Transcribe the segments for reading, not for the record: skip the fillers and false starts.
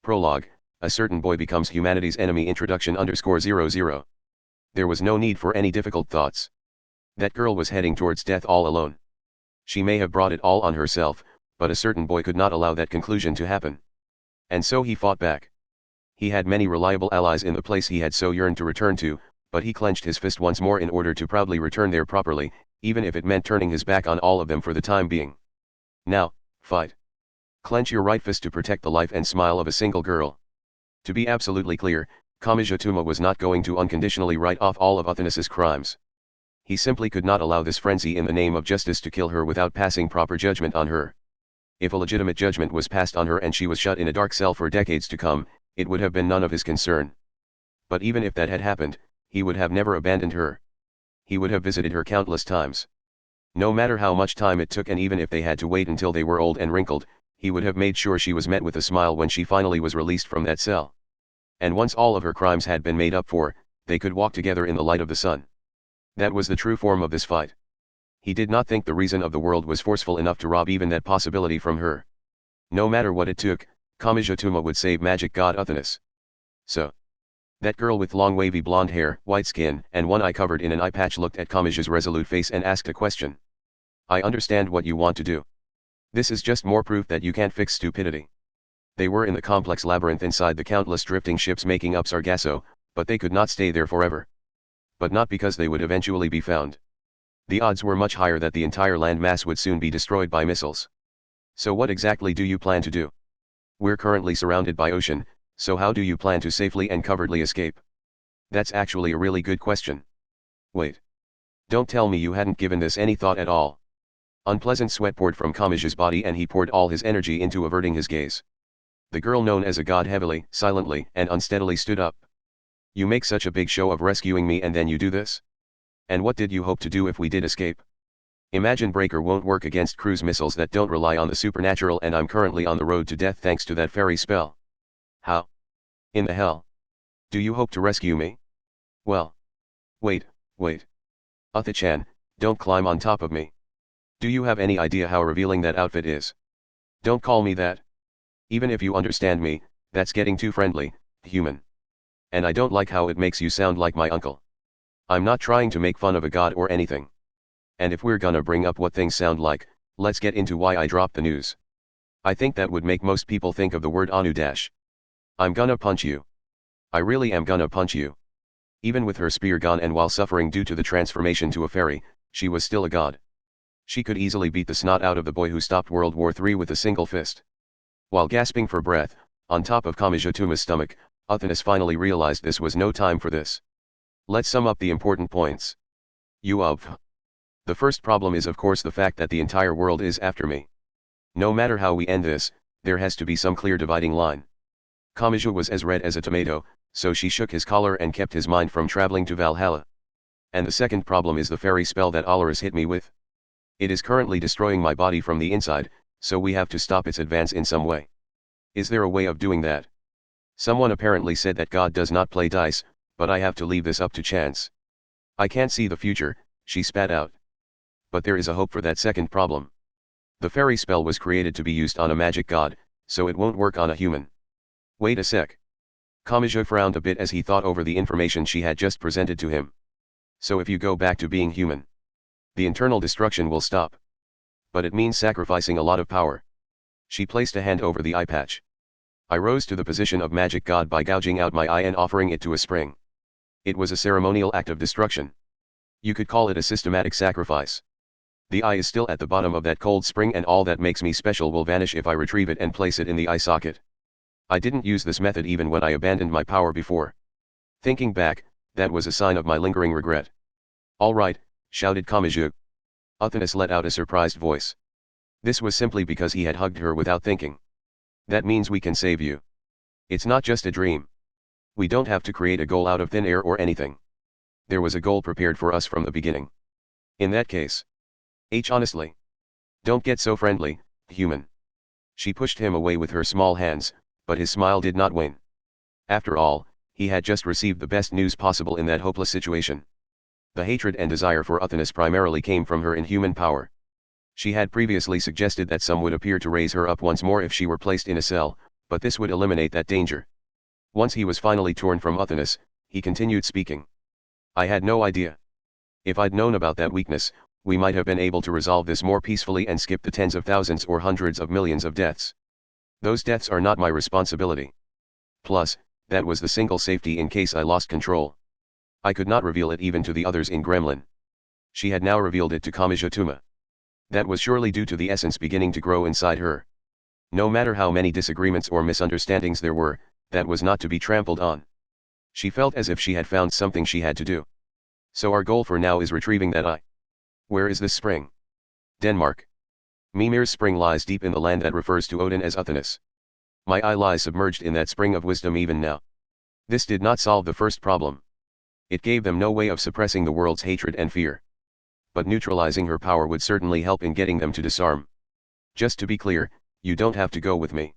Prologue, a certain boy becomes humanity's enemy introduction _00. There was no need for any difficult thoughts. That girl was heading towards death all alone. She may have brought it all on herself, but a certain boy could not allow that conclusion to happen. And so he fought back. He had many reliable allies in the place he had so yearned to return to, but he clenched his fist once more in order to proudly return there properly, even if it meant turning his back on all of them for the time being. Now, fight. Clench your right fist to protect the life and smile of a single girl. To be absolutely clear, Kamaji was not going to unconditionally write off all of Athena's crimes. He simply could not allow this frenzy in the name of justice to kill her without passing proper judgment on her. If a legitimate judgment was passed on her and she was shut in a dark cell for decades to come, it would have been none of his concern. But even if that had happened, he would have never abandoned her. He would have visited her countless times. No matter how much time it took, and even if they had to wait until they were old and wrinkled, he would have made sure she was met with a smile when she finally was released from that cell. And once all of her crimes had been made up for, they could walk together in the light of the sun. That was the true form of this fight. He did not think the reason of the world was forceful enough to rob even that possibility from her. No matter what it took, Kamaji would save magic god Athenas. So. That girl with long wavy blonde hair, white skin, and one eye covered in an eye patch looked at Kamaji's resolute face and asked a question. I understand what you want to do. This is just more proof that you can't fix stupidity. They were in the complex labyrinth inside the countless drifting ships making up Sargasso, but they could not stay there forever. But not because they would eventually be found. The odds were much higher that the entire land mass would soon be destroyed by missiles. So what exactly do you plan to do? We're currently surrounded by ocean, so how do you plan to safely and covertly escape? That's actually a really good question. Wait. Don't tell me you hadn't given this any thought at all. Unpleasant sweat poured from Kamaji's body and he poured all his energy into averting his gaze. The girl known as a god heavily, silently, and unsteadily stood up. You make such a big show of rescuing me and then you do this? And what did you hope to do if we did escape? Imagine Breaker won't work against cruise missiles that don't rely on the supernatural, and I'm currently on the road to death thanks to that fairy spell. How? In the hell? Do you hope to rescue me? Well. Wait. Utha-chan, don't climb on top of me. Do you have any idea how revealing that outfit is? Don't call me that. Even if you understand me, that's getting too friendly, human. And I don't like how it makes you sound like my uncle. I'm not trying to make fun of a god or anything. And if we're gonna bring up what things sound like, let's get into why I dropped the news. I think that would make most people think of the word Anu dash. I'm gonna punch you. I really am gonna punch you. Even with her spear gone and while suffering due to the transformation to a fairy, she was still a god. She could easily beat the snot out of the boy who stopped World War III with a single fist. While gasping for breath, on top of Kamaji-tuma's stomach, Athenas finally realized this was no time for this. Let's sum up the important points. The first problem is of course the fact that the entire world is after me. No matter how we end this, there has to be some clear dividing line. Kamaji was as red as a tomato, so she shook his collar and kept his mind from traveling to Valhalla. And the second problem is the fairy spell that Alaris hit me with. It is currently destroying my body from the inside, so we have to stop its advance in some way. Is there a way of doing that? Someone apparently said that God does not play dice, but I have to leave this up to chance. I can't see the future, she spat out. But there is a hope for that second problem. The fairy spell was created to be used on a magic god, so it won't work on a human. Wait a sec. Kamaji frowned a bit as he thought over the information she had just presented to him. So if you go back to being human, the internal destruction will stop. But it means sacrificing a lot of power. She placed a hand over the eye patch. I rose to the position of magic god by gouging out my eye and offering it to a spring. It was a ceremonial act of destruction. You could call it a systematic sacrifice. The eye is still at the bottom of that cold spring and all that makes me special will vanish if I retrieve it and place it in the eye socket. I didn't use this method even when I abandoned my power before. Thinking back, that was a sign of my lingering regret. All right, shouted Kamaji. Athenas let out a surprised voice. This was simply because he had hugged her without thinking. That means we can save you. It's not just a dream. We don't have to create a goal out of thin air or anything. There was a goal prepared for us from the beginning. In that case. Honestly. Don't get so friendly, human. She pushed him away with her small hands, but his smile did not wane. After all, he had just received the best news possible in that hopeless situation. The hatred and desire for Athenas primarily came from her inhuman power. She had previously suggested that some would appear to raise her up once more if she were placed in a cell, But this would eliminate that danger. Once he was finally torn from Uthanus, he continued speaking. I had no idea. If I'd known about that weakness, we might have been able to resolve this more peacefully and skip the tens of thousands or hundreds of millions of deaths. Those deaths are not my responsibility. Plus, that was the single safety in case I lost control. I could not reveal it even to the others in Gremlin. She had now revealed it to Kamijituma. That was surely due to the essence beginning to grow inside her. No matter how many disagreements or misunderstandings there were, that was not to be trampled on. She felt as if she had found something she had to do. So our goal for now is retrieving that eye. Where is this spring? Denmark. Mimir's spring lies deep in the land that refers to Odin as Uthanus. My eye lies submerged in that spring of wisdom even now. This did not solve the first problem. It gave them no way of suppressing the world's hatred and fear. But neutralizing her power would certainly help in getting them to disarm. Just to be clear, you don't have to go with me.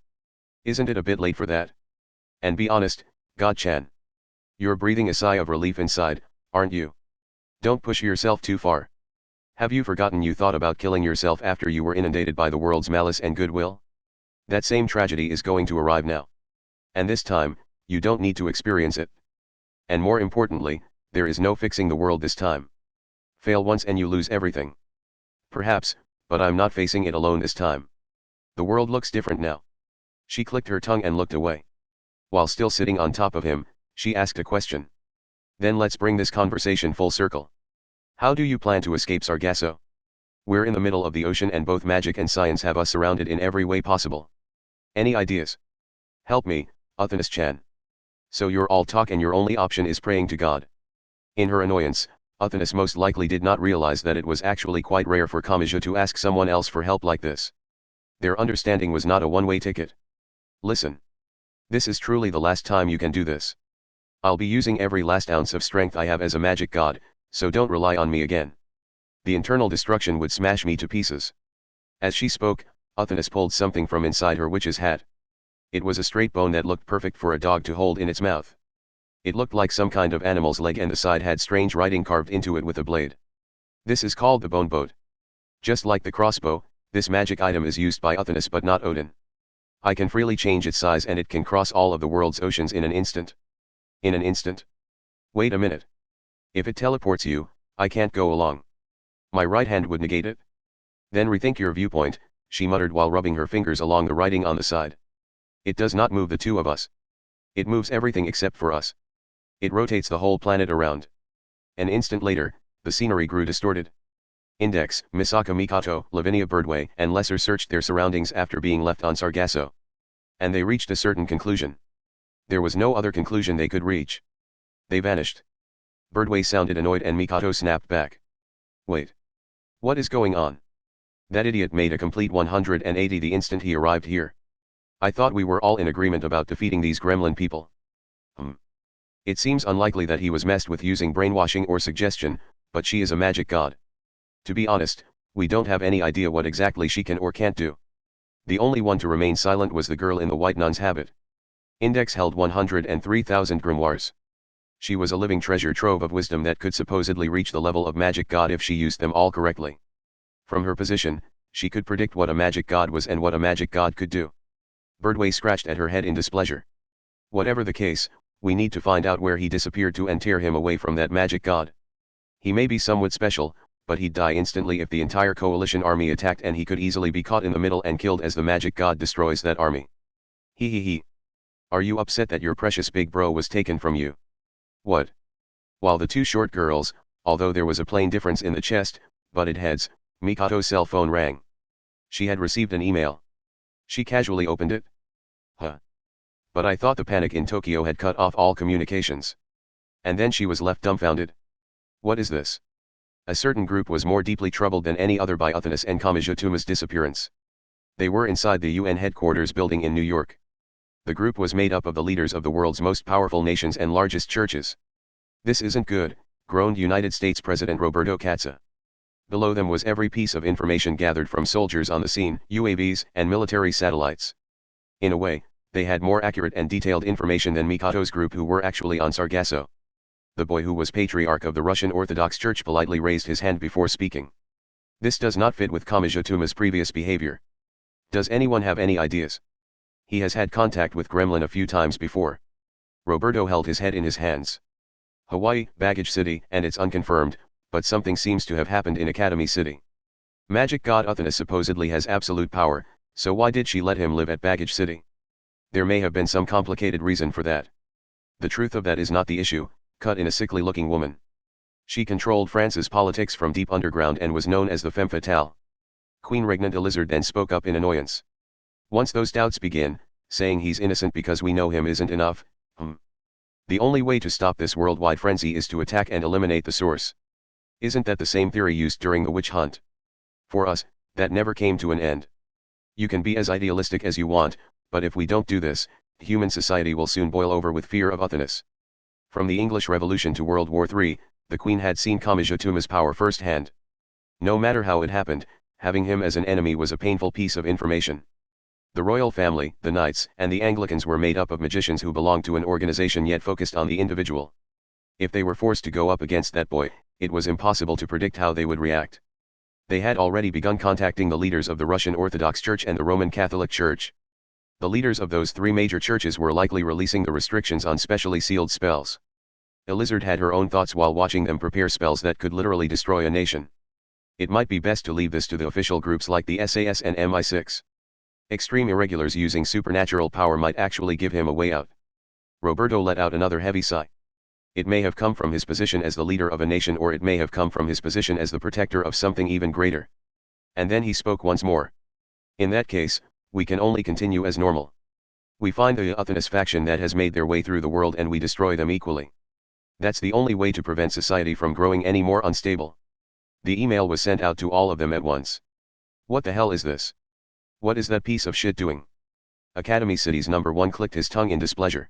Isn't it a bit late for that? And be honest, God-chan. You're breathing a sigh of relief inside, aren't you? Don't push yourself too far. Have you forgotten you thought about killing yourself after you were inundated by the world's malice and goodwill? That same tragedy is going to arrive now. And this time, you don't need to experience it. And more importantly, there is no fixing the world this time. Fail once and you lose everything. Perhaps, but I'm not facing it alone this time. The world looks different now. She clicked her tongue and looked away. While still sitting on top of him, she asked a question. Then let's bring this conversation full circle. How do you plan to escape Sargasso? We're in the middle of the ocean and both magic and science have us surrounded in every way possible. Any ideas? Help me, Uthanus-chan. So you're all talk and your only option is praying to God. In her annoyance, Uthanus most likely did not realize that it was actually quite rare for Kamija to ask someone else for help like this. Their understanding was not a one-way ticket. Listen. This is truly the last time you can do this. I'll be using every last ounce of strength I have as a magic god, so don't rely on me again. The internal destruction would smash me to pieces. As she spoke, Uthanus pulled something from inside her witch's hat. It was a straight bone that looked perfect for a dog to hold in its mouth. It looked like some kind of animal's leg and the side had strange writing carved into it with a blade. This is called the bone boat. Just like the crossbow, this magic item is used by Uthanus but not Odin. I can freely change its size and it can cross all of the world's oceans in an instant. In an instant? Wait a minute. If it teleports you, I can't go along. My right hand would negate it? Then rethink your viewpoint, she muttered while rubbing her fingers along the writing on the side. It does not move the two of us. It moves everything except for us. It rotates the whole planet around. An instant later, the scenery grew distorted. Index, Misaka Mikato, Lavinia Birdway, and Lesser searched their surroundings after being left on Sargasso. And they reached a certain conclusion. There was no other conclusion they could reach. They vanished. Birdway sounded annoyed and Mikato snapped back. Wait. What is going on? That idiot made a complete 180 the instant he arrived here. I thought we were all in agreement about defeating these gremlin people. It seems unlikely that he was messed with using brainwashing or suggestion, but she is a magic god. To be honest, we don't have any idea what exactly she can or can't do. The only one to remain silent was the girl in the white nun's habit. Index held 103,000 grimoires. She was a living treasure trove of wisdom that could supposedly reach the level of magic god if she used them all correctly. From her position, she could predict what a magic god was and what a magic god could do. Birdway scratched at her head in displeasure. Whatever the case, we need to find out where he disappeared to and tear him away from that magic god. He may be somewhat special, but he'd die instantly if the entire coalition army attacked and he could easily be caught in the middle and killed as the magic god destroys that army. He. Are you upset that your precious big bro was taken from you? What? While the two short girls, although there was a plain difference in the chest, butted heads, Mikato's cell phone rang. She had received an email. She casually opened it. But I thought the panic in Tokyo had cut off all communications. And then she was left dumbfounded. What is this? A certain group was more deeply troubled than any other by Uthanus and Kamijituma's disappearance. They were inside the UN headquarters building in New York. The group was made up of the leaders of the world's most powerful nations and largest churches. This isn't good, groaned United States President Roberto Katza. Below them was every piece of information gathered from soldiers on the scene, UAVs, and military satellites. In a way, they had more accurate and detailed information than Mikato's group who were actually on Sargasso. The boy who was patriarch of the Russian Orthodox Church politely raised his hand before speaking. This does not fit with Kamijituma's previous behavior. Does anyone have any ideas? He has had contact with Gremlin a few times before. Roberto held his head in his hands. Hawaii, Baggage City, and it's unconfirmed, but something seems to have happened in Academy City. Magic God Uthanus supposedly has absolute power, so why did she let him live at Baggage City? There may have been some complicated reason for that. The truth of that is not the issue, cut in a sickly-looking woman. She controlled France's politics from deep underground and was known as the femme fatale. Queen Regnant Elizard then spoke up in annoyance. Once those doubts begin, saying he's innocent because we know him isn't enough. The only way to stop this worldwide frenzy is to attack and eliminate the source. Isn't that the same theory used during the witch hunt? For us, that never came to an end. You can be as idealistic as you want, but if we don't do this, human society will soon boil over with fear of Uthanus. From the English Revolution to World War III, the Queen had seen Kamijotuma's power firsthand. No matter how it happened, having him as an enemy was a painful piece of information. The royal family, the knights, and the Anglicans were made up of magicians who belonged to an organization yet focused on the individual. If they were forced to go up against that boy, it was impossible to predict how they would react. They had already begun contacting the leaders of the Russian Orthodox Church and the Roman Catholic Church. The leaders of those three major churches were likely releasing the restrictions on specially sealed spells. Elizard had her own thoughts while watching them prepare spells that could literally destroy a nation. It might be best to leave this to the official groups like the SAS and MI6. Extreme irregulars using supernatural power might actually give him a way out. Roberto let out another heavy sigh. It may have come from his position as the leader of a nation, or it may have come from his position as the protector of something even greater. And then he spoke once more. In that case, we can only continue as normal. We find the Uthanus faction that has made their way through the world and we destroy them equally. That's the only way to prevent society from growing any more unstable. The email was sent out to all of them at once. What the hell is this? What is that piece of shit doing? Academy City's #1 clicked his tongue in displeasure.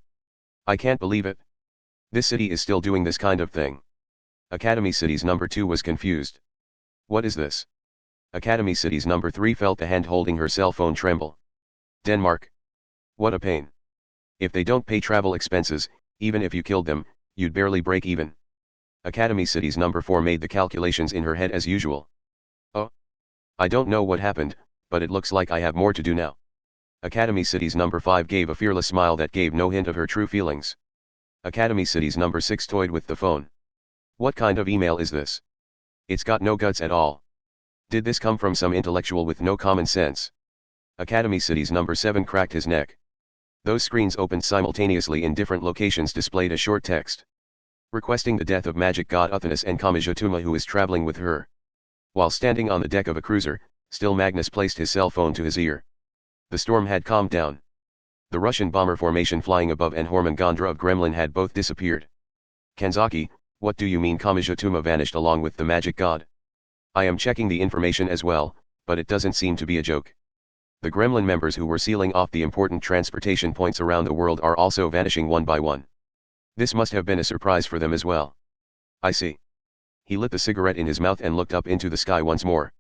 I can't believe it. This city is still doing this kind of thing. Academy City's #2 was confused. What is this? Academy City's #3 felt the hand holding her cell phone tremble. Denmark. What a pain. If they don't pay travel expenses, even if you killed them, you'd barely break even. Academy City's #4 made the calculations in her head as usual. Oh. I don't know what happened, but it looks like I have more to do now. Academy City's #5 gave a fearless smile that gave no hint of her true feelings. Academy City's #6 toyed with the phone. What kind of email is this? It's got no guts at all. Did this come from some intellectual with no common sense? Academy City's #7 cracked his neck. Those screens opened simultaneously in different locations displayed a short text. Requesting the death of magic god Uthanus and Kamijotuma, who is traveling with her. While standing on the deck of a cruiser, still Magnus placed his cell phone to his ear. The storm had calmed down. The Russian bomber formation flying above and Hormungandra of Gremlin had both disappeared. Kanzaki, what do you mean Kamijotuma vanished along with the magic god? I am checking the information as well, but it doesn't seem to be a joke. The Gremlin members who were sealing off the important transportation points around the world are also vanishing one by one. This must have been a surprise for them as well. I see. He lit the cigarette in his mouth and looked up into the sky once more.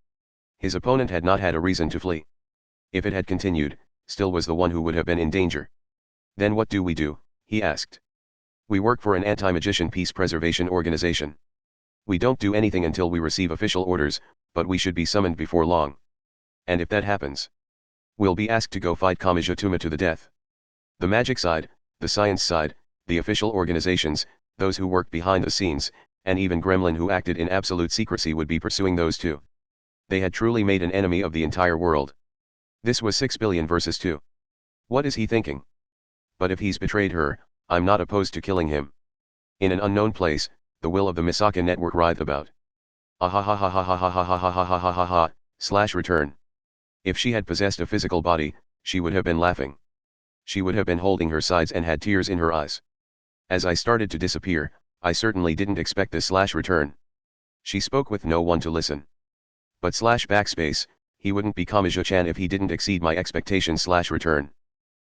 His opponent had not had a reason to flee. If it had continued, still was the one who would have been in danger. Then what do we do? He asked. We work for an anti-magician peace preservation organization. We don't do anything until we receive official orders, but we should be summoned before long. And if that happens, we'll be asked to go fight Kamijotuma to the death. The magic side, the science side, the official organizations, those who work behind the scenes, and even Gremlin who acted in absolute secrecy would be pursuing those too. They had truly made an enemy of the entire world. This was 6 billion versus 2. What is he thinking? But if he's betrayed her, I'm not opposed to killing him. In an unknown place, the will of the Misaka network writhed about. /return. If she had possessed a physical body, she would have been laughing. She would have been holding her sides and had tears in her eyes. As I started to disappear, I certainly didn't expect this /return. She spoke with no one to listen. But /backspace, he wouldn't be Kamijo-chan if he didn't exceed my expectations /return.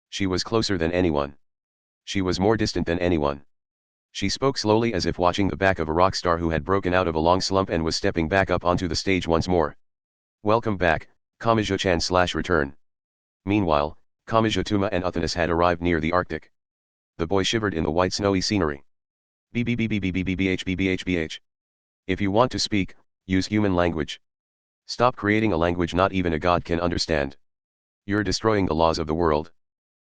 She was closer than anyone. She was more distant than anyone. She spoke slowly as if watching the back of a rock star who had broken out of a long slump and was stepping back up onto the stage once more. Welcome back, Kamijo-chan /return. Meanwhile, Kamijotuma and Uthanus had arrived near the Arctic. The boy shivered in the white snowy scenery. BBBBBBBBH. If you want to speak, use human language. Stop creating a language not even a god can understand. You're destroying the laws of the world.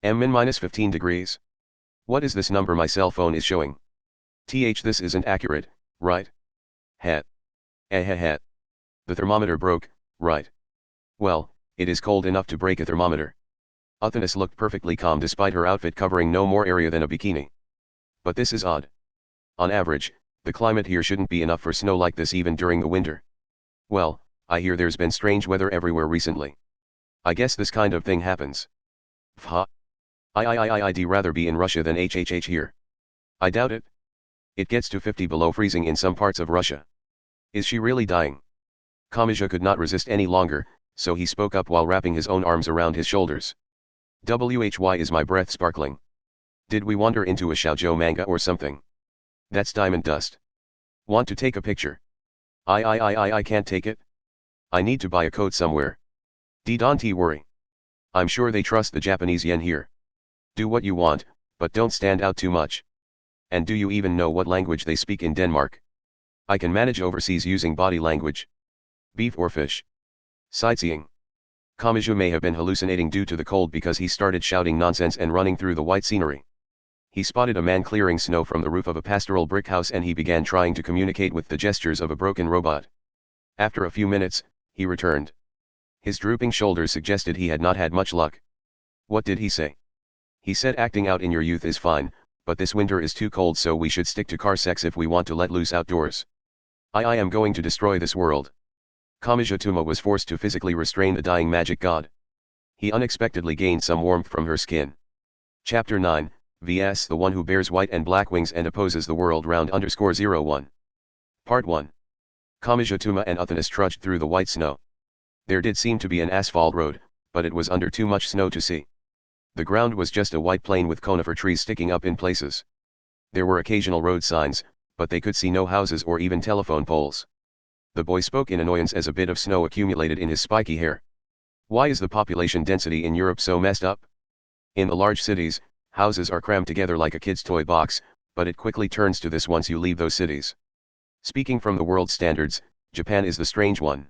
M-15 degrees. What is this number my cell phone is showing? This isn't accurate, right? Het. Het. The thermometer broke, right? Well, it is cold enough to break a thermometer. Athenis looked perfectly calm despite her outfit covering no more area than a bikini. But this is odd. On average, the climate here shouldn't be enough for snow like this even during the winter. Well, I hear there's been strange weather everywhere recently. I guess this kind of thing happens. Pha. I'd rather be in Russia than here. I doubt it. It gets to 50 below freezing in some parts of Russia. Is she really dying? Kamachi could not resist any longer, so he spoke up while wrapping his own arms around his shoulders. Why is my breath sparkling? Did we wander into a shoujo manga or something? That's diamond dust. Want to take a picture? I can't take it. I need to buy a coat somewhere. Don't worry. I'm sure they trust the Japanese yen here. Do what you want, but don't stand out too much. And do you even know what language they speak in Denmark? I can manage overseas using body language. Beef or fish? Sightseeing. Kamachi may have been hallucinating due to the cold because he started shouting nonsense and running through the white scenery. He spotted a man clearing snow from the roof of a pastoral brick house and he began trying to communicate with the gestures of a broken robot. After a few minutes, he returned. His drooping shoulders suggested he had not had much luck. What did he say? He said acting out in your youth is fine, but this winter is too cold so we should stick to car sex if we want to let loose outdoors. I am going to destroy this world. Kamachi was forced to physically restrain the dying magic god. He unexpectedly gained some warmth from her skin. Chapter 9, vs the one who bears white and black wings and opposes the world round _01. Part 1. Kamachi and Athenis trudged through the white snow. There did seem to be an asphalt road, but it was under too much snow to see. The ground was just a white plain with conifer trees sticking up in places. There were occasional road signs, but they could see no houses or even telephone poles. The boy spoke in annoyance as a bit of snow accumulated in his spiky hair. Why is the population density in Europe so messed up? In the large cities, houses are crammed together like a kid's toy box, but it quickly turns to this once you leave those cities. Speaking from the world standards, Japan is the strange one.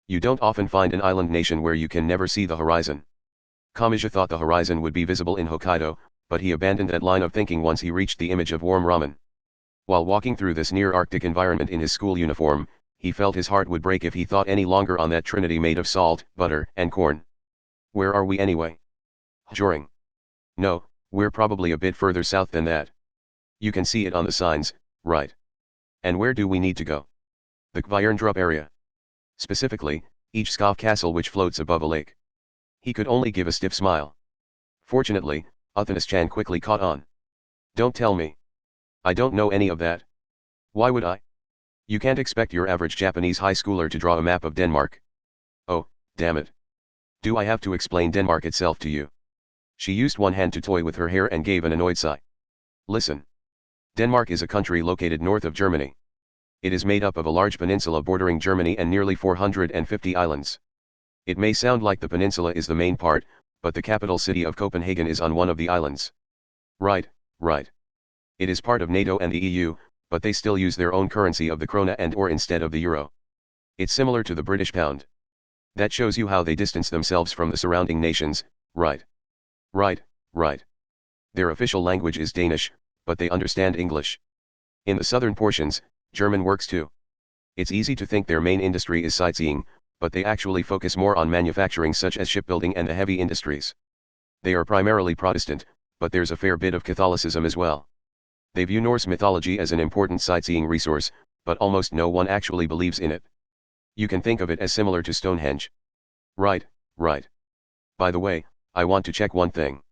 You don't often find an island nation where you can never see the horizon. Kamachi thought the horizon would be visible in Hokkaido, but he abandoned that line of thinking once he reached the image of warm ramen. While walking through this near-Arctic environment in his school uniform, he felt his heart would break if he thought any longer on that trinity made of salt, butter, and corn. Where are we anyway? Joring. No, we're probably a bit further south than that. You can see it on the signs, right? And where do we need to go? The Kvyerndrup area. Specifically, each Skov castle which floats above a lake. He could only give a stiff smile. Fortunately, Athenis-chan quickly caught on. Don't tell me. I don't know any of that. Why would I? You can't expect your average Japanese high schooler to draw a map of Denmark. Oh, damn it. Do I have to explain Denmark itself to you? She used one hand to toy with her hair and gave an annoyed sigh. Listen. Denmark is a country located north of Germany. It is made up of a large peninsula bordering Germany and nearly 450 islands. It may sound like the peninsula is the main part, but the capital city of Copenhagen is on one of the islands. Right, right. It is part of NATO and the EU, but they still use their own currency of the krona and or instead of the euro. It's similar to the British pound. That shows you how they distance themselves from the surrounding nations, right? Right, right. Their official language is Danish, but they understand English. In the southern portions, German works too. It's easy to think their main industry is sightseeing, but they actually focus more on manufacturing such as shipbuilding and the heavy industries. They are primarily Protestant, but there's a fair bit of Catholicism as well. They view Norse mythology as an important sightseeing resource, but almost no one actually believes in it. You can think of it as similar to Stonehenge. Right, right. By the way, I want to check one thing.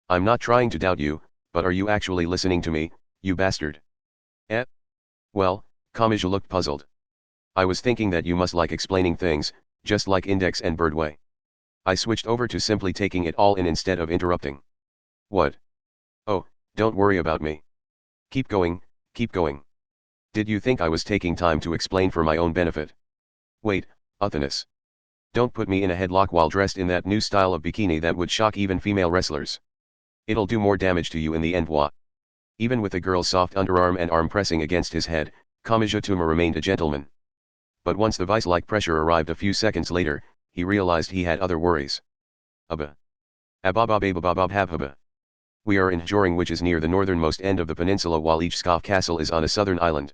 I'm not trying to doubt you, but are you actually listening to me, you bastard? Eh? Well, Kamachi looked puzzled. I was thinking that you must like explaining things, just like Index and Birdway. I switched over to simply taking it all in instead of interrupting. What? Oh, don't worry about me. Keep going, keep going. Did you think I was taking time to explain for my own benefit? Wait, Athenis. Don't put me in a headlock while dressed in that new style of bikini that would shock even female wrestlers. It'll do more damage to you in the end. What? Even with the girl's soft underarm and arm pressing against his head, Kamachi remained a gentleman. But once the vice-like pressure arrived a few seconds later, he realized he had other worries. Abba. Ababababababhabhaba. We are in Joring, which is near the northernmost end of the peninsula, while each Skov castle is on a southern island.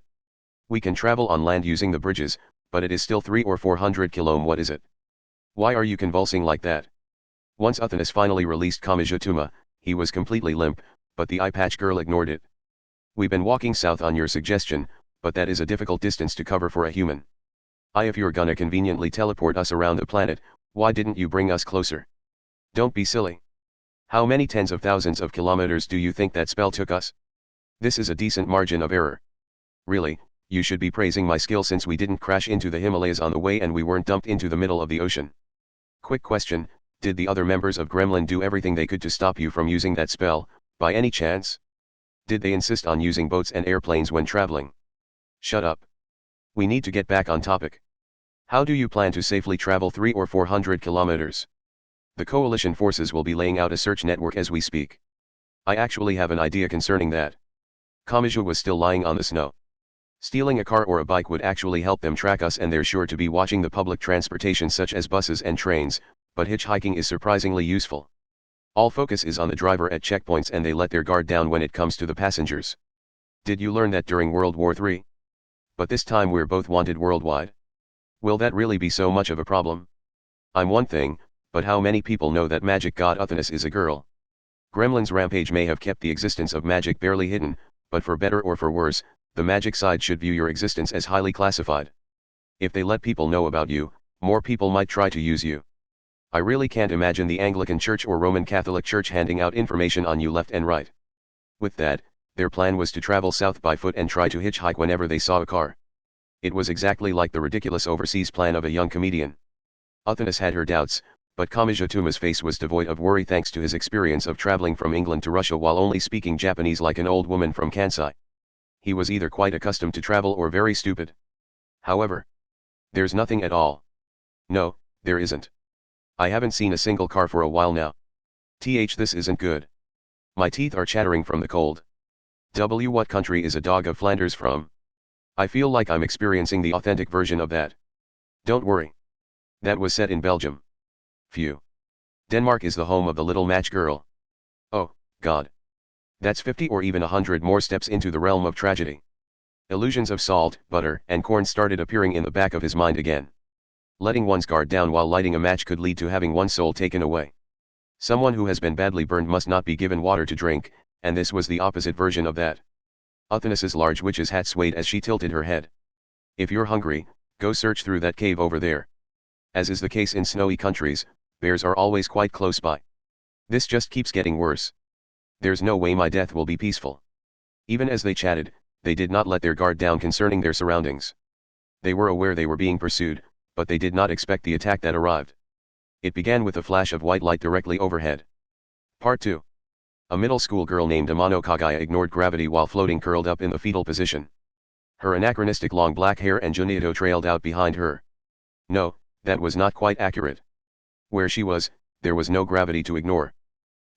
We can travel on land using the bridges, but it is still 300 or 400 km. What is it? Why are you convulsing like that? Once Uthanas finally released Kamijutuma, he was completely limp, but the eye patch girl ignored it. We've been walking south on your suggestion, but that is a difficult distance to cover for a human. If you're gonna conveniently teleport us around the planet, why didn't you bring us closer? Don't be silly. How many tens of thousands of kilometers do you think that spell took us? This is a decent margin of error. Really, you should be praising my skill since we didn't crash into the Himalayas on the way and we weren't dumped into the middle of the ocean. Quick question, did the other members of Gremlin do everything they could to stop you from using that spell, by any chance? Did they insist on using boats and airplanes when traveling? Shut up. We need to get back on topic. How do you plan to safely travel 300 or 400 kilometers? The coalition forces will be laying out a search network as we speak. I actually have an idea concerning that. Kamiju was still lying on the snow. Stealing a car or a bike would actually help them track us, and they're sure to be watching the public transportation such as buses and trains, but hitchhiking is surprisingly useful. All focus is on the driver at checkpoints and they let their guard down when it comes to the passengers. Did you learn that during World War III? But this time we're both wanted worldwide. Will that really be so much of a problem? I'm one thing, but how many people know that magic god Uthanas is a girl? Gremlin's rampage may have kept the existence of magic barely hidden, but for better or for worse, the magic side should view your existence as highly classified. If they let people know about you, more people might try to use you. I really can't imagine the Anglican Church or Roman Catholic Church handing out information on you left and right. With that, their plan was to travel south by foot and try to hitchhike whenever they saw a car. It was exactly like the ridiculous overseas plan of a young comedian. Uthanas had her doubts, but Kamijutuma's face was devoid of worry thanks to his experience of traveling from England to Russia while only speaking Japanese like an old woman from Kansai. He was either quite accustomed to travel or very stupid. However, there's nothing at all. No, there isn't. I haven't seen a single car for a while now. This isn't good. My teeth are chattering from the cold. What country is a dog of Flanders from? I feel like I'm experiencing the authentic version of that. Don't worry. That was set in Belgium. Phew. Denmark is the home of the little match girl. Oh, God. That's 50 or even 100 more steps into the realm of tragedy. Illusions of salt, butter, and corn started appearing in the back of his mind again. Letting one's guard down while lighting a match could lead to having one's soul taken away. Someone who has been badly burned must not be given water to drink, and this was the opposite version of that. Uthanas's large witch's hat swayed as she tilted her head. If you're hungry, go search through that cave over there. As is the case in snowy countries, bears are always quite close by. This just keeps getting worse. There's no way my death will be peaceful. Even as they chatted, they did not let their guard down concerning their surroundings. They were aware they were being pursued, but they did not expect the attack that arrived. It began with a flash of white light directly overhead. Part 2. A middle school girl named Amano Kagaya ignored gravity while floating curled up in the fetal position. Her anachronistic long black hair and Junito trailed out behind her. No, that was not quite accurate. Where she was, there was no gravity to ignore.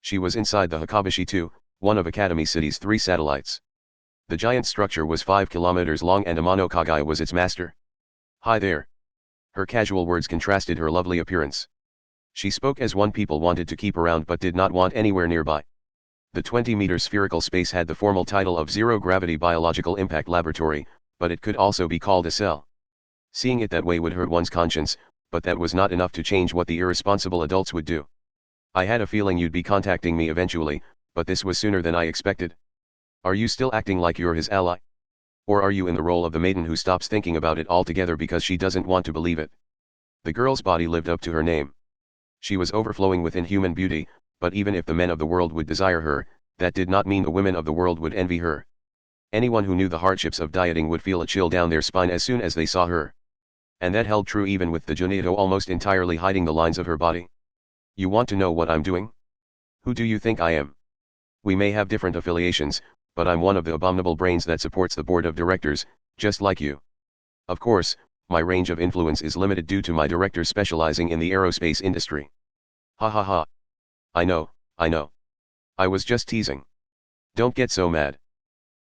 She was inside the Hakabashi 2, one of Academy City's 3 satellites. The giant structure was 5 kilometers long and Amano Kagaya was its master. Hi there. Her casual words contrasted her lovely appearance. She spoke as one people wanted to keep around but did not want anywhere nearby. The 20-meter spherical space had the formal title of Zero Gravity Biological Impact Laboratory, but it could also be called a cell. Seeing it that way would hurt one's conscience, but that was not enough to change what the irresponsible adults would do. I had a feeling you'd be contacting me eventually, but this was sooner than I expected. Are you still acting like you're his ally? Or are you in the role of the maiden who stops thinking about it altogether because she doesn't want to believe it? The girl's body lived up to her name. She was overflowing with inhuman beauty, but even if the men of the world would desire her, that did not mean the women of the world would envy her. Anyone who knew the hardships of dieting would feel a chill down their spine as soon as they saw her. And that held true even with the Junito almost entirely hiding the lines of her body. You want to know what I'm doing? Who do you think I am? We may have different affiliations, but I'm one of the abominable brains that supports the board of directors, just like you. Of course, my range of influence is limited due to my director specializing in the aerospace industry. Ha ha ha. I know. I was just teasing. Don't get so mad.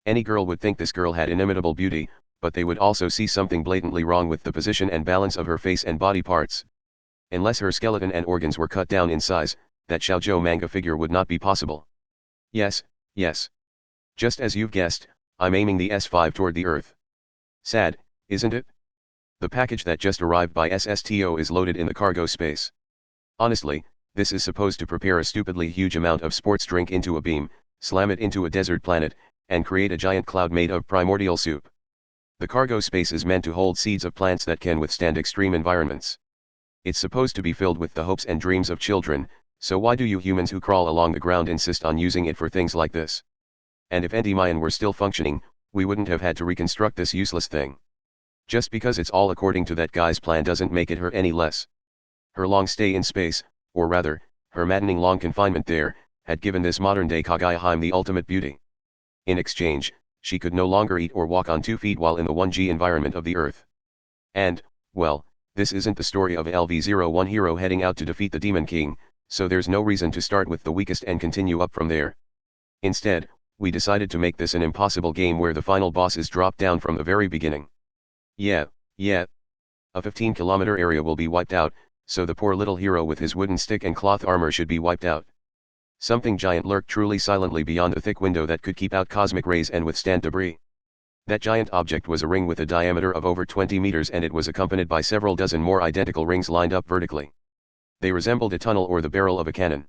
Any girl would think this girl had inimitable beauty, but they would also see something blatantly wrong with the position and balance of her face and body parts. Unless her skeleton and organs were cut down in size, that shoujo manga figure would not be possible. Yes, yes. Just as you've guessed, I'm aiming the S5 toward the Earth. Sad, isn't it? The package that just arrived by SSTO is loaded in the cargo space. Honestly, this is supposed to prepare a stupidly huge amount of sports drink into a beam, slam it into a desert planet, and create a giant cloud made of primordial soup. The cargo space is meant to hold seeds of plants that can withstand extreme environments. It's supposed to be filled with the hopes and dreams of children, so why do you humans who crawl along the ground insist on using it for things like this? And if Endymion were still functioning, we wouldn't have had to reconstruct this useless thing. Just because it's all according to that guy's plan doesn't make it hurt any less. Her long stay in space, or rather, her maddening long confinement there, had given this modern-day Kagayaheim the ultimate beauty. In exchange, she could no longer eat or walk on 2 feet while in the 1G environment of the Earth. And, well, this isn't the story of a LV-01 hero heading out to defeat the Demon King, so there's no reason to start with the weakest and continue up from there. Instead, we decided to make this an impossible game where the final boss is dropped down from the very beginning. Yeah. A 15-kilometer area will be wiped out, so the poor little hero with his wooden stick and cloth armor should be wiped out. Something giant lurked truly silently beyond the thick window that could keep out cosmic rays and withstand debris. That giant object was a ring with a diameter of over 20 meters, and it was accompanied by several dozen more identical rings lined up vertically. They resembled a tunnel or the barrel of a cannon.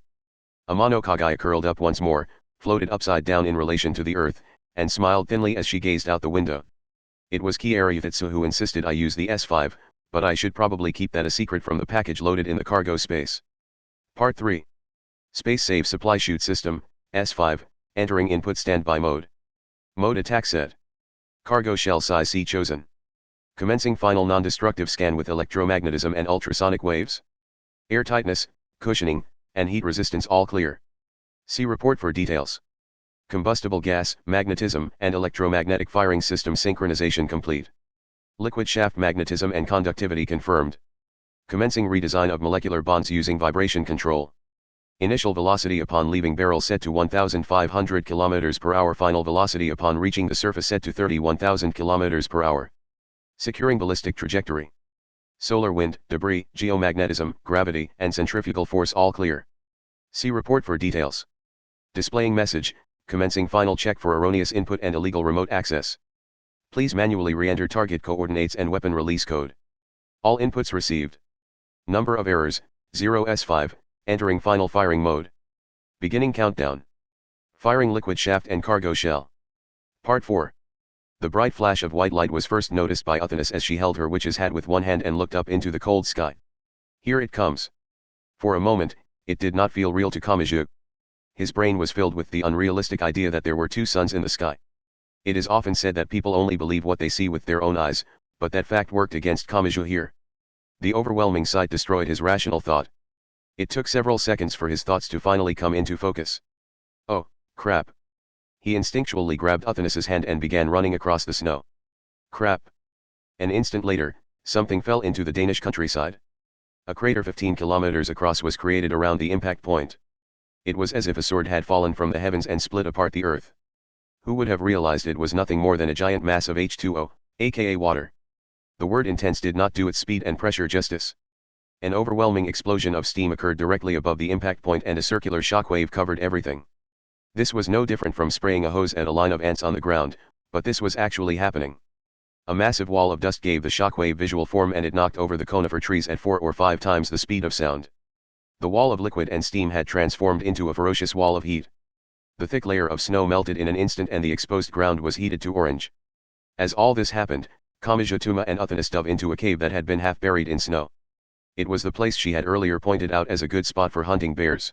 Amano Kagaya curled up once more, floated upside down in relation to the Earth, and smiled thinly as she gazed out the window. It was Kiara Yutitsu who insisted I use the S5, but I should probably keep that a secret from the package loaded in the cargo space. Part 3. Space Save Supply Chute System, S5, entering input standby mode. Mode attack set. Cargo shell size C chosen. Commencing final non-destructive scan with electromagnetism and ultrasonic waves. Air tightness, cushioning, and heat resistance all clear. See report for details. Combustible gas, magnetism, and electromagnetic firing system synchronization complete. Liquid shaft magnetism and conductivity confirmed. Commencing redesign of molecular bonds using vibration control. Initial velocity upon leaving barrel set to 1,500 km per hour. Final velocity upon reaching the surface set to 31,000 km per hour. Securing ballistic trajectory. Solar wind, debris, geomagnetism, gravity, and centrifugal force all clear. See report for details. Displaying message, commencing final check for erroneous input and illegal remote access. Please manually re-enter target coordinates and weapon release code. All inputs received. Number of errors, 0S5, entering final firing mode. Beginning countdown. Firing liquid shaft and cargo shell. Part 4. The bright flash of white light was first noticed by Uthynnis as she held her witch's hat with one hand and looked up into the cold sky. Here it comes. For a moment, it did not feel real to Kamachi. His brain was filled with the unrealistic idea that there were 2 suns in the sky. It is often said that people only believe what they see with their own eyes, but that fact worked against Kamachi here. The overwhelming sight destroyed his rational thought. It took several seconds for his thoughts to finally come into focus. Oh, crap. He instinctually grabbed Uthynnis's hand and began running across the snow. Crap. An instant later, something fell into the Danish countryside. A crater 15 kilometers across was created around the impact point. It was as if a sword had fallen from the heavens and split apart the earth. Who would have realized it was nothing more than a giant mass of H2O, aka water? The word intense did not do its speed and pressure justice. An overwhelming explosion of steam occurred directly above the impact point and a circular shockwave covered everything. This was no different from spraying a hose at a line of ants on the ground, but this was actually happening. A massive wall of dust gave the shockwave visual form and it knocked over the conifer trees at 4 or 5 times the speed of sound. The wall of liquid and steam had transformed into a ferocious wall of heat. The thick layer of snow melted in an instant and the exposed ground was heated to orange. As all this happened, Kamachi Tuma and Uthynnis dove into a cave that had been half buried in snow. It was the place she had earlier pointed out as a good spot for hunting bears.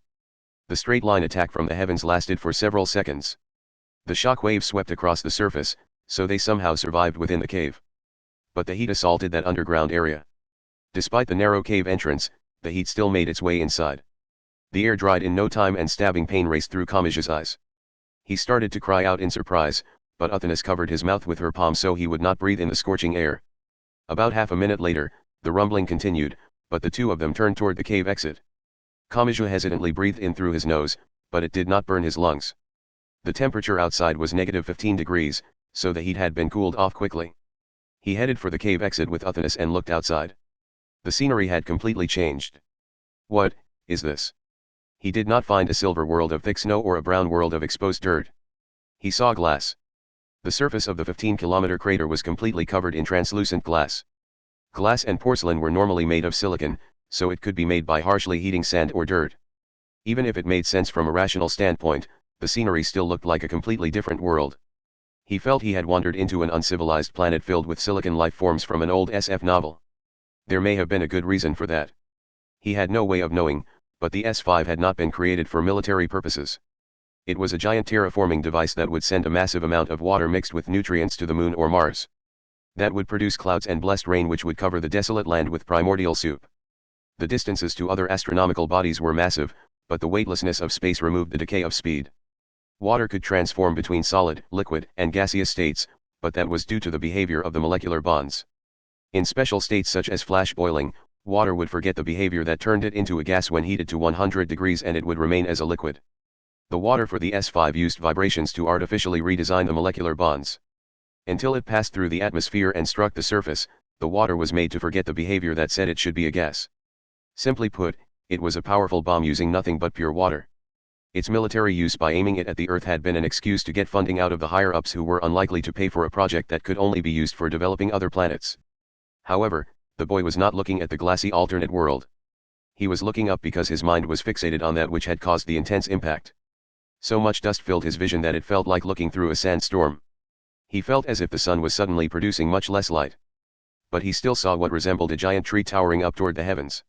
The straight line attack from the heavens lasted for several seconds. The shock wave swept across the surface, so they somehow survived within the cave. But the heat assaulted that underground area. Despite the narrow cave entrance, the heat still made its way inside. The air dried in no time and stabbing pain raced through Kamachi's eyes. He started to cry out in surprise, but Uthynnis covered his mouth with her palm so he would not breathe in the scorching air. About half a minute later, the rumbling continued, but the two of them turned toward the cave exit. Kamachi hesitantly breathed in through his nose, but it did not burn his lungs. The temperature outside was -15 degrees, so the heat had been cooled off quickly. He headed for the cave exit with Uthynnis and looked outside. The scenery had completely changed. What is this? He did not find a silver world of thick snow or a brown world of exposed dirt. He saw glass. The surface of the 15-kilometer crater was completely covered in translucent glass. Glass and porcelain were normally made of silicon, so it could be made by harshly heating sand or dirt. Even if it made sense from a rational standpoint, the scenery still looked like a completely different world. He felt he had wandered into an uncivilized planet filled with silicon life forms from an old SF novel. There may have been a good reason for that. He had no way of knowing, but the S5 had not been created for military purposes. It was a giant terraforming device that would send a massive amount of water mixed with nutrients to the moon or Mars. That would produce clouds and blessed rain which would cover the desolate land with primordial soup. The distances to other astronomical bodies were massive, but the weightlessness of space removed the decay of speed. Water could transform between solid, liquid, and gaseous states, but that was due to the behavior of the molecular bonds. In special states such as flash boiling, water would forget the behavior that turned it into a gas when heated to 100 degrees and it would remain as a liquid. The water for the S5 used vibrations to artificially redesign the molecular bonds. Until it passed through the atmosphere and struck the surface, the water was made to forget the behavior that said it should be a gas. Simply put, it was a powerful bomb using nothing but pure water. Its military use by aiming it at the Earth had been an excuse to get funding out of the higher-ups who were unlikely to pay for a project that could only be used for developing other planets. However, the boy was not looking at the glassy alternate world. He was looking up because his mind was fixated on that which had caused the intense impact. So much dust filled his vision that it felt like looking through a sandstorm. He felt as if the sun was suddenly producing much less light. But he still saw what resembled a giant tree towering up toward the heavens.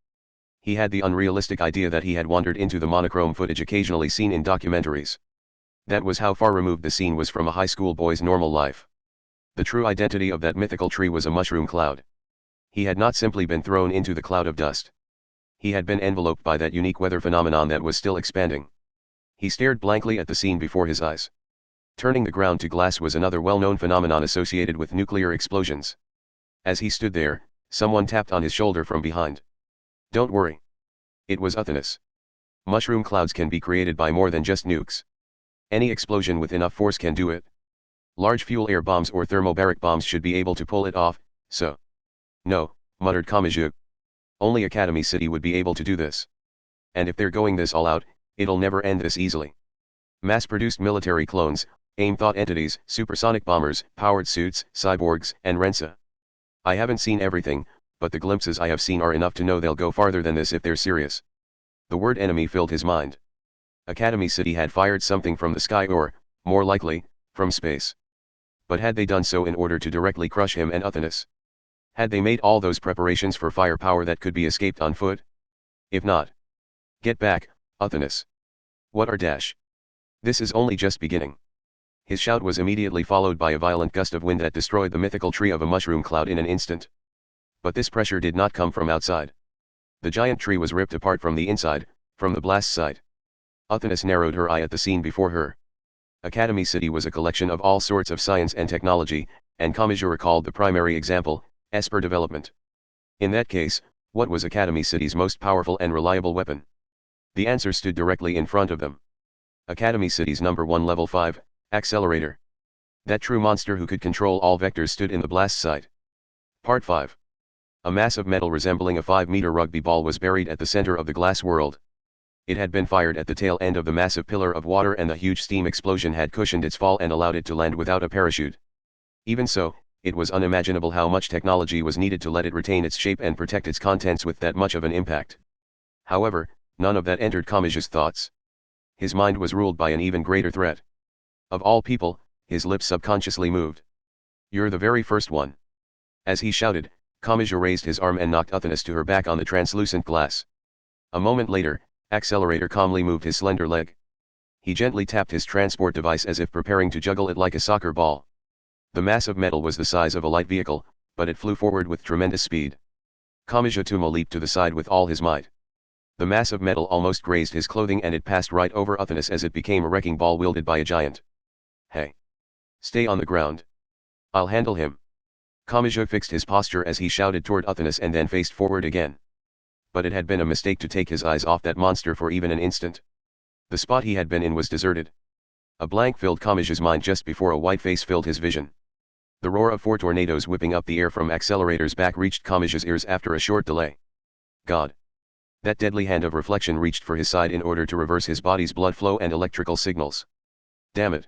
He had the unrealistic idea that he had wandered into the monochrome footage occasionally seen in documentaries. That was how far removed the scene was from a high school boy's normal life. The true identity of that mythical tree was a mushroom cloud. He had not simply been thrown into the cloud of dust. He had been enveloped by that unique weather phenomenon that was still expanding. He stared blankly at the scene before his eyes. Turning the ground to glass was another well-known phenomenon associated with nuclear explosions. As he stood there, someone tapped on his shoulder from behind. "Don't worry." It was Uthanus. Mushroom clouds can be created by more than just nukes. Any explosion with enough force can do it. Large fuel air bombs or thermobaric bombs should be able to pull it off, so. "No," muttered Kamachi. "Only Academy City would be able to do this. And if they're going this all out, it'll never end this easily. Mass-produced military clones, AIM-thought entities, supersonic bombers, powered suits, cyborgs, and Rensa. I haven't seen everything, but the glimpses I have seen are enough to know they'll go farther than this if they're serious." The word enemy filled his mind. Academy City had fired something from the sky or, more likely, from space. But had they done so in order to directly crush him and Uthanus? Had they made all those preparations for firepower that could be escaped on foot? If not. "Get back, Uthanus. What are dash? This is only just beginning." His shout was immediately followed by a violent gust of wind that destroyed the mythical tree of a mushroom cloud in an instant. But this pressure did not come from outside. The giant tree was ripped apart from the inside, from the blast site. Uthanus narrowed her eye at the scene before her. Academy City was a collection of all sorts of science and technology, and Kamachi recalled the primary example, Esper development. In that case, what was Academy City's most powerful and reliable weapon? The answer stood directly in front of them. Academy City's number 1 level 5, accelerator. That true monster who could control all vectors stood in the blast site. Part 5. A mass of metal resembling a 5-meter rugby ball was buried at the center of the glass world. It had been fired at the tail end of the massive pillar of water and the huge steam explosion had cushioned its fall and allowed it to land without a parachute. Even so, it was unimaginable how much technology was needed to let it retain its shape and protect its contents with that much of an impact. However, none of that entered Kamachi's thoughts. His mind was ruled by an even greater threat. Of all people, his lips subconsciously moved. "You're the very first one." As he shouted, Kamachi raised his arm and knocked Uthanus to her back on the translucent glass. A moment later, Accelerator calmly moved his slender leg. He gently tapped his transport device as if preparing to juggle it like a soccer ball. The mass of metal was the size of a light vehicle, but it flew forward with tremendous speed. Kamachi Tumo leaped to the side with all his might. The mass of metal almost grazed his clothing and it passed right over Uthanus as it became a wrecking ball wielded by a giant. "Hey! Stay on the ground. I'll handle him." Kamachi fixed his posture as he shouted toward Uthanus and then faced forward again. But it had been a mistake to take his eyes off that monster for even an instant. The spot he had been in was deserted. A blank filled Kamachi's mind just before a white face filled his vision. The roar of 4 tornadoes whipping up the air from Accelerator's back reached Kamachi's ears after a short delay. "God! That deadly hand of reflection reached for his side in order to reverse his body's blood flow and electrical signals. Damn it.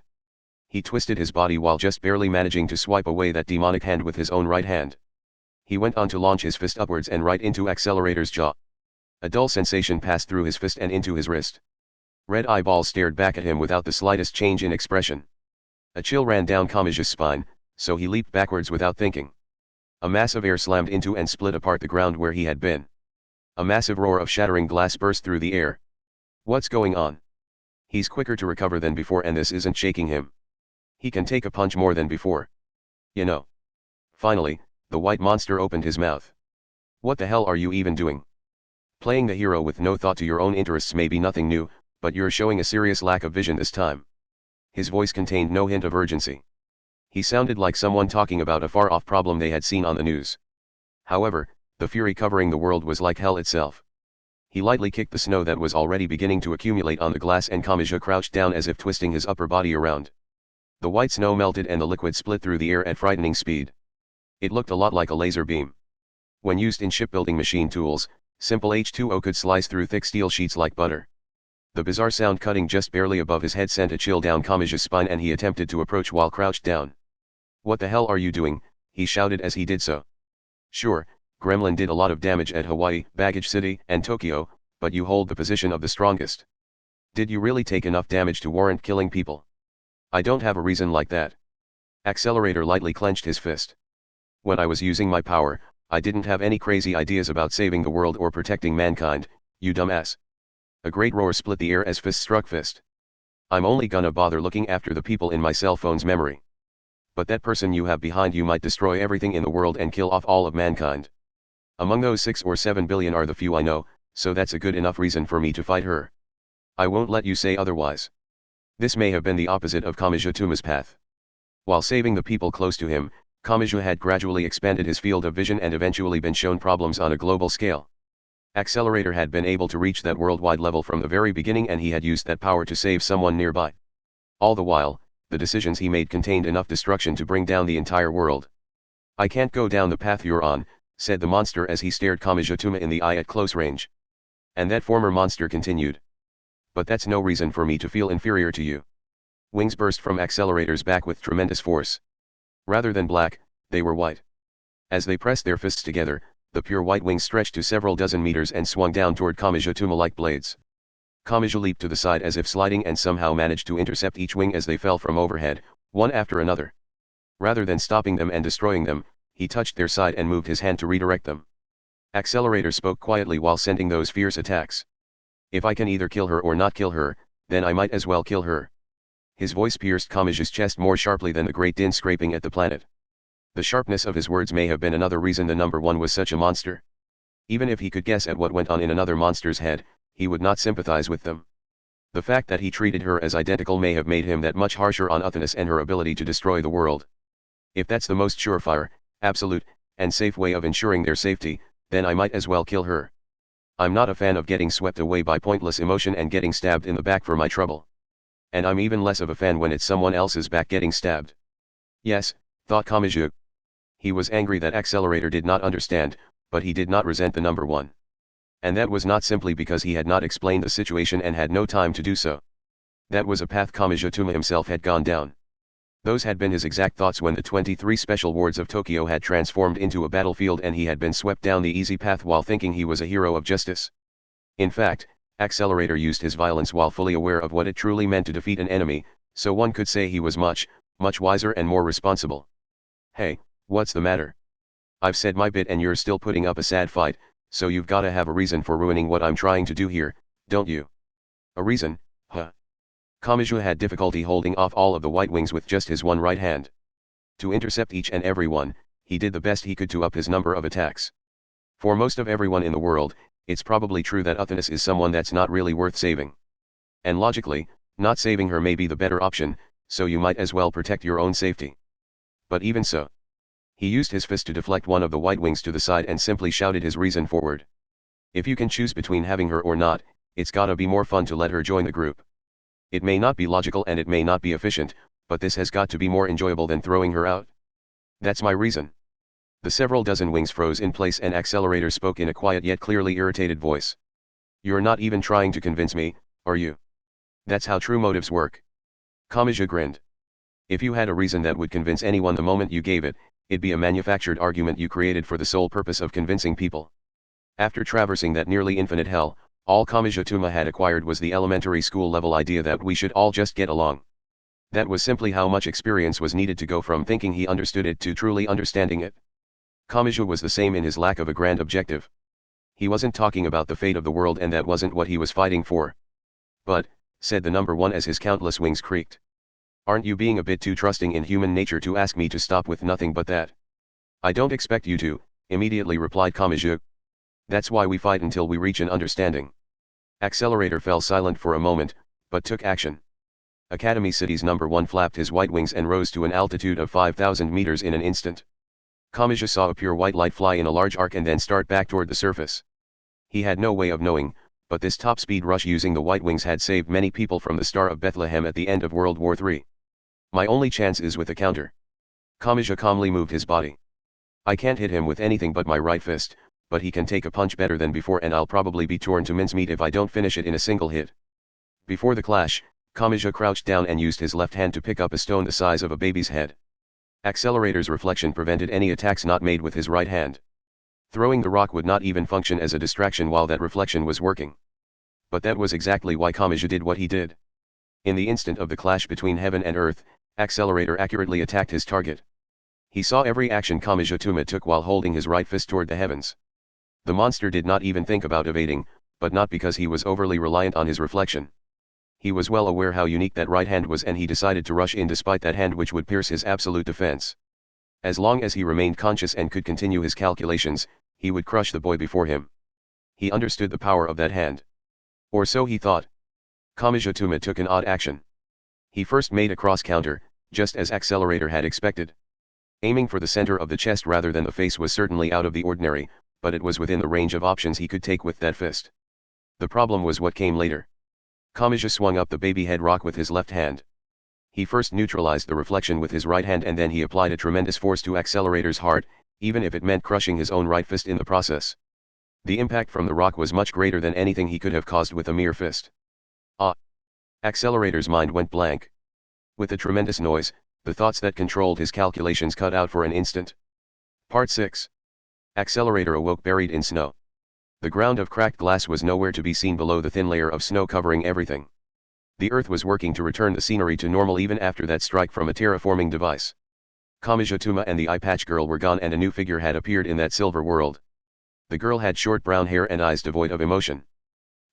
He twisted his body while just barely managing to swipe away that demonic hand with his own right hand. He went on to launch his fist upwards and right into Accelerator's jaw. A dull sensation passed through his fist and into his wrist. Red eyeballs stared back at him without the slightest change in expression. A chill ran down Kamachi's spine, so he leaped backwards without thinking. A mass of air slammed into and split apart the ground where he had been. A massive roar of shattering glass burst through the air. What's going on? He's quicker to recover than before and this isn't shaking him. He can take a punch more than before. You know. Finally, the white monster opened his mouth. What the hell are you even doing? Playing the hero with no thought to your own interests may be nothing new, but you're showing a serious lack of vision this time. His voice contained no hint of urgency. He sounded like someone talking about a far-off problem they had seen on the news. However, the fury covering the world was like hell itself. He lightly kicked the snow that was already beginning to accumulate on the glass and Kamachi crouched down as if twisting his upper body around. The white snow melted and the liquid split through the air at frightening speed. It looked a lot like a laser beam. When used in shipbuilding machine tools, simple H2O could slice through thick steel sheets like butter. The bizarre sound cutting just barely above his head sent a chill down Kamachi's spine and he attempted to approach while crouched down. What the hell are you doing? He shouted as he did so. Sure, Gremlin did a lot of damage at Hawaii, Baggage City, and Tokyo, but you hold the position of the strongest. Did you really take enough damage to warrant killing people? I don't have a reason like that. Accelerator lightly clenched his fist. When I was using my power, I didn't have any crazy ideas about saving the world or protecting mankind, you dumbass. A great roar split the air as fist struck fist. I'm only gonna bother looking after the people in my cell phone's memory. But that person you have behind you might destroy everything in the world and kill off all of mankind. Among those 6 or 7 billion are the few I know, so that's a good enough reason for me to fight her. I won't let you say otherwise. This may have been the opposite of Kamijituma's path. While saving the people close to him, Kamachi had gradually expanded his field of vision and eventually been shown problems on a global scale. Accelerator had been able to reach that worldwide level from the very beginning and he had used that power to save someone nearby. All the while, the decisions he made contained enough destruction to bring down the entire world. I can't go down the path you're on, said the monster as he stared Kamijituma in the eye at close range. And that former monster continued. But that's no reason for me to feel inferior to you. Wings burst from Accelerator's back with tremendous force. Rather than black, they were white. As they pressed their fists together, the pure white wings stretched to several dozen meters and swung down toward Kamijituma like blades. Kamachi leaped to the side as if sliding and somehow managed to intercept each wing as they fell from overhead, one after another. Rather than stopping them and destroying them, he touched their side and moved his hand to redirect them. Accelerator spoke quietly while sending those fierce attacks. If I can either kill her or not kill her, then I might as well kill her. His voice pierced Kamachi's chest more sharply than the great din scraping at the planet. The sharpness of his words may have been another reason the number one was such a monster. Even if he could guess at what went on in another monster's head, he would not sympathize with them. The fact that he treated her as identical may have made him that much harsher on Uranus and her ability to destroy the world. If that's the most surefire, absolute, and safe way of ensuring their safety, then I might as well kill her. I'm not a fan of getting swept away by pointless emotion and getting stabbed in the back for my trouble. And I'm even less of a fan when it's someone else's back getting stabbed. Yes, thought Kamachi. He was angry that Accelerator did not understand, but he did not resent the number one. And that was not simply because he had not explained the situation and had no time to do so. That was a path Kamijituma himself had gone down. Those had been his exact thoughts when the 23 special wards of Tokyo had transformed into a battlefield and he had been swept down the easy path while thinking he was a hero of justice. In fact, Accelerator used his violence while fully aware of what it truly meant to defeat an enemy, so one could say he was much wiser and more responsible. Hey, what's the matter? I've said my bit and you're still putting up a sad fight, so you've gotta have a reason for ruining what I'm trying to do here, don't you? A reason, huh? Kamachi had difficulty holding off all of the white wings with just his one right hand. To intercept each and every one, he did the best he could to up his number of attacks. For most of everyone in the world, it's probably true that Uranus is someone that's not really worth saving. And logically, not saving her may be the better option, so you might as well protect your own safety. But even so, he used his fist to deflect one of the white wings to the side and simply shouted his reason forward. If you can choose between having her or not, it's gotta be more fun to let her join the group. It may not be logical and it may not be efficient, but this has got to be more enjoyable than throwing her out. That's my reason. The several dozen wings froze in place and Accelerator spoke in a quiet yet clearly irritated voice. You're not even trying to convince me, are you? That's how true motives work. Kamachi grinned. If you had a reason that would convince anyone the moment you gave it, it'd be a manufactured argument you created for the sole purpose of convincing people. After traversing that nearly infinite hell, all Kamaji had acquired was the elementary school level idea that we should all just get along. That was simply how much experience was needed to go from thinking he understood it to truly understanding it. Kamaji was the same in his lack of a grand objective. He wasn't talking about the fate of the world, and that wasn't what he was fighting for. But, said the number one as his countless wings creaked. Aren't you being a bit too trusting in human nature to ask me to stop with nothing but that? I don't expect you to, immediately replied Kamaji. That's why we fight until we reach an understanding. Accelerator fell silent for a moment, but took action. Academy City's number one flapped his white wings and rose to an altitude of 5,000 meters in an instant. Kamaji saw a pure white light fly in a large arc and then start back toward the surface. He had no way of knowing, but this top-speed rush using the white wings had saved many people from the Star of Bethlehem at the end of World War III. My only chance is with a counter. Kamaji calmly moved his body. I can't hit him with anything but my right fist, but he can take a punch better than before, and I'll probably be torn to mincemeat if I don't finish it in a single hit. Before the clash, Kamaji crouched down and used his left hand to pick up a stone the size of a baby's head. Accelerator's reflection prevented any attacks not made with his right hand. Throwing the rock would not even function as a distraction while that reflection was working. But that was exactly why Kamaji did what he did. In the instant of the clash between heaven and earth, Accelerator accurately attacked his target. He saw every action Kamaji took while holding his right fist toward the heavens. The monster did not even think about evading, but not because he was overly reliant on his reflection. He was well aware how unique that right hand was, and he decided to rush in despite that hand, which would pierce his absolute defense. As long as he remained conscious and could continue his calculations, he would crush the boy before him. He understood the power of that hand. Or so he thought. Kamaji took an odd action. He first made a cross counter, just as Accelerator had expected. Aiming for the center of the chest rather than the face was certainly out of the ordinary, but it was within the range of options he could take with that fist. The problem was what came later. Kamaji swung up the baby head rock with his left hand. He first neutralized the reflection with his right hand, and then he applied a tremendous force to Accelerator's heart, even if it meant crushing his own right fist in the process. The impact from the rock was much greater than anything he could have caused with a mere fist. Ah! Accelerator's mind went blank. With a tremendous noise, the thoughts that controlled his calculations cut out for an instant. Part 6. Accelerator awoke buried in snow. The ground of cracked glass was nowhere to be seen below the thin layer of snow covering everything. The earth was working to return the scenery to normal even after that strike from a terraforming device. Kamaji and the eye patch girl were gone, and a new figure had appeared in that silver world. The girl had short brown hair and eyes devoid of emotion.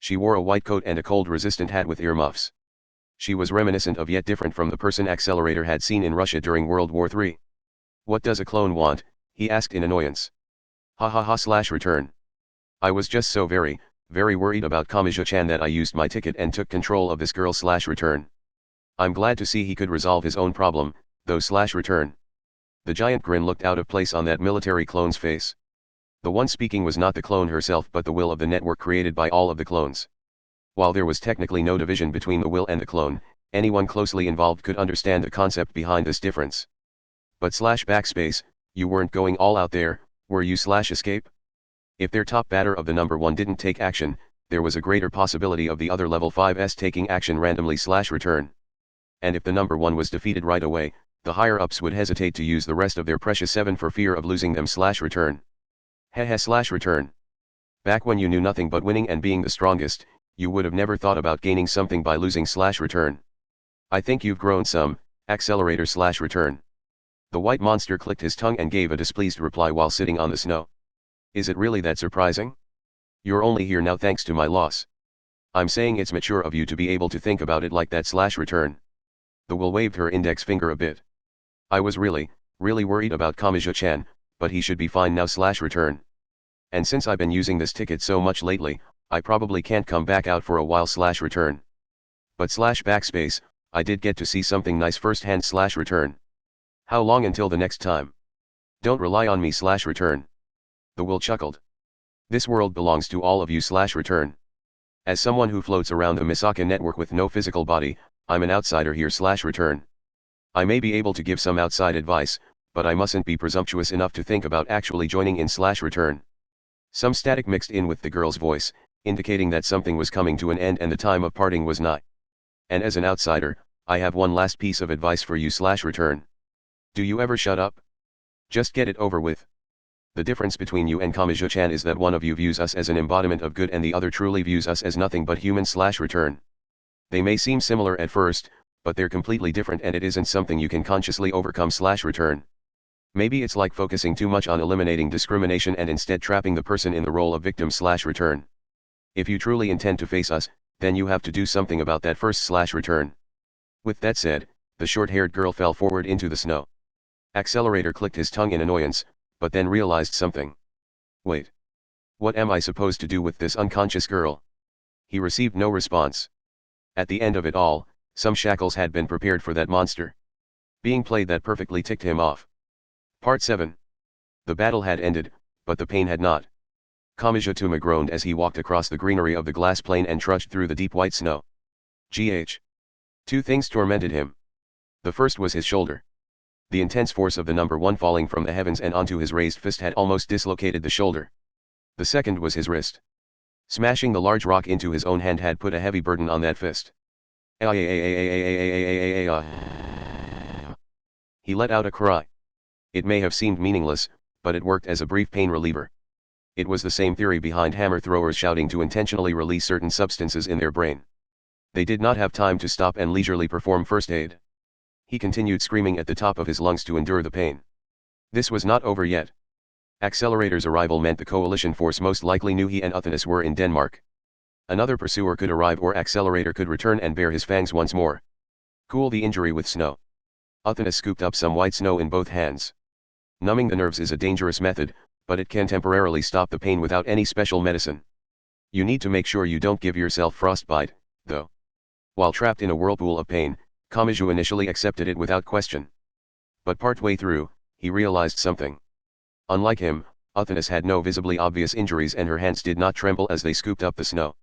She wore a white coat and a cold-resistant hat with earmuffs. She was reminiscent of yet different from the person Accelerator had seen in Russia during World War III. What does a clone want? He asked in annoyance. Ha ha ha / return. I was just so very worried about Kamaji-chan that I used my ticket and took control of this girl / return. I'm glad to see he could resolve his own problem, though / return. The giant grin looked out of place on that military clone's face. The one speaking was not the clone herself, but the will of the network created by all of the clones. While there was technically no division between the will and the clone, anyone closely involved could understand the concept behind this difference. But /backspace, you weren't going all out there, were you / escape? If their top batter of the number one didn't take action, there was a greater possibility of the other level 5s taking action randomly / return. And if the number one was defeated right away, the higher-ups would hesitate to use the rest of their precious 7 for fear of losing them / return. Hehe / return. Back when you knew nothing but winning and being the strongest, you would have never thought about gaining something by losing / return. I think you've grown some, Accelerator / return. The white monster clicked his tongue and gave a displeased reply while sitting on the snow. Is it really that surprising? You're only here now thanks to my loss. I'm saying it's mature of you to be able to think about it like that / return. The will waved her index finger a bit. I was really worried about Kamaji-chan, but he should be fine now / return. And since I've been using this ticket so much lately, I probably can't come back out for a while / return. But /backspace, I did get to see something nice firsthand / return. How long until the next time? Don't rely on me / return. The will chuckled. This world belongs to all of you / return. As someone who floats around the Misaka network with no physical body, I'm an outsider here / return. I may be able to give some outside advice, but I mustn't be presumptuous enough to think about actually joining in / return. Some static mixed in with the girl's voice, indicating that something was coming to an end and the time of parting was nigh. And as an outsider, I have one last piece of advice for you / return. Do you ever shut up? Just get it over with. The difference between you and Kamaji-chan is that one of you views us as an embodiment of good and the other truly views us as nothing but human / return. They may seem similar at first, but they're completely different and it isn't something you can consciously overcome / return. Maybe it's like focusing too much on eliminating discrimination and instead trapping the person in the role of victim / return. If you truly intend to face us, then you have to do something about that first / return. With that said, the short-haired girl fell forward into the snow. Accelerator clicked his tongue in annoyance, but then realized something. Wait. What am I supposed to do with this unconscious girl? He received no response. At the end of it all, some shackles had been prepared for that monster. Being played that perfectly ticked him off. Part 7. The battle had ended, but the pain had not. Kamaji groaned as he walked across the greenery of the glass plain and trudged through the deep white snow. Two things tormented him. The first was his shoulder. The intense force of the number 1 falling from the heavens and onto his raised fist had almost dislocated the shoulder. The second was his wrist. Smashing the large rock into his own hand had put a heavy burden on that fist. He let out a cry. It may have seemed meaningless, but it worked as a brief pain reliever. It was the same theory behind hammer throwers shouting to intentionally release certain substances in their brain. They did not have time to stop and leisurely perform first aid. He continued screaming at the top of his lungs to endure the pain. This was not over yet. Accelerator's arrival meant the coalition force most likely knew he and Uthanis were in Denmark. Another pursuer could arrive or Accelerator could return and bare his fangs once more. Cool the injury with snow. Uthanis scooped up some white snow in both hands. Numbing the nerves is a dangerous method, but it can temporarily stop the pain without any special medicine. You need to make sure you don't give yourself frostbite, though. While trapped in a whirlpool of pain, Kamaji initially accepted it without question. But partway through, he realized something. Unlike him, Uthanis had no visibly obvious injuries and her hands did not tremble as they scooped up the snow.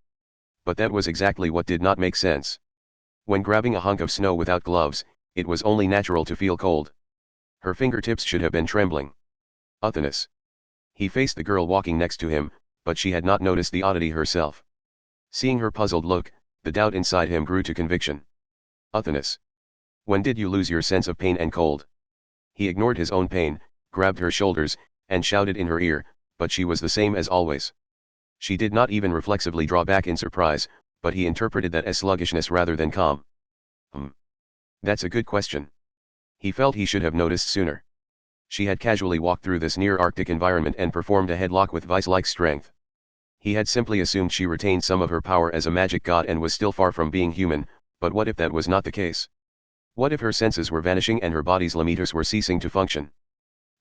But that was exactly what did not make sense. When grabbing a hunk of snow without gloves, it was only natural to feel cold. Her fingertips should have been trembling. Uthanis. He faced the girl walking next to him, but she had not noticed the oddity herself. Seeing her puzzled look, the doubt inside him grew to conviction. Uthanis. When did you lose your sense of pain and cold? He ignored his own pain, grabbed her shoulders, and shouted in her ear, but she was the same as always. She did not even reflexively draw back in surprise, but he interpreted that as sluggishness rather than calm. That's a good question. He felt he should have noticed sooner. She had casually walked through this near-Arctic environment and performed a headlock with vice-like strength. He had simply assumed she retained some of her power as a magic god and was still far from being human, but what if that was not the case? What if her senses were vanishing and her body's limiters were ceasing to function?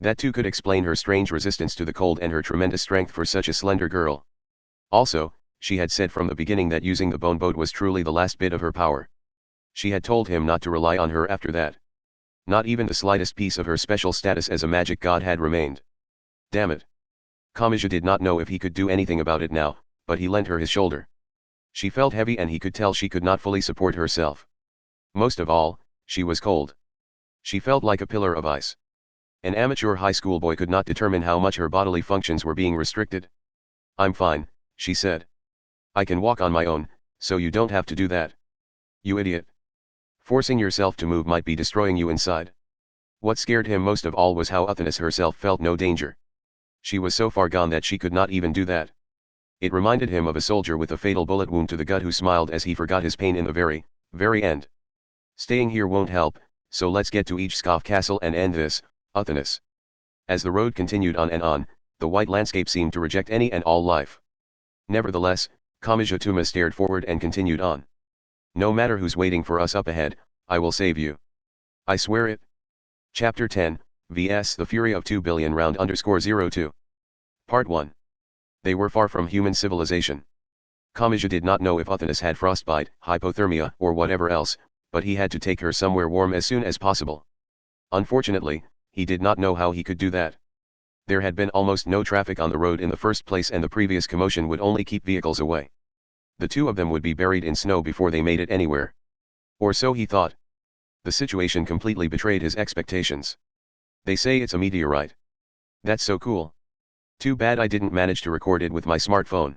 That too could explain her strange resistance to the cold and her tremendous strength for such a slender girl. Also, she had said from the beginning that using the bone boat was truly the last bit of her power. She had told him not to rely on her after that. Not even the slightest piece of her special status as a magic god had remained. Damn it. Kamaji did not know if he could do anything about it now, but he lent her his shoulder. She felt heavy and he could tell she could not fully support herself. Most of all, she was cold. She felt like a pillar of ice. An amateur high school boy could not determine how much her bodily functions were being restricted. I'm fine, she said. I can walk on my own, so you don't have to do that. You idiot. Forcing yourself to move might be destroying you inside. What scared him most of all was how Uthanis herself felt no danger. She was so far gone that she could not even do that. It reminded him of a soldier with a fatal bullet wound to the gut who smiled as he forgot his pain in the very end. Staying here won't help, so let's get to Ijskov Castle and end this, Uthanis. As the road continued on and on, the white landscape seemed to reject any and all life. Nevertheless, Kamaji stared forward and continued on. No matter who's waiting for us up ahead, I will save you. I swear it. Chapter 10, vs. The Fury of 2 billion round_02. Part 1. They were far from human civilization. Kamaji did not know if Uthanis had frostbite, hypothermia, or whatever else, but he had to take her somewhere warm as soon as possible. Unfortunately, he did not know how he could do that. There had been almost no traffic on the road in the first place and the previous commotion would only keep vehicles away. The two of them would be buried in snow before they made it anywhere. Or so he thought. The situation completely betrayed his expectations. They say it's a meteorite. That's so cool. Too bad I didn't manage to record it with my smartphone.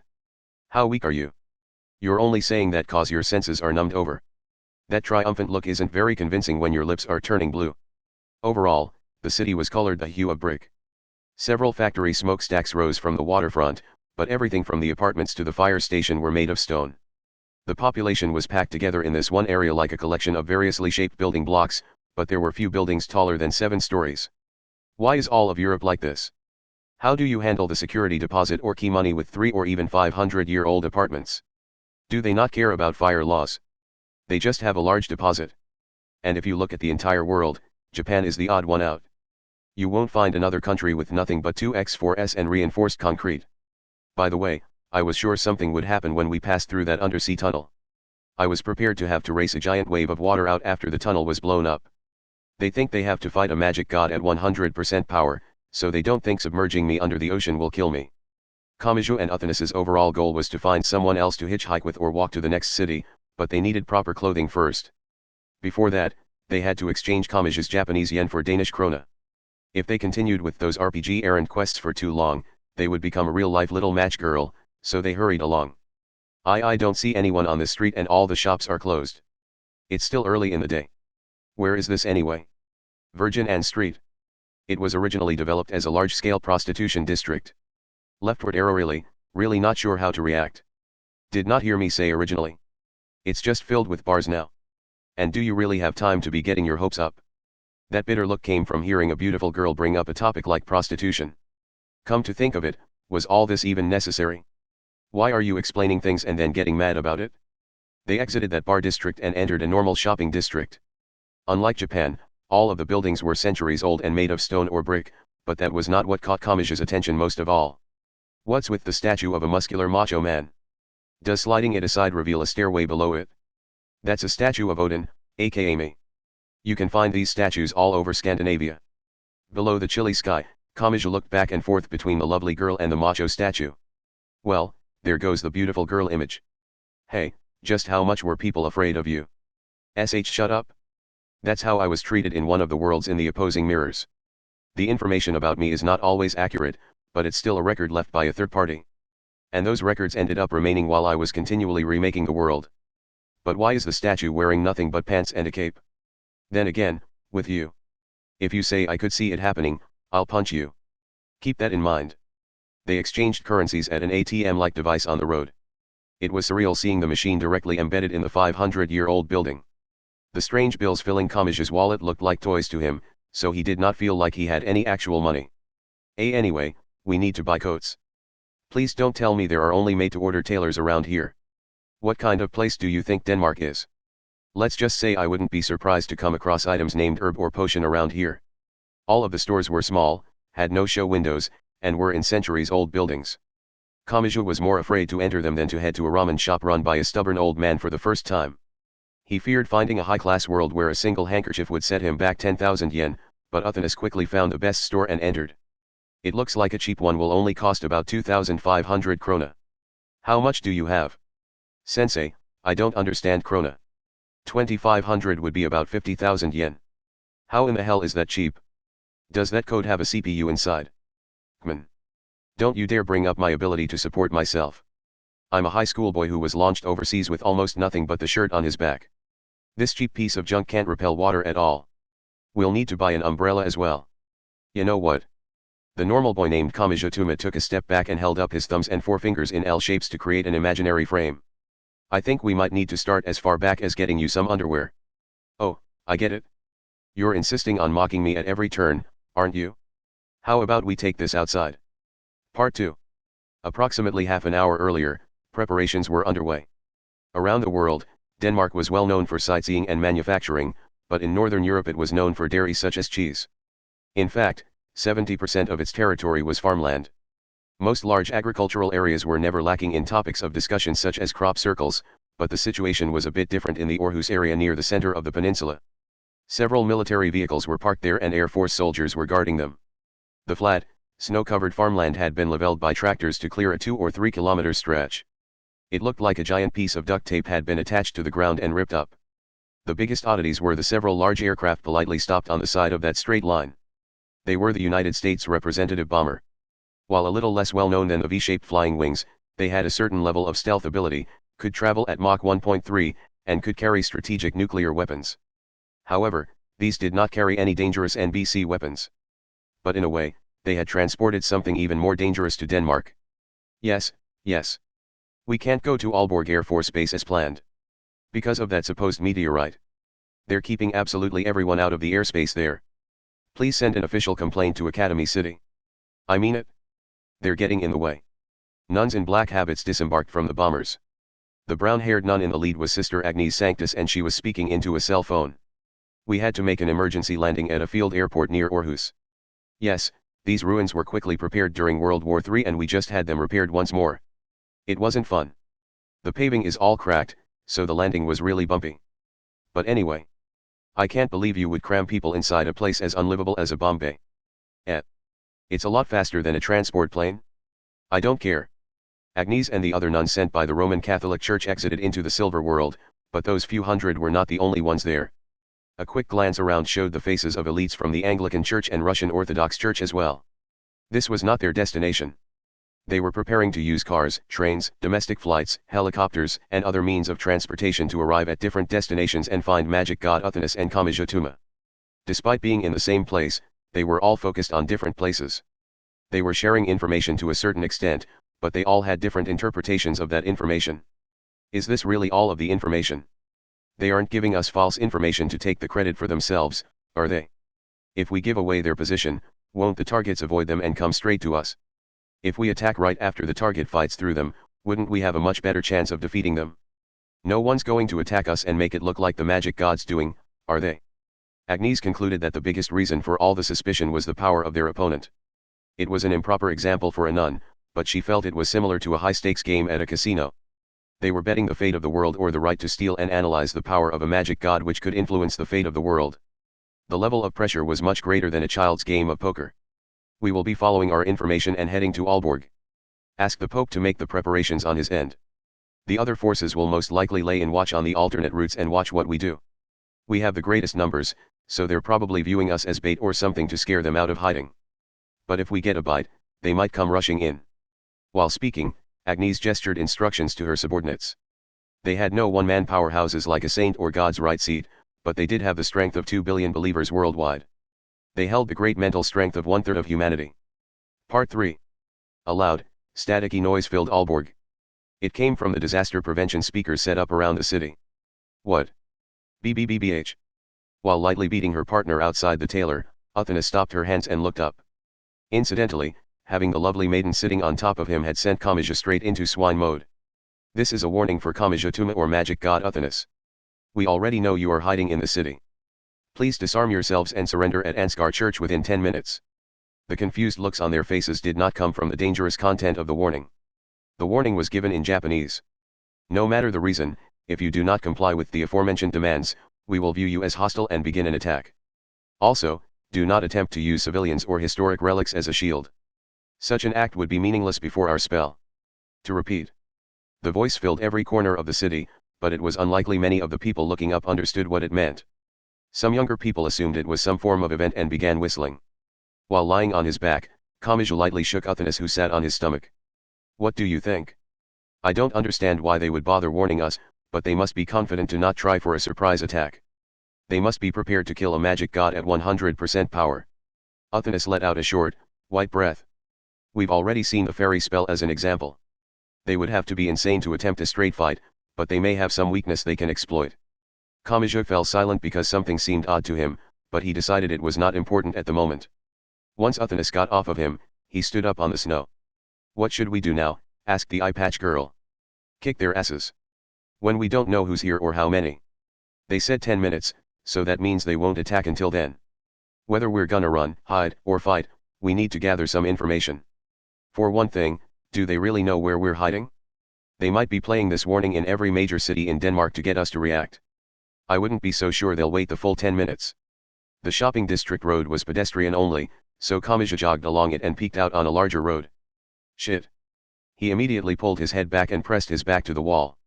What? How weak are you? You're only saying that cause your senses are numbed over. That triumphant look isn't very convincing when your lips are turning blue. Overall, the city was colored the hue of brick. Several factory smokestacks rose from the waterfront, but everything from the apartments to the fire station were made of stone. The population was packed together in this one area like a collection of variously shaped building blocks, but there were few buildings taller than 7 stories. Why is all of Europe like this? How do you handle the security deposit or key money with 3 or even 500-year-old apartments? Do they not care about fire laws? They just have a large deposit. And if you look at the entire world, Japan is the odd one out. You won't find another country with nothing but 2x4s and reinforced concrete. By the way, I was sure something would happen when we passed through that undersea tunnel. I was prepared to have to race a giant wave of water out after the tunnel was blown up. They think they have to fight a magic god at 100% power, so they don't think submerging me under the ocean will kill me. Kamaji and Uthanas's overall goal was to find someone else to hitchhike with or walk to the next city, but they needed proper clothing first. Before that, they had to exchange Kamaji's Japanese yen for Danish krona. If they continued with those RPG errand quests for too long, they would become a real-life little match girl, so they hurried along. I don't see anyone on the street and all the shops are closed. It's still early in the day. Where is this anyway? Virgin Anne Street. It was originally developed as a large-scale prostitution district. Leftward arrow really not sure how to react. Did not hear me say originally. It's just filled with bars now. And do you really have time to be getting your hopes up? That bitter look came from hearing a beautiful girl bring up a topic like prostitution. Come to think of it, was all this even necessary? Why are you explaining things and then getting mad about it? They exited that bar district and entered a normal shopping district. Unlike Japan, all of the buildings were centuries old and made of stone or brick, but that was not what caught Kamaji's attention most of all. What's with the statue of a muscular macho man? Does sliding it aside reveal a stairway below it? That's a statue of Odin, aka me. You can find these statues all over Scandinavia. Below the chilly sky, Kamaji looked back and forth between the lovely girl and the macho statue. Well, there goes the beautiful girl image. Hey, just how much were people afraid of you? Shut up. That's how I was treated in one of the worlds in the opposing mirrors. The information about me is not always accurate, but it's still a record left by a third party. And those records ended up remaining while I was continually remaking the world. But why is the statue wearing nothing but pants and a cape? Then again, with you. If you say I could see it happening, I'll punch you. Keep that in mind. They exchanged currencies at an ATM-like device on the road. It was surreal seeing the machine directly embedded in the 500-year-old building. The strange bills filling Kamaji's wallet looked like toys to him, so he did not feel like he had any actual money. Anyway, we need to buy coats. Please don't tell me there are only made-to-order tailors around here. What kind of place do you think Denmark is? Let's just say I wouldn't be surprised to come across items named herb or potion around here. All of the stores were small, had no show windows, and were in centuries-old buildings. Kamachi was more afraid to enter them than to head to a ramen shop run by a stubborn old man for the first time. He feared finding a high-class world where a single handkerchief would set him back 10,000 yen, but Uthanas quickly found the best store and entered. It looks like a cheap one will only cost about 2,500 krona. How much do you have? Sensei, I don't understand krona. 2,500 would be about 50,000 yen. How in the hell is that cheap? Does that code have a CPU inside? Kman. Don't you dare bring up my ability to support myself. I'm a high school boy who was launched overseas with almost nothing but the shirt on his back. This cheap piece of junk can't repel water at all. We'll need to buy an umbrella as well. You know what? The normal boy named Kamaji took a step back and held up his thumbs and forefingers in L shapes to create an imaginary frame. I think we might need to start as far back as getting you some underwear. Oh, I get it. You're insisting on mocking me at every turn, aren't you? How about we take this outside? Part 2. Approximately half an hour earlier, preparations were underway. Around the world, Denmark was well known for sightseeing and manufacturing, but in Northern Europe it was known for dairy such as cheese. In fact, 70% of its territory was farmland. Most large agricultural areas were never lacking in topics of discussion such as crop circles, but the situation was a bit different in the Aarhus area near the center of the peninsula. Several military vehicles were parked there and Air Force soldiers were guarding them. The flat, snow-covered farmland had been leveled by tractors to clear a 2 or 3 kilometer stretch. It looked like a giant piece of duct tape had been attached to the ground and ripped up. The biggest oddities were the several large aircraft politely stopped on the side of that straight line. They were the United States representative bomber. While a little less well known than the V-shaped flying wings, they had a certain level of stealth ability, could travel at Mach 1.3, and could carry strategic nuclear weapons. However, these did not carry any dangerous NBC weapons. But in a way, they had transported something even more dangerous to Denmark. Yes. We can't go to Aalborg Air Force Base as planned. Because of that supposed meteorite. They're keeping absolutely everyone out of the airspace there. Please send an official complaint to Academy City. I mean it. They're getting in the way. Nuns in black habits disembarked from the bombers. The brown-haired nun in the lead was Sister Agnes Sanctus and she was speaking into a cell phone. We had to make an emergency landing at a field airport near Aarhus. Yes, these ruins were quickly prepared during World War III and we just had them repaired once more. It wasn't fun. The paving is all cracked, so the landing was really bumpy. But anyway. I can't believe you would cram people inside a place as unlivable as a bomb bay. It's a lot faster than a transport plane. I don't care. Agnes and the other nuns sent by the Roman Catholic Church exited into the silver world, but those few hundred were not the only ones there. A quick glance around showed the faces of elites from the Anglican Church and Russian Orthodox Church as well. This was not their destination. They were preparing to use cars, trains, domestic flights, helicopters, and other means of transportation to arrive at different destinations and find magic god Uthanas and Kamaji. Despite being in the same place, they were all focused on different places. They were sharing information to a certain extent, but they all had different interpretations of that information. Is this really all of the information? They aren't giving us false information to take the credit for themselves, are they? If we give away their position, won't the targets avoid them and come straight to us? If we attack right after the target fights through them, wouldn't we have a much better chance of defeating them? No one's going to attack us and make it look like the magic god's doing, are they? Agnes concluded that the biggest reason for all the suspicion was the power of their opponent. It was an improper example for a nun, but she felt it was similar to a high-stakes game at a casino. They were betting the fate of the world or the right to steal and analyze the power of a magic god which could influence the fate of the world. The level of pressure was much greater than a child's game of poker. We will be following our information and heading to Aalborg. Ask the Pope to make the preparations on his end. The other forces will most likely lay in watch on the alternate routes and watch what we do. We have the greatest numbers, so they're probably viewing us as bait or something to scare them out of hiding. But if we get a bite, they might come rushing in. While speaking, Agnes gestured instructions to her subordinates. They had no one-man powerhouses like a saint or God's right seat, but they did have the strength of 2 billion believers worldwide. They held the great mental strength of 1/3 of humanity. Part 3. A loud, staticky noise filled Aalborg. It came from the disaster prevention speakers set up around the city. What? BBBBH. While lightly beating her partner outside the tailor, Uthanas stopped her hands and looked up. Incidentally, having the lovely maiden sitting on top of him had sent Kamaji straight into swine mode. This is a warning for Kamaji Tuma or magic god Uthanas. We already know you are hiding in the city. Please disarm yourselves and surrender at Ansgar Church within 10 minutes. The confused looks on their faces did not come from the dangerous content of the warning. The warning was given in Japanese. No matter the reason, if you do not comply with the aforementioned demands, we will view you as hostile and begin an attack. Also, do not attempt to use civilians or historic relics as a shield. Such an act would be meaningless before our spell. To repeat. The voice filled every corner of the city, but it was unlikely many of the people looking up understood what it meant. Some younger people assumed it was some form of event and began whistling. While lying on his back, Kamaji lightly shook Uthanas who sat on his stomach. What do you think? I don't understand why they would bother warning us, but they must be confident to not try for a surprise attack. They must be prepared to kill a magic god at 100% power. Uthanas let out a short, white breath. We've already seen the fairy spell as an example. They would have to be insane to attempt a straight fight, but they may have some weakness they can exploit. Kamaji fell silent because something seemed odd to him, but he decided it was not important at the moment. Once Uthanas got off of him, he stood up on the snow. What should we do now? Asked the eye-patch girl. Kick their asses. When we don't know who's here or how many. They said 10 minutes, so that means they won't attack until then. Whether we're gonna run, hide, or fight, we need to gather some information. For one thing, do they really know where we're hiding? They might be playing this warning in every major city in Denmark to get us to react. I wouldn't be so sure they'll wait the full 10 minutes. The shopping district road was pedestrian only, so Kamaji jogged along it and peeked out on a larger road. Shit. He immediately pulled his head back and pressed his back to the wall.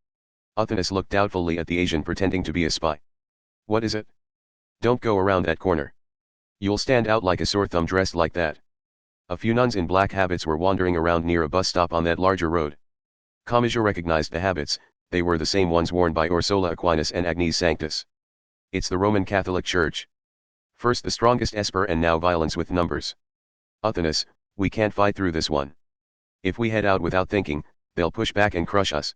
Uthanas looked doubtfully at the Asian pretending to be a spy. What is it? Don't go around that corner. You'll stand out like a sore thumb dressed like that. A few nuns in black habits were wandering around near a bus stop on that larger road. Kamaji recognized the habits, they were the same ones worn by Ursula Aquinas and Agnes Sanctus. It's the Roman Catholic Church. First the strongest esper and now violence with numbers. Uthanas, we can't fight through this one. If we head out without thinking, they'll push back and crush us.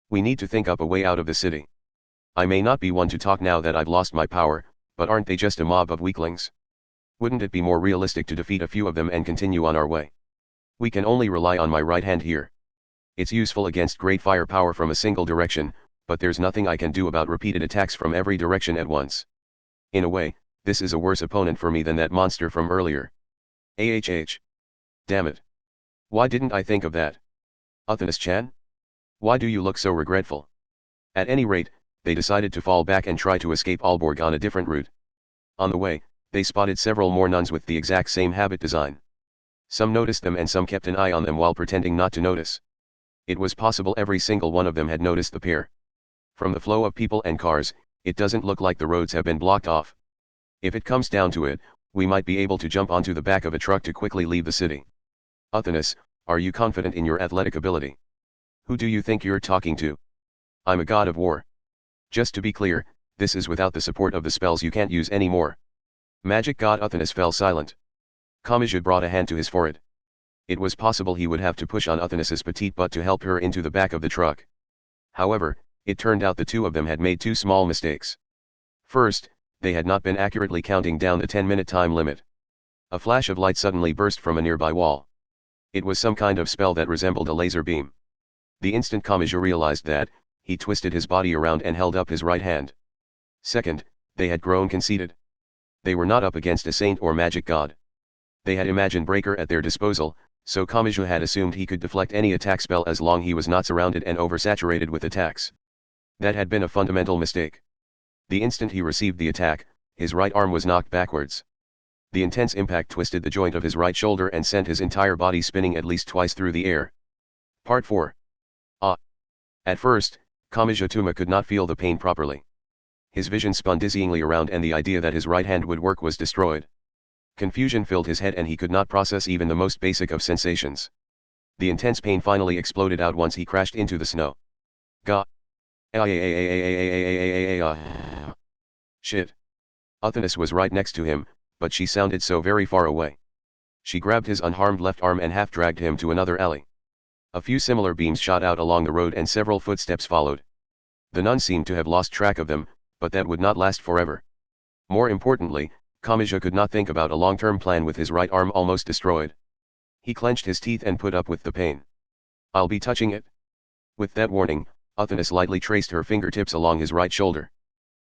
We need to think up a way out of the city. I may not be one to talk now that I've lost my power, but aren't they just a mob of weaklings? Wouldn't it be more realistic to defeat a few of them and continue on our way? We can only rely on my right hand here. It's useful against great firepower from a single direction, but there's nothing I can do about repeated attacks from every direction at once. In a way, this is a worse opponent for me than that monster from earlier. AHH. Damn it. Why didn't I think of that? Uthanas-chan? Why do you look so regretful? At any rate, they decided to fall back and try to escape Aalborg on a different route. On the way, they spotted several more nuns with the exact same habit design. Some noticed them and some kept an eye on them while pretending not to notice. It was possible every single one of them had noticed the pair. From the flow of people and cars, it doesn't look like the roads have been blocked off. If it comes down to it, we might be able to jump onto the back of a truck to quickly leave the city. Uthanas, are you confident in your athletic ability? Who do you think you're talking to? I'm a god of war. Just to be clear, this is without the support of the spells you can't use anymore. Magic god Uthanas fell silent. Kamaji brought a hand to his forehead. It was possible he would have to push on Uthanas's petite butt to help her into the back of the truck. However, it turned out the two of them had made two small mistakes. First, they had not been accurately counting down the 10-minute time limit. A flash of light suddenly burst from a nearby wall. It was some kind of spell that resembled a laser beam. The instant Kamaji realized that, he twisted his body around and held up his right hand. Second, they had grown conceited. They were not up against a saint or magic god. They had imagined Breaker at their disposal, so Kamaji had assumed he could deflect any attack spell as long he was not surrounded and oversaturated with attacks. That had been a fundamental mistake. The instant he received the attack, his right arm was knocked backwards. The intense impact twisted the joint of his right shoulder and sent his entire body spinning at least twice through the air. Part 4. At first, Kamaji Tuma could not feel the pain properly. His vision spun dizzyingly around and the idea that his right hand would work was destroyed. Confusion filled his head and he could not process even the most basic of sensations. The intense pain finally exploded out once he crashed into the snow. Gah! Shit. Uthanas was right next to him, but she sounded so very far away. She grabbed his unharmed left arm and half-dragged him to another alley. A few similar beams shot out along the road and several footsteps followed. The nuns seemed to have lost track of them, but that would not last forever. More importantly, Kamaji could not think about a long-term plan with his right arm almost destroyed. He clenched his teeth and put up with the pain. I'll be touching it. With that warning, Uthanas lightly traced her fingertips along his right shoulder.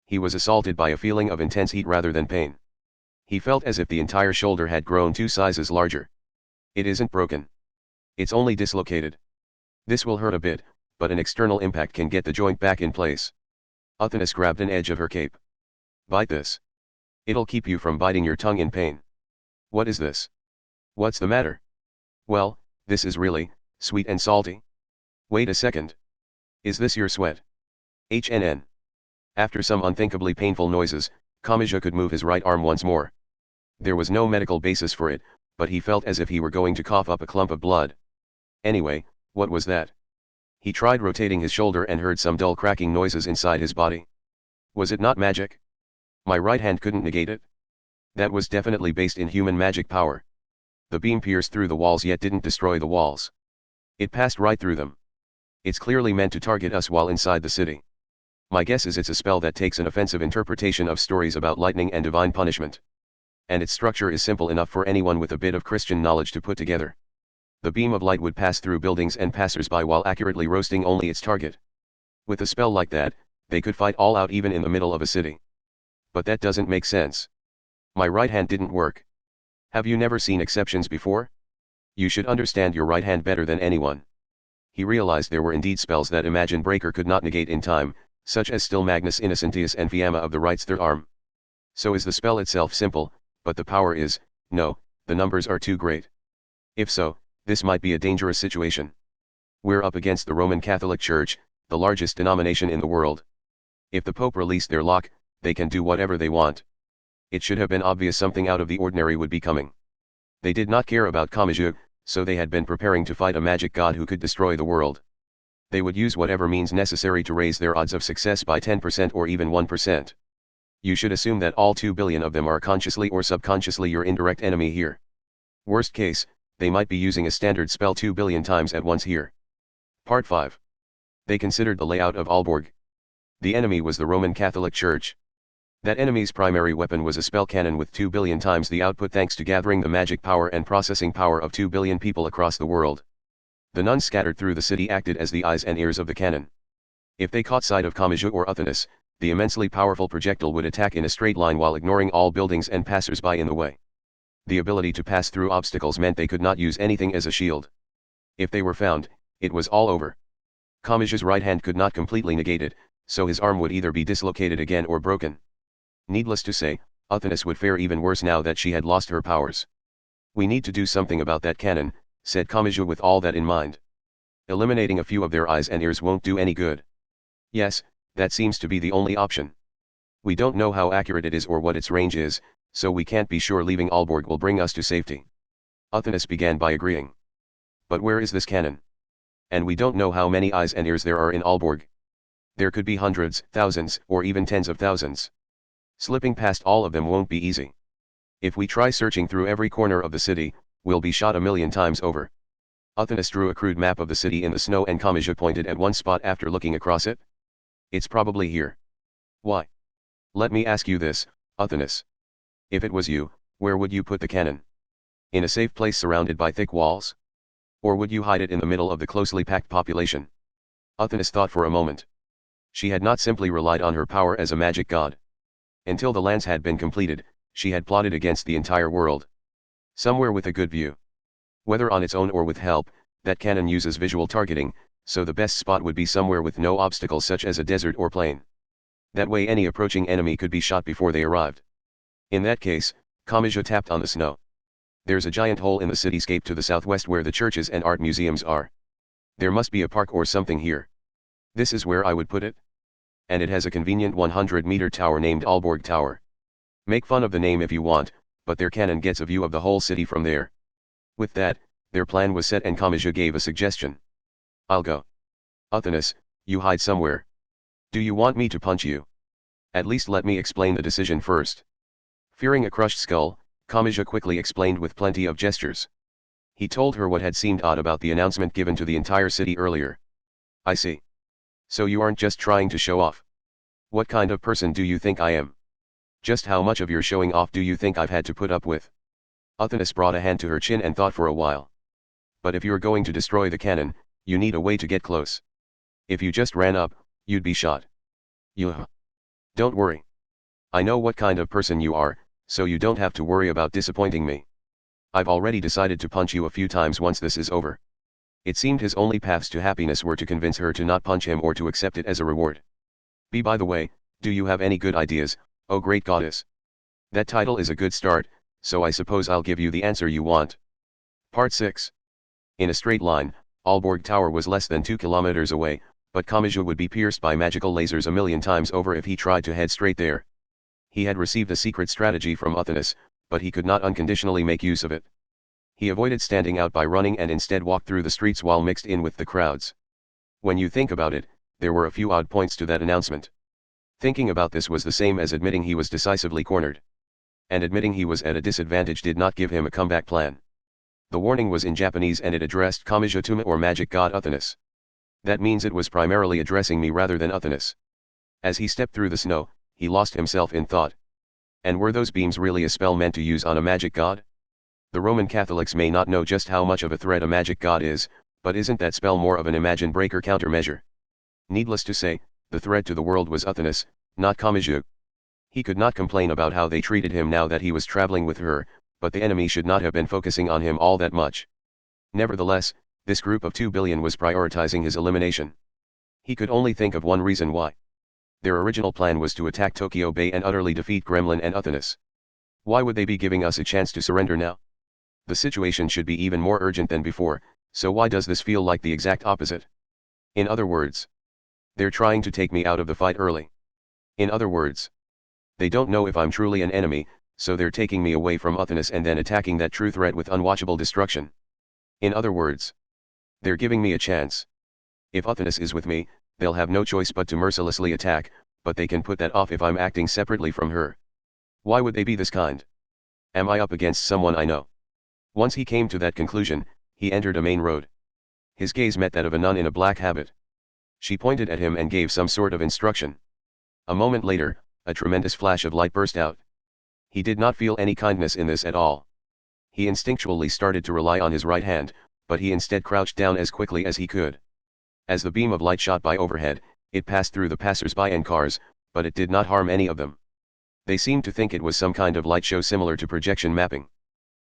He was assaulted by a feeling of intense heat rather than pain. He felt as if the entire shoulder had grown 2 sizes larger. It isn't broken. It's only dislocated. This will hurt a bit, but an external impact can get the joint back in place. Uthanas grabbed an edge of her cape. Bite this. It'll keep you from biting your tongue in pain. What is this? What's the matter? Well, this is really sweet and salty. Wait a second. Is this your sweat? HNN. After some unthinkably painful noises, Kamachi could move his right arm once more. There was no medical basis for it, but he felt as if he were going to cough up a clump of blood. Anyway, what was that? He tried rotating his shoulder and heard some dull cracking noises inside his body. Was it not magic? My right hand couldn't negate it. That was definitely based in human magic power. The beam pierced through the walls yet didn't destroy the walls. It passed right through them. It's clearly meant to target us while inside the city. My guess is it's a spell that takes an offensive interpretation of stories about lightning and divine punishment. And its structure is simple enough for anyone with a bit of Christian knowledge to put together. The beam of light would pass through buildings and passers-by while accurately roasting only its target. With a spell like that, they could fight all out even in the middle of a city. But that doesn't make sense. My right hand didn't work. Have you never seen exceptions before? You should understand your right hand better than anyone. He realized there were indeed spells that Imagine Breaker could not negate in time, such as Still Magnus Innocentius and Fiamma of the right's third arm. So is the spell itself simple, but the power is, no, the numbers are too great. If so, this might be a dangerous situation. We're up against the Roman Catholic Church, the largest denomination in the world. If the Pope released their lock, they can do whatever they want. It should have been obvious something out of the ordinary would be coming. They did not care about Kamachi, so they had been preparing to fight a magic god who could destroy the world. They would use whatever means necessary to raise their odds of success by 10% or even 1%. You should assume that all 2 billion of them are consciously or subconsciously your indirect enemy here. Worst case, they might be using a standard spell 2 billion times at once here. Part 5. They considered the layout of Aalborg. The enemy was the Roman Catholic Church. That enemy's primary weapon was a spell cannon with 2 billion times the output thanks to gathering the magic power and processing power of 2 billion people across the world. The nuns scattered through the city acted as the eyes and ears of the cannon. If they caught sight of Kamachi or Uthanas, the immensely powerful projectile would attack in a straight line while ignoring all buildings and passers-by in the way. The ability to pass through obstacles meant they could not use anything as a shield. If they were found, it was all over. Kamachi's right hand could not completely negate it, so his arm would either be dislocated again or broken. Needless to say, Uthanas would fare even worse now that she had lost her powers. We need to do something about that cannon, said Kamachi with all that in mind. Eliminating a few of their eyes and ears won't do any good. Yes, that seems to be the only option. We don't know how accurate it is or what its range is, so we can't be sure leaving Aalborg will bring us to safety. Uthanas began by agreeing. But where is this cannon? And we don't know how many eyes and ears there are in Aalborg. There could be hundreds, thousands, or even tens of thousands. Slipping past all of them won't be easy. If we try searching through every corner of the city, we'll be shot 1,000,000 times over. Uthanas drew a crude map of the city in the snow and Kamachi pointed at one spot after looking across it. It's probably here. Why? Let me ask you this, Uthanas. If it was you, where would you put the cannon? In a safe place surrounded by thick walls? Or would you hide it in the middle of the closely packed population? Uthanas thought for a moment. She had not simply relied on her power as a magic god. Until the lance had been completed, she had plotted against the entire world. Somewhere with a good view. Whether on its own or with help, that cannon uses visual targeting, so the best spot would be somewhere with no obstacles such as a desert or plain. That way any approaching enemy could be shot before they arrived. In that case, Kamachi tapped on the snow. There's a giant hole in the cityscape to the southwest where the churches and art museums are. There must be a park or something here. This is where I would put it. And it has a convenient 100-meter tower named Aalborg Tower. Make fun of the name if you want, but their cannon gets a view of the whole city from there. With that, their plan was set and Kamachi gave a suggestion. I'll go. Uthanas, you hide somewhere. Do you want me to punch you? At least let me explain the decision first. Fearing a crushed skull, Kamachi quickly explained with plenty of gestures. He told her what had seemed odd about the announcement given to the entire city earlier. I see. So you aren't just trying to show off. What kind of person do you think I am? Just how much of your showing off do you think I've had to put up with? Uthanas brought a hand to her chin and thought for a while. But if you're going to destroy the cannon, you need a way to get close. If you just ran up, you'd be shot. Don't worry. I know what kind of person you are, so you don't have to worry about disappointing me. I've already decided to punch you a few times once this is over. It seemed his only paths to happiness were to convince her to not punch him or to accept it as a reward. By the way, do you have any good ideas, oh great goddess? That title is a good start, so I suppose I'll give you the answer you want. Part 6. In a straight line, Aalborg Tower was less than 2 kilometers away, but Kamachi would be pierced by magical lasers a million times over if he tried to head straight there. He had received a secret strategy from Uthanas, but he could not unconditionally make use of it. He avoided standing out by running and instead walked through the streets while mixed in with the crowds. When you think about it, there were a few odd points to that announcement. Thinking about this was the same as admitting he was decisively cornered. And admitting he was at a disadvantage did not give him a comeback plan. The warning was in Japanese and it addressed Kamachi Tuma or magic god Uthanas. That means it was primarily addressing me rather than Uthanas. As he stepped through the snow, he lost himself in thought. And were those beams really a spell meant to use on a magic god? The Roman Catholics may not know just how much of a threat a magic god is, but isn't that spell more of an imagine breaker countermeasure? Needless to say, the threat to the world was Uthanas, not Kamachi. He could not complain about how they treated him now that he was traveling with her, but the enemy should not have been focusing on him all that much. Nevertheless, this group of 2 billion was prioritizing his elimination. He could only think of one reason why. Their original plan was to attack Tokyo Bay and utterly defeat Gremlin and Uthanas. Why would they be giving us a chance to surrender now? The situation should be even more urgent than before, so why does this feel like the exact opposite? In other words, they're trying to take me out of the fight early. In other words, they don't know if I'm truly an enemy, so they're taking me away from Uthanas and then attacking that true threat with unwatchable destruction. In other words, they're giving me a chance. If Uthanas is with me, they'll have no choice but to mercilessly attack, but they can put that off if I'm acting separately from her. Why would they be this kind? Am I up against someone I know? Once he came to that conclusion, he entered a main road. His gaze met that of a nun in a black habit. She pointed at him and gave some sort of instruction. A moment later, a tremendous flash of light burst out. He did not feel any kindness in this at all. He instinctually started to rely on his right hand, but he instead crouched down as quickly as he could. As the beam of light shot by overhead, it passed through the passers-by and cars, but it did not harm any of them. They seemed to think it was some kind of light show similar to projection mapping.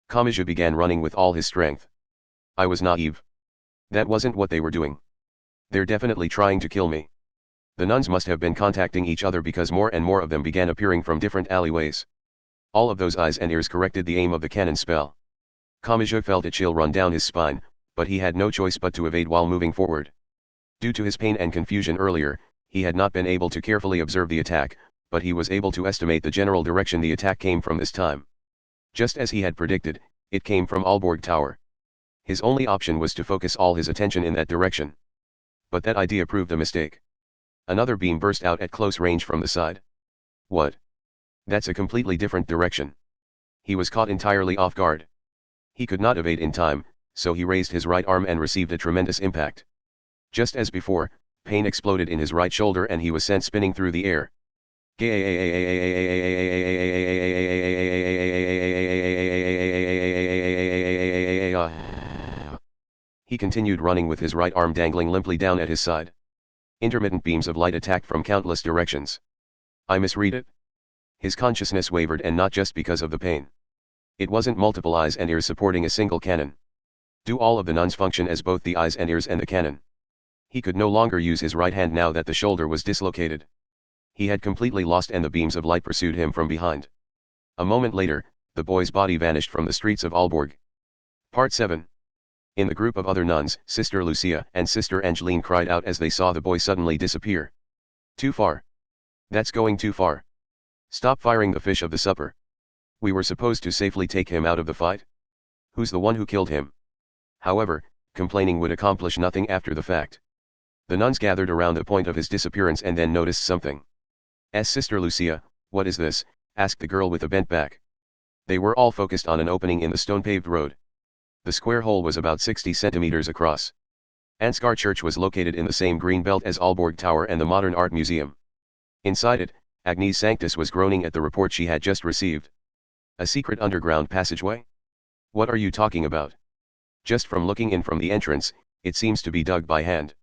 Kamachi began running with all his strength. I was naive. That wasn't what they were doing. They're definitely trying to kill me. The nuns must have been contacting each other because more and more of them began appearing from different alleyways. All of those eyes and ears corrected the aim of the cannon spell. Kamachi felt a chill run down his spine, but he had no choice but to evade while moving forward. Due to his pain and confusion earlier, he had not been able to carefully observe the attack, but he was able to estimate the general direction the attack came from this time. Just as he had predicted, it came from Aalborg Tower. His only option was to focus all his attention in that direction. But that idea proved a mistake. Another beam burst out at close range from the side. What? That's a completely different direction. He was caught entirely off guard. He could not evade in time, so he raised his right arm and received a tremendous impact. Just as before, pain exploded in his right shoulder and he was sent spinning through the air. He continued running with his right arm dangling limply down at his side. Intermittent beams of light attacked from countless directions. I misread it? His consciousness wavered, and not just because of the pain. It wasn't multiple eyes and ears supporting a single cannon. Do all of the nuns function as both the eyes and ears and the cannon? He could no longer use his right hand now that the shoulder was dislocated. He had completely lost, and the beams of light pursued him from behind. A moment later, the boy's body vanished from the streets of Aalborg. Part 7. In the group of other nuns, Sister Lucia and Sister Angeline cried out as they saw the boy suddenly disappear. Too far. That's going too far. Stop firing the fish of the supper. We were supposed to safely take him out of the fight. Who's the one who killed him? However, complaining would accomplish nothing after the fact. The nuns gathered around the point of his disappearance and then noticed something. Sister Lucia, what is this? Asked the girl with a bent back. They were all focused on an opening in the stone-paved road. The square hole was about 60 centimeters across. Ansgar Church was located in the same green belt as Aalborg Tower and the Modern Art Museum. Inside it, Agnes Sanctus was groaning at the report she had just received. A secret underground passageway? What are you talking about? Just from looking in from the entrance, it seems to be dug by hand.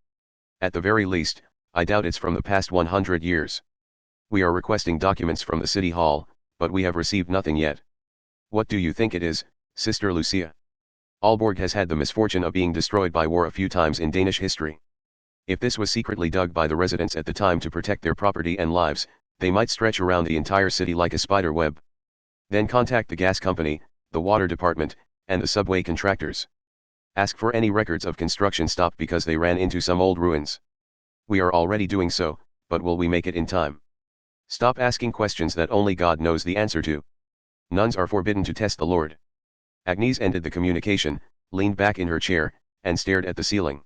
At the very least, I doubt it's from the past 100 years. We are requesting documents from the city hall, but we have received nothing yet. What do you think it is, Sister Lucia? Aalborg has had the misfortune of being destroyed by war a few times in Danish history. If this was secretly dug by the residents at the time to protect their property and lives, they might stretch around the entire city like a spider web. Then contact the gas company, the water department, and the subway contractors. Ask for any records of construction stopped because they ran into some old ruins. We are already doing so, but will we make it in time? Stop asking questions that only God knows the answer to. Nuns are forbidden to test the Lord. Agnes ended the communication, leaned back in her chair, and stared at the ceiling.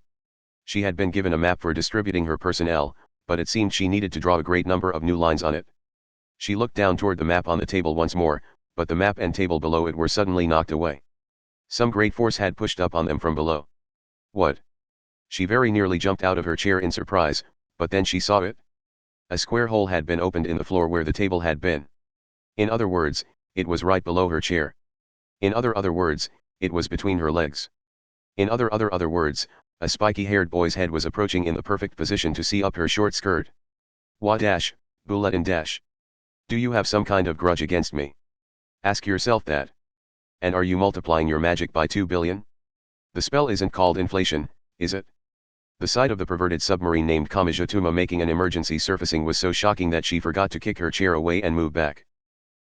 She had been given a map for distributing her personnel, but it seemed she needed to draw a great number of new lines on it. She looked down toward the map on the table once more, but the map and table below it were suddenly knocked away. Some great force had pushed up on them from below. What? She very nearly jumped out of her chair in surprise, but then she saw it. A square hole had been opened in the floor where the table had been. In other words, it was right below her chair. In other words, it was between her legs. In other words, a spiky-haired boy's head was approaching in the perfect position to see up her short skirt. Wah dash, Bulletin dash. Do you have some kind of grudge against me? Ask yourself that. And are you multiplying your magic by 2 billion? The spell isn't called inflation, is it? The sight of the perverted submarine named Kamijutuma making an emergency surfacing was so shocking that she forgot to kick her chair away and move back.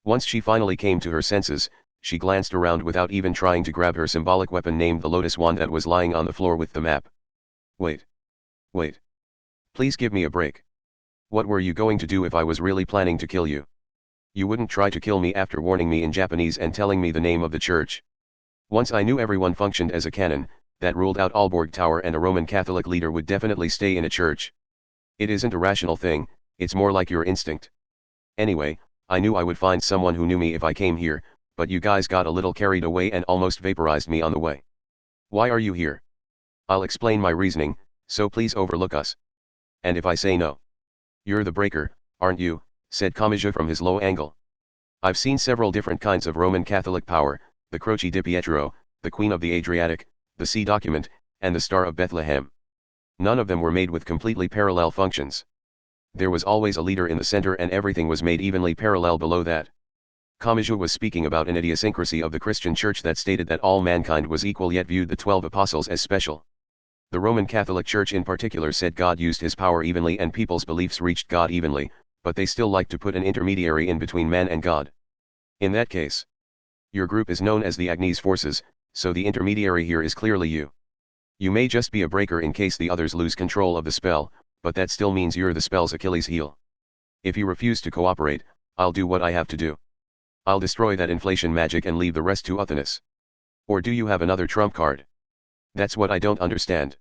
Once she finally came to her senses, she glanced around without even trying to grab her symbolic weapon named the lotus wand that was lying on the floor with the map. Wait. Wait. Please give me a break. What were you going to do if I was really planning to kill you? You wouldn't try to kill me after warning me in Japanese and telling me the name of the church. Once I knew everyone functioned as a canon, that ruled out Aalborg Tower and a Roman Catholic leader would definitely stay in a church. It isn't a rational thing, it's more like your instinct. Anyway, I knew I would find someone who knew me if I came here, but you guys got a little carried away and almost vaporized me on the way. Why are you here? I'll explain my reasoning, so please overlook us. And if I say no? You're the breaker, aren't you? Said Kamija from his low angle. I've seen several different kinds of Roman Catholic power, the Croce di Pietro, the Queen of the Adriatic, the Sea Document, and the Star of Bethlehem. None of them were made with completely parallel functions. There was always a leader in the center and everything was made evenly parallel below that. Kamija was speaking about an idiosyncrasy of the Christian Church that stated that all mankind was equal yet viewed the 12 apostles as special. The Roman Catholic Church in particular said God used his power evenly and people's beliefs reached God evenly, but they still like to put an intermediary in between man and God. In that case, your group is known as the Agnes Forces, so the intermediary here is clearly you. You may just be a breaker in case the others lose control of the spell, but that still means you're the spell's Achilles heel. If you refuse to cooperate, I'll do what I have to do. I'll destroy that inflation magic and leave the rest to Athenas. Or do you have another trump card? That's what I don't understand.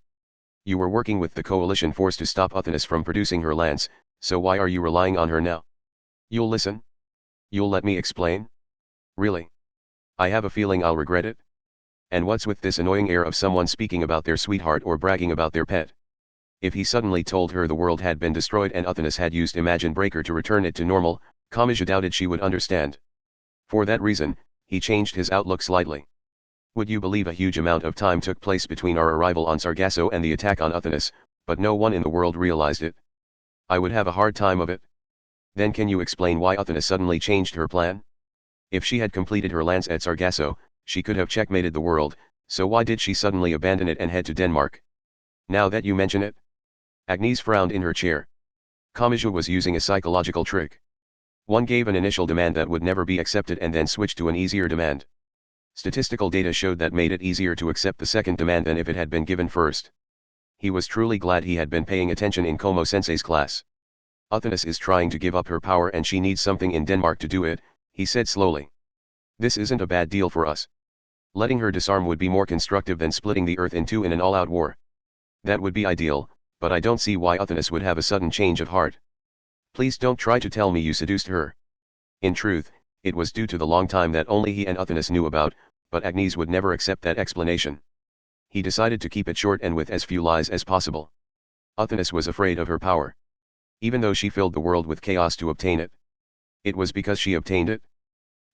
You were working with the coalition force to stop Athenas from producing her lance, so why are you relying on her now? You'll listen? You'll let me explain? Really? I have a feeling I'll regret it. And what's with this annoying air of someone speaking about their sweetheart or bragging about their pet? If he suddenly told her the world had been destroyed and Athenas had used Imagine Breaker to return it to normal, Kamija doubted she would understand. For that reason, he changed his outlook slightly. Would you believe a huge amount of time took place between our arrival on Sargasso and the attack on Athenas, but no one in the world realized it? I would have a hard time of it. Then can you explain why Athenas suddenly changed her plan? If she had completed her lance at Sargasso, she could have checkmated the world, so why did she suddenly abandon it and head to Denmark? Now that you mention it. Agnes frowned in her chair. Kamija was using a psychological trick. One gave an initial demand that would never be accepted and then switched to an easier demand. Statistical data showed that made it easier to accept the second demand than if it had been given first. He was truly glad he had been paying attention in Como-sensei's class. Athenas is trying to give up her power and she needs something in Denmark to do it, he said slowly. This isn't a bad deal for us. Letting her disarm would be more constructive than splitting the earth in two in an all-out war. That would be ideal, but I don't see why Athenas would have a sudden change of heart. Please don't try to tell me you seduced her. In truth, it was due to the long time that only he and Athenas knew about, but Agnes would never accept that explanation. He decided to keep it short and with as few lies as possible. Athenas was afraid of her power. Even though she filled the world with chaos to obtain it. It was because she obtained it?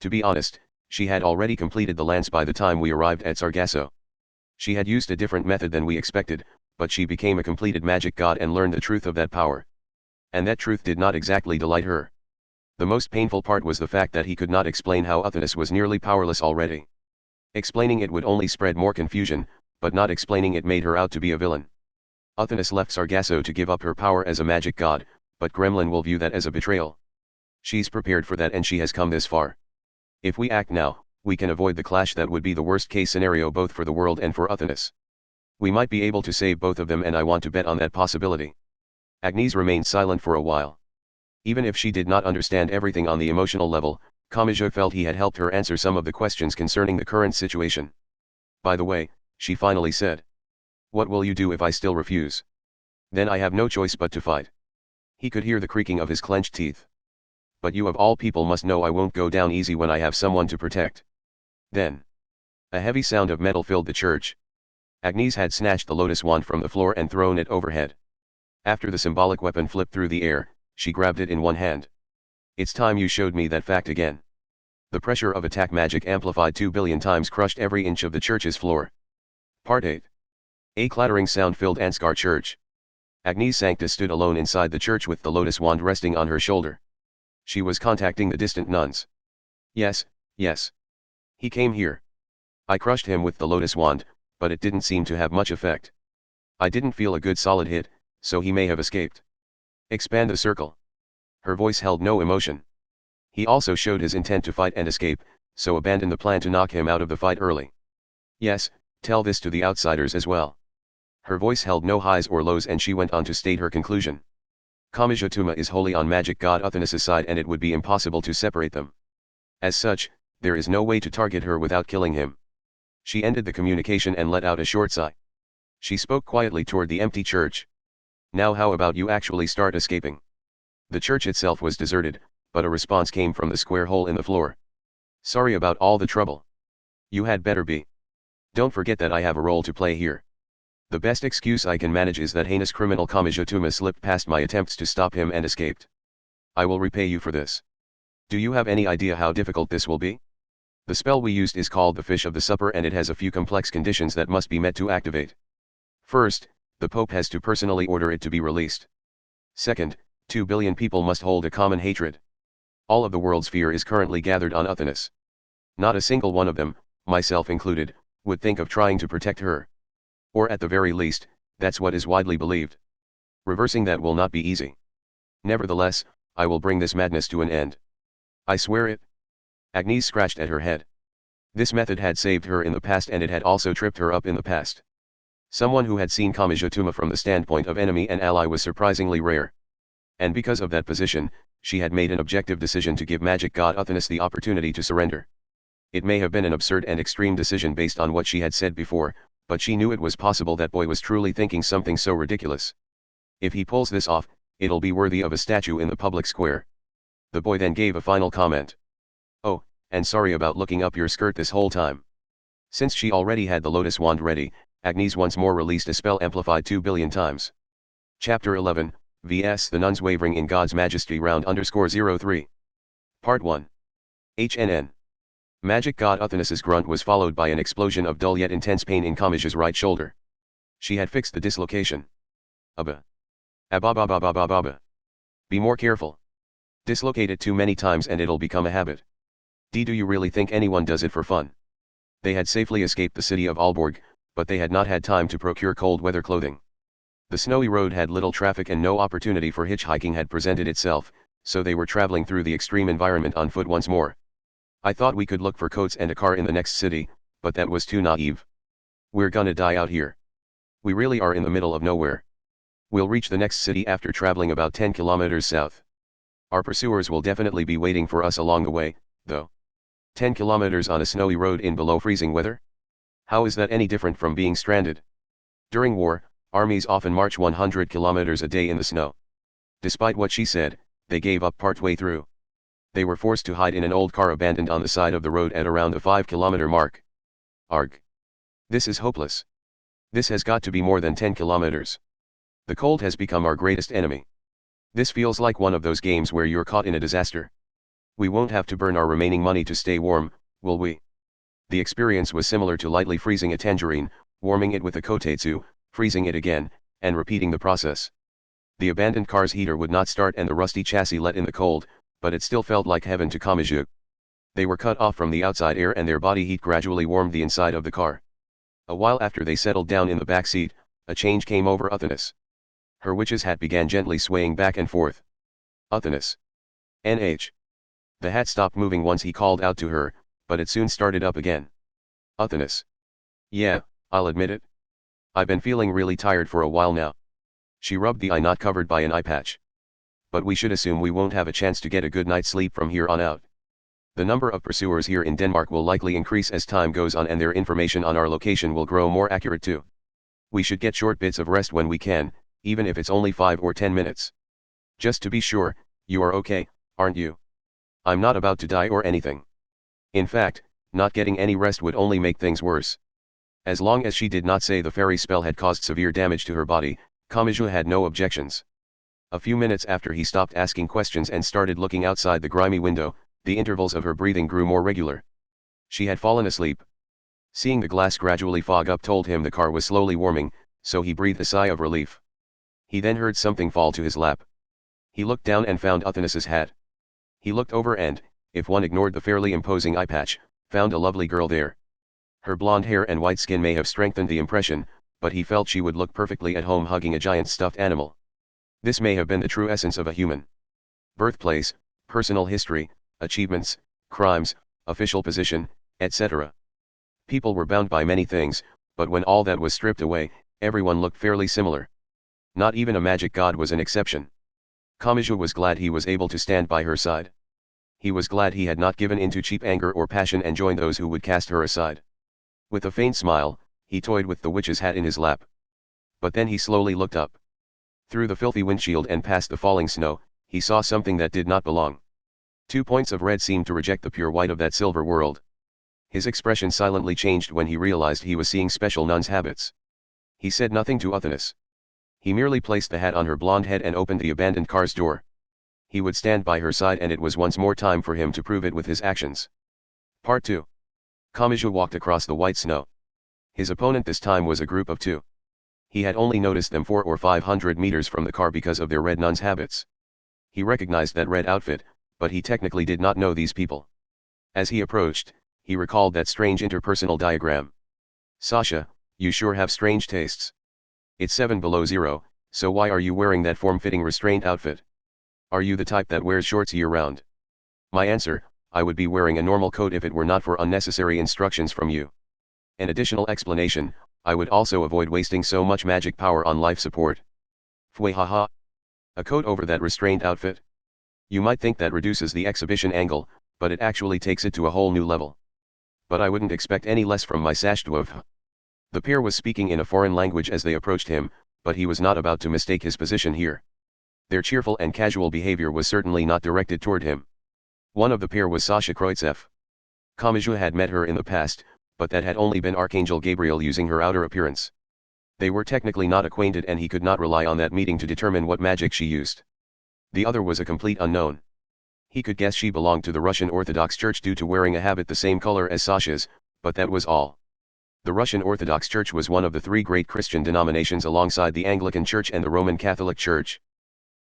To be honest, she had already completed the lance by the time we arrived at Sargasso. She had used a different method than we expected, but she became a completed magic god and learned the truth of that power. And that truth did not exactly delight her. The most painful part was the fact that he could not explain how Athenis was nearly powerless already. Explaining it would only spread more confusion, but not explaining it made her out to be a villain. Athenis left Sargasso to give up her power as a magic god, but Gremlin will view that as a betrayal. She's prepared for that and she has come this far. If we act now, we can avoid the clash that would be the worst case scenario both for the world and for Athenis. We might be able to save both of them and I want to bet on that possibility. Agnes remained silent for a while. Even if she did not understand everything on the emotional level, Kamachi felt he had helped her answer some of the questions concerning the current situation. By the way, she finally said. What will you do if I still refuse? Then I have no choice but to fight. He could hear the creaking of his clenched teeth. But you of all people must know I won't go down easy when I have someone to protect. Then. A heavy sound of metal filled the church. Agnes had snatched the lotus wand from the floor and thrown it overhead. After the symbolic weapon flipped through the air, she grabbed it in one hand. It's time you showed me that fact again. The pressure of attack magic amplified 2 billion times crushed every inch of the church's floor. Part 8. A clattering sound filled Ansgar church. Agnes Sancta stood alone inside the church with the lotus wand resting on her shoulder. She was contacting the distant nuns. Yes, yes. He came here. I crushed him with the lotus wand, but it didn't seem to have much effect. I didn't feel a good solid hit, so he may have escaped. Expand the circle. Her voice held no emotion. He also showed his intent to fight and escape, so abandoned the plan to knock him out of the fight early. Yes, tell this to the outsiders as well. Her voice held no highs or lows and she went on to state her conclusion. Kamachi is wholly on magic god Athenis' side and it would be impossible to separate them. As such, there is no way to target her without killing him. She ended the communication and let out a short sigh. She spoke quietly toward the empty church. Now how about you actually start escaping? The church itself was deserted, but a response came from the square hole in the floor. Sorry about all the trouble. You had better be. Don't forget that I have a role to play here. The best excuse I can manage is that heinous criminal Kamachi slipped past my attempts to stop him and escaped. I will repay you for this. Do you have any idea how difficult this will be? The spell we used is called the Fish of the Supper and it has a few complex conditions that must be met to activate. First, the Pope has to personally order it to be released. Second, 2 billion people must hold a common hatred. All of the world's fear is currently gathered on Athenis. Not a single one of them, myself included, would think of trying to protect her. Or at the very least, that's what is widely believed. Reversing that will not be easy. Nevertheless, I will bring this madness to an end. I swear it. Agnes scratched at her head. This method had saved her in the past and it had also tripped her up in the past. Someone who had seen Kamachi from the standpoint of enemy and ally was surprisingly rare. And because of that position, she had made an objective decision to give magic god Athenis the opportunity to surrender. It may have been an absurd and extreme decision based on what she had said before, but she knew it was possible that boy was truly thinking something so ridiculous. If he pulls this off, it'll be worthy of a statue in the public square. The boy then gave a final comment. Oh, and sorry about looking up your skirt this whole time. Since she already had the lotus wand ready, Agnes once more released a spell amplified 2 billion times. Chapter 11, vs. The Nuns Wavering in God's Majesty Round _03. Part 1. HNN. Magic god Athenis' grunt was followed by an explosion of dull yet intense pain in Kamachi's right shoulder. She had fixed the dislocation. Abba. Abba. Be more careful. Dislocate it too many times and it'll become a habit. Do you really think anyone does it for fun? They had safely escaped the city of Aalborg, but they had not had time to procure cold weather clothing. The snowy road had little traffic and no opportunity for hitchhiking had presented itself, so they were traveling through the extreme environment on foot once more. I thought we could look for coats and a car in the next city, but that was too naive. We're gonna die out here. We really are in the middle of nowhere. We'll reach the next city after traveling about 10 kilometers south. Our pursuers will definitely be waiting for us along the way, though. 10 kilometers on a snowy road in below freezing weather? How is that any different from being stranded? During war, armies often march 100 kilometers a day in the snow. Despite what she said, they gave up partway through. They were forced to hide in an old car abandoned on the side of the road at around the 5-kilometer mark. Arg. This is hopeless. This has got to be more than 10 kilometers. The cold has become our greatest enemy. This feels like one of those games where you're caught in a disaster. We won't have to burn our remaining money to stay warm, will we? The experience was similar to lightly freezing a tangerine, warming it with a kotetsu, freezing it again, and repeating the process. The abandoned car's heater would not start and the rusty chassis let in the cold, but it still felt like heaven to Kamachi. They were cut off from the outside air and their body heat gradually warmed the inside of the car. A while after they settled down in the back seat, a change came over Uthanis. Her witch's hat began gently swaying back and forth. Uthanis. NH. The hat stopped moving once he called out to her, but it soon started up again. Uthanis. Yeah, I'll admit it. I've been feeling really tired for a while now. She rubbed the eye not covered by an eye patch. But we should assume we won't have a chance to get a good night's sleep from here on out. The number of pursuers here in Denmark will likely increase as time goes on and their information on our location will grow more accurate too. We should get short bits of rest when we can, even if it's only 5 or 10 minutes. Just to be sure, you are okay, aren't you? I'm not about to die or anything. In fact, not getting any rest would only make things worse. As long as she did not say the fairy spell had caused severe damage to her body, Kamachi had no objections. A few minutes after he stopped asking questions and started looking outside the grimy window, the intervals of her breathing grew more regular. She had fallen asleep. Seeing the glass gradually fog up told him the car was slowly warming, so he breathed a sigh of relief. He then heard something fall to his lap. He looked down and found Uthanis's hat. He looked over and, if one ignored the fairly imposing eye patch, found a lovely girl there. Her blonde hair and white skin may have strengthened the impression, but he felt she would look perfectly at home hugging a giant stuffed animal. This may have been the true essence of a human. Birthplace, personal history, achievements, crimes, official position, etc. People were bound by many things, but when all that was stripped away, everyone looked fairly similar. Not even a magic god was an exception. Kamachi was glad he was able to stand by her side. He was glad he had not given in to cheap anger or passion and joined those who would cast her aside. With a faint smile, he toyed with the witch's hat in his lap. But then he slowly looked up. Through the filthy windshield and past the falling snow, he saw something that did not belong. 2 points of red seemed to reject the pure white of that silver world. His expression silently changed when he realized he was seeing special nun's habits. He said nothing to Uthanis. He merely placed the hat on her blonde head and opened the abandoned car's door. He would stand by her side and it was once more time for him to prove it with his actions. Part 2. Kamachi walked across the white snow. His opponent this time was a group of 2. He had only noticed them 400 or 500 meters from the car because of their red nun's habits. He recognized that red outfit, but he technically did not know these people. As he approached, he recalled that strange interpersonal diagram. Sasha, you sure have strange tastes. It's 7 below zero, so why are you wearing that form-fitting restrained outfit? Are you the type that wears shorts year-round? My answer, I would be wearing a normal coat if it were not for unnecessary instructions from you. An additional explanation, I would also avoid wasting so much magic power on life support. Fway haha. A coat over that restrained outfit? You might think that reduces the exhibition angle, but it actually takes it to a whole new level. But I wouldn't expect any less from my sashdwov. The pair was speaking in a foreign language as they approached him, but he was not about to mistake his position here. Their cheerful and casual behavior was certainly not directed toward him. One of the pair was Sasha Kroitsev. Kamachi had met her in the past, but that had only been Archangel Gabriel using her outer appearance. They were technically not acquainted and he could not rely on that meeting to determine what magic she used. The other was a complete unknown. He could guess she belonged to the Russian Orthodox Church due to wearing a habit the same color as Sasha's, but that was all. The Russian Orthodox Church was one of the 3 great Christian denominations alongside the Anglican Church and the Roman Catholic Church.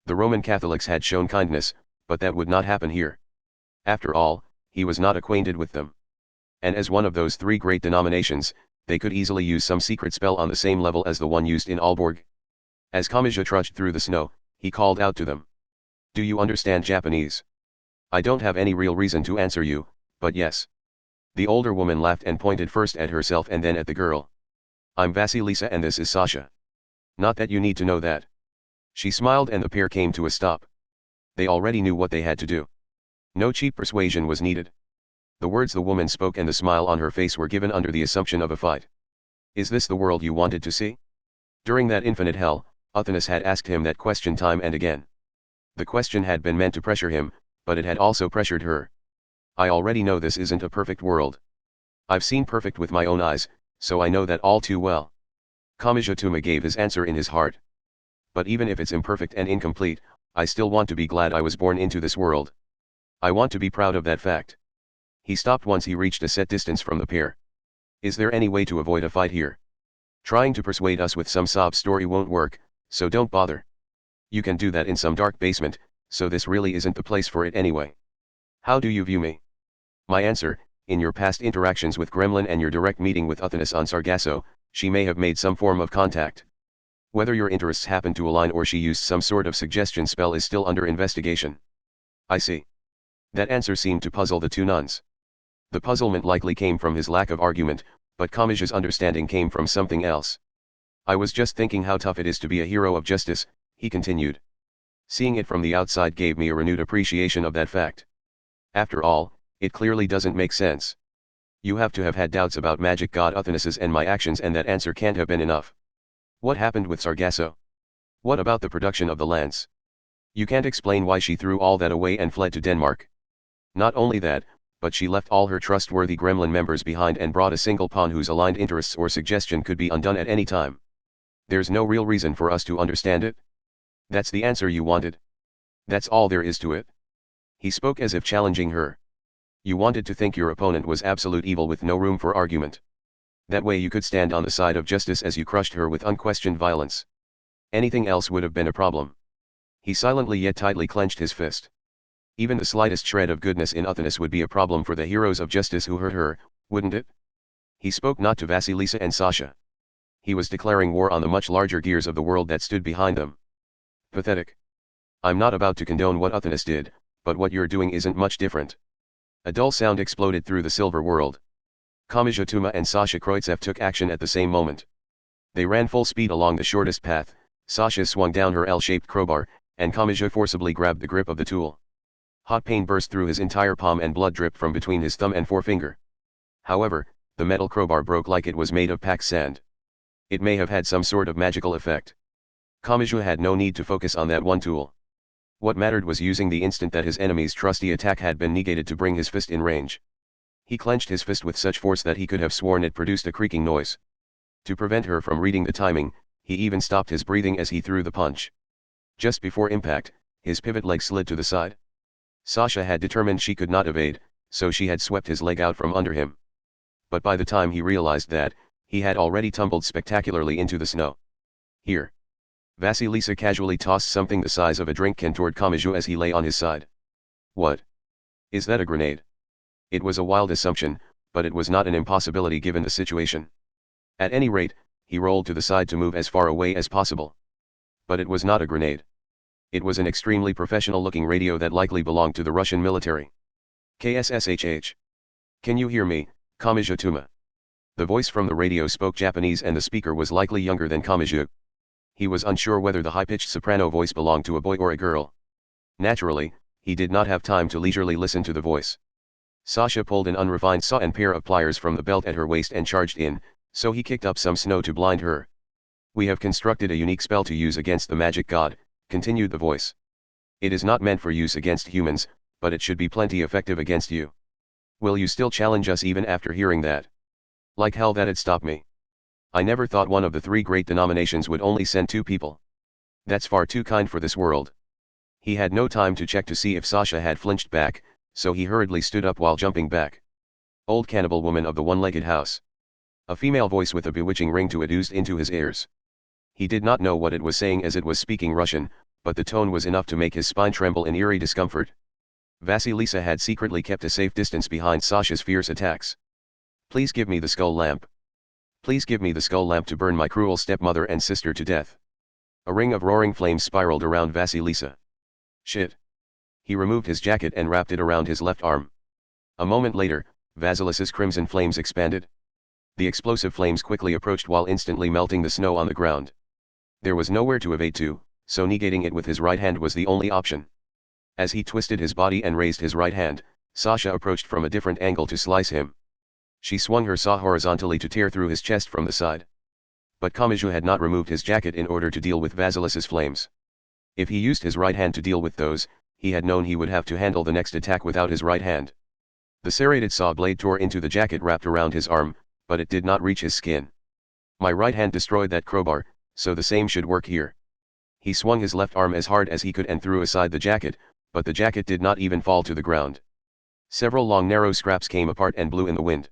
The Roman Catholics had shown kindness, but that would not happen here. After all, he was not acquainted with them. And as one of those 3 great denominations, they could easily use some secret spell on the same level as the one used in Aalborg. As Kamachi trudged through the snow, he called out to them. Do you understand Japanese? I don't have any real reason to answer you, but yes. The older woman laughed and pointed first at herself and then at the girl. I'm Vasilisa and this is Sasha. Not that you need to know that. She smiled and the pair came to a stop. They already knew what they had to do. No cheap persuasion was needed. The words the woman spoke and the smile on her face were given under the assumption of a fight. Is this the world you wanted to see? During that infinite hell, Uthanis had asked him that question time and again. The question had been meant to pressure him, but it had also pressured her. I already know this isn't a perfect world. I've seen perfect with my own eyes, so I know that all too well. Kamachi Tuma gave his answer in his heart. But even if it's imperfect and incomplete, I still want to be glad I was born into this world. I want to be proud of that fact. He stopped once he reached a set distance from the pair. Is there any way to avoid a fight here? Trying to persuade us with some sob story won't work, so don't bother. You can do that in some dark basement, so this really isn't the place for it anyway. How do you view me? My answer: in your past interactions with Gremlin and your direct meeting with Uthanas on Sargasso, she may have made some form of contact. Whether your interests happen to align or she used some sort of suggestion spell is still under investigation. I see. That answer seemed to puzzle the two nuns. The puzzlement likely came from his lack of argument, but Kamachi's understanding came from something else. I was just thinking how tough it is to be a hero of justice, he continued. Seeing it from the outside gave me a renewed appreciation of that fact. After all, it clearly doesn't make sense. You have to have had doubts about magic god Uthanas's and my actions, and that answer can't have been enough. What happened with Sargasso? What about the production of the lance? You can't explain why she threw all that away and fled to Denmark. Not only that, but she left all her trustworthy Gremlin members behind and brought a single pawn whose aligned interests or suggestion could be undone at any time. There's no real reason for us to understand it. That's the answer you wanted. That's all there is to it. He spoke as if challenging her. You wanted to think your opponent was absolute evil with no room for argument. That way you could stand on the side of justice as you crushed her with unquestioned violence. Anything else would have been a problem. He silently yet tightly clenched his fist. Even the slightest shred of goodness in Uthanas would be a problem for the heroes of justice who hurt her, wouldn't it? He spoke not to Vasilisa and Sasha. He was declaring war on the much larger gears of the world that stood behind them. Pathetic. I'm not about to condone what Uthanas did, but what you're doing isn't much different. A dull sound exploded through the silver world. Kamachi Tuma and Sasha Kroitsev took action at the same moment. They ran full speed along the shortest path. Sasha swung down her L-shaped crowbar, and Kamachi forcibly grabbed the grip of the tool. Hot pain burst through his entire palm and blood dripped from between his thumb and forefinger. However, the metal crowbar broke like it was made of packed sand. It may have had some sort of magical effect. Kamachi had no need to focus on that one tool. What mattered was using the instant that his enemy's trusty attack had been negated to bring his fist in range. He clenched his fist with such force that he could have sworn it produced a creaking noise. To prevent her from reading the timing, he even stopped his breathing as he threw the punch. Just before impact, his pivot leg slid to the side. Sasha had determined she could not evade, so she had swept his leg out from under him. But by the time he realized that, he had already tumbled spectacularly into the snow. Here. Vasilisa casually tossed something the size of a drink can toward Kamachi as he lay on his side. What? Is that a grenade? It was a wild assumption, but it was not an impossibility given the situation. At any rate, he rolled to the side to move as far away as possible. But it was not a grenade. It was an extremely professional-looking radio that likely belonged to the Russian military. KSSHH. Can you hear me, Kamachi Tuma? The voice from the radio spoke Japanese and the speaker was likely younger than Kamachi. He was unsure whether the high-pitched soprano voice belonged to a boy or a girl. Naturally, he did not have time to leisurely listen to the voice. Sasha pulled an unrefined saw and pair of pliers from the belt at her waist and charged in, so he kicked up some snow to blind her. We have constructed a unique spell to use against the magic god, continued the voice. It is not meant for use against humans, but it should be plenty effective against you. Will you still challenge us even after hearing that? Like hell that'd stop me. I never thought one of the three great denominations would only send 2 people. That's far too kind for this world. He had no time to check to see if Sasha had flinched back, so he hurriedly stood up while jumping back. Old cannibal woman of the one-legged house. A female voice with a bewitching ring to it oozed into his ears. He did not know what it was saying as it was speaking Russian, but the tone was enough to make his spine tremble in eerie discomfort. Vasilisa had secretly kept a safe distance behind Sasha's fierce attacks. Please give me the skull lamp. Please give me the skull lamp to burn my cruel stepmother and sister to death. A ring of roaring flames spiraled around Vasilisa. Shit. He removed his jacket and wrapped it around his left arm. A moment later, Vasilisa's crimson flames expanded. The explosive flames quickly approached while instantly melting the snow on the ground. There was nowhere to evade to, so negating it with his right hand was the only option. As he twisted his body and raised his right hand, Sasha approached from a different angle to slice him. She swung her saw horizontally to tear through his chest from the side. But Kamachi had not removed his jacket in order to deal with Vasilisa's flames. If he used his right hand to deal with those, he had known he would have to handle the next attack without his right hand. The serrated saw blade tore into the jacket wrapped around his arm, but it did not reach his skin. My right hand destroyed that crowbar, so the same should work here. He swung his left arm as hard as he could and threw aside the jacket, but the jacket did not even fall to the ground. Several long narrow scraps came apart and blew in the wind.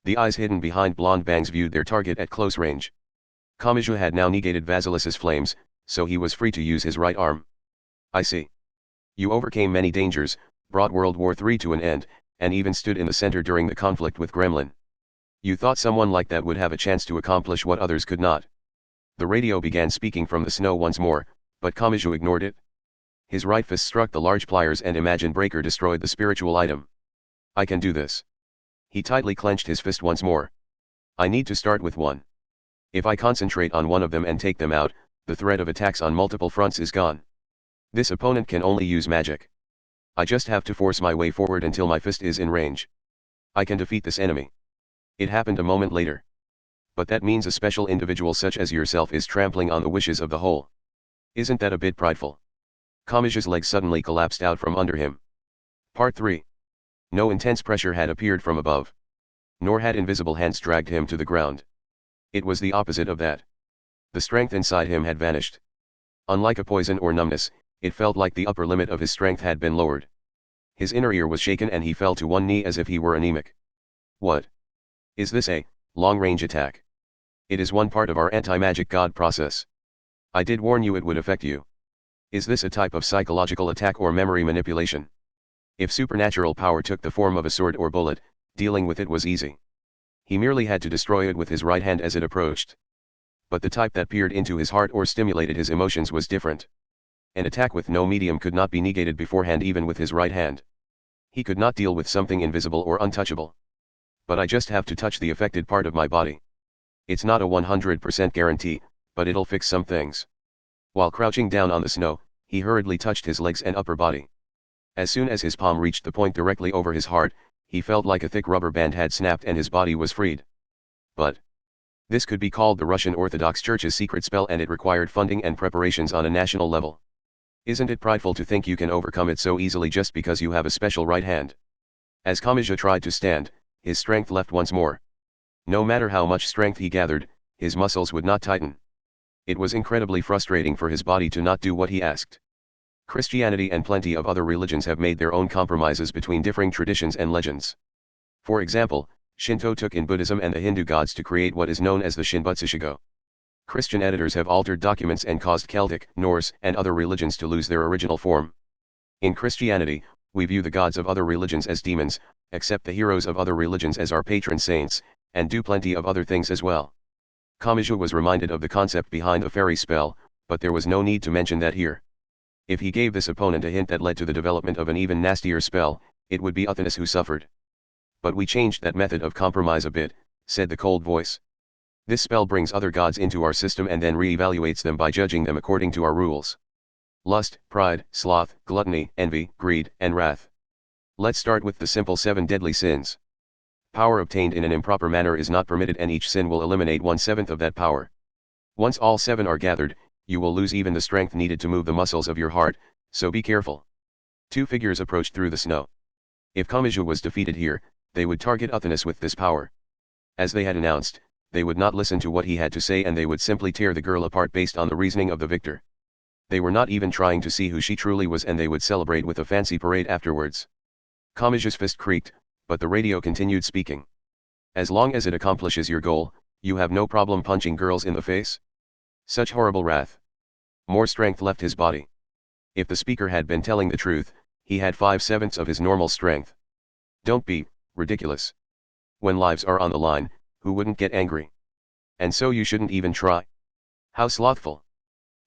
The eyes hidden behind blonde bangs viewed their target at close range. Kamaji had now negated Vasilis's flames, so he was free to use his right arm. I see. You overcame many dangers, brought World War III to an end, and even stood in the center during the conflict with Gremlin. You thought someone like that would have a chance to accomplish what others could not. The radio began speaking from the snow once more, but Kamaji ignored it. His right fist struck the large pliers and Imagine Breaker destroyed the spiritual item. I can do this. He tightly clenched his fist once more. I need to start with one. If I concentrate on one of them and take them out, the threat of attacks on multiple fronts is gone. This opponent can only use magic. I just have to force my way forward until my fist is in range. I can defeat this enemy. It happened a moment later. But that means a special individual such as yourself is trampling on the wishes of the whole. Isn't that a bit prideful? Kamaji's leg suddenly collapsed out from under him. Part 3. No intense pressure had appeared from above. Nor had invisible hands dragged him to the ground. It was the opposite of that. The strength inside him had vanished. Unlike a poison or numbness, it felt like the upper limit of his strength had been lowered. His inner ear was shaken and he fell to one knee as if he were anemic. What? Is this a long-range attack? It is one part of our anti-magic god process. I did warn you it would affect you. Is this a type of psychological attack or memory manipulation? If supernatural power took the form of a sword or bullet, dealing with it was easy. He merely had to destroy it with his right hand as it approached. But the type that peered into his heart or stimulated his emotions was different. An attack with no medium could not be negated beforehand even with his right hand. He could not deal with something invisible or untouchable. But I just have to touch the affected part of my body. It's not a 100% guarantee, but it'll fix some things. While crouching down on the snow, he hurriedly touched his legs and upper body. As soon as his palm reached the point directly over his heart, he felt like a thick rubber band had snapped and his body was freed. But this could be called the Russian Orthodox Church's secret spell and it required funding and preparations on a national level. Isn't it prideful to think you can overcome it so easily just because you have a special right hand? As Kamaji tried to stand, his strength left once more. No matter how much strength he gathered, his muscles would not tighten. It was incredibly frustrating for his body to not do what he asked. Christianity and plenty of other religions have made their own compromises between differing traditions and legends. For example, Shinto took in Buddhism and the Hindu gods to create what is known as the Shinbutsushigo. Christian editors have altered documents and caused Celtic, Norse, and other religions to lose their original form. In Christianity, we view the gods of other religions as demons, accept the heroes of other religions as our patron saints, and do plenty of other things as well. Kamaji was reminded of the concept behind the fairy spell, but there was no need to mention that here. If he gave this opponent a hint that led to the development of an even nastier spell, it would be Uthanasis who suffered. But we changed that method of compromise a bit, said the cold voice. This spell brings other gods into our system and then re-evaluates them by judging them according to our rules. Lust, pride, sloth, gluttony, envy, greed, and wrath. Let's start with the simple 7 deadly sins. Power obtained in an improper manner is not permitted and each sin will eliminate 1/7 of that power. Once all 7 are gathered, you will lose even the strength needed to move the muscles of your heart, so be careful. 2 figures approached through the snow. If Kamaji was defeated here, they would target Uthanasis with this power. As they had announced, they would not listen to what he had to say and they would simply tear the girl apart based on the reasoning of the victor. They were not even trying to see who she truly was and they would celebrate with a fancy parade afterwards. Kamaji's fist creaked, but the radio continued speaking. As long as it accomplishes your goal, you have no problem punching girls in the face? Such horrible wrath. More strength left his body. If the speaker had been telling the truth, he had 5/7 of his normal strength. Don't be ridiculous. When lives are on the line, who wouldn't get angry? And so you shouldn't even try. How slothful.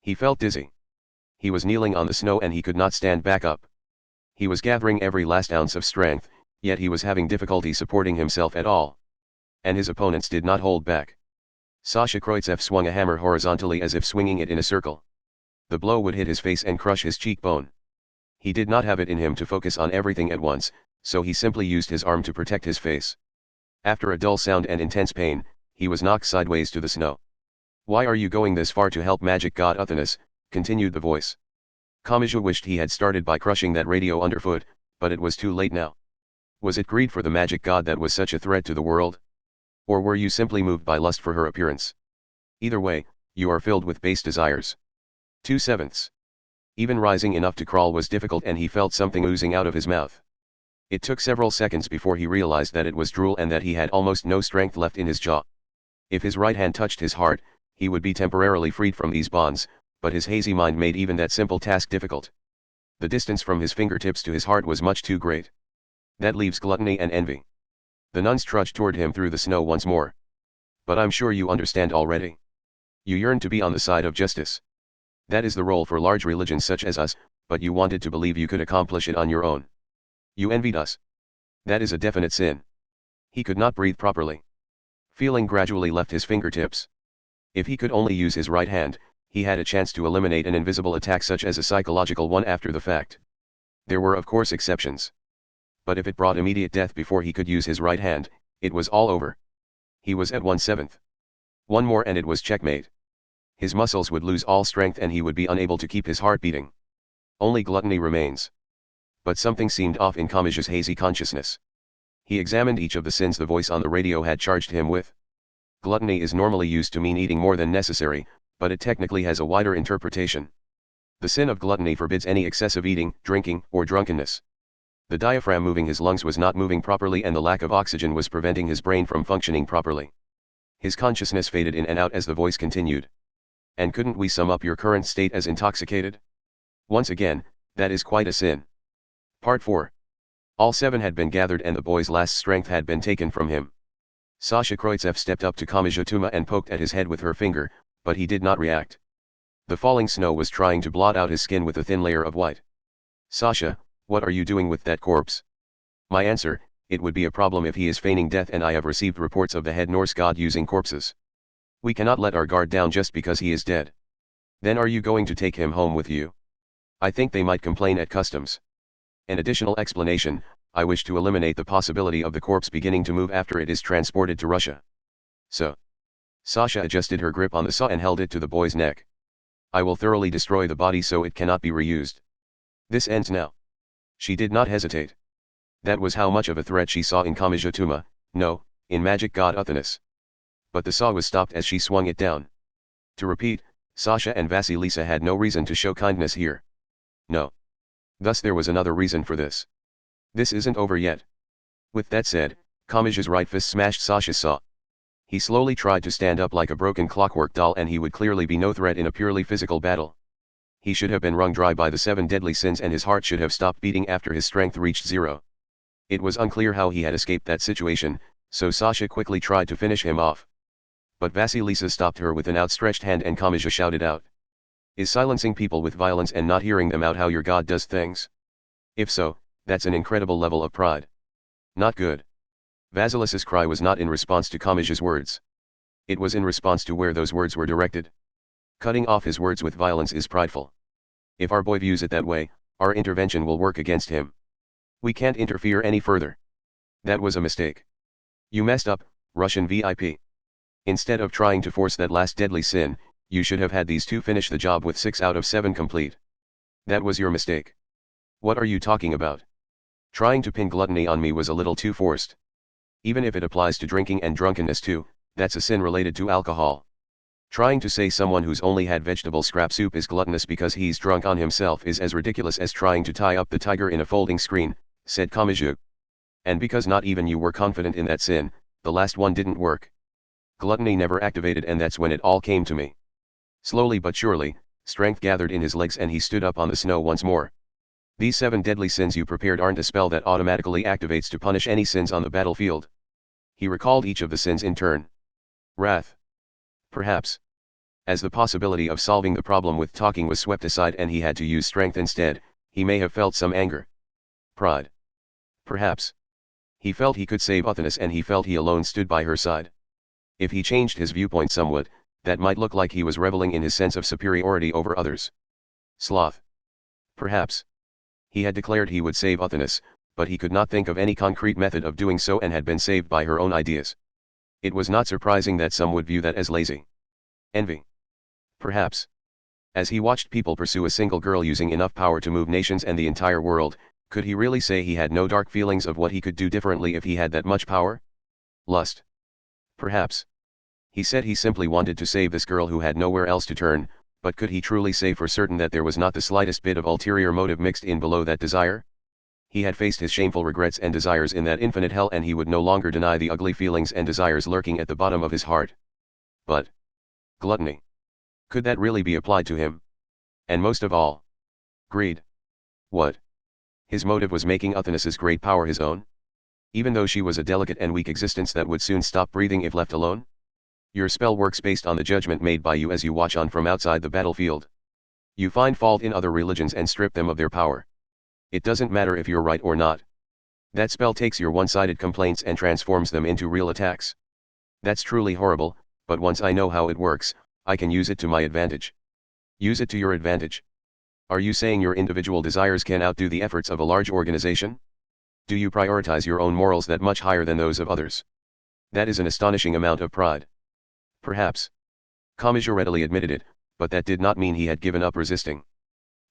He felt dizzy. He was kneeling on the snow and he could not stand back up. He was gathering every last ounce of strength, yet he was having difficulty supporting himself at all. And his opponents did not hold back. Sasha Kroitsev swung a hammer horizontally as if swinging it in a circle. The blow would hit his face and crush his cheekbone. He did not have it in him to focus on everything at once, so he simply used his arm to protect his face. After a dull sound and intense pain, he was knocked sideways to the snow. Why are you going this far to help magic god Uthanasis? Continued the voice. Kamaji wished he had started by crushing that radio underfoot, but it was too late now. Was it greed for the magic god that was such a threat to the world? Or were you simply moved by lust for her appearance? Either way, you are filled with base desires. 2/7. Even rising enough to crawl was difficult and he felt something oozing out of his mouth. It took several seconds before he realized that it was drool and that he had almost no strength left in his jaw. If his right hand touched his heart, He would be temporarily freed from these bonds, but his hazy mind made even that simple task difficult. The distance from his fingertips to his heart was much too great. That leaves gluttony and envy. The nuns trudged toward him through the snow once more. But I'm sure you understand already. You yearn to be on the side of justice. That is the role for large religions such as us, but you wanted to believe you could accomplish it on your own. You envied us. That is a definite sin. He could not breathe properly. Feeling gradually left his fingertips. If he could only use his right hand, he had a chance to eliminate an invisible attack such as a psychological one after the fact. There were of course exceptions. But if it brought immediate death before he could use his right hand, it was all over. He was at 1/7. One more and it was checkmate. His muscles would lose all strength and he would be unable to keep his heart beating. Only gluttony remains. But something seemed off in Kamachi's hazy consciousness. He examined each of the sins the voice on the radio had charged him with. Gluttony is normally used to mean eating more than necessary, but it technically has a wider interpretation. The sin of gluttony forbids any excessive eating, drinking, or drunkenness. The diaphragm moving his lungs was not moving properly and the lack of oxygen was preventing his brain from functioning properly. His consciousness faded in and out as the voice continued. And couldn't we sum up your current state as intoxicated? Once again, that is quite a sin. Part 4. All 7 had been gathered and the boy's last strength had been taken from him. Sasha Kroitsev stepped up to Kamaji and poked at his head with her finger, but he did not react. The falling snow was trying to blot out his skin with a thin layer of white. Sasha, what are you doing with that corpse? My answer, it would be a problem if he is feigning death and I have received reports of the head Norse god using corpses. We cannot let our guard down just because he is dead. Then are you going to take him home with you? I think they might complain at customs. An additional explanation, I wish to eliminate the possibility of the corpse beginning to move after it is transported to Russia. So. Sasha adjusted her grip on the saw and held it to the boy's neck. I will thoroughly destroy the body so it cannot be reused. This ends now. She did not hesitate. That was how much of a threat she saw in Kamaji, no, in magic god Uthanas. But the saw was stopped as she swung it down. To repeat, Sasha and Vasilisa had no reason to show kindness here. No. Thus there was another reason for this. This isn't over yet. With that said, Kamaji's right fist smashed Sasha's saw. He slowly tried to stand up like a broken clockwork doll and he would clearly be no threat in a purely physical battle. He should have been wrung dry by the 7 deadly sins and his heart should have stopped beating after his strength reached 0. It was unclear how he had escaped that situation, so Sasha quickly tried to finish him off. But Vasilisa stopped her with an outstretched hand and Kamaji shouted out. Is silencing people with violence and not hearing them out how your god does things? If so, that's an incredible level of pride. Not good. Vasilisa's cry was not in response to Kamaji's words. It was in response to where those words were directed. Cutting off his words with violence is prideful. If our boy views it that way, our intervention will work against him. We can't interfere any further. That was a mistake. You messed up, Russian VIP. Instead of trying to force that last deadly sin, you should have had these 2 finish the job with 6 out of 7 complete. That was your mistake. What are you talking about? Trying to pin gluttony on me was a little too forced. Even if it applies to drinking and drunkenness too, that's a sin related to alcohol. Trying to say someone who's only had vegetable scrap soup is gluttonous because he's drunk on himself is as ridiculous as trying to tie up the tiger in a folding screen, said Kamaji. And because not even you were confident in that sin, the last one didn't work. Gluttony never activated and that's when it all came to me. Slowly but surely, strength gathered in his legs and he stood up on the snow once more. These 7 deadly sins you prepared aren't a spell that automatically activates to punish any sins on the battlefield. He recalled each of the sins in turn. Wrath. Perhaps. As the possibility of solving the problem with talking was swept aside and he had to use strength instead, he may have felt some anger. Pride. Perhaps. He felt he could save Uthanas and he felt he alone stood by her side. If he changed his viewpoint somewhat, that might look like he was reveling in his sense of superiority over others. Sloth. Perhaps. He had declared he would save Uthanas, but he could not think of any concrete method of doing so and had been saved by her own ideas. It was not surprising that some would view that as lazy. Envy. Perhaps. As he watched people pursue a single girl using enough power to move nations and the entire world, could he really say he had no dark feelings of what he could do differently if he had that much power? Lust. Perhaps. He said he simply wanted to save this girl who had nowhere else to turn, but could he truly say for certain that there was not the slightest bit of ulterior motive mixed in below that desire? He had faced his shameful regrets and desires in that infinite hell and he would no longer deny the ugly feelings and desires lurking at the bottom of his heart. But Gluttony. Could that really be applied to him? And most of all, greed. What? His motive was making Athena's great power his own? Even though she was a delicate and weak existence that would soon stop breathing if left alone? Your spell works based on the judgment made by you as you watch on from outside the battlefield. You find fault in other religions and strip them of their power. It doesn't matter if you're right or not. That spell takes your one-sided complaints and transforms them into real attacks. That's truly horrible, but once I know how it works, I can use it to my advantage. Use it to your advantage. Are you saying your individual desires can outdo the efforts of a large organization? Do you prioritize your own morals that much higher than those of others? That is an astonishing amount of pride. Perhaps. Kamachi readily admitted it, but that did not mean he had given up resisting.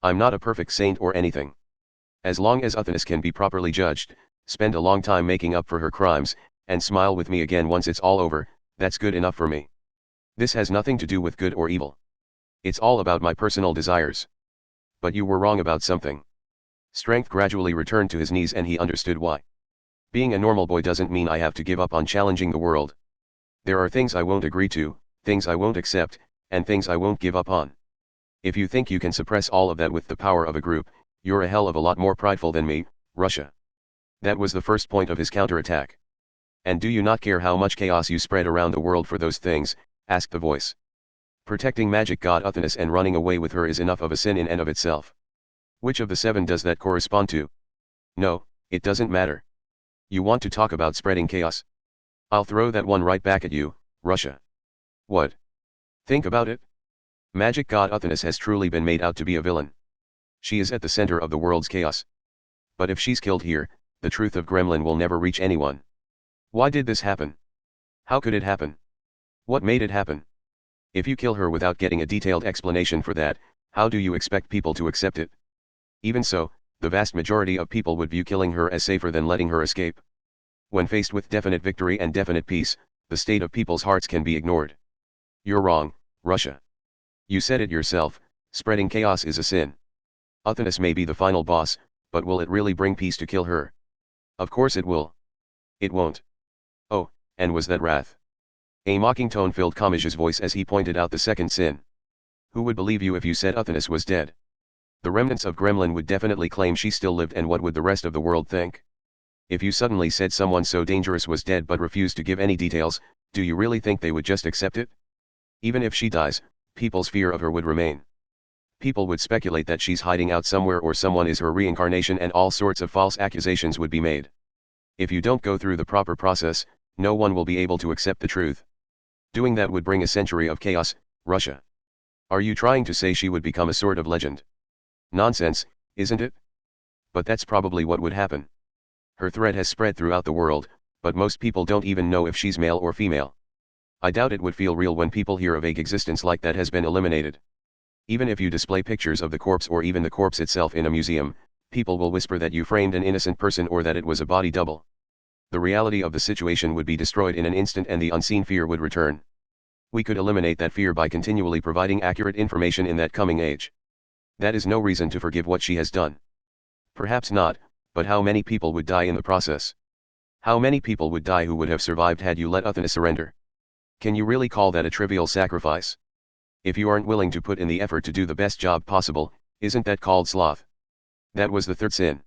I'm not a perfect saint or anything. As long as Athena can be properly judged, spend a long time making up for her crimes, and smile with me again once it's all over, that's good enough for me. This has nothing to do with good or evil. It's all about my personal desires. But you were wrong about something. Strength gradually returned to his knees and he understood why. Being a normal boy doesn't mean I have to give up on challenging the world. There are things I won't agree to, things I won't accept, and things I won't give up on. If you think you can suppress all of that with the power of a group, you're a hell of a lot more prideful than me, Russia. That was the first point of his counterattack. And do you not care how much chaos you spread around the world for those things? Asked the voice. Protecting magic god Athena and running away with her is enough of a sin in and of itself. Which of the 7 does that correspond to? No, it doesn't matter. You want to talk about spreading chaos? I'll throw that one right back at you, Russia. What? Think about it. Magic god Athena has truly been made out to be a villain. She is at the center of the world's chaos. But if she's killed here, the truth of Gremlin will never reach anyone. Why did this happen? How could it happen? What made it happen? If you kill her without getting a detailed explanation for that, how do you expect people to accept it? Even so, the vast majority of people would view killing her as safer than letting her escape. When faced with definite victory and definite peace, the state of people's hearts can be ignored. You're wrong, Russia. You said it yourself, spreading chaos is a sin. Athena may be the final boss, but will it really bring peace to kill her? Of course it will. It won't. Oh, and was that wrath? A mocking tone filled Kamachi's voice as he pointed out the second sin. Who would believe you if you said Athena was dead? The remnants of Gremlin would definitely claim she still lived, and what would the rest of the world think? If you suddenly said someone so dangerous was dead but refused to give any details, do you really think they would just accept it? Even if she dies, people's fear of her would remain. People would speculate that she's hiding out somewhere or someone is her reincarnation, and all sorts of false accusations would be made. If you don't go through the proper process, no one will be able to accept the truth. Doing that would bring a century of chaos, Russia. Are you trying to say she would become a sort of legend? Nonsense, isn't it? But that's probably what would happen. Her threat has spread throughout the world, but most people don't even know if she's male or female. I doubt it would feel real when people hear a vague existence like that has been eliminated. Even if you display pictures of the corpse or even the corpse itself in a museum, people will whisper that you framed an innocent person or that it was a body double. The reality of the situation would be destroyed in an instant and the unseen fear would return. We could eliminate that fear by continually providing accurate information in that coming age. That is no reason to forgive what she has done. Perhaps not, but how many people would die in the process? How many people would die who would have survived had you let Athena surrender? Can you really call that a trivial sacrifice? If you aren't willing to put in the effort to do the best job possible, isn't that called sloth? That was the third sin.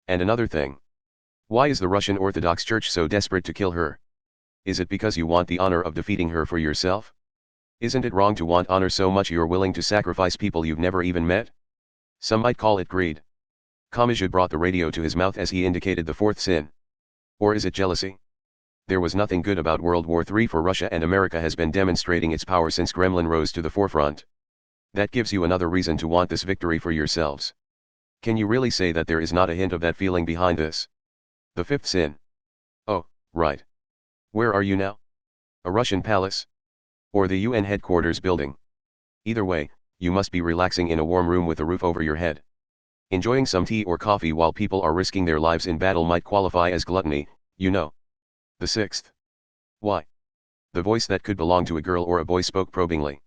And another thing. Why is the Russian Orthodox Church so desperate to kill her? Is it because you want the honor of defeating her for yourself? Isn't it wrong to want honor so much you're willing to sacrifice people you've never even met? Some might call it greed. Kamachi brought the radio to his mouth as he indicated the fourth sin. Or is it jealousy? There was nothing good about World War III for Russia, and America has been demonstrating its power since Gremlin rose to the forefront. That gives you another reason to want this victory for yourselves. Can you really say that there is not a hint of that feeling behind this? The fifth sin. Oh, right. Where are you now? A Russian palace? Or the UN headquarters building? Either way, you must be relaxing in a warm room with a roof over your head. Enjoying some tea or coffee while people are risking their lives in battle might qualify as gluttony, you know. The sixth. Why? The voice that could belong to a girl or a boy spoke probingly.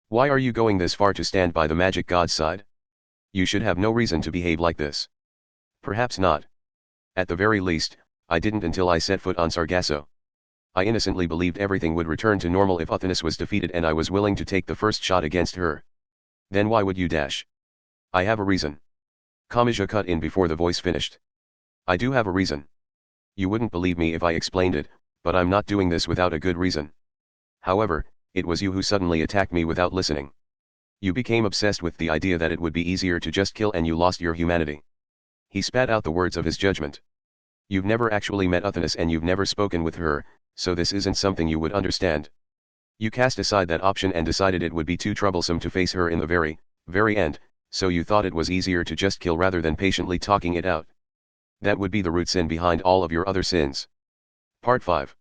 Why are you going this far to stand by the magic god's side? You should have no reason to behave like this. Perhaps not. At the very least, I didn't until I set foot on Sargasso. I innocently believed everything would return to normal if Uthanis was defeated and I was willing to take the first shot against her. Then why would you dash? I have a reason. Kamachi cut in before the voice finished. I do have a reason. You wouldn't believe me if I explained it, but I'm not doing this without a good reason. However, it was you who suddenly attacked me without listening. You became obsessed with the idea that it would be easier to just kill and you lost your humanity. He spat out the words of his judgment. You've never actually met Uthanis and you've never spoken with her, so this isn't something you would understand. You cast aside that option and decided it would be too troublesome to face her in the very end, so you thought it was easier to just kill rather than patiently talking it out. That would be the root sin behind all of your other sins. Part 5.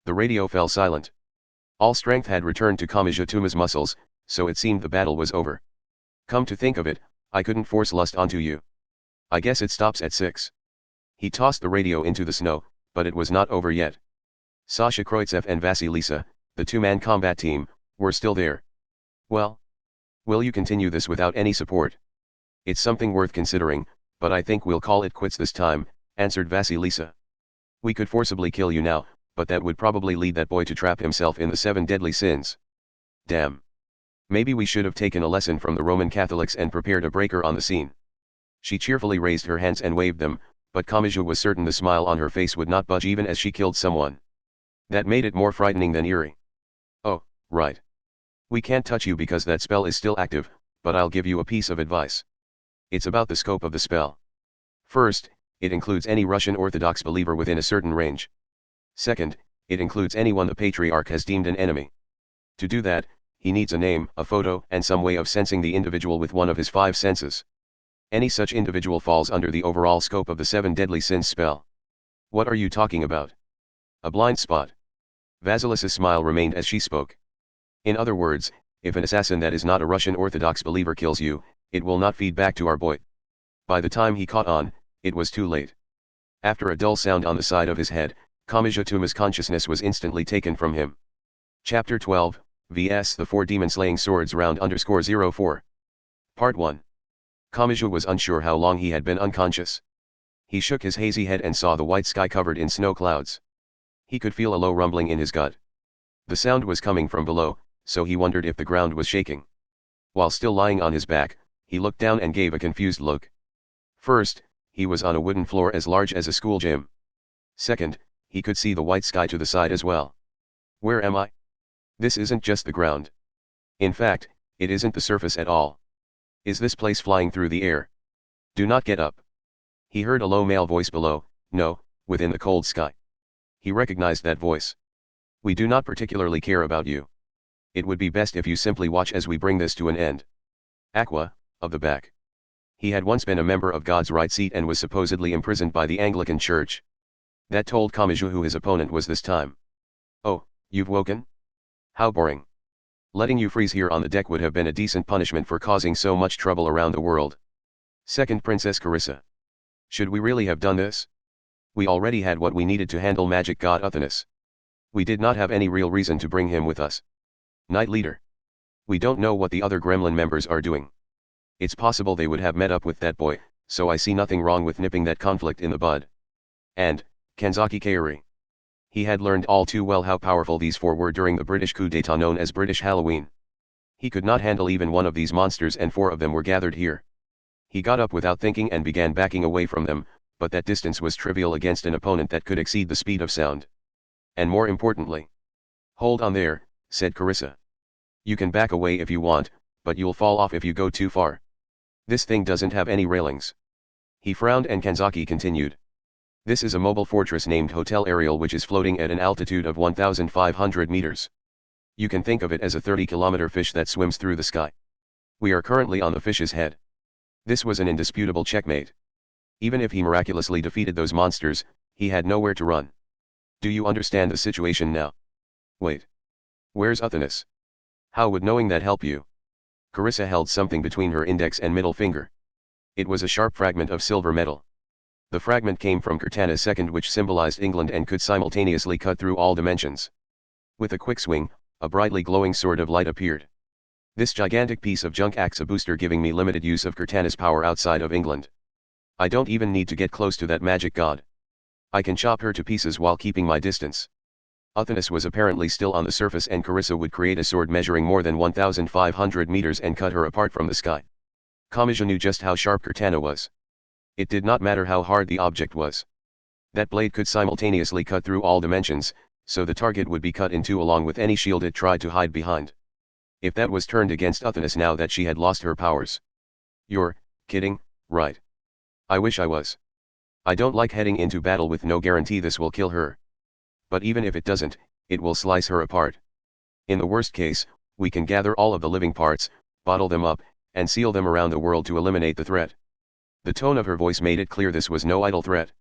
The radio fell silent. All strength had returned to Kamijituma's muscles, so it seemed the battle was over. Come to think of it, I couldn't force lust onto you. I guess it stops at 6. He tossed the radio into the snow, but it was not over yet. Sasha Kroitsev and Vasilisa, the two-man combat team, were still there. Well? Will you continue this without any support? It's something worth considering, but I think we'll call it quits this time, answered Vasilisa. We could forcibly kill you now, but that would probably lead that boy to trap himself in the 7 deadly sins. Damn. Maybe we should have taken a lesson from the Roman Catholics and prepared a breaker on the scene. She cheerfully raised her hands and waved them, but Kamachi was certain the smile on her face would not budge even as she killed someone. That made it more frightening than eerie. Oh, right. We can't touch you because that spell is still active, but I'll give you a piece of advice. It's about the scope of the spell. First, it includes any Russian Orthodox believer within a certain range. Second, it includes anyone the Patriarch has deemed an enemy. To do that, he needs a name, a photo, and some way of sensing the individual with one of his 5 senses. Any such individual falls under the overall scope of the 7 deadly sins spell. What are you talking about? A blind spot. Vasilisa's smile remained as she spoke. In other words, if an assassin that is not a Russian Orthodox believer kills you, it will not feed back to our boy. By the time he caught on, it was too late. After a dull sound on the side of his head, Kamijituma's consciousness was instantly taken from him. Chapter 12, vs. the 4 demon-slaying swords round _04. Part 1. Kamachi was unsure how long he had been unconscious. He shook his hazy head and saw the white sky covered in snow clouds. He could feel a low rumbling in his gut. The sound was coming from below, so he wondered if the ground was shaking. While still lying on his back, he looked down and gave a confused look. First, he was on a wooden floor as large as a school gym. Second, he could see the white sky to the side as well. Where am I? This isn't just the ground. In fact, it isn't the surface at all. Is this place flying through the air? Do not get up. He heard a low male voice below, no, within the cold sky. He recognized that voice. We do not particularly care about you. It would be best if you simply watch as we bring this to an end. Aqua, of the back. He had once been a member of God's right seat and was supposedly imprisoned by the Anglican Church. That told Kamachi who his opponent was this time. Oh, you've woken? How boring. Letting you freeze here on the deck would have been a decent punishment for causing so much trouble around the world. Second Princess Carissa. Should we really have done this? We already had what we needed to handle magic god Uthanis. We did not have any real reason to bring him with us. Knight Leader. We don't know what the other gremlin members are doing. It's possible they would have met up with that boy, so I see nothing wrong with nipping that conflict in the bud. And, Kanzaki Kaori. He had learned all too well how powerful these 4 were during the British coup d'etat known as British Halloween. He could not handle even one of these monsters and 4 of them were gathered here. He got up without thinking and began backing away from them, but that distance was trivial against an opponent that could exceed the speed of sound. And more importantly. Hold on there, said Carissa. You can back away if you want, but you'll fall off if you go too far. This thing doesn't have any railings. He frowned and Kanzaki continued. This is a mobile fortress named Hotel Ariel which is floating at an altitude of 1,500 meters. You can think of it as a 30-kilometer fish that swims through the sky. We are currently on the fish's head. This was an indisputable checkmate. Even if he miraculously defeated those monsters, he had nowhere to run. Do you understand the situation now? Wait. Where's Uthanis? How would knowing that help you? Carissa held something between her index and middle finger. It was a sharp fragment of silver metal. The fragment came from Cortana's second which symbolized England and could simultaneously cut through all dimensions. With a quick swing, a brightly glowing sword of light appeared. This gigantic piece of junk acts a booster giving me limited use of Cortana's power outside of England. I don't even need to get close to that magic god. I can chop her to pieces while keeping my distance. Uthanus was apparently still on the surface and Carissa would create a sword measuring more than 1,500 meters and cut her apart from the sky. Kamachi knew just how sharp Katana was. It did not matter how hard the object was. That blade could simultaneously cut through all dimensions, so the target would be cut in two along with any shield it tried to hide behind. If that was turned against Uthanus now that she had lost her powers. You're kidding, right? I wish I was. I don't like heading into battle with no guarantee this will kill her. But even if it doesn't, it will slice her apart. In the worst case, we can gather all of the living parts, bottle them up, and seal them around the world to eliminate the threat. The tone of her voice made it clear this was no idle threat.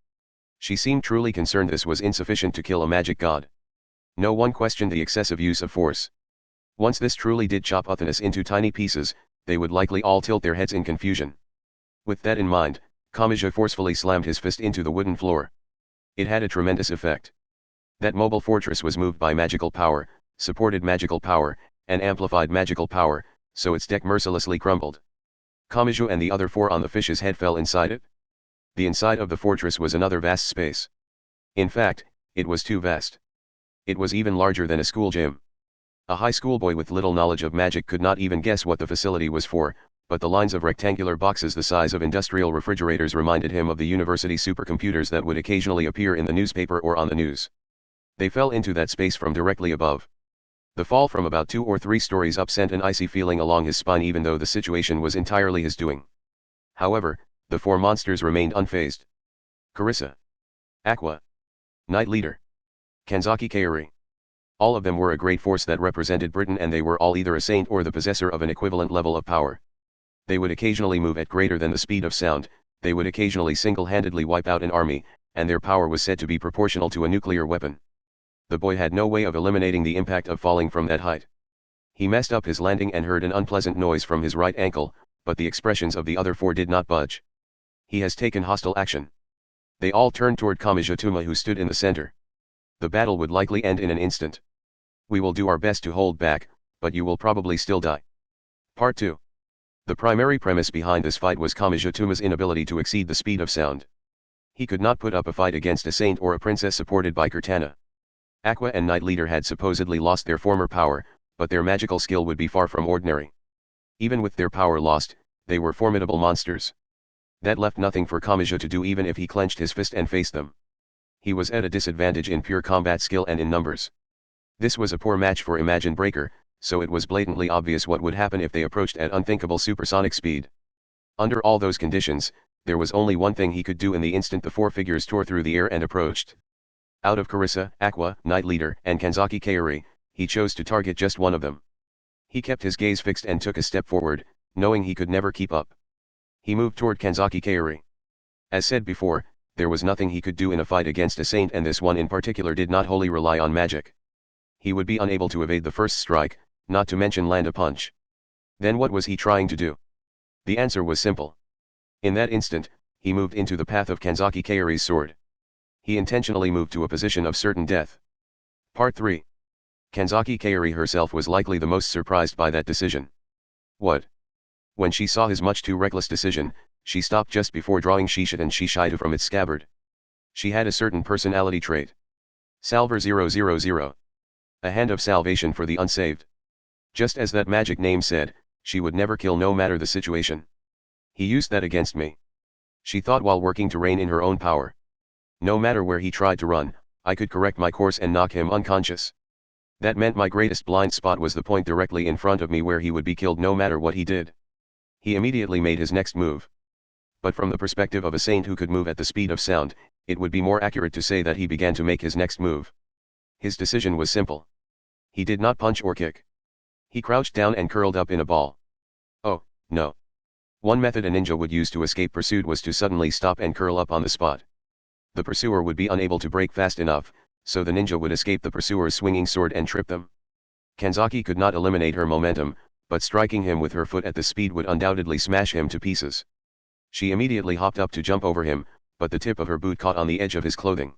She seemed truly concerned this was insufficient to kill a magic god. No one questioned the excessive use of force. Once this truly did chop Uthanus into tiny pieces, they would likely all tilt their heads in confusion. With that in mind, Kamachi forcefully slammed his fist into the wooden floor. It had a tremendous effect. That mobile fortress was moved by magical power, supported magical power, and amplified magical power, so its deck mercilessly crumbled. Kamachi and the other four on the fish's head fell inside it. The inside of the fortress was another vast space. In fact, it was too vast. It was even larger than a school gym. A high school boy with little knowledge of magic could not even guess what the facility was for, but the lines of rectangular boxes the size of industrial refrigerators reminded him of the university supercomputers that would occasionally appear in the newspaper or on the news. They fell into that space from directly above. The fall from about 2 or 3 stories up sent an icy feeling along his spine even though the situation was entirely his doing. However, the 4 monsters remained unfazed. Carissa, Aqua, Knight Leader, Kanzaki Kaori. All of them were a great force that represented Britain and they were all either a saint or the possessor of an equivalent level of power. They would occasionally move at greater than the speed of sound, they would occasionally single-handedly wipe out an army, and their power was said to be proportional to a nuclear weapon. The boy had no way of eliminating the impact of falling from that height. He messed up his landing and heard an unpleasant noise from his right ankle, but the expressions of the other 4 did not budge. He has taken hostile action. They all turned toward Kamaji who stood in the center. The battle would likely end in an instant. We will do our best to hold back, but you will probably still die. Part 2. The primary premise behind this fight was Kamijituma's inability to exceed the speed of sound. He could not put up a fight against a saint or a princess supported by Cortana. Aqua and Knight Leader had supposedly lost their former power, but their magical skill would be far from ordinary. Even with their power lost, they were formidable monsters. That left nothing for Kamaji to do even if he clenched his fist and faced them. He was at a disadvantage in pure combat skill and in numbers. This was a poor match for Imagine Breaker, so it was blatantly obvious what would happen if they approached at unthinkable supersonic speed. Under all those conditions, there was only one thing he could do in the instant the 4 figures tore through the air and approached. Out of Carissa, Aqua, Knight Leader, and Kanzaki Kaori, he chose to target just one of them. He kept his gaze fixed and took a step forward, knowing he could never keep up. He moved toward Kanzaki Kaori. As said before, there was nothing he could do in a fight against a saint and this one in particular did not wholly rely on magic. He would be unable to evade the first strike, not to mention land a punch. Then what was he trying to do? The answer was simple. In that instant, he moved into the path of Kanzaki Kaori's sword. He intentionally moved to a position of certain death. Part 3. Kanzaki Kaori herself was likely the most surprised by that decision. What? When she saw his much too reckless decision, she stopped just before drawing Shishidan Shishido from its scabbard. She had a certain personality trait. Salver 000. A hand of salvation for the unsaved. Just as that magic name said, she would never kill no matter the situation. He used that against me. She thought while working to rein in her own power. No matter where he tried to run, I could correct my course and knock him unconscious. That meant my greatest blind spot was the point directly in front of me where he would be killed no matter what he did. He immediately made his next move. But from the perspective of a saint who could move at the speed of sound, it would be more accurate to say that he began to make his next move. His decision was simple. He did not punch or kick. He crouched down and curled up in a ball. Oh, no. One method a ninja would use to escape pursuit was to suddenly stop and curl up on the spot. The pursuer would be unable to break fast enough, so the ninja would escape the pursuer's swinging sword and trip them. Kanzaki could not eliminate her momentum, but striking him with her foot at the speed would undoubtedly smash him to pieces. She immediately hopped up to jump over him, but the tip of her boot caught on the edge of his clothing.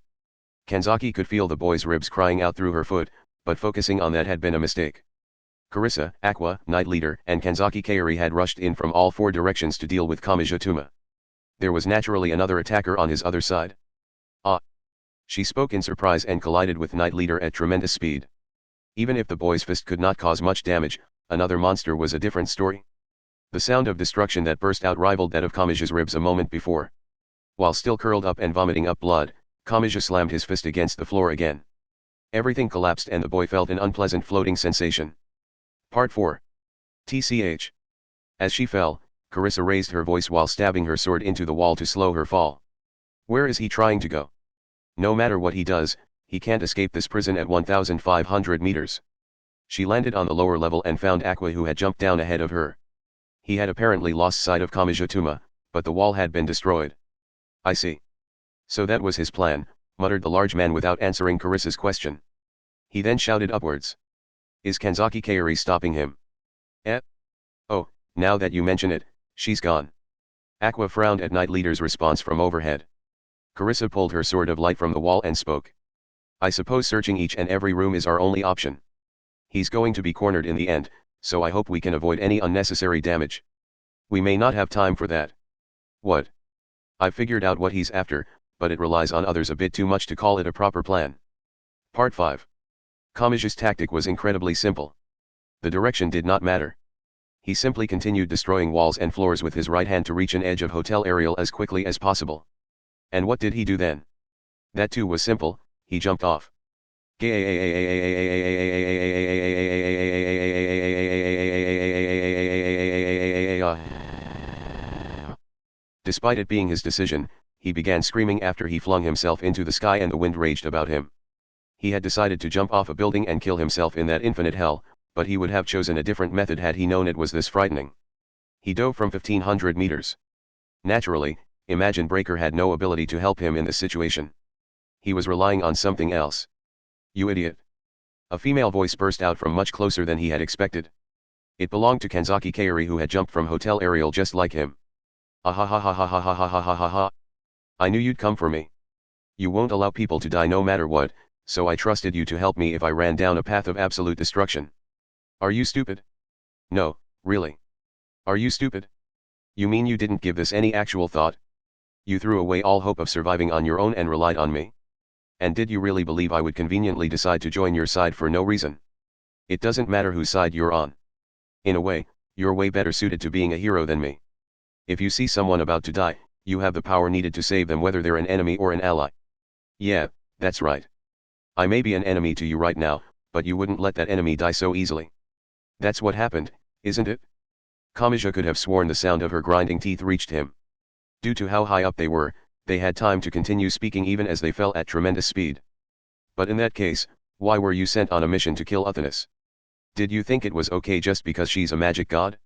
Kanzaki could feel the boy's ribs crying out through her foot, but focusing on that had been a mistake. Carissa, Aqua, Knight Leader, and Kanzaki Kaori had rushed in from all 4 directions to deal with Kamijituma. There was naturally another attacker on his other side. Ah! She spoke in surprise and collided with Knight Leader at tremendous speed. Even if the boy's fist could not cause much damage, another monster was a different story. The sound of destruction that burst out rivaled that of Kamachi's ribs a moment before. While still curled up and vomiting up blood, Kamachi slammed his fist against the floor again. Everything collapsed and the boy felt an unpleasant floating sensation. Part 4. TCH. As she fell, Carissa raised her voice while stabbing her sword into the wall to slow her fall. Where is he trying to go? No matter what he does, he can't escape this prison at 1,500 meters. She landed on the lower level and found Aqua, who had jumped down ahead of her. He had apparently lost sight of Kamijituma, but the wall had been destroyed. I see. So that was his plan, muttered the large man without answering Carissa's question. He then shouted upwards. Is Kanzaki Kaori stopping him? Eh? Oh, now that you mention it, she's gone. Aqua frowned at Knight Leader's response from overhead. Carissa pulled her sword of light from the wall and spoke. I suppose searching each and every room is our only option. He's going to be cornered in the end, so I hope we can avoid any unnecessary damage. We may not have time for that. What? I've figured out what he's after, but it relies on others a bit too much to call it a proper plan. Part 5. Kamachi's tactic was incredibly simple. The direction did not matter. He simply continued destroying walls and floors with his right hand to reach an edge of Hotel Ariel as quickly as possible. And what did he do then? That too was simple, he jumped off. Despite it being his decision, he began screaming after he flung himself into the sky and the wind raged about him. He had decided to jump off a building and kill himself in that infinite hell, but he would have chosen a different method had he known it was this frightening. He dove from 1,500 meters. Naturally, Imagine Breaker had no ability to help him in this situation. He was relying on something else. You idiot. A female voice burst out from much closer than he had expected. It belonged to Kanzaki Kaori, who had jumped from Hotel Ariel just like him. Ah ha ha ha ha ha ha ha ha ha ha. I knew you'd come for me. You won't allow people to die no matter what, so I trusted you to help me if I ran down a path of absolute destruction. Are you stupid? No, really. Are you stupid? You mean you didn't give this any actual thought? You threw away all hope of surviving on your own and relied on me? And did you really believe I would conveniently decide to join your side for no reason? It doesn't matter whose side you're on. In a way, you're way better suited to being a hero than me. If you see someone about to die, you have the power needed to save them, whether they're an enemy or an ally. Yeah, that's right. I may be an enemy to you right now, but you wouldn't let that enemy die so easily. That's what happened, isn't it? Kamachi could have sworn the sound of her grinding teeth reached him. Due to how high up they were, they had time to continue speaking even as they fell at tremendous speed. But in that case, why were you sent on a mission to kill Uthonus? Did you think it was okay just because she's a magic god?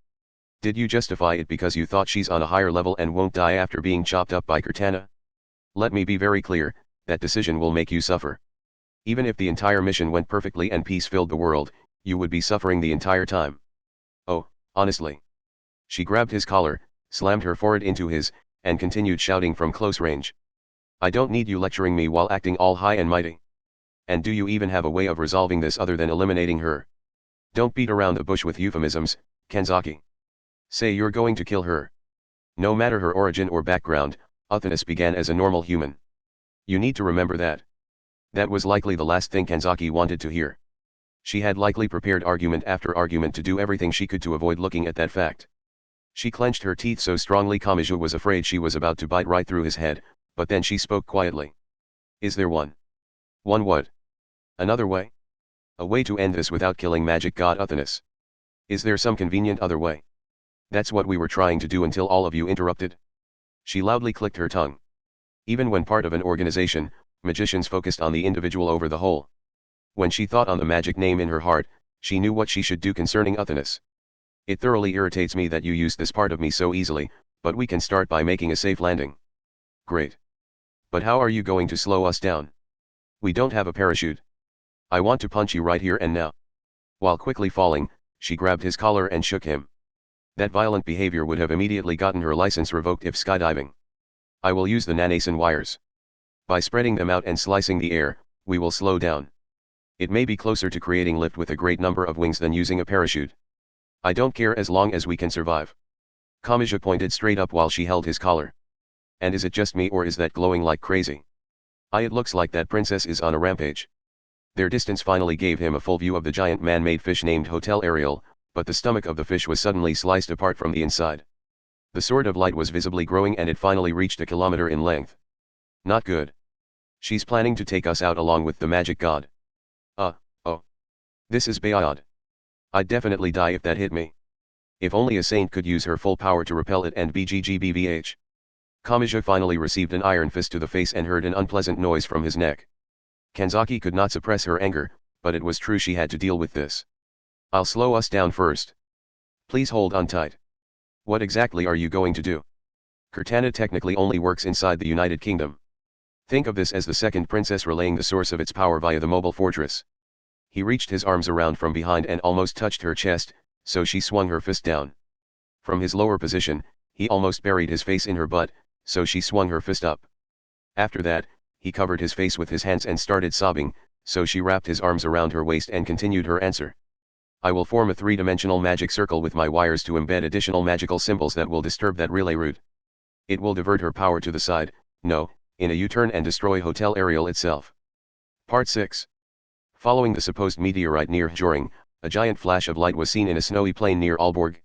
Did you justify it because you thought she's on a higher level and won't die after being chopped up by Cortana? Let me be very clear, that decision will make you suffer. Even if the entire mission went perfectly and peace filled the world, you would be suffering the entire time. Oh, honestly. She grabbed his collar, slammed her forehead into his, and continued shouting from close range. I don't need you lecturing me while acting all high and mighty. And do you even have a way of resolving this other than eliminating her? Don't beat around the bush with euphemisms, Kanzaki. Say you're going to kill her. No matter her origin or background, Uthonus began as a normal human. You need to remember that. That was likely the last thing Kanzaki wanted to hear. She had likely prepared argument after argument to do everything she could to avoid looking at that fact. She clenched her teeth so strongly Kamachi was afraid she was about to bite right through his head, but then she spoke quietly. Is there one? One what? Another way? A way to end this without killing magic god Uthonus. Is there some convenient other way? That's what we were trying to do until all of you interrupted. She loudly clicked her tongue. Even when part of an organization, magicians focused on the individual over the whole. When she thought on the magic name in her heart, she knew what she should do concerning Uthonus. It thoroughly irritates me that you use this part of me so easily, but we can start by making a safe landing. Great. But how are you going to slow us down? We don't have a parachute. I want to punch you right here and now. While quickly falling, she grabbed his collar and shook him. That violent behavior would have immediately gotten her license revoked if skydiving. I will use the nanasan wires. By spreading them out and slicing the air, we will slow down. It may be closer to creating lift with a great number of wings than using a parachute. I don't care as long as we can survive. Kamachi pointed straight up while she held his collar. And is it just me or is that glowing like crazy? It looks like that princess is on a rampage. Their distance finally gave him a full view of the giant man-made fish named Hotel Ariel, but the stomach of the fish was suddenly sliced apart from the inside. The sword of light was visibly growing and it finally reached a kilometer in length. Not good. She's planning to take us out along with the magic god. Oh. This is bad. I'd definitely die if that hit me. If only a saint could use her full power to repel it and BGGBVH. Kamachi finally received an iron fist to the face and heard an unpleasant noise from his neck. Kanzaki could not suppress her anger, but it was true she had to deal with this. I'll slow us down first. Please hold on tight. What exactly are you going to do? Cortana technically only works inside the United Kingdom. Think of this as the second princess relaying the source of its power via the mobile fortress. He reached his arms around from behind and almost touched her chest, so she swung her fist down. From his lower position, he almost buried his face in her butt, so she swung her fist up. After that, he covered his face with his hands and started sobbing, so she wrapped his arms around her waist and continued her answer. I will form a three-dimensional magic circle with my wires to embed additional magical symbols that will disturb that relay route. It will divert her power to the side, in a U-turn and destroy Hotel Ariel itself. Part 6. Following the supposed meteorite near Joring, a giant flash of light was seen in a snowy plain near Aalborg.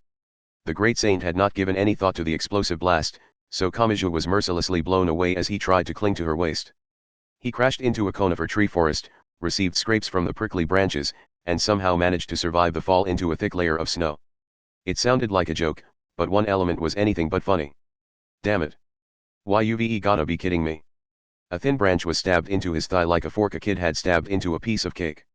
The great saint had not given any thought to the explosive blast, so Kamachi was mercilessly blown away as he tried to cling to her waist. He crashed into a conifer tree forest, received scrapes from the prickly branches, and somehow managed to survive the fall into a thick layer of snow. It sounded like a joke, but one element was anything but funny. Damn it. Why you've gotta be kidding me. A thin branch was stabbed into his thigh like a fork a kid had stabbed into a piece of cake.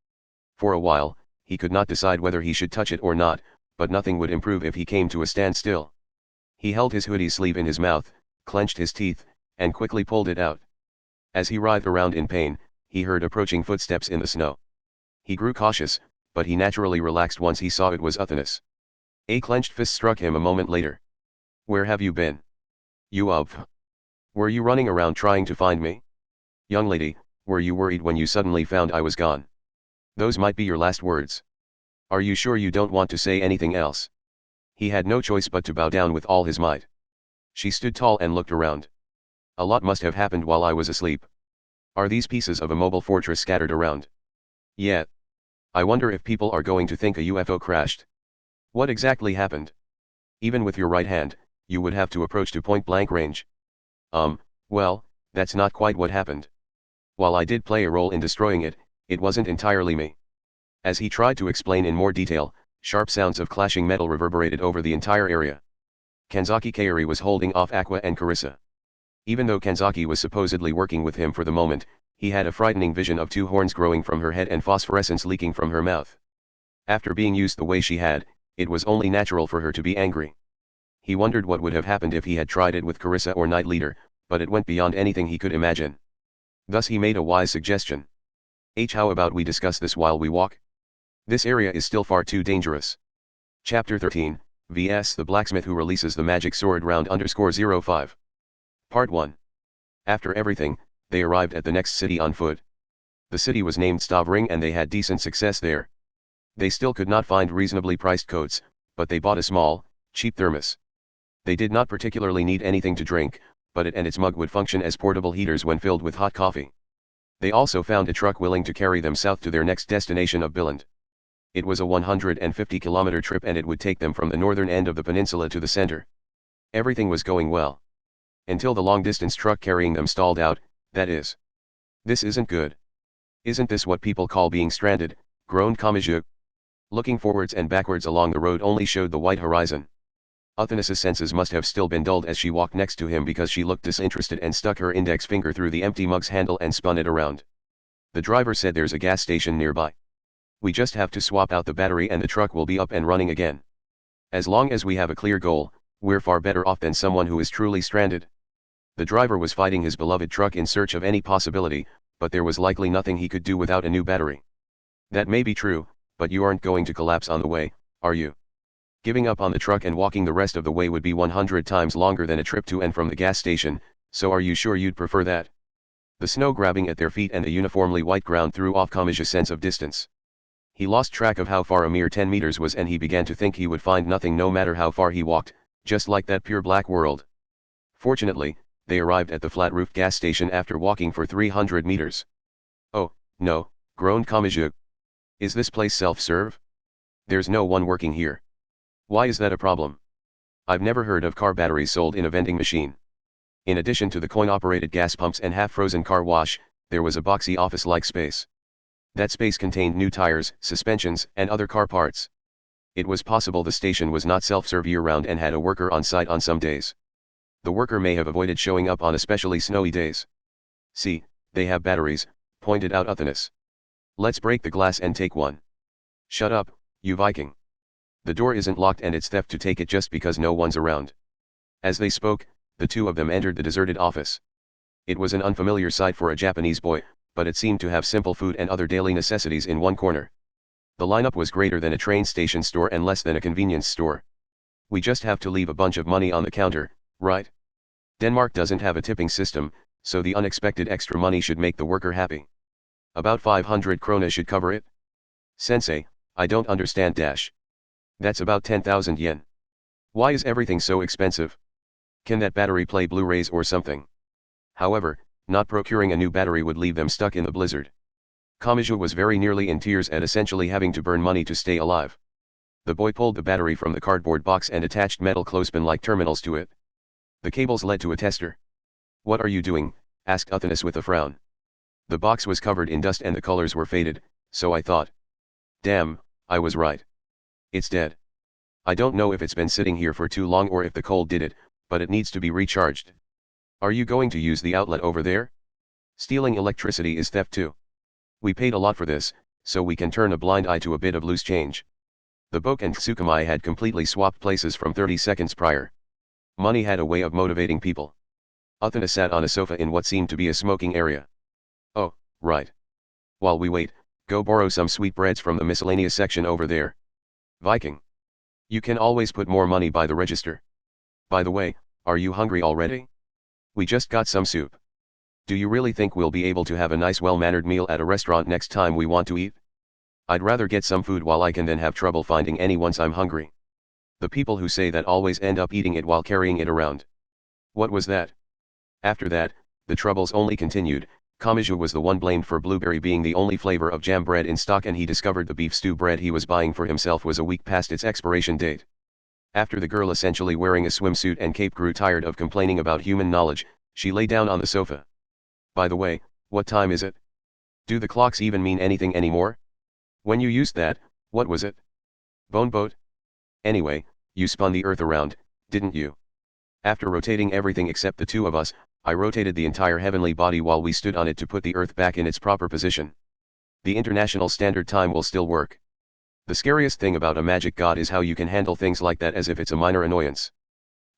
For a while, he could not decide whether he should touch it or not, but nothing would improve if he came to a standstill. He held his hoodie sleeve in his mouth, clenched his teeth, and quickly pulled it out. As he writhed around in pain, he heard approaching footsteps in the snow. He grew cautious, but he naturally relaxed once he saw it was Uthanus. A clenched fist struck him a moment later. Where have you been? Were you running around trying to find me? Young lady, were you worried when you suddenly found I was gone? Those might be your last words. Are you sure you don't want to say anything else? He had no choice but to bow down with all his might. She stood tall and looked around. A lot must have happened while I was asleep. Are these pieces of a mobile fortress scattered around? Yeah. I wonder if people are going to think a UFO crashed. What exactly happened? Even with your right hand, you would have to approach to point-blank range. Well, that's not quite what happened. While I did play a role in destroying it, it wasn't entirely me. As he tried to explain in more detail, sharp sounds of clashing metal reverberated over the entire area. Kanzaki Kaori was holding off Aqua and Carissa. Even though Kanzaki was supposedly working with him for the moment, he had a frightening vision of two horns growing from her head and phosphorescence leaking from her mouth. After being used the way she had, it was only natural for her to be angry. He wondered what would have happened if he had tried it with Carissa or Night Leader, but it went beyond anything he could imagine. Thus he made a wise suggestion. How about we discuss this while we walk? This area is still far too dangerous. Chapter 13, vs. The Blacksmith Who Releases the Magic Sword round _05. Part 1. After everything, they arrived at the next city on foot. The city was named Stavring and they had decent success there. They still could not find reasonably priced coats, but they bought a small, cheap thermos. They did not particularly need anything to drink, but it and its mug would function as portable heaters when filled with hot coffee. They also found a truck willing to carry them south to their next destination of Billund. It was a 150-kilometer trip and it would take them from the northern end of the peninsula to the center. Everything was going well. Until the long-distance truck carrying them stalled out, that is. This isn't good. Isn't this what people call being stranded, groaned Kamachi. Looking forwards and backwards along the road only showed the white horizon. Uthanus's senses must have still been dulled as she walked next to him because she looked disinterested and stuck her index finger through the empty mug's handle and spun it around. The driver said there's a gas station nearby. We just have to swap out the battery and the truck will be up and running again. As long as we have a clear goal, we're far better off than someone who is truly stranded. The driver was fighting his beloved truck in search of any possibility, but there was likely nothing he could do without a new battery. That may be true, but you aren't going to collapse on the way, are you? Giving up on the truck and walking the rest of the way would be 100 times longer than a trip to and from the gas station, so are you sure you'd prefer that? The snow grabbing at their feet and the uniformly white ground threw off Kamachi's sense of distance. He lost track of how far a mere 10 meters was and he began to think he would find nothing no matter how far he walked, just like that pure black world. Fortunately, They arrived at the flat-roofed gas station after walking for 300 meters. "Oh, no," groaned Kamachi. "Is this place self-serve? There's no one working here. Why is that a problem? I've never heard of car batteries sold in a vending machine." In addition to the coin-operated gas pumps and half-frozen car wash, there was a boxy office-like space. That space contained new tires, suspensions, and other car parts. It was possible the station was not self-serve year-round and had a worker on site on some days. The worker may have avoided showing up on especially snowy days. "See, they have batteries," pointed out Uthanas. "Let's break the glass and take one." "Shut up, you Viking. The door isn't locked and it's theft to take it just because no one's around." As they spoke, the two of them entered the deserted office. It was an unfamiliar sight for a Japanese boy, but it seemed to have simple food and other daily necessities in one corner. The lineup was greater than a train station store and less than a convenience store. "We just have to leave a bunch of money on the counter, right? Denmark doesn't have a tipping system, so the unexpected extra money should make the worker happy. About 500 krona should cover it." "Sensei, I don't understand dash. That's about 10,000 yen. Why is everything so expensive? Can that battery play Blu-rays or something?" However, not procuring a new battery would leave them stuck in the blizzard. Kamachi was very nearly in tears at essentially having to burn money to stay alive. The boy pulled the battery from the cardboard box and attached metal clothespin-like terminals to it. The cables led to a tester. "What are you doing?" asked Uthanas with a frown. "The box was covered in dust and the colors were faded, so I thought. Damn, I was right. It's dead. I don't know if it's been sitting here for too long or if the cold did it, but it needs to be recharged." "Are you going to use the outlet over there? Stealing electricity is theft too. We paid a lot for this, so we can turn a blind eye to a bit of loose change." The Boke and Tsukumai had completely swapped places from 30 seconds prior. Money had a way of motivating people. Uthanas sat on a sofa in what seemed to be a smoking area. "Oh, right. While we wait, go borrow some sweetbreads from the miscellaneous section over there. Viking. You can always put more money by the register. By the way, are you hungry already? We just got some soup. Do you really think we'll be able to have a nice well-mannered meal at a restaurant next time we want to eat? I'd rather get some food while I can than have trouble finding any once I'm hungry. The people who say that always end up eating it while carrying it around." What was that? After that, the troubles only continued. Kamachi was the one blamed for blueberry being the only flavor of jam bread in stock, and he discovered the beef stew bread he was buying for himself was a week past its expiration date. After the girl essentially wearing a swimsuit and cape grew tired of complaining about human knowledge, she lay down on the sofa. "By the way, what time is it? Do the clocks even mean anything anymore? When you used that, what was it? Bone boat? Anyway, you spun the earth around, didn't you? After rotating everything except the two of us, I rotated the entire heavenly body while we stood on it to put the earth back in its proper position. The International Standard Time will still work. The scariest thing about a magic god is how you can handle things like that as if it's a minor annoyance."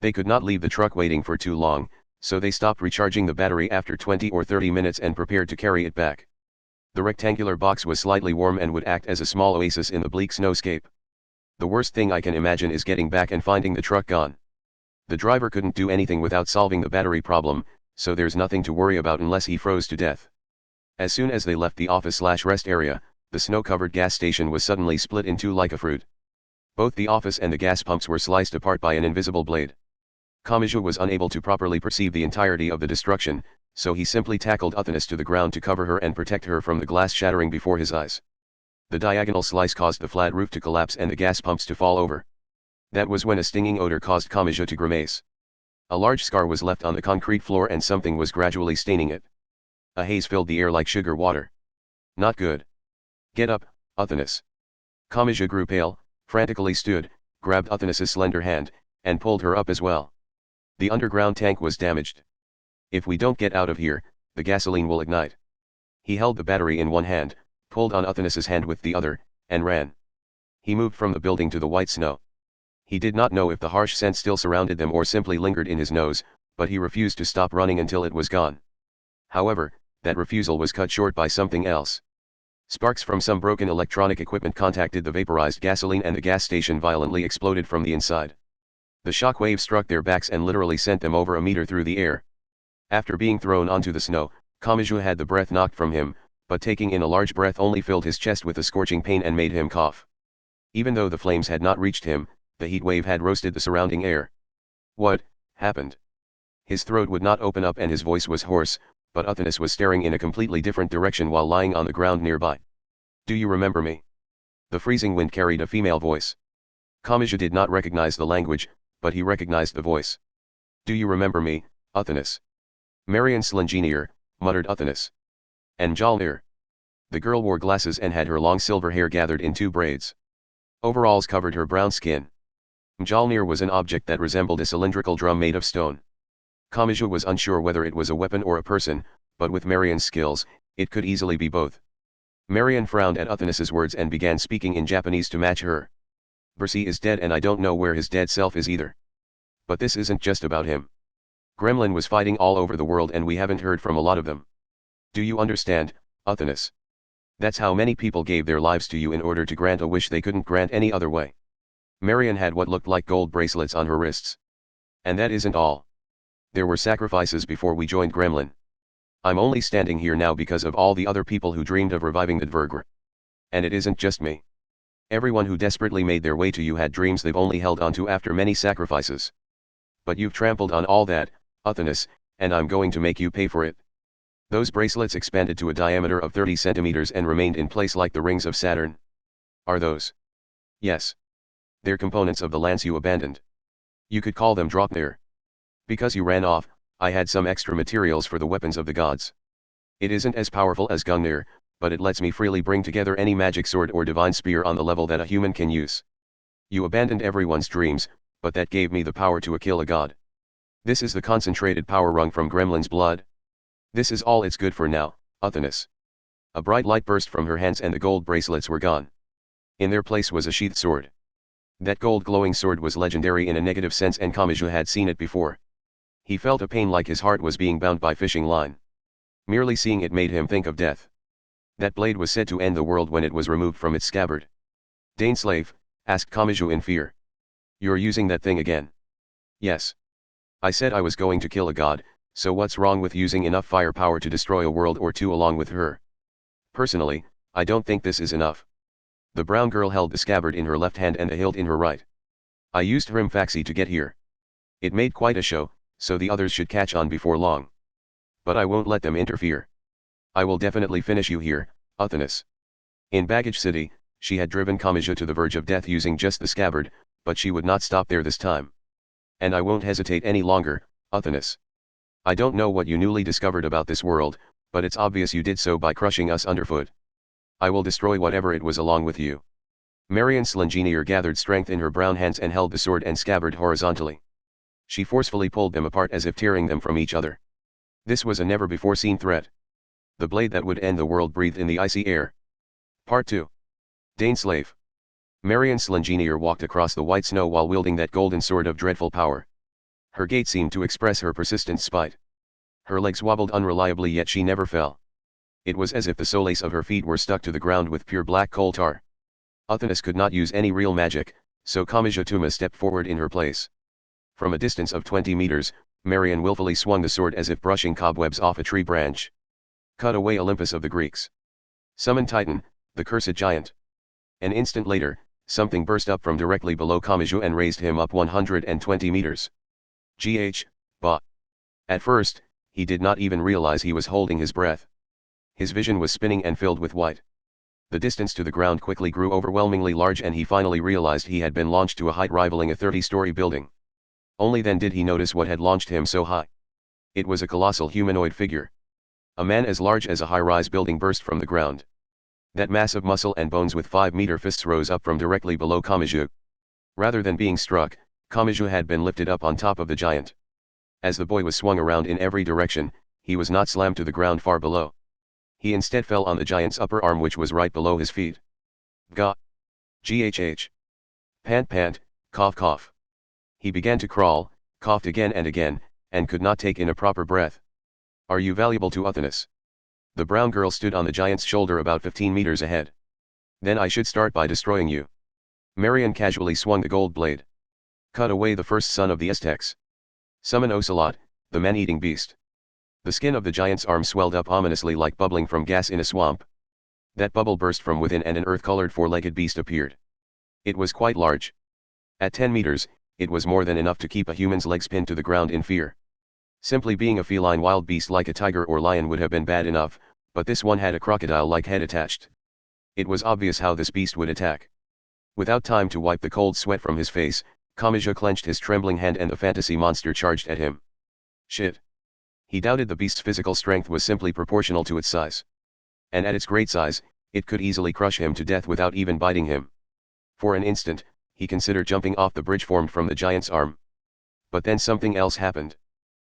They could not leave the truck waiting for too long, so they stopped recharging the battery after 20 or 30 minutes and prepared to carry it back. The rectangular box was slightly warm and would act as a small oasis in the bleak snowscape. "The worst thing I can imagine is getting back and finding the truck gone. The driver couldn't do anything without solving the battery problem, so there's nothing to worry about unless he froze to death." As soon as they left the office/rest area, the snow-covered gas station was suddenly split in two like a fruit. Both the office and the gas pumps were sliced apart by an invisible blade. Kamachi was unable to properly perceive the entirety of the destruction, so he simply tackled Uthanas to the ground to cover her and protect her from the glass shattering before his eyes. The diagonal slice caused the flat roof to collapse and the gas pumps to fall over. That was when a stinging odor caused Kamachi to grimace. A large scar was left on the concrete floor and something was gradually staining it. A haze filled the air like sugar water. "Not good. Get up, Uthanas." Kamachi grew pale, frantically stood, grabbed Uthanas's slender hand, and pulled her up as well. The underground tank was damaged. "If we don't get out of here, the gasoline will ignite." He held the battery in one hand, pulled on Uthanas's hand with the other, and ran. He moved from the building to the white snow. He did not know if the harsh scent still surrounded them or simply lingered in his nose, but he refused to stop running until it was gone. However, that refusal was cut short by something else. Sparks from some broken electronic equipment contacted the vaporized gasoline and the gas station violently exploded from the inside. The shock wave struck their backs and literally sent them over a meter through the air. After being thrown onto the snow, Kamachi had the breath knocked from him, but taking in a large breath only filled his chest with a scorching pain and made him cough. Even though the flames had not reached him, the heat wave had roasted the surrounding air. What happened? His throat would not open up and his voice was hoarse, but Uthanus was staring in a completely different direction while lying on the ground nearby. Do you remember me? The freezing wind carried a female voice. Kamachi did not recognize the language, but he recognized the voice. Do you remember me, Uthanus? Marian Slingenier, muttered Uthanus. And Jalnir. The girl wore glasses and had her long silver hair gathered in 2 braids. Overalls covered her brown skin. Jalnir was an object that resembled a cylindrical drum made of stone. Kamachi was unsure whether it was a weapon or a person, but with Marian's skills, it could easily be both. Marian frowned at Uthanus's words and began speaking in Japanese to match her. Percy is dead and I don't know where his dead self is either. But this isn't just about him. Gremlin was fighting all over the world and we haven't heard from a lot of them. Do you understand, Uthanus? That's how many people gave their lives to you in order to grant a wish they couldn't grant any other way. Marian had what looked like gold bracelets on her wrists. And that isn't all. There were sacrifices before we joined Gremlin. I'm only standing here now because of all the other people who dreamed of reviving the Dvergr. And it isn't just me. Everyone who desperately made their way to you had dreams they've only held onto after many sacrifices. But you've trampled on all that, Uthanus, and I'm going to make you pay for it. Those bracelets expanded to a diameter of 30 centimeters and remained in place like the rings of Saturn. Are those? Yes. They're components of the lance you abandoned. You could call them Draupnir. Because you ran off, I had some extra materials for the weapons of the gods. It isn't as powerful as Gungnir, but it lets me freely bring together any magic sword or divine spear on the level that a human can use. You abandoned everyone's dreams, but that gave me the power to kill a god. This is the concentrated power wrung from Gremlin's blood. This is all it's good for now, Uthanus. A bright light burst from her hands and the gold bracelets were gone. In their place was a sheathed sword. That gold glowing sword was legendary in a negative sense and Kamachi had seen it before. He felt a pain like his heart was being bound by fishing line. Merely seeing it made him think of death. That blade was said to end the world when it was removed from its scabbard. Daneslave, asked Kamachi in fear. You're using that thing again? Yes. I said I was going to kill a god, so what's wrong with using enough firepower to destroy a world or two along with her? Personally, I don't think this is enough. The brown girl held the scabbard in her left hand and the hilt in her right. I used Hrimfaxi to get here. It made quite a show, so the others should catch on before long. But I won't let them interfere. I will definitely finish you here, Uthanus. In Baggage City, she had driven Kamachi to the verge of death using just the scabbard, but she would not stop there this time. And I won't hesitate any longer, Uthanus. I don't know what you newly discovered about this world, but it's obvious you did so by crushing us underfoot. I will destroy whatever it was along with you. Marian Slingenier gathered strength in her brown hands and held the sword and scabbard horizontally. She forcefully pulled them apart as if tearing them from each other. This was a never-before-seen threat. The blade that would end the world breathed in the icy air. Part 2. Daneslave. Marian Slingenier walked across the white snow while wielding that golden sword of dreadful power. Her gait seemed to express her persistent spite. Her legs wobbled unreliably yet she never fell. It was as if the soles of her feet were stuck to the ground with pure black coal tar. Uthanus could not use any real magic, so Kamachi stepped forward in her place. From a distance of 20 meters, Marian willfully swung the sword as if brushing cobwebs off a tree branch. Cut away Olympus of the Greeks. Summon Titan, the cursed giant. An instant later, something burst up from directly below Kamachi and raised him up 120 meters. Bah. At first, he did not even realize he was holding his breath. His vision was spinning and filled with white. The distance to the ground quickly grew overwhelmingly large and he finally realized he had been launched to a height rivaling a 30-story building. Only then did he notice what had launched him so high. It was a colossal humanoid figure. A man as large as a high-rise building burst from the ground. That mass of muscle and bones with 5-meter fists rose up from directly below Kamachi. Rather than being struck, Kamachi had been lifted up on top of the giant. As the boy was swung around in every direction, he was not slammed to the ground far below. He instead fell on the giant's upper arm which was right below his feet. Gah. Ghh. Pant pant, cough cough. He began to crawl, coughed again and could not take in a proper breath. Are you valuable to Uthanus? The brown girl stood on the giant's shoulder about 15 meters ahead. Then I should start by destroying you. Marian casually swung the gold blade. Cut away the first son of the Aztecs. Summon Ocelot, the man-eating beast. The skin of the giant's arm swelled up ominously like bubbling from gas in a swamp. That bubble burst from within and an earth-colored four-legged beast appeared. It was quite large. At 10 meters, it was more than enough to keep a human's legs pinned to the ground in fear. Simply being a feline wild beast like a tiger or lion would have been bad enough, but this one had a crocodile-like head attached. It was obvious how this beast would attack. Without time to wipe the cold sweat from his face, Kamachi clenched his trembling hand and the fantasy monster charged at him. Shit. He doubted the beast's physical strength was simply proportional to its size. And at its great size, it could easily crush him to death without even biting him. For an instant, he considered jumping off the bridge formed from the giant's arm. But then something else happened.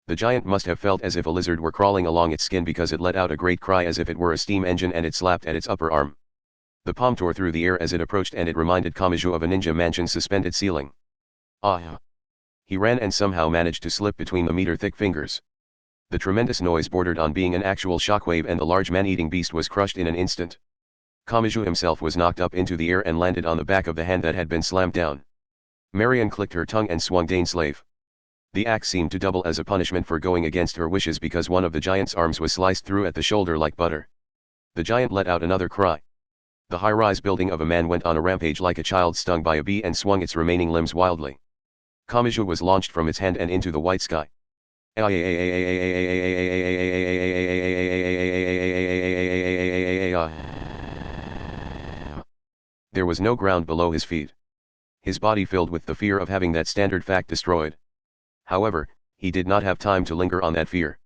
The giant must have felt as if a lizard were crawling along its skin because it let out a great cry as if it were a steam engine and it slapped at its upper arm. The palm tore through the air as it approached and it reminded Kamachi of a ninja mansion's suspended ceiling. Ah! He ran and somehow managed to slip between the meter-thick fingers. The tremendous noise bordered on being an actual shockwave and the large man-eating beast was crushed in an instant. Kamachi himself was knocked up into the air and landed on the back of the hand that had been slammed down. Marion clicked her tongue and swung Daneslave. The axe seemed to double as a punishment for going against her wishes because one of the giant's arms was sliced through at the shoulder like butter. The giant let out another cry. The high-rise building of a man went on a rampage like a child stung by a bee and swung its remaining limbs wildly. Kamachi was launched from its hand and into the white sky. There was no ground below his feet. His body filled with the fear of having that standard fact destroyed. However, he did not have time to linger on that fear.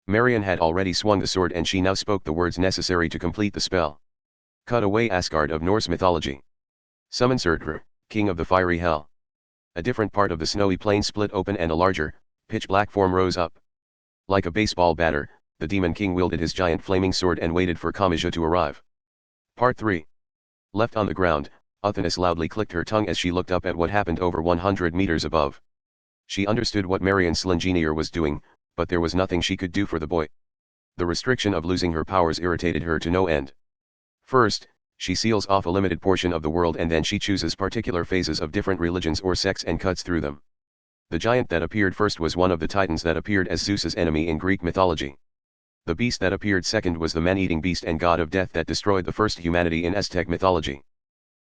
Marion had already swung the sword and she now spoke the words necessary to complete the spell. Cut away Asgard of Norse mythology. Summon Surtur, king of the fiery hell. A different part of the snowy plain split open and a larger, pitch-black form rose up. Like a baseball batter, the Demon King wielded his giant flaming sword and waited for Kamachi to arrive. Part 3. Left on the ground, Athenis loudly clicked her tongue as she looked up at what happened over 100 meters above. She understood what Marion Slingenier was doing, but there was nothing she could do for the boy. The restriction of losing her powers irritated her to no end. First, she seals off a limited portion of the world and then she chooses particular phases of different religions or sects and cuts through them. The giant that appeared first was one of the titans that appeared as Zeus's enemy in Greek mythology. The beast that appeared second was the man-eating beast and god of death that destroyed the first humanity in Aztec mythology.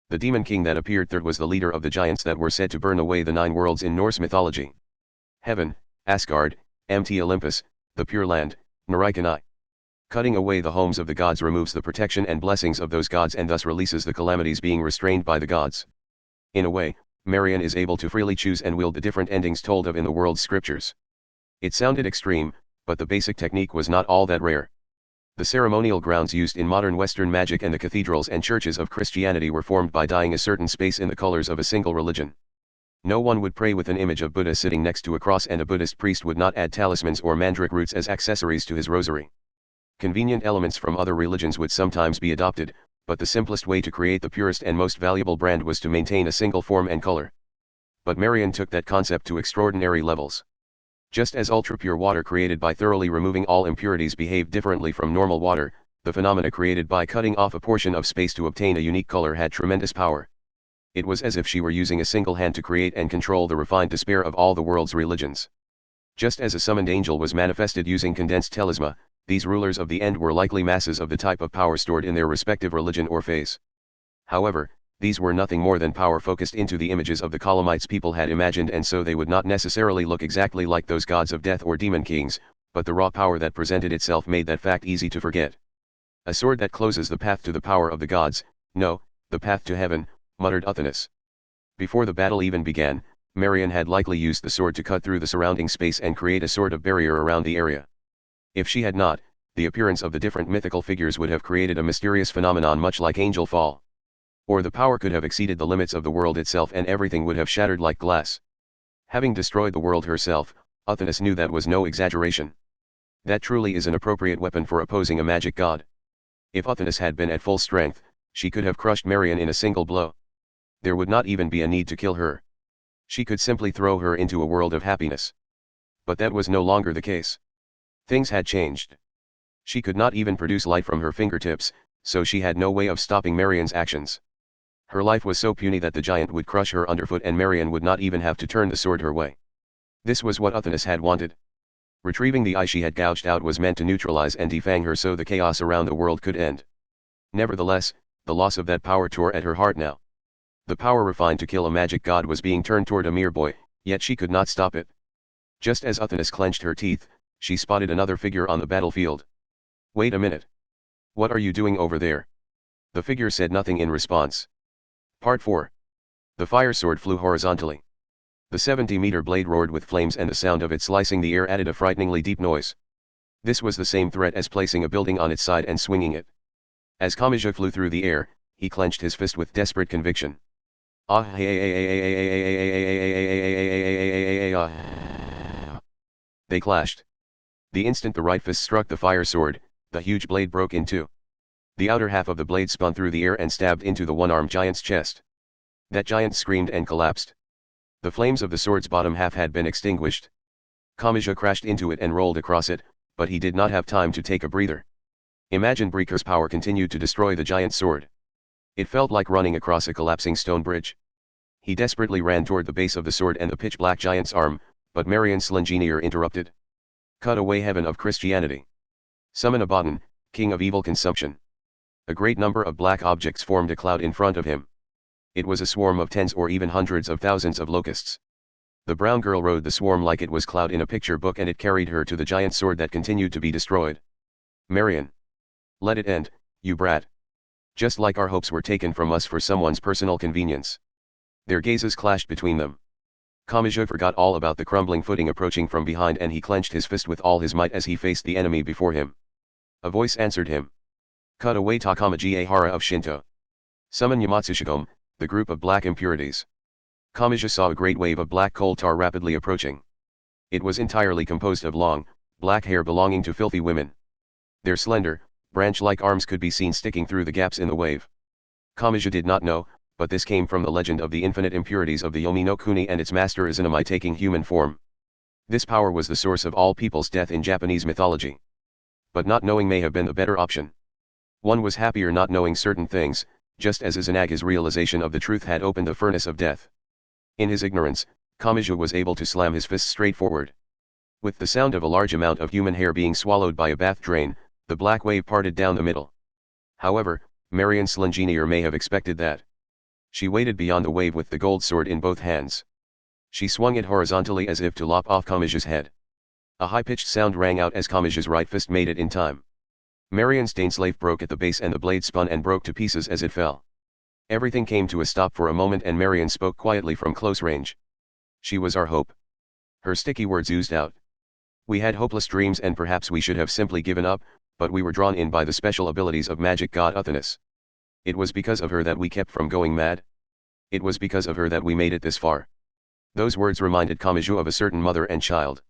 The demon king that appeared third was the leader of the giants that were said to burn away the 9 worlds in Norse mythology. Heaven, Asgard, Mt. Olympus, the Pure Land, Naraikanai. Cutting away the homes of the gods removes the protection and blessings of those gods and thus releases the calamities being restrained by the gods. In a way, Marion is able to freely choose and wield the different endings told of in the world's scriptures. It sounded extreme, but the basic technique was not all that rare. The ceremonial grounds used in modern Western magic and the cathedrals and churches of Christianity were formed by dyeing a certain space in the colors of a single religion. No one would pray with an image of Buddha sitting next to a cross and a Buddhist priest would not add talismans or mandrake roots as accessories to his rosary. Convenient elements from other religions would sometimes be adopted, but the simplest way to create the purest and most valuable brand was to maintain a single form and color. But Marion took that concept to extraordinary levels. Just as ultra-pure water created by thoroughly removing all impurities behaved differently from normal water, the phenomena created by cutting off a portion of space to obtain a unique color had tremendous power. It was as if she were using a single hand to create and control the refined despair of all the world's religions. Just as a summoned angel was manifested using condensed telisma, these rulers of the end were likely masses of the type of power stored in their respective religion or phase. However, these were nothing more than power focused into the images of the Calamites people had imagined, and so they would not necessarily look exactly like those gods of death or demon kings, but the raw power that presented itself made that fact easy to forget. A sword that closes the path to the power of the gods, no, the path to heaven, muttered Athenis. Before the battle even began, Marion had likely used the sword to cut through the surrounding space and create a sort of barrier around the area. If she had not, the appearance of the different mythical figures would have created a mysterious phenomenon much like angel fall. Or the power could have exceeded the limits of the world itself and everything would have shattered like glass. Having destroyed the world herself, Athenis knew that was no exaggeration. That truly is an appropriate weapon for opposing a magic god. If Athenis had been at full strength, she could have crushed Marion in a single blow. There would not even be a need to kill her. She could simply throw her into a world of happiness. But that was no longer the case. Things had changed. She could not even produce light from her fingertips, so she had no way of stopping Marion's actions. Her life was so puny that the giant would crush her underfoot and Marion would not even have to turn the sword her way. This was what Athenis had wanted. Retrieving the eye she had gouged out was meant to neutralize and defang her so the chaos around the world could end. Nevertheless, the loss of that power tore at her heart now. The power refined to kill a magic god was being turned toward a mere boy, yet she could not stop it. Just as Uthanas clenched her teeth, she spotted another figure on the battlefield. "Wait a minute. What are you doing over there?" The figure said nothing in response. Part 4. The fire sword flew horizontally. The 70-meter blade roared with flames, and the sound of it slicing the air added a frighteningly deep noise. This was the same threat as placing a building on its side and swinging it. As Kamaji flew through the air, he clenched his fist with desperate conviction. They clashed. The instant the right fist struck the fire sword, the huge blade broke in two. The outer half of the blade spun through the air and stabbed into the one-armed giant's chest. That giant screamed and collapsed. The flames of the sword's bottom half had been extinguished. Kamaji crashed into it and rolled across it, but he did not have time to take a breather. Imagine Breaker's power continued to destroy the giant sword. It felt like running across a collapsing stone bridge. He desperately ran toward the base of the sword and the pitch-black giant's arm, but Marian Slingenier interrupted. "Cut away, heaven of Christianity. Summon Abaddon, king of evil consumption." A great number of black objects formed a cloud in front of him. It was a swarm of tens or even hundreds of thousands of locusts. The brown girl rode the swarm like it was cloud in a picture book, and it carried her to the giant sword that continued to be destroyed. "Marian. Let it end, you brat. Just like our hopes were taken from us for someone's personal convenience." Their gazes clashed between them. Kamaji forgot all about the crumbling footing approaching from behind, and he clenched his fist with all his might as he faced the enemy before him. A voice answered him. "Cut away, Takamaji Ehara of Shinto. Summon Yamatsushigome, the group of black impurities." Kamaji saw a great wave of black coal tar rapidly approaching. It was entirely composed of long, black hair belonging to filthy women. Their slender, branch-like arms could be seen sticking through the gaps in the wave. Kamaji did not know, but this came from the legend of the infinite impurities of the Yomi no Kuni and its master Izanami taking human form. This power was the source of all people's death in Japanese mythology. But not knowing may have been the better option. One was happier not knowing certain things, just as Izanagi's realization of the truth had opened the furnace of death. In his ignorance, Kamaji was able to slam his fist straight forward. With the sound of a large amount of human hair being swallowed by a bath drain, the black wave parted down the middle. However, Marian Slingenier may have expected that. She waited beyond the wave with the gold sword in both hands. She swung it horizontally as if to lop off Kamaji's head. A high-pitched sound rang out as Kamaji's right fist made it in time. Marian's Daneslave broke at the base and the blade spun and broke to pieces as it fell. Everything came to a stop for a moment, and Marian spoke quietly from close range. "She was our hope." Her sticky words oozed out. "We had hopeless dreams, and perhaps we should have simply given up, but we were drawn in by the special abilities of magic god Uthanas. It was because of her that we kept from going mad. It was because of her that we made it this far." Those words reminded Kamaji of a certain mother and child.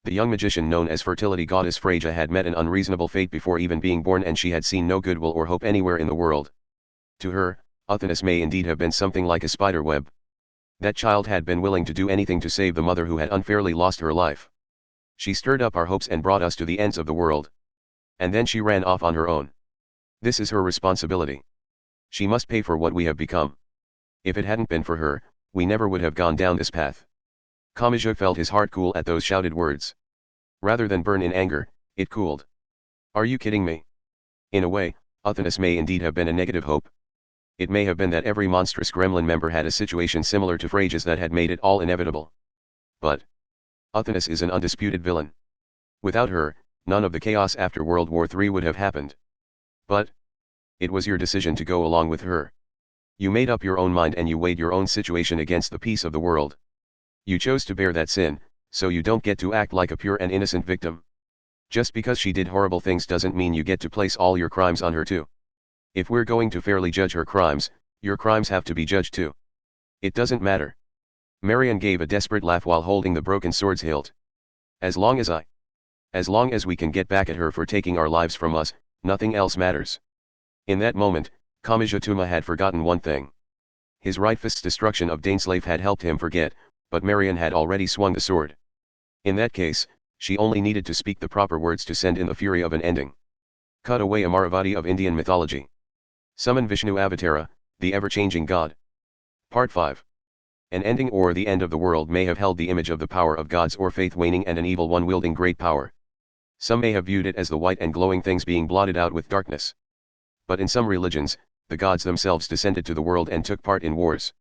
The young magician known as fertility goddess Freya had met an unreasonable fate before even being born, and she had seen no goodwill or hope anywhere in the world. To her, Uthanas may indeed have been something like a spider web. That child had been willing to do anything to save the mother who had unfairly lost her life. "She stirred up our hopes and brought us to the ends of the world. And then she ran off on her own. This is her responsibility. She must pay for what we have become. If it hadn't been for her, we never would have gone down this path." Kamaji felt his heart cool at those shouted words. Rather than burn in anger, it cooled. "Are you kidding me?" In a way, Uthanas may indeed have been a negative hope. It may have been that every monstrous gremlin member had a situation similar to Freya's that had made it all inevitable. But Uthanas is an undisputed villain. Without her, none of the chaos after World War III would have happened. But it was your decision to go along with her. You made up your own mind and you weighed your own situation against the peace of the world. You chose to bear that sin, so you don't get to act like a pure and innocent victim. Just because she did horrible things doesn't mean you get to place all your crimes on her too. If we're going to fairly judge her crimes, your crimes have to be judged too. It doesn't matter." Marian gave a desperate laugh while holding the broken sword's hilt. As long as we can get back at her for taking our lives from us, nothing else matters." In that moment, Kamaji Tuma had forgotten one thing. His right fist's destruction of Daneslave had helped him forget, but Marian had already swung the sword. In that case, she only needed to speak the proper words to send in the fury of an ending. Cut away Amaravati of Indian mythology. Summon Vishnu Avatara, the ever-changing god. Part 5. An ending or the end of the world may have held the image of the power of gods or faith waning and an evil one wielding great power. Some may have viewed it as the white and glowing things being blotted out with darkness. But in some religions, the gods themselves descended to the world and took part in wars.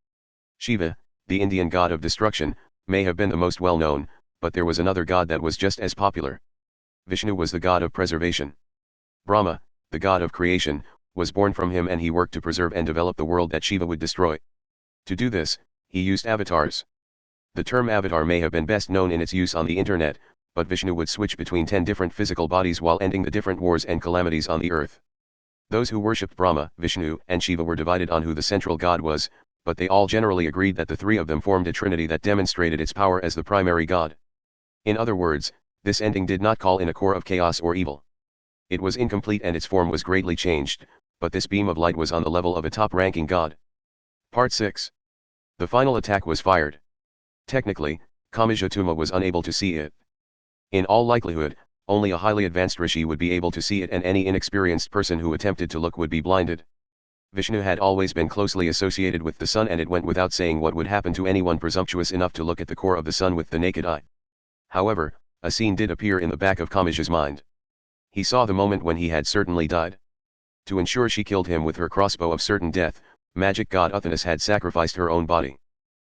Shiva, the Indian god of destruction, may have been the most well-known, but there was another god that was just as popular. Vishnu was the god of preservation. Brahma, the god of creation, was born from him, and he worked to preserve and develop the world that Shiva would destroy. To do this, he used avatars. The term avatar may have been best known in its use on the internet, but Vishnu would switch between 10 different physical bodies while ending the different wars and calamities on the earth. Those who worshipped Brahma, Vishnu, and Shiva were divided on who the central god was, but they all generally agreed that the three of them formed a trinity that demonstrated its power as the primary god. In other words, this ending did not call in a core of chaos or evil. It was incomplete and its form was greatly changed, but this beam of light was on the level of a top-ranking god. Part 6. The final attack was fired. Technically, Kamachi was unable to see it. In all likelihood, only a highly advanced rishi would be able to see it, and any inexperienced person who attempted to look would be blinded. Vishnu had always been closely associated with the sun, and it went without saying what would happen to anyone presumptuous enough to look at the core of the sun with the naked eye. However, a scene did appear in the back of Kamachi's mind. He saw the moment when he had certainly died. To ensure she killed him with her crossbow of certain death, magic god Uthanas had sacrificed her own body.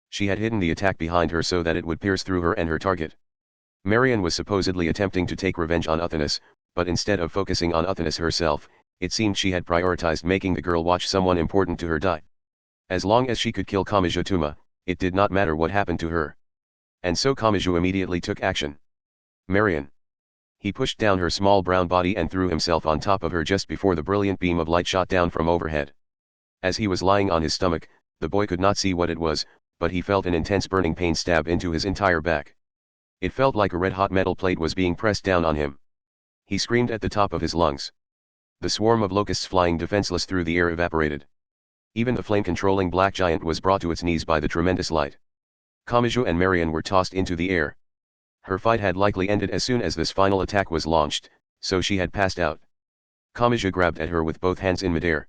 She had hidden the attack behind her so that it would pierce through her and her target. Marion was supposedly attempting to take revenge on Uthanas, but instead of focusing on Uthanas herself, it seemed she had prioritized making the girl watch someone important to her die. As long as she could kill Kamachi, it did not matter what happened to her. And so Kamachi immediately took action. Marion. He pushed down her small brown body and threw himself on top of her just before the brilliant beam of light shot down from overhead. As he was lying on his stomach, the boy could not see what it was, but he felt an intense burning pain stab into his entire back. It felt like a red-hot metal plate was being pressed down on him. He screamed at the top of his lungs. The swarm of locusts flying defenseless through the air evaporated. Even the flame-controlling black giant was brought to its knees by the tremendous light. Kamachi and Marion were tossed into the air. Her fight had likely ended as soon as this final attack was launched, so she had passed out. Kamachi grabbed at her with both hands in midair.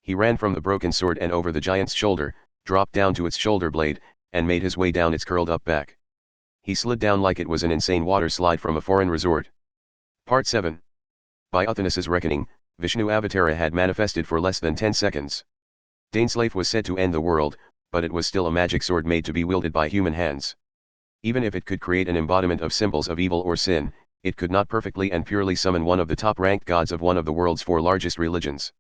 He ran from the broken sword and over the giant's shoulder, dropped down to its shoulder blade, and made his way down its curled-up back. He slid down like it was an insane water slide from a foreign resort. Part 7. By Uthanas's reckoning, Vishnu Avatara had manifested for less than 10 seconds. Dainsleif was said to end the world, but it was still a magic sword made to be wielded by human hands. Even if it could create an embodiment of symbols of evil or sin, it could not perfectly and purely summon one of the top-ranked gods of one of the world's 4 largest religions.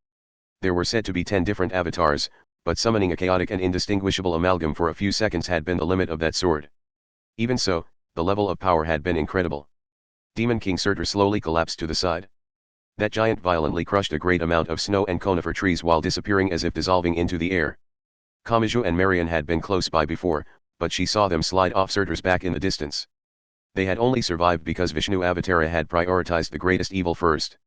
There were said to be 10 different avatars, but summoning a chaotic and indistinguishable amalgam for a few seconds had been the limit of that sword. Even so, the level of power had been incredible. Demon King Surtur slowly collapsed to the side. That giant violently crushed a great amount of snow and conifer trees while disappearing as if dissolving into the air. Kamachi and Marion had been close by before, but she saw them slide off Surtur's back in the distance. They had only survived because Vishnu Avatara had prioritized the greatest evil first.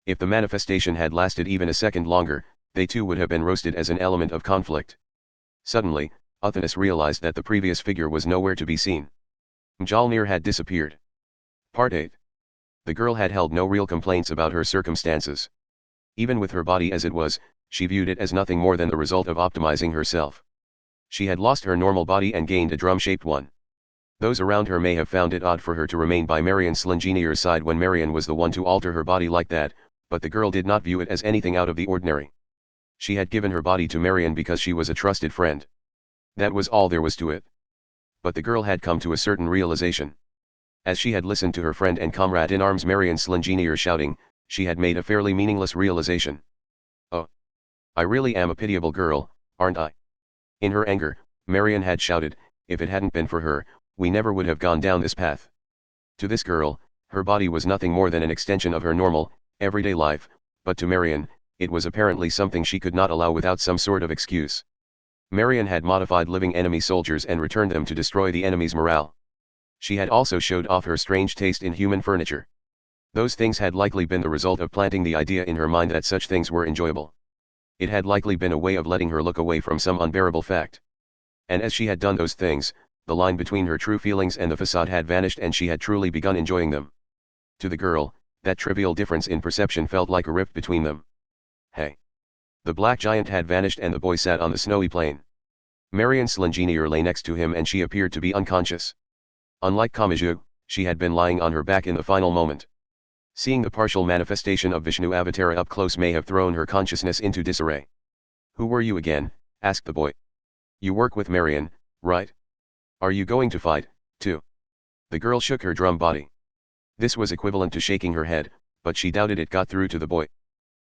If the manifestation had lasted even a second longer, they too would have been roasted as an element of conflict. Suddenly, Uthanas realized that the previous figure was nowhere to be seen. Mjolnir had disappeared. Part 8. The girl had held no real complaints about her circumstances. Even with her body as it was, she viewed it as nothing more than the result of optimizing herself. She had lost her normal body and gained a drum-shaped one. Those around her may have found it odd for her to remain by Marion Slinginier's side when Marion was the one to alter her body like that, but the girl did not view it as anything out of the ordinary. She had given her body to Marion because she was a trusted friend. That was all there was to it. But the girl had come to a certain realization. As she had listened to her friend and comrade in arms Marion Slinginier shouting, she had made a fairly meaningless realization. Oh. I really am a pitiable girl, aren't I? In her anger, Marion had shouted, if it hadn't been for her, we never would have gone down this path. To this girl, her body was nothing more than an extension of her normal, everyday life, but to Marion, it was apparently something she could not allow without some sort of excuse. Marion had modified living enemy soldiers and returned them to destroy the enemy's morale. She had also showed off her strange taste in human furniture. Those things had likely been the result of planting the idea in her mind that such things were enjoyable. It had likely been a way of letting her look away from some unbearable fact. And as she had done those things, the line between her true feelings and the facade had vanished and she had truly begun enjoying them. To the girl, that trivial difference in perception felt like a rift between them. Hey! The black giant had vanished and the boy sat on the snowy plain. Marion Slinginier lay next to him and she appeared to be unconscious. Unlike Kamachi, she had been lying on her back in the final moment. Seeing the partial manifestation of Vishnu Avatara up close may have thrown her consciousness into disarray. Who were you again? Asked the boy. You work with Marion, right? Are you going to fight, too? The girl shook her drum body. This was equivalent to shaking her head, but she doubted it got through to the boy.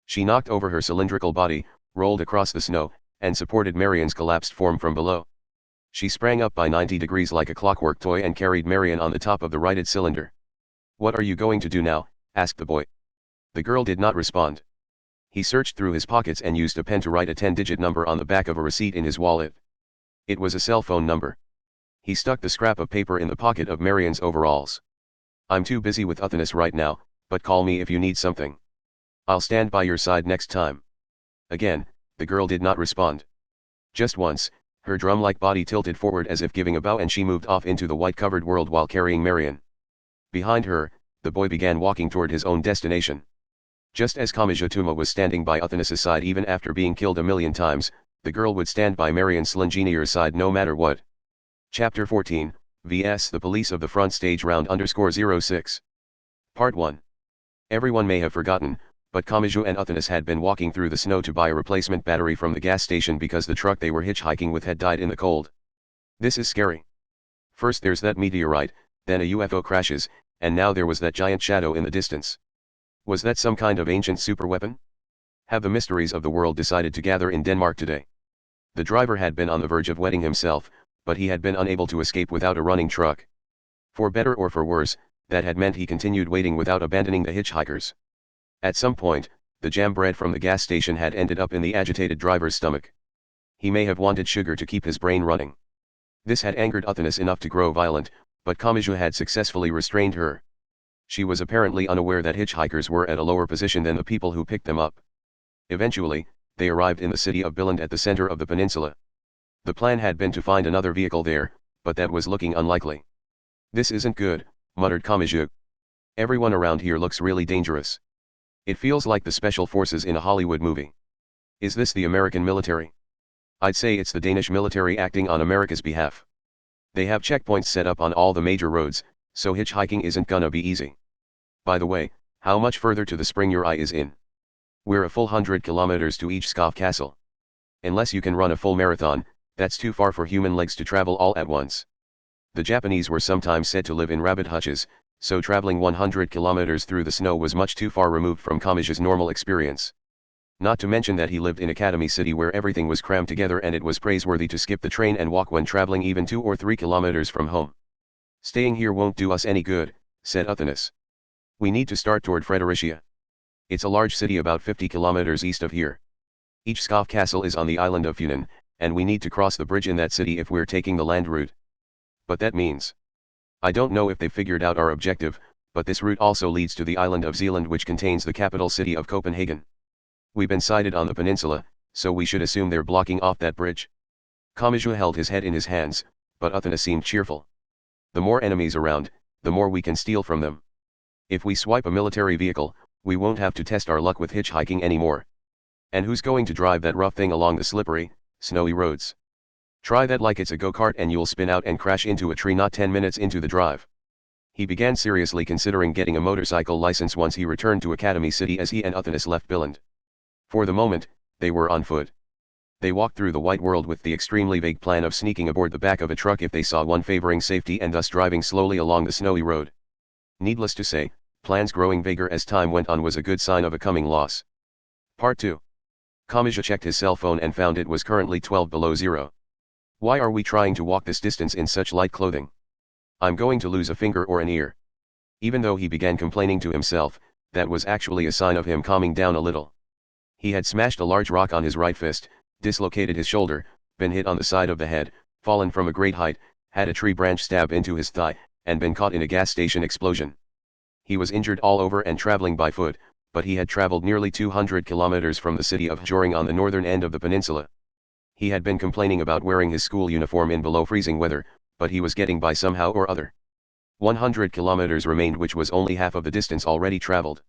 She knocked over her cylindrical body, rolled across the snow, and supported Marian's collapsed form from below. She sprang up by 90 degrees like a clockwork toy and carried Marian on the top of the righted cylinder. "What are you going to do now?" asked the boy. The girl did not respond. He searched through his pockets and used a pen to write a 10-digit number on the back of a receipt in his wallet. It was a cell phone number. He stuck the scrap of paper in the pocket of Marian's overalls. "I'm too busy with Uthanis right now, but call me if you need something. I'll stand by your side next time." Again, the girl did not respond. Just once, her drum-like body tilted forward as if giving a bow, and she moved off into the white-covered world while carrying Marian. Behind her, the boy began walking toward his own destination. Just as Kamijutuma was standing by Uthanis' side even after being killed a million times, the girl would stand by Marian Slinginier's side no matter what. Chapter 14, vs. The Police of the Front Stage Round _06. Part 1. Everyone may have forgotten, but Kamiju and Uthanis had been walking through the snow to buy a replacement battery from the gas station because the truck they were hitchhiking with had died in the cold. This is scary. First there's that meteorite, then a UFO crashes, and now there was that giant shadow in the distance. Was that some kind of ancient superweapon? Have the mysteries of the world decided to gather in Denmark today? The driver had been on the verge of wetting himself, but he had been unable to escape without a running truck. For better or for worse, that had meant he continued waiting without abandoning the hitchhikers. At some point, the jam bread from the gas station had ended up in the agitated driver's stomach. He may have wanted sugar to keep his brain running. This had angered Uthanis enough to grow violent, but Kamiju had successfully restrained her. She was apparently unaware that hitchhikers were at a lower position than the people who picked them up. Eventually, they arrived in the city of Billund at the center of the peninsula. The plan had been to find another vehicle there, but that was looking unlikely. "This isn't good," muttered Kamiju. "Everyone around here looks really dangerous. It feels like the special forces in a Hollywood movie. Is this the American military? I'd say it's the Danish military acting on America's behalf. They have checkpoints set up on all the major roads, so hitchhiking isn't gonna be easy. By the way, how much further to the spring your eye is in? We're a full 100 kilometers to each Skov castle. Unless you can run a full marathon, that's too far for human legs to travel all at once." The Japanese were sometimes said to live in rabbit hutches, so traveling 100 kilometers through the snow was much too far removed from Kamiju's normal experience. Not to mention that he lived in Academy City where everything was crammed together and it was praiseworthy to skip the train and walk when traveling even 2 or 3 kilometers from home. "Staying here won't do us any good," said Uthanis. "We need to start toward Fredericia. It's a large city about 50 kilometers east of here. Each Skov castle is on the island of Funen, and we need to cross the bridge in that city if we're taking the land route. But that means, I don't know if they've figured out our objective, but this route also leads to the island of Zealand, which contains the capital city of Copenhagen. We've been sighted on the peninsula, so we should assume they're blocking off that bridge." Kamiju held his head in his hands, but Uthanis seemed cheerful. "The more enemies around, the more we can steal from them. If we swipe a military vehicle, we won't have to test our luck with hitchhiking anymore. And who's going to drive that rough thing along the slippery, snowy roads? Try that like it's a go-kart and you'll spin out and crash into a tree not 10 minutes into the drive." He began seriously considering getting a motorcycle license once he returned to Academy City as he and Uthanis left Billund. For the moment, they were on foot. They walked through the white world with the extremely vague plan of sneaking aboard the back of a truck if they saw one favoring safety and thus driving slowly along the snowy road. Needless to say, plans growing vaguer as time went on was a good sign of a coming loss. Part 2. Kamiju checked his cell phone and found it was currently 12 below zero. "Why are we trying to walk this distance in such light clothing? I'm going to lose a finger or an ear." Even though he began complaining to himself, that was actually a sign of him calming down a little. He had smashed a large rock on his right fist, dislocated his shoulder, been hit on the side of the head, fallen from a great height, had a tree branch stab into his thigh, and been caught in a gas station explosion. He was injured all over and traveling by foot, but he had traveled nearly 200 kilometers from the city of Joring on the northern end of the peninsula. He had been complaining about wearing his school uniform in below freezing weather, but he was getting by somehow or other. 100 kilometers remained, which was only half of the distance already traveled.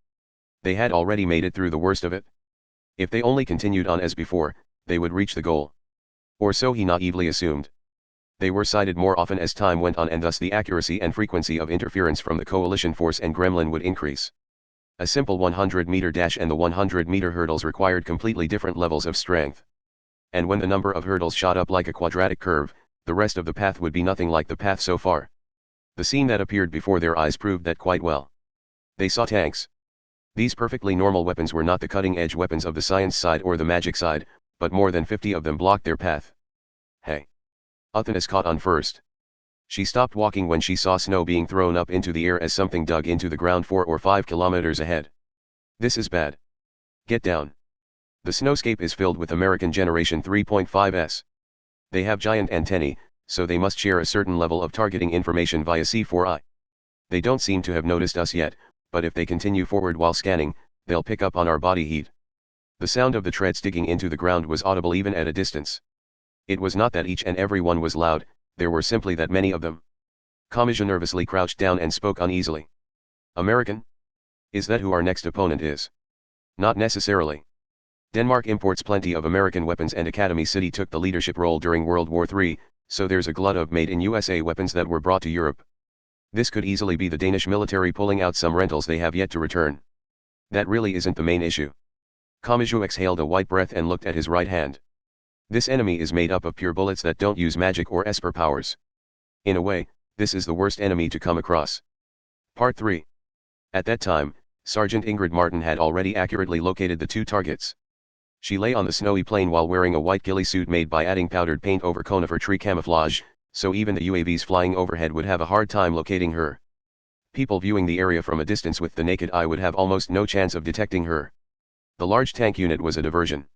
They had already made it through the worst of it. If they only continued on as before, they would reach the goal. Or so he naively assumed. They were sighted more often as time went on, and thus the accuracy and frequency of interference from the coalition force and Gremlin would increase. A simple 100-meter dash and the 100-meter hurdles required completely different levels of strength. And when the number of hurdles shot up like a quadratic curve, the rest of the path would be nothing like the path so far. The scene that appeared before their eyes proved that quite well. They saw tanks. These perfectly normal weapons were not the cutting-edge weapons of the science side or the magic side, but more than 50 of them blocked their path. Hey! Athenis caught on first. She stopped walking when she saw snow being thrown up into the air as something dug into the ground 4 or 5 kilometers ahead. This is bad. Get down. The snowscape is filled with American Generation 3.5s. They have giant antennae, so they must share a certain level of targeting information via C4I. They don't seem to have noticed us yet, but if they continue forward while scanning, they'll pick up on our body heat. The sound of the treads digging into the ground was audible even at a distance. It was not that each and every one was loud, there were simply that many of them. Kamachi nervously crouched down and spoke uneasily. American? Is that who our next opponent is? Not necessarily. Denmark imports plenty of American weapons and Academy City took the leadership role during World War III, so there's a glut of made-in-USA weapons that were brought to Europe. This could easily be the Danish military pulling out some rentals they have yet to return. That really isn't the main issue. Kamachi exhaled a white breath and looked at his right hand. This enemy is made up of pure bullets that don't use magic or esper powers. In a way, this is the worst enemy to come across. Part 3. At that time, Sergeant Ingrid Martin had already accurately located the two targets. She lay on the snowy plain while wearing a white ghillie suit made by adding powdered paint over conifer tree camouflage, so even the UAVs flying overhead would have a hard time locating her. People viewing the area from a distance with the naked eye would have almost no chance of detecting her. The large tank unit was a diversion.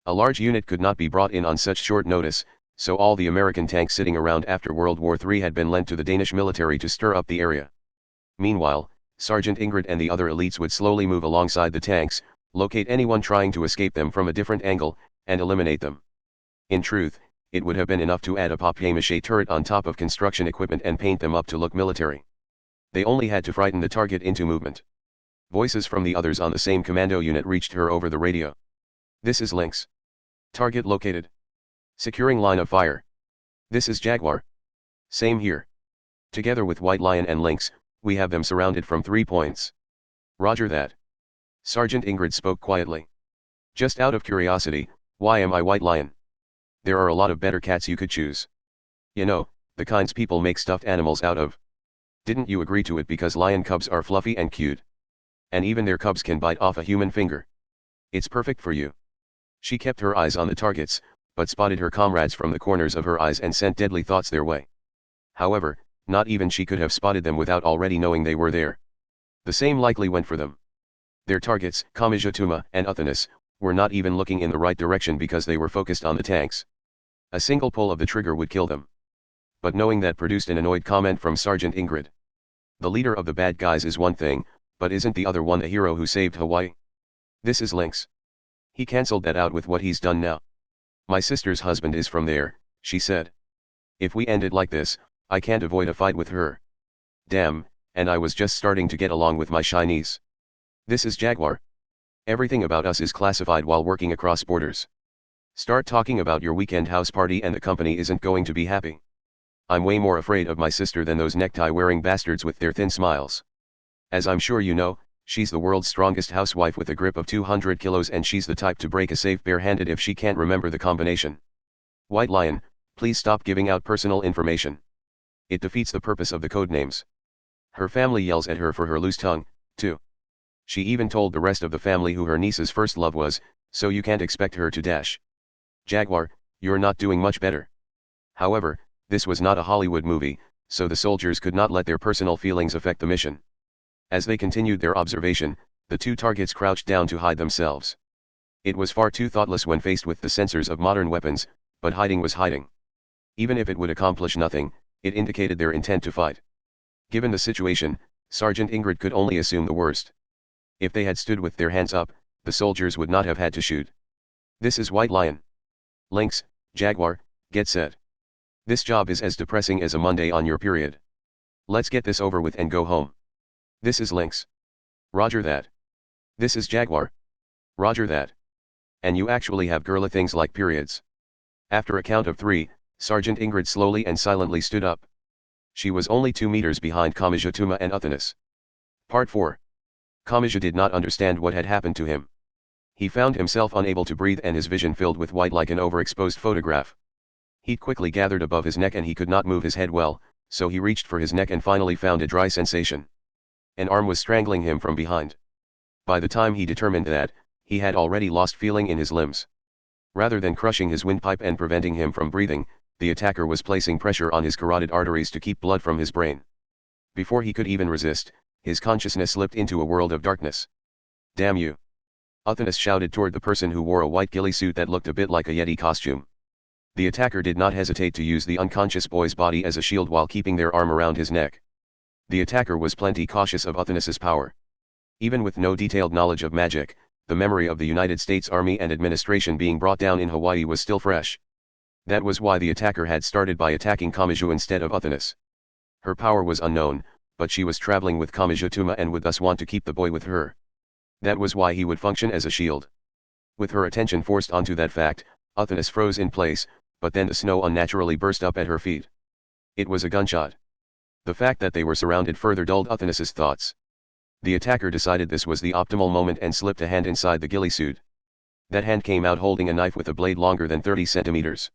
A large unit could not be brought in on such short notice, so all the American tanks sitting around after World War III had been lent to the Danish military to stir up the area. Meanwhile, Sergeant Ingrid and the other elites would slowly move alongside the tanks, locate anyone trying to escape them from a different angle, and eliminate them. In truth, it would have been enough to add a papier-mâché turret on top of construction equipment and paint them up to look military. They only had to frighten the target into movement. Voices from the others on the same commando unit reached her over the radio. This is Lynx. Target located. Securing line of fire. This is Jaguar. Same here. Together with White Lion and Lynx, we have them surrounded from 3 points. Roger that. Sergeant Ingrid spoke quietly. Just out of curiosity, why am I White Lion? There are a lot of better cats you could choose. You know, the kinds people make stuffed animals out of. Didn't you agree to it because lion cubs are fluffy and cute? And even their cubs can bite off a human finger. It's perfect for you. She kept her eyes on the targets, but spotted her comrades from the corners of her eyes and sent deadly thoughts their way. However, not even she could have spotted them without already knowing they were there. The same likely went for them. Their targets, Kamachi and Athenis, were not even looking in the right direction because they were focused on the tanks. A single pull of the trigger would kill them. But knowing that produced an annoyed comment from Sergeant Ingrid. The leader of the bad guys is one thing, but isn't the other one the hero who saved Hawaii? This is Lynx. He cancelled that out with what he's done now. My sister's husband is from there, she said. If we end it like this, I can't avoid a fight with her. Damn, and I was just starting to get along with my Chinese. This is Jaguar. Everything about us is classified while working across borders. Start talking about your weekend house party and the company isn't going to be happy. I'm way more afraid of my sister than those necktie-wearing bastards with their thin smiles. As I'm sure you know, she's the world's strongest housewife with a grip of 200 kilos and she's the type to break a safe barehanded if she can't remember the combination. White Lion, please stop giving out personal information. It defeats the purpose of the codenames. Her family yells at her for her loose tongue, too. She even told the rest of the family who her niece's first love was, so you can't expect her to dash. Jaguar, you're not doing much better. However, this was not a Hollywood movie, so the soldiers could not let their personal feelings affect the mission. As they continued their observation, the two targets crouched down to hide themselves. It was far too thoughtless when faced with the sensors of modern weapons, but hiding was hiding. Even if it would accomplish nothing, it indicated their intent to fight. Given the situation, Sergeant Ingrid could only assume the worst. If they had stood with their hands up, the soldiers would not have had to shoot. This is White Lion. Lynx, Jaguar, get set. This job is as depressing as a Monday on your period. Let's get this over with and go home. This is Lynx. Roger that. This is Jaguar. Roger that. And you actually have girly things like periods. After a count of 3, Sergeant Ingrid slowly and silently stood up. She was only 2 meters behind Kamachi and Athenis. Part 4. Kamachi did not understand what had happened to him. He found himself unable to breathe and his vision filled with white like an overexposed photograph. Heat quickly gathered above his neck and he could not move his head well, So he reached for his neck and finally found a dry sensation. An arm was strangling him from behind. By the time he determined that, he had already lost feeling in his limbs. Rather than crushing his windpipe and preventing him from breathing, the attacker was placing pressure on his carotid arteries to keep blood from his brain. Before he could even resist, his consciousness slipped into a world of darkness. "Damn you!" Uthanas shouted toward the person who wore a white ghillie suit that looked a bit like a Yeti costume. The attacker did not hesitate to use the unconscious boy's body as a shield while keeping their arm around his neck. The attacker was plenty cautious of Uthanas's power. Even with no detailed knowledge of magic, the memory of the United States Army and administration being brought down in Hawaii was still fresh. That was why the attacker had started by attacking Kamaji instead of Uthanas. Her power was unknown, but she was traveling with Kamaji and would thus want to keep the boy with her. That was why he would function as a shield. With her attention forced onto that fact, Uthanas froze in place, but then the snow unnaturally burst up at her feet. It was a gunshot. The fact that they were surrounded further dulled Uthanas's thoughts. The attacker decided this was the optimal moment and slipped a hand inside the ghillie suit. That hand came out holding a knife with a blade longer than 30 centimeters.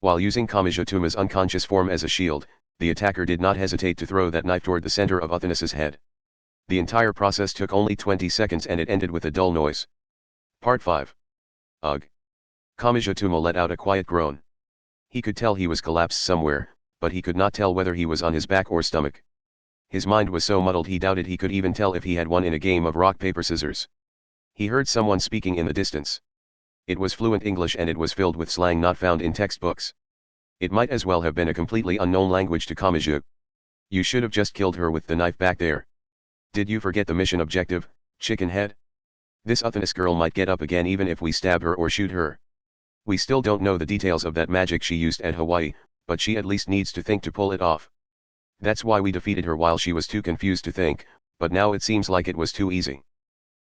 While using Kamaji-tuma's unconscious form as a shield, the attacker did not hesitate to throw that knife toward the center of Uthanas's head. The entire process took only 20 seconds and it ended with a dull noise. Part 5. Ugh. Kamaji-tuma let out a quiet groan. He could tell he was collapsed somewhere, but he could not tell whether he was on his back or stomach. His mind was so muddled he doubted he could even tell if he had won in a game of rock paper scissors. He heard someone speaking in the distance. It was fluent English and it was filled with slang not found in textbooks. It might as well have been a completely unknown language to Kamaji. "You should have just killed her with the knife back there. Did you forget the mission objective, chicken head? This Uthanas girl might get up again even if we stab her or shoot her. We still don't know the details of that magic she used at Hawaii, but she at least needs to think to pull it off. That's why we defeated her while she was too confused to think, but now it seems like it was too easy."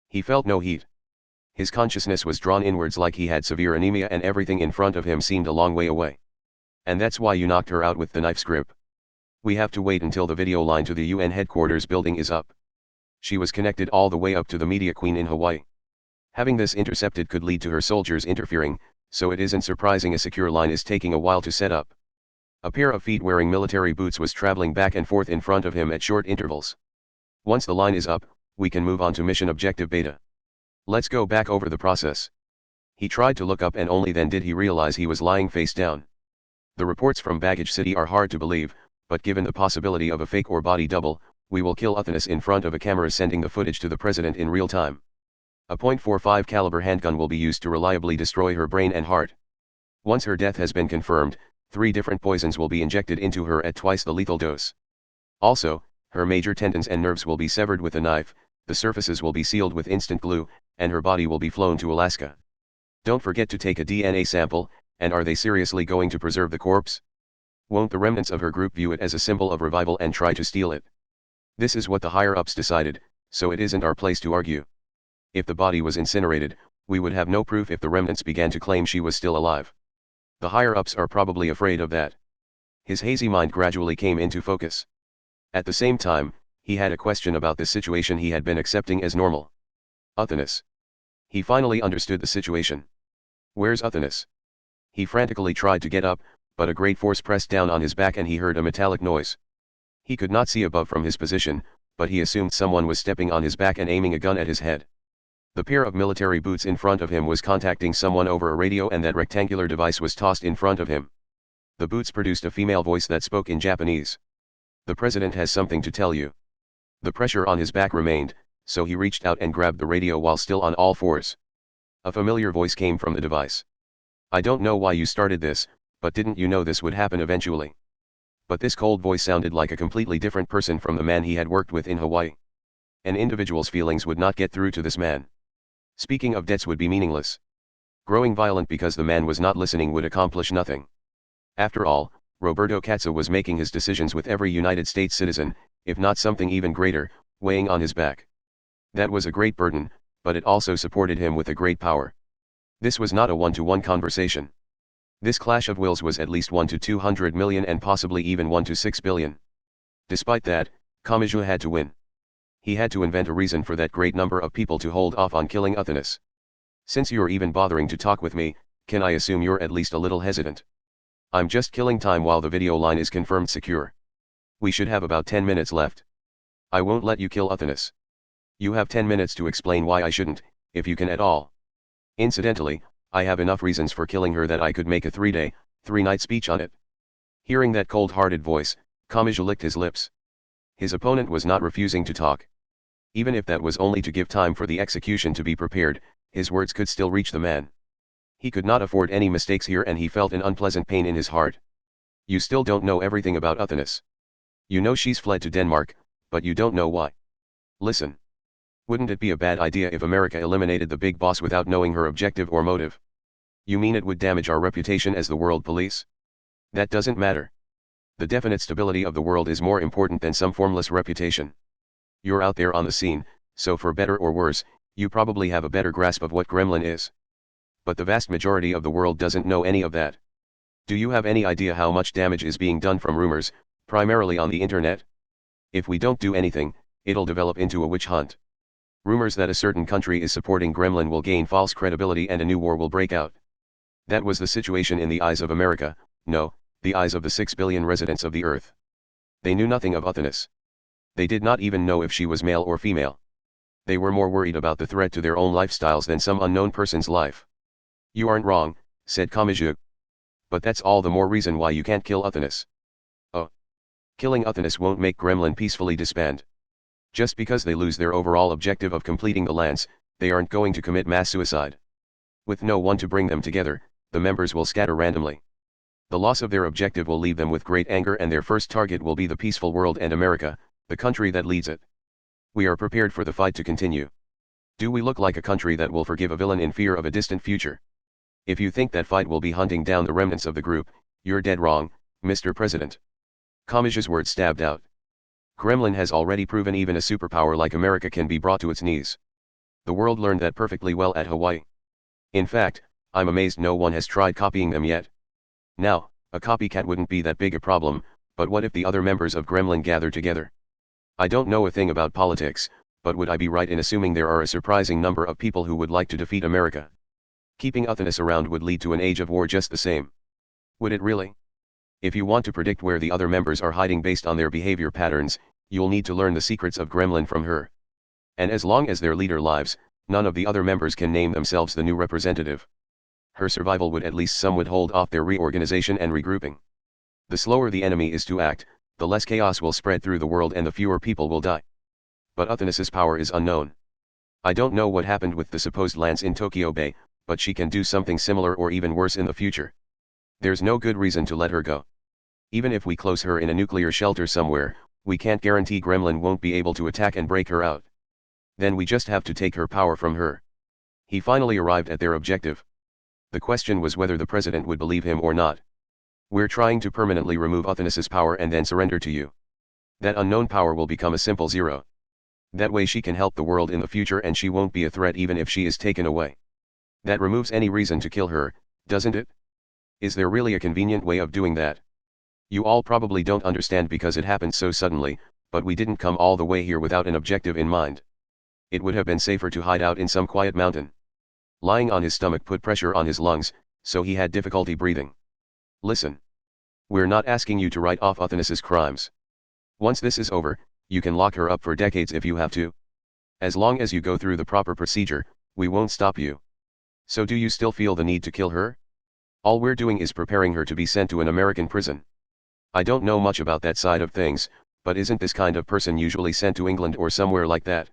He felt no heat. His consciousness was drawn inwards like he had severe anemia and everything in front of him seemed a long way away. "And that's why you knocked her out with the knife's grip. We have to wait until the video line to the UN headquarters building is up. She was connected all the way up to the media queen in Hawaii. Having this intercepted could lead to her soldiers interfering, so it isn't surprising a secure line is taking a while to set up." A pair of feet wearing military boots was traveling back and forth in front of him at short intervals. "Once the line is up, we can move on to mission objective beta. Let's go back over the process." He tried to look up and only then did he realize he was lying face down. The reports from Baggage City are hard to believe, but given the possibility of a fake or body double, we will kill Uthanas in front of a camera sending the footage to the president in real time. A .45 caliber handgun will be used to reliably destroy her brain and heart. Once her death has been confirmed, 3 different poisons will be injected into her at twice the lethal dose. Also, her major tendons and nerves will be severed with a knife, the surfaces will be sealed with instant glue, and her body will be flown to Alaska. Don't forget to take a DNA sample, and are they seriously going to preserve the corpse? Won't the remnants of her group view it as a symbol of revival and try to steal it? This is what the higher-ups decided, so it isn't our place to argue. If the body was incinerated, we would have no proof if the remnants began to claim she was still alive. The higher-ups are probably afraid of that. His hazy mind gradually came into focus. At the same time, he had a question about the situation he had been accepting as normal. Uthanas. He finally understood the situation. Where's Uthanas? He frantically tried to get up, but a great force pressed down on his back and he heard a metallic noise. He could not see above from his position, but he assumed someone was stepping on his back and aiming a gun at his head. The pair of military boots in front of him was contacting someone over a radio and that rectangular device was tossed in front of him. The boots produced a female voice that spoke in Japanese. "The president has something to tell you." The pressure on his back remained, so he reached out and grabbed the radio while still on all fours. A familiar voice came from the device. "I don't know why you started this, but didn't you know this would happen eventually?" But this cold voice sounded like a completely different person from the man he had worked with in Hawaii. An individual's feelings would not get through to this man. Speaking of debts would be meaningless. Growing violent because the man was not listening would accomplish nothing. After all, Roberto Katza was making his decisions with every United States citizen, if not something even greater, weighing on his back. That was a great burden, but it also supported him with a great power. This was not a one-to-one conversation. This clash of wills was at least 1 to 200 million and possibly even 1 to 6 billion. Despite that, Kamaji had to win. He had to invent a reason for that great number of people to hold off on killing Uthanas. "Since you're even bothering to talk with me, can I assume you're at least a little hesitant? I'm just killing time while the video line is confirmed secure." We should have about 10 minutes left. I won't let you kill Uthanas. You have 10 minutes to explain why I shouldn't, if you can at all. Incidentally, I have enough reasons for killing her that I could make a 3-day, 3-night speech on it. Hearing that cold-hearted voice, Kamachi licked his lips. His opponent was not refusing to talk. Even if that was only to give time for the execution to be prepared, his words could still reach the man. He could not afford any mistakes here, and he felt an unpleasant pain in his heart. You still don't know everything about Uthanas. You know she's fled to Denmark, but you don't know why. Listen. Wouldn't it be a bad idea if America eliminated the big boss without knowing her objective or motive? You mean it would damage our reputation as the world police? That doesn't matter. The definite stability of the world is more important than some formless reputation. You're out there on the scene, so for better or worse, you probably have a better grasp of what Gremlin is. But the vast majority of the world doesn't know any of that. Do you have any idea how much damage is being done from rumors, primarily on the internet? If we don't do anything, it'll develop into a witch hunt. Rumors that a certain country is supporting Gremlin will gain false credibility and a new war will break out. That was the situation in the eyes of America, no, the eyes of the 6 billion residents of the earth. They knew nothing of Uthanas. They did not even know if she was male or female. They were more worried about the threat to their own lifestyles than some unknown person's life. You aren't wrong, said Kamachi. But that's all the more reason why you can't kill Uthanas. Oh. Killing Uthanas won't make Gremlin peacefully disband. Just because they lose their overall objective of completing the lance, they aren't going to commit mass suicide. With no one to bring them together, the members will scatter randomly. The loss of their objective will leave them with great anger, and their first target will be the peaceful world and America, the country that leads it. We are prepared for the fight to continue. Do we look like a country that will forgive a villain in fear of a distant future? If you think that fight will be hunting down the remnants of the group, you're dead wrong, Mr. President. Kamachi's words stabbed out. Gremlin has already proven even a superpower like America can be brought to its knees. The world learned that perfectly well at Hawaii. In fact, I'm amazed no one has tried copying them yet. Now, a copycat wouldn't be that big a problem, but what if the other members of Gremlin gather together? I don't know a thing about politics, but would I be right in assuming there are a surprising number of people who would like to defeat America? Keeping Uthanas around would lead to an age of war just the same. Would it really? If you want to predict where the other members are hiding based on their behavior patterns, you'll need to learn the secrets of Gremlin from her. And as long as their leader lives, none of the other members can name themselves the new representative. Her survival would at least somewhat hold off their reorganization and regrouping. The slower the enemy is to act, the less chaos will spread through the world and the fewer people will die. But Uthanas's power is unknown. I don't know what happened with the supposed lance in Tokyo Bay, but she can do something similar or even worse in the future. There's no good reason to let her go. Even if we close her in a nuclear shelter somewhere, we can't guarantee Gremlin won't be able to attack and break her out. Then we just have to take her power from her. He finally arrived at their objective. The question was whether the president would believe him or not. We're trying to permanently remove Uthanas's power and then surrender to you. That unknown power will become a simple zero. That way she can help the world in the future and she won't be a threat even if she is taken away. That removes any reason to kill her, doesn't it? Is there really a convenient way of doing that? You all probably don't understand because it happened so suddenly, but we didn't come all the way here without an objective in mind. It would have been safer to hide out in some quiet mountain. Lying on his stomach put pressure on his lungs, so he had difficulty breathing. Listen. We're not asking you to write off Uthanas's crimes. Once this is over, you can lock her up for decades if you have to. As long as you go through the proper procedure, we won't stop you. So do you still feel the need to kill her? All we're doing is preparing her to be sent to an American prison. I don't know much about that side of things, but isn't this kind of person usually sent to England or somewhere like that?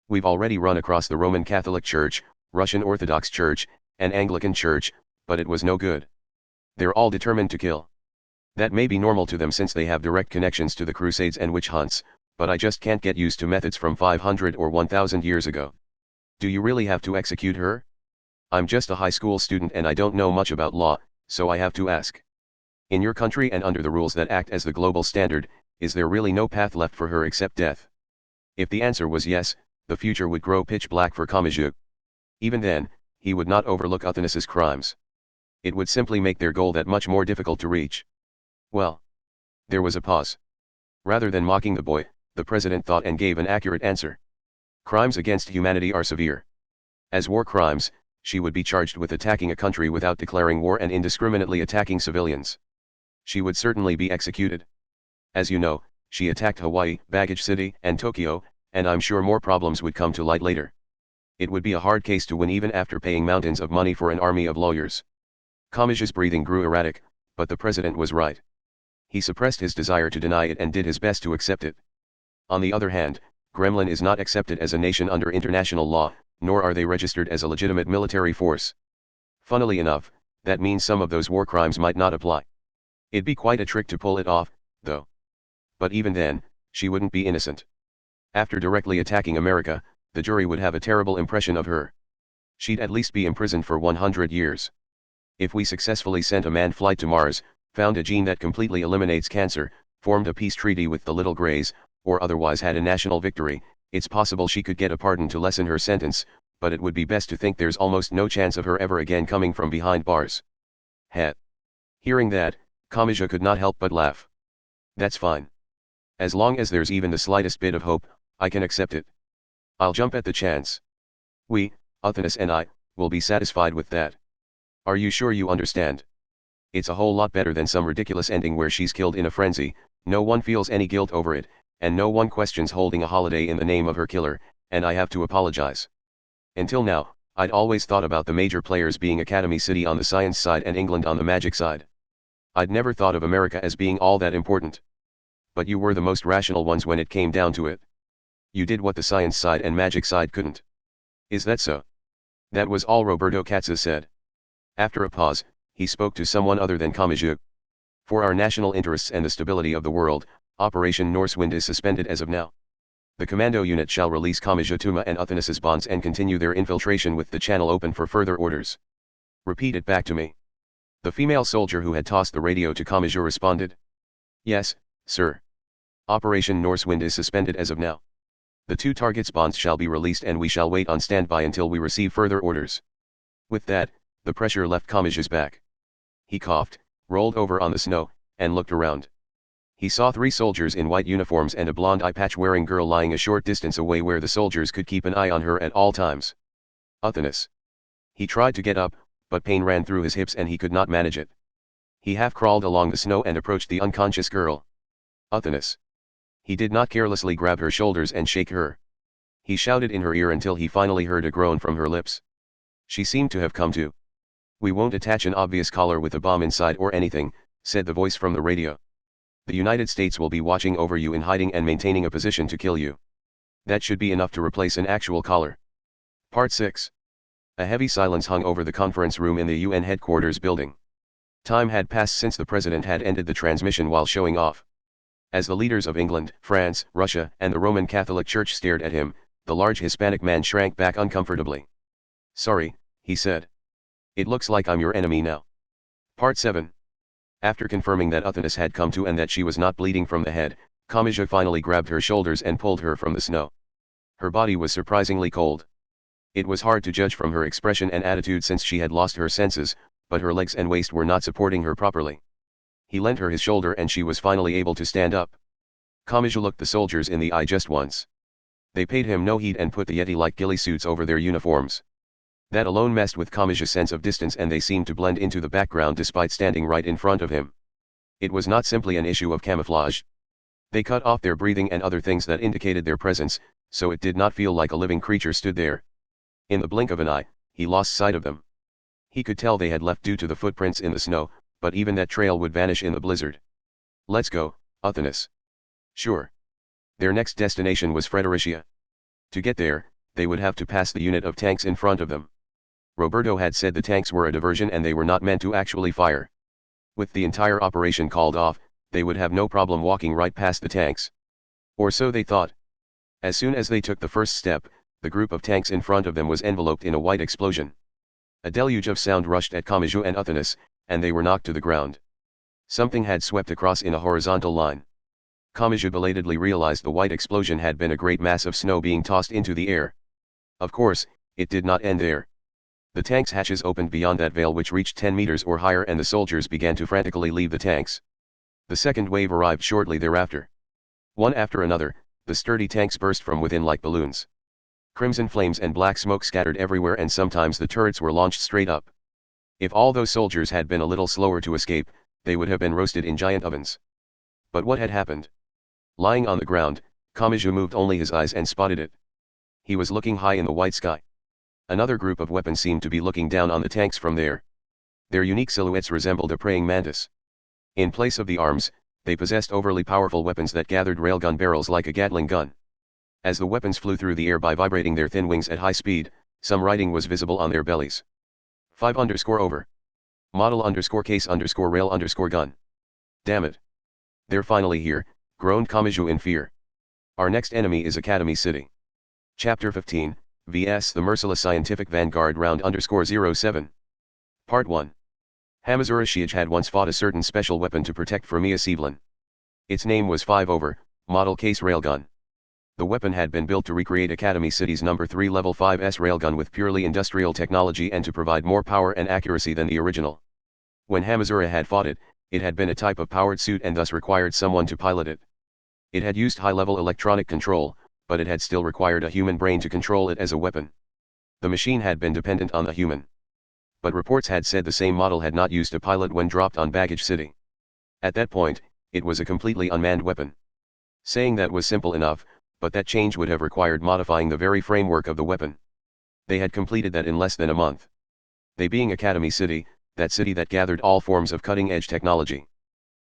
We've already run across the Roman Catholic Church, Russian Orthodox Church, and Anglican Church, but it was no good. They're all determined to kill. That may be normal to them since they have direct connections to the Crusades and witch hunts, but I just can't get used to methods from 500 or 1000 years ago. Do you really have to execute her? I'm just a high school student and I don't know much about law, so I have to ask. In your country and under the rules that act as the global standard, is there really no path left for her except death? If the answer was yes, the future would grow pitch black for Kamachi. Even then, he would not overlook Uthanas's crimes. It would simply make their goal that much more difficult to reach. Well. There was a pause. Rather than mocking the boy, the president thought and gave an accurate answer. Crimes against humanity are severe. As war crimes, she would be charged with attacking a country without declaring war and indiscriminately attacking civilians. She would certainly be executed. As you know, She attacked Hawaii, Baggage City, and Tokyo, and I'm sure more problems would come to light later. It would be a hard case to win even after paying mountains of money for an army of lawyers. Kamachi's breathing grew erratic, but the president was right. He suppressed his desire to deny it and did his best to accept it. On the other hand, Gremlin is not accepted as a nation under international law, nor are they registered as a legitimate military force. Funnily enough, that means some of those war crimes might not apply. It'd be quite a trick to pull it off, though. But even then, she wouldn't be innocent. After directly attacking America, the jury would have a terrible impression of her. She'd at least be imprisoned for 100 years. If we successfully sent a manned flight to Mars, found a gene that completely eliminates cancer, formed a peace treaty with the Little Greys, or otherwise had a national victory, it's possible she could get a pardon to lessen her sentence, but it would be best to think there's almost no chance of her ever again coming from behind bars. Het. Hearing that, Kamachi could not help but laugh. That's fine. As long as there's even the slightest bit of hope, I can accept it. I'll jump at the chance. We, Uthanas and I, will be satisfied with that. Are you sure you understand? It's a whole lot better than some ridiculous ending where she's killed in a frenzy, no one feels any guilt over it, and no one questions holding a holiday in the name of her killer, and I have to apologize. Until now, I'd always thought about the major players being Academy City on the science side and England on the magic side. I'd never thought of America as being all that important. But you were the most rational ones when it came down to it. You did what the science side and magic side couldn't. Is that so? That was all Roberto Katza said. After a pause, he spoke to someone other than Kamachi. For our national interests and the stability of the world, Operation Norsewind is suspended as of now. The commando unit shall release Kamachi Tuma and Uthanas's bonds and continue their infiltration with the channel open for further orders. Repeat it back to me. The female soldier who had tossed the radio to Kamachi responded. Yes, sir. Operation Norsewind is suspended as of now. The two targets' bonds shall be released and we shall wait on standby until we receive further orders. With that, the pressure left Kamachi's back. He coughed, rolled over on the snow, and looked around. He saw 3 soldiers in white uniforms and a blonde eye patch wearing girl lying a short distance away where the soldiers could keep an eye on her at all times. Uthanas. He tried to get up, but pain ran through his hips and he could not manage it. He half crawled along the snow and approached the unconscious girl. Uthanas. He did not carelessly grab her shoulders and shake her. He shouted in her ear until he finally heard a groan from her lips. She seemed to have come to. We won't attach an obvious collar with a bomb inside or anything, said the voice from the radio. The United States will be watching over you in hiding and maintaining a position to kill you. That should be enough to replace an actual collar. Part 6. A heavy silence hung over the conference room in the UN headquarters building. Time had passed since the president had ended the transmission while showing off. As the leaders of England, France, Russia, and the Roman Catholic Church stared at him, the large Hispanic man shrank back uncomfortably. Sorry, he said. It looks like I'm your enemy now. Part 7. After confirming that Uthanas had come to and that she was not bleeding from the head, Kamachi finally grabbed her shoulders and pulled her from the snow. Her body was surprisingly cold. It was hard to judge from her expression and attitude since she had lost her senses, but her legs and waist were not supporting her properly. He lent her his shoulder and she was finally able to stand up. Kamachi looked the soldiers in the eye just once. They paid him no heed and put the Yeti-like ghillie suits over their uniforms. That alone messed with Kamachi's sense of distance and they seemed to blend into the background despite standing right in front of him. It was not simply an issue of camouflage. They cut off their breathing and other things that indicated their presence, so it did not feel like a living creature stood there. In the blink of an eye, he lost sight of them. He could tell they had left due to the footprints in the snow, but even that trail would vanish in the blizzard. Let's go, Uthanas. Sure. Their next destination was Fredericia. To get there, they would have to pass the unit of tanks in front of them. Roberto had said the tanks were a diversion and they were not meant to actually fire. With the entire operation called off, they would have no problem walking right past the tanks. Or so they thought. As soon as they took the first step, the group of tanks in front of them was enveloped in a white explosion. A deluge of sound rushed at Kamachi and Uthanas, and they were knocked to the ground. Something had swept across in a horizontal line. Kamachi belatedly realized the white explosion had been a great mass of snow being tossed into the air. Of course, it did not end there. The tank's hatches opened beyond that veil which reached 10 meters or higher and the soldiers began to frantically leave the tanks. The second wave arrived shortly thereafter. One after another, the sturdy tanks burst from within like balloons. Crimson flames and black smoke scattered everywhere and sometimes the turrets were launched straight up. If all those soldiers had been a little slower to escape, they would have been roasted in giant ovens. But what had happened? Lying on the ground, Kamachi moved only his eyes and spotted it. He was looking high in the white sky. Another group of weapons seemed to be looking down on the tanks from there. Their unique silhouettes resembled a praying mantis. In place of the arms, they possessed overly powerful weapons that gathered railgun barrels like a Gatling gun. As the weapons flew through the air by vibrating their thin wings at high speed, some writing was visible on their bellies. 5_over. Model_case_rail_gun. Damn it. They're finally here, groaned Kamachi in fear. Our next enemy is Academy City. Chapter 15, vs. The Merciless Scientific Vanguard Round_07. Part 1. Hamazura Shiage had once fought a certain special weapon to protect Firmia Sevelin. Its name was 5_over, model case railgun. The weapon had been built to recreate Academy City's No. 3 Level 5S railgun with purely industrial technology and to provide more power and accuracy than the original. When Hamazura had fought it, it had been a type of powered suit and thus required someone to pilot it. It had used high-level electronic control, but it had still required a human brain to control it as a weapon. The machine had been dependent on the human. But reports had said the same model had not used a pilot when dropped on Baggage City. At that point, it was a completely unmanned weapon. Saying that was simple enough, but that change would have required modifying the very framework of the weapon. They had completed that in less than a month. They being Academy City, that city that gathered all forms of cutting-edge technology.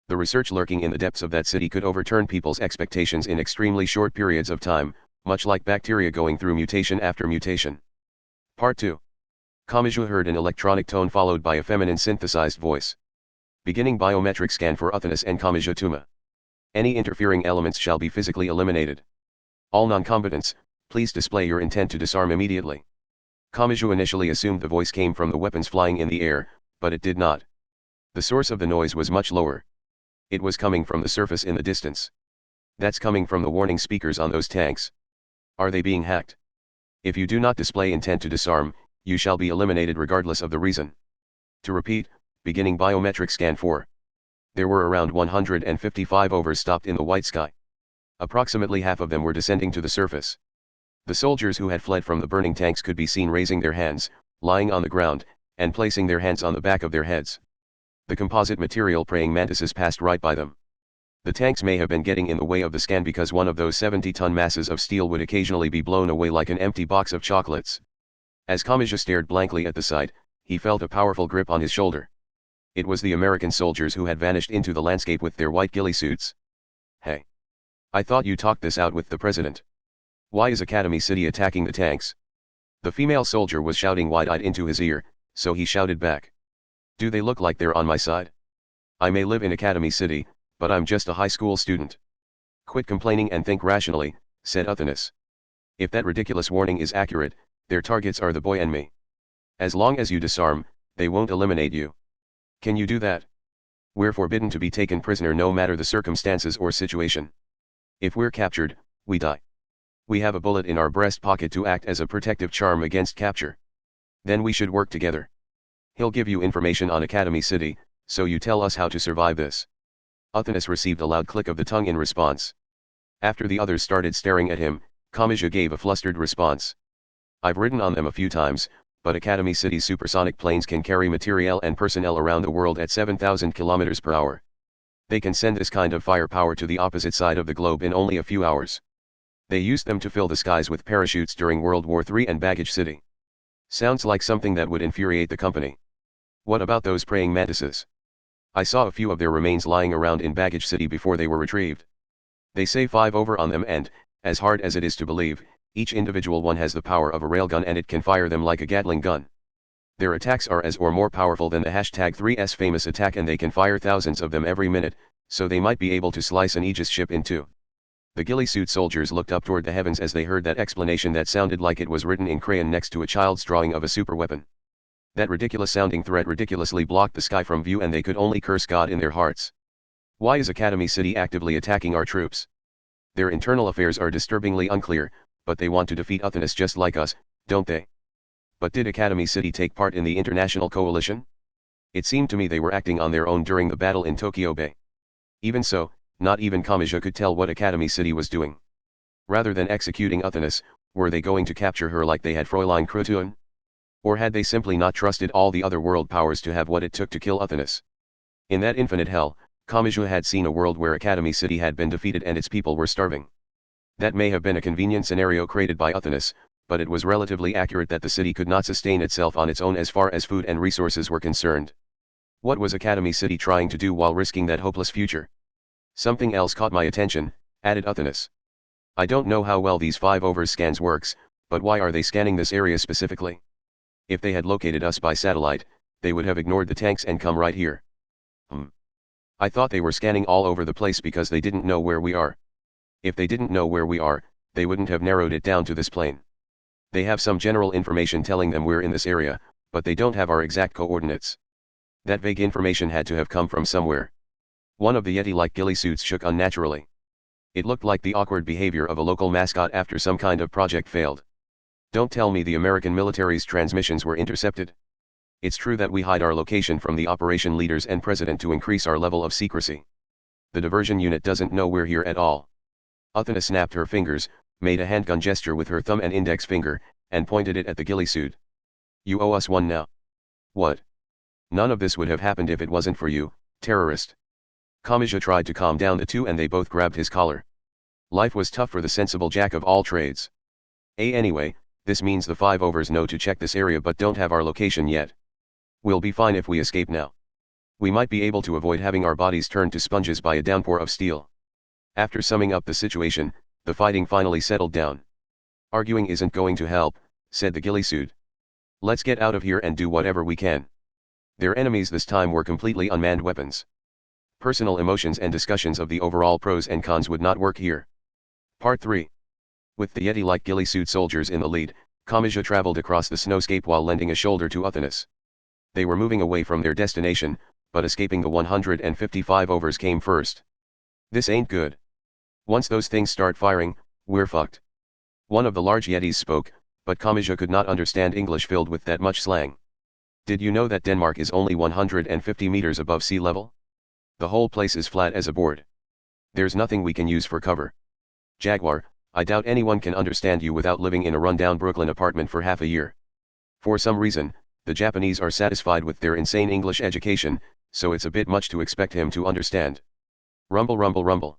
The research lurking in the depths of that city could overturn people's expectations in extremely short periods of time, much like bacteria going through mutation after mutation. Part 2. Kamachi heard an electronic tone followed by a feminine synthesized voice. Beginning biometric scan for Uthanas and Kamachi Tuma. Any interfering elements shall be physically eliminated. All non-combatants, please display your intent to disarm immediately. Kamachi initially assumed the voice came from the weapons flying in the air, but it did not. The source of the noise was much lower. It was coming from the surface in the distance. That's coming from the warning speakers on those tanks. Are they being hacked? If you do not display intent to disarm, you shall be eliminated regardless of the reason. To repeat, beginning biometric scan 4. There were around 155 overs stopped in the white sky. Approximately half of them were descending to the surface. The soldiers who had fled from the burning tanks could be seen raising their hands, lying on the ground, and placing their hands on the back of their heads. The composite material praying mantises passed right by them. The tanks may have been getting in the way of the scan because one of those 70-ton masses of steel would occasionally be blown away like an empty box of chocolates. As Kamachi stared blankly at the sight, he felt a powerful grip on his shoulder. It was the American soldiers who had vanished into the landscape with their white ghillie suits. Hey. I thought you talked this out with the president. Why is Academy City attacking the tanks? The female soldier was shouting wide-eyed into his ear, so he shouted back. Do they look like they're on my side? I may live in Academy City, but I'm just a high school student. Quit complaining and think rationally, said Uthanas. If that ridiculous warning is accurate, their targets are the boy and me. As long as you disarm, they won't eliminate you. Can you do that? We're forbidden to be taken prisoner no matter the circumstances or situation. If we're captured, we die. We have a bullet in our breast pocket to act as a protective charm against capture. Then we should work together. He'll give you information on Academy City, so you tell us how to survive this. Uthanas received a loud click of the tongue in response. After the others started staring at him, Kamachi gave a flustered response. I've ridden on them a few times, but Academy City's supersonic planes can carry materiel and personnel around the world at 7,000 km per hour. They can send this kind of firepower to the opposite side of the globe in only a few hours. They used them to fill the skies with parachutes during World War III and Baggage City. Sounds like something that would infuriate the company. What about those praying mantises? I saw a few of their remains lying around in Baggage City before they were retrieved. They say 5 on them and, as hard as it is to believe, each individual one has the power of a railgun and it can fire them like a Gatling gun. Their attacks are as or more powerful than the #3's famous attack and they can fire thousands of them every minute, so they might be able to slice an Aegis ship in two. The ghillie suit soldiers looked up toward the heavens as they heard that explanation that sounded like it was written in crayon next to a child's drawing of a superweapon. That ridiculous-sounding threat ridiculously blocked the sky from view and they could only curse God in their hearts. Why is Academy City actively attacking our troops? Their internal affairs are disturbingly unclear, but they want to defeat Uthanas just like us, don't they? But did Academy City take part in the international coalition? It seemed to me they were acting on their own during the battle in Tokyo Bay. Even so, not even Kamachi could tell what Academy City was doing. Rather than executing Uthanas, were they going to capture her like they had Fräulein Krutoon? Or had they simply not trusted all the other world powers to have what it took to kill Uthanas? In that infinite hell, Kamaji had seen a world where Academy City had been defeated and its people were starving. That may have been a convenient scenario created by Uthonus, but it was relatively accurate that the city could not sustain itself on its own as far as food and resources were concerned. What was Academy City trying to do while risking that hopeless future? Something else caught my attention, added Uthonus. I don't know how well these 5-over scans works, but why are they scanning this area specifically? If they had located us by satellite, they would have ignored the tanks and come right here. I thought they were scanning all over the place because they didn't know where we are. If they didn't know where we are, they wouldn't have narrowed it down to this plane. They have some general information telling them we're in this area, but they don't have our exact coordinates. That vague information had to have come from somewhere. One of the Yeti-like ghillie suits shook unnaturally. It looked like the awkward behavior of a local mascot after some kind of project failed. Don't tell me the American military's transmissions were intercepted. It's true that we hide our location from the operation leaders and president to increase our level of secrecy. The diversion unit doesn't know we're here at all. Uthana snapped her fingers, made a handgun gesture with her thumb and index finger, and pointed it at the ghillie suit. You owe us one now. What? None of this would have happened if it wasn't for you, terrorist. Kamaji tried to calm down the two and they both grabbed his collar. Life was tough for the sensible jack of all trades. Anyway, this means the 5-overs know to check this area but don't have our location yet. We'll be fine if we escape now. We might be able to avoid having our bodies turned to sponges by a downpour of steel. After summing up the situation, the fighting finally settled down. Arguing isn't going to help, said the ghillie suit. Let's get out of here and do whatever we can. Their enemies this time were completely unmanned weapons. Personal emotions and discussions of the overall pros and cons would not work here. Part 3. With the Yeti-like ghillie suit soldiers in the lead, Kamaji traveled across the snowscape while lending a shoulder to Uthonus. They were moving away from their destination, but escaping the 155-overs came first. This ain't good. Once those things start firing, we're fucked. One of the large Yetis spoke, but Kamaji could not understand English filled with that much slang. Did you know that Denmark is only 150 meters above sea level? The whole place is flat as a board. There's nothing we can use for cover. Jaguar, I doubt anyone can understand you without living in a rundown Brooklyn apartment for half a year. For some reason, the Japanese are satisfied with their insane English education, so it's a bit much to expect him to understand. Rumble rumble rumble.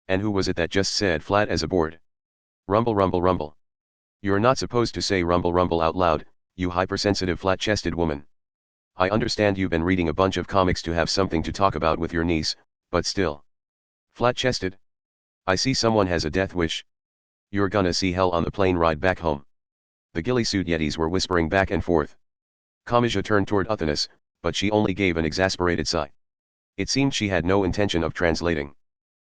And who was it that just said flat as a board? Rumble rumble rumble. You're not supposed to say rumble rumble out loud, you hypersensitive flat-chested woman. I understand you've been reading a bunch of comics to have something to talk about with your niece, but still. Flat-chested? I see someone has a death wish. You're gonna see hell on the plane ride back home. The ghillie suit Yetis were whispering back and forth. Kamaji turned toward Uthonus, but she only gave an exasperated sigh. It seemed she had no intention of translating.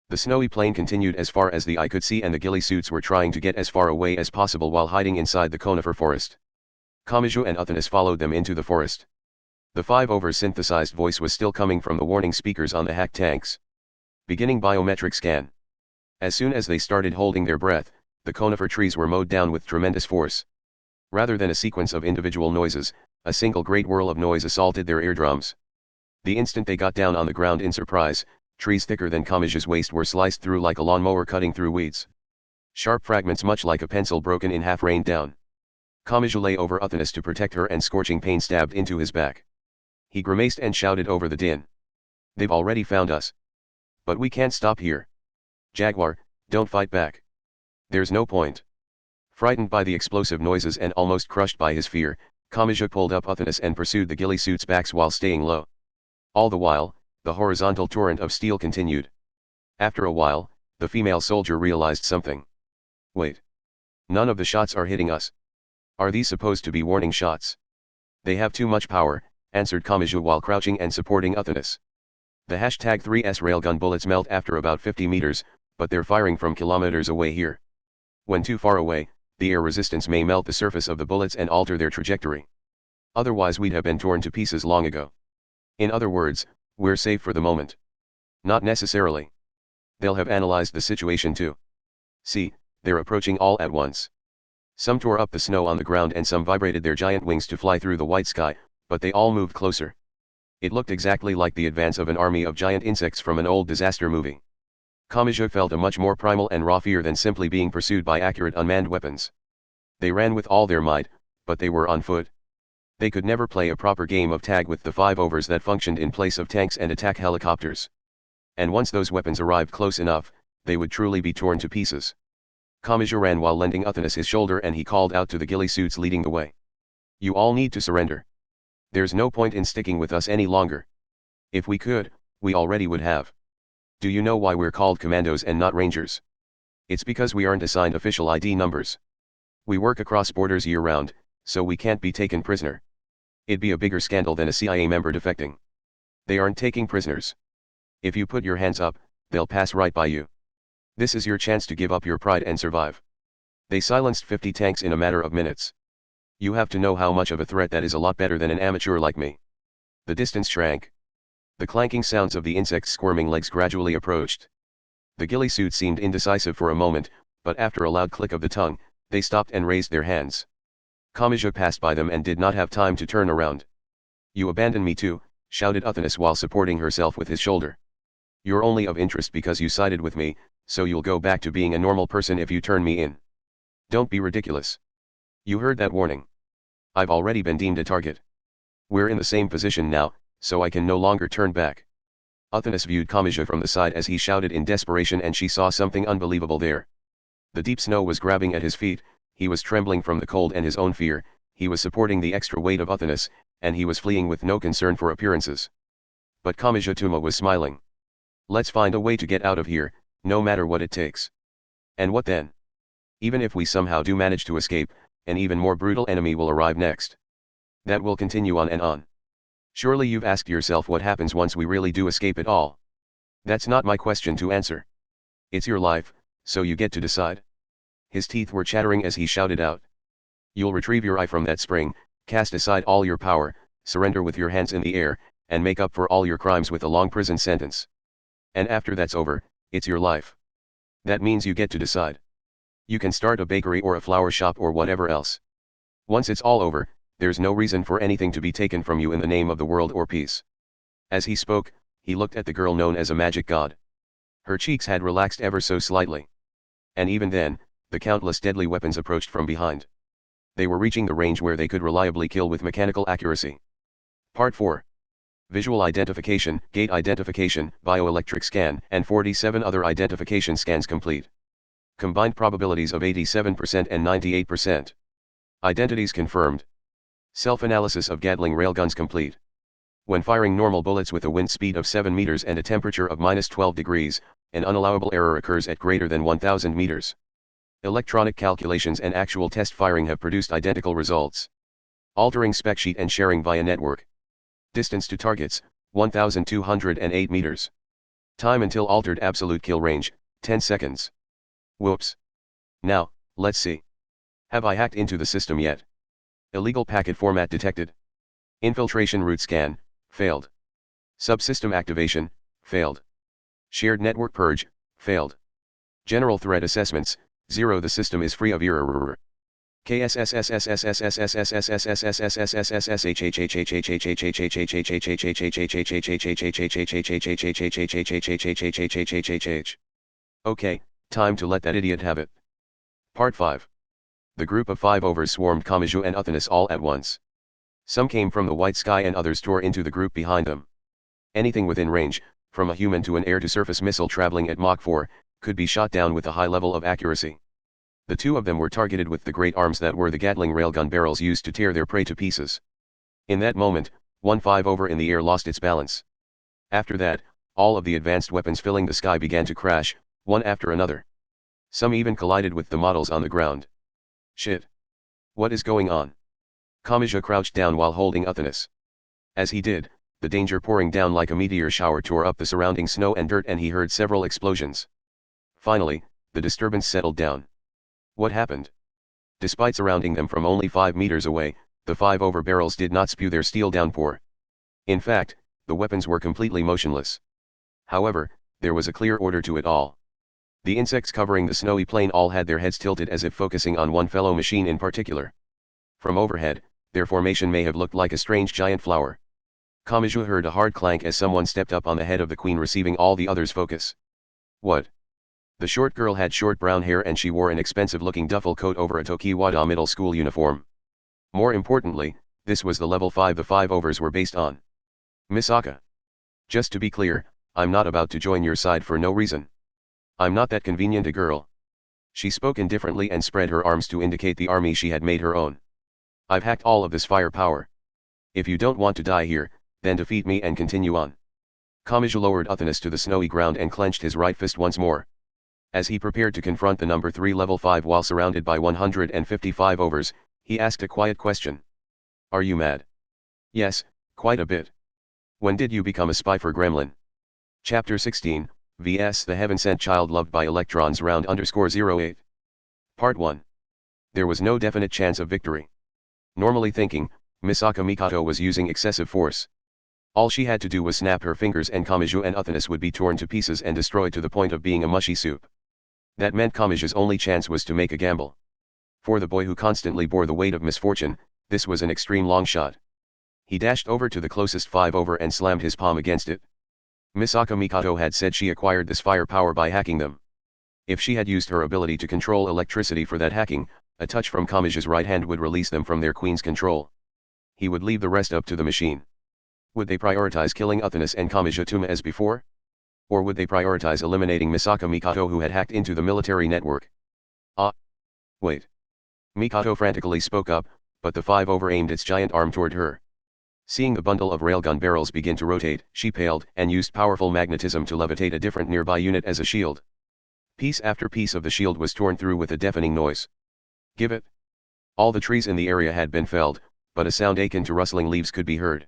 The snowy plain continued as far as the eye could see and the ghillie suits were trying to get as far away as possible while hiding inside the conifer forest. Kamaji and Uthonus followed them into the forest. The 5-over synthesized voice was still coming from the warning speakers on the hack tanks. Beginning biometric scan. As soon as they started holding their breath, the conifer trees were mowed down with tremendous force. Rather than a sequence of individual noises, a single great whirl of noise assaulted their eardrums. The instant they got down on the ground in surprise, trees thicker than Kamaji's waist were sliced through like a lawnmower cutting through weeds. Sharp fragments much like a pencil broken in half rained down. Kamaji lay over Uthonus to protect her and scorching pain stabbed into his back. He grimaced and shouted over the din. They've already found us. But we can't stop here. Jaguar, don't fight back. There's no point. Frightened by the explosive noises and almost crushed by his fear, Kamaji pulled up Uthonus and pursued the ghillie suits' backs while staying low. All the while, the horizontal torrent of steel continued. After a while, the female soldier realized something. Wait. None of the shots are hitting us. Are these supposed to be warning shots? They have too much power, answered Kamaji while crouching and supporting Uthonus. The #3S railgun bullets melt after about 50 meters, but they're firing from kilometers away here. When too far away, the air resistance may melt the surface of the bullets and alter their trajectory. Otherwise we'd have been torn to pieces long ago. In other words, we're safe for the moment. Not necessarily. They'll have analyzed the situation too. See, they're approaching all at once. Some tore up the snow on the ground and some vibrated their giant wings to fly through the white sky, but they all moved closer. It looked exactly like the advance of an army of giant insects from an old disaster movie. Kamaji felt a much more primal and raw fear than simply being pursued by accurate unmanned weapons. They ran with all their might, but they were on foot. They could never play a proper game of tag with the 5-overs that functioned in place of tanks and attack helicopters. And once those weapons arrived close enough, they would truly be torn to pieces. Kamachi ran while lending Uthanas his shoulder, and he called out to the ghillie suits leading the way. You all need to surrender. There's no point in sticking with us any longer. If we could, we already would have. Do you know why we're called commandos and not rangers? It's because we aren't assigned official ID numbers. We work across borders year-round, so we can't be taken prisoner. It'd be a bigger scandal than a CIA member defecting. They aren't taking prisoners. If you put your hands up, they'll pass right by you. This is your chance to give up your pride and survive. They silenced 50 tanks in a matter of minutes. You have to know how much of a threat that is. A lot better than an amateur like me. The distance shrank. The clanking sounds of the insects' squirming legs gradually approached. The ghillie suit seemed indecisive for a moment, but after a loud click of the tongue, they stopped and raised their hands. Kamachi passed by them and did not have time to turn around. You abandon me too, shouted Uthanas while supporting herself with his shoulder. You're only of interest because you sided with me, so you'll go back to being a normal person if you turn me in. Don't be ridiculous. You heard that warning. I've already been deemed a target. We're in the same position now, so I can no longer turn back. Uthanas viewed Kamachi from the side as he shouted in desperation, and she saw something unbelievable there. The deep snow was grabbing at his feet, he was trembling from the cold and his own fear, he was supporting the extra weight of Uthanas, and he was fleeing with no concern for appearances. But Kamachi Tuma was smiling. Let's find a way to get out of here, no matter what it takes. And what then? Even if we somehow do manage to escape, an even more brutal enemy will arrive next. That will continue on and on. Surely you've asked yourself what happens once we really do escape it all. That's not my question to answer. It's your life, so you get to decide. His teeth were chattering as he shouted out. You'll retrieve your eye from that spring, cast aside all your power, surrender with your hands in the air, and make up for all your crimes with a long prison sentence. And after that's over, it's your life. That means you get to decide. You can start a bakery or a flower shop or whatever else. Once it's all over, there's no reason for anything to be taken from you in the name of the world or peace. As he spoke, he looked at the girl known as a magic god. Her cheeks had relaxed ever so slightly. And even then, the countless deadly weapons approached from behind. They were reaching the range where they could reliably kill with mechanical accuracy. Part 4. Visual identification, gate identification, bioelectric scan, and 47 other identification scans complete. Combined probabilities of 87% and 98%. Identities confirmed. Self-analysis of Gatling railguns complete. When firing normal bullets with a wind speed of 7 meters and a temperature of -12 degrees, an unallowable error occurs at greater than 1000 meters. Electronic calculations and actual test firing have produced identical results. Altering spec sheet and sharing via network. Distance to targets, 1208 meters. Time until altered absolute kill range, 10 seconds. Whoops. Now, let's see. Have I hacked into the system yet? Illegal packet format detected. Infiltration route scan, failed. Subsystem activation, failed. Shared network purge, failed. General threat assessments, 0. The system is free of error. Okay, time to let that idiot have it. Part 5. The group of 5 overs swarmed Kamachi and Uthanas all at once. Some came from the white sky and others tore into the group behind them. Anything within range, from a human to an air-to-surface missile traveling at Mach 4, could be shot down with a high level of accuracy. The two of them were targeted with the great arms that were the Gatling railgun barrels used to tear their prey to pieces. In that moment, one 5 over in the air lost its balance. After that, all of the advanced weapons filling the sky began to crash, one after another. Some even collided with the models on the ground. Shit. What is going on? Kamachi crouched down while holding Uthanas. As he did, the danger pouring down like a meteor shower tore up the surrounding snow and dirt, and he heard several explosions. Finally, the disturbance settled down. What happened? Despite surrounding them from only 5 meters away, the 5 over barrels did not spew their steel downpour. In fact, the weapons were completely motionless. However, there was a clear order to it all. The insects covering the snowy plain all had their heads tilted as if focusing on one fellow machine in particular. From overhead, their formation may have looked like a strange giant flower. Kamachi heard a hard clank as someone stepped up on the head of the queen, receiving all the others' focus. What? The short girl had short brown hair and she wore an expensive-looking duffel coat over a Tokiwada middle school uniform. More importantly, this was the level 5 the 5 overs were based on. Misaka. Just to be clear, I'm not about to join your side for no reason. I'm not that convenient a girl. She spoke indifferently and spread her arms to indicate the army she had made her own. I've hacked all of this firepower. If you don't want to die here, then defeat me and continue on. Kamachi lowered Uthanas to the snowy ground and clenched his right fist once more. As he prepared to confront the number 3 level 5 while surrounded by 155 overs, he asked a quiet question. Are you mad? Yes, quite a bit. When did you become a spy for Gremlin? Chapter 16, vs. The Heaven-Sent Child Loved by Electrons round _08. Part 1. There was no definite chance of victory. Normally thinking, Misaka Mikoto was using excessive force. All she had to do was snap her fingers and Kamachi and Uthanas would be torn to pieces and destroyed to the point of being a mushy soup. That meant Kamachi's only chance was to make a gamble. For the boy who constantly bore the weight of misfortune, this was an extreme long shot. He dashed over to the closest 5 over and slammed his palm against it. Misaka Mikoto had said she acquired this firepower by hacking them. If she had used her ability to control electricity for that hacking, a touch from Kamachi's right hand would release them from their queen's control. He would leave the rest up to the machine. Would they prioritize killing Uthanas and Kamachi as before? Or would they prioritize eliminating Misaka Mikoto who had hacked into the military network? Wait. Mikoto frantically spoke up, but the 5 over aimed its giant arm toward her. Seeing the bundle of railgun barrels begin to rotate, she paled and used powerful magnetism to levitate a different nearby unit as a shield. Piece after piece of the shield was torn through with a deafening noise. Give it. All the trees in the area had been felled, but a sound akin to rustling leaves could be heard.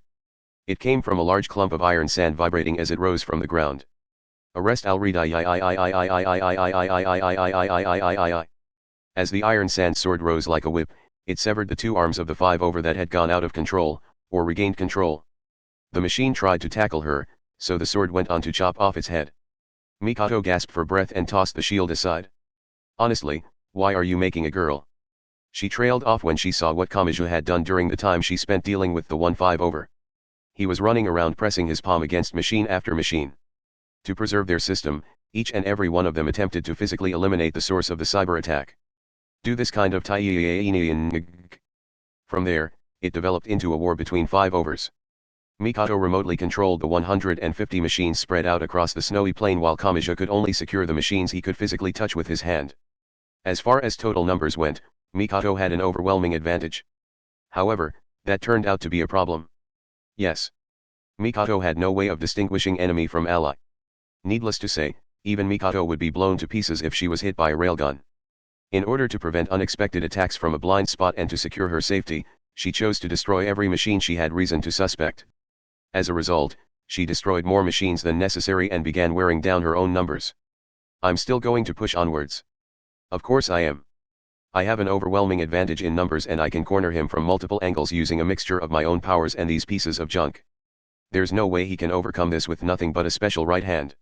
It came from a large clump of iron sand vibrating as it rose from the ground. Arrest Al Redi. As the iron sand sword rose like a whip, it severed the 2 arms of the 5 over that had gone out of control, or regained control. The machine tried to tackle her, so the sword went on to chop off its head. Mikoto gasped for breath and tossed the shield aside. Honestly, why are you making a girl? She trailed off when she saw what Kamachi had done during the time she spent dealing with the 1-5 over. He was running around pressing his palm against machine after machine. To preserve their system, each and every one of them attempted to physically eliminate the source of the cyber attack. Do this kind of From there, it developed into a war between 5 overs. Mikoto remotely controlled the 150 machines spread out across the snowy plain while Kamachi could only secure the machines he could physically touch with his hand. As far as total numbers went, Mikoto had an overwhelming advantage. However, that turned out to be a problem. Yes. Mikoto had no way of distinguishing enemy from ally. Needless to say, even Mikoto would be blown to pieces if she was hit by a railgun. In order to prevent unexpected attacks from a blind spot and to secure her safety, she chose to destroy every machine she had reason to suspect. As a result, she destroyed more machines than necessary and began wearing down her own numbers. I'm still going to push onwards. Of course I am. I have an overwhelming advantage in numbers and I can corner him from multiple angles using a mixture of my own powers and these pieces of junk. There's no way he can overcome this with nothing but a special right hand.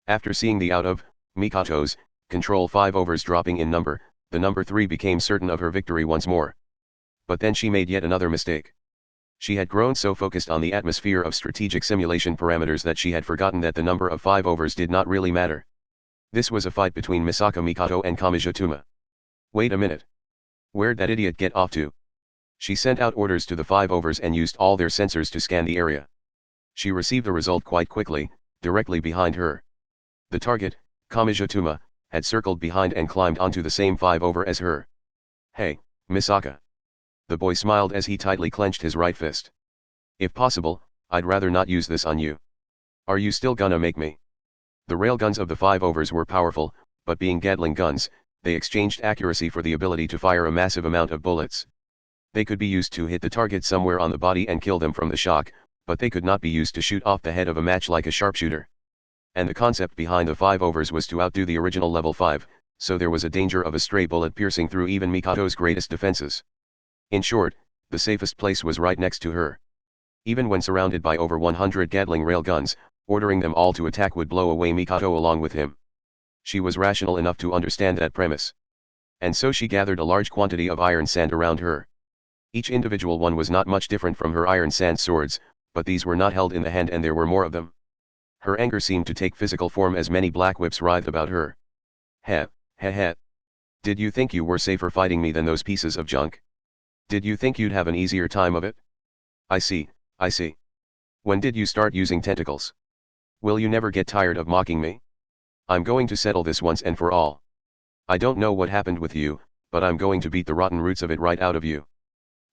After seeing the out of Mikoto's control 5 overs dropping in number, the number 3 became certain of her victory once more. But then she made yet another mistake. She had grown so focused on the atmosphere of strategic simulation parameters that she had forgotten that the number of 5 overs did not really matter. This was a fight between Misaka Mikoto and Kamachi. Wait a minute. Where'd that idiot get off to? She sent out orders to the 5 overs and used all their sensors to scan the area. She received a result quite quickly, directly behind her. The target, Kamachi, had circled behind and climbed onto the same 5 over as her. Hey, Misaka. The boy smiled as he tightly clenched his right fist. If possible, I'd rather not use this on you. Are you still gonna make me? The railguns of the 5 overs were powerful, but being Gatling guns, they exchanged accuracy for the ability to fire a massive amount of bullets. They could be used to hit the target somewhere on the body and kill them from the shock, but they could not be used to shoot off the head of a match like a sharpshooter. And the concept behind the 5 overs was to outdo the original level 5, so there was a danger of a stray bullet piercing through even Mikoto's greatest defenses. In short, the safest place was right next to her. Even when surrounded by over 100 Gatling railguns, ordering them all to attack would blow away Mikoto along with him. She was rational enough to understand that premise. And so she gathered a large quantity of iron sand around her. Each individual one was not much different from her iron sand swords, but these were not held in the hand and there were more of them. Her anger seemed to take physical form as many black whips writhed about her. Heh. Did you think you were safer fighting me than those pieces of junk? Did you think you'd have an easier time of it? I see. When did you start using tentacles? Will you never get tired of mocking me? I'm going to settle this once and for all. I don't know what happened with you, but I'm going to beat the rotten roots of it right out of you.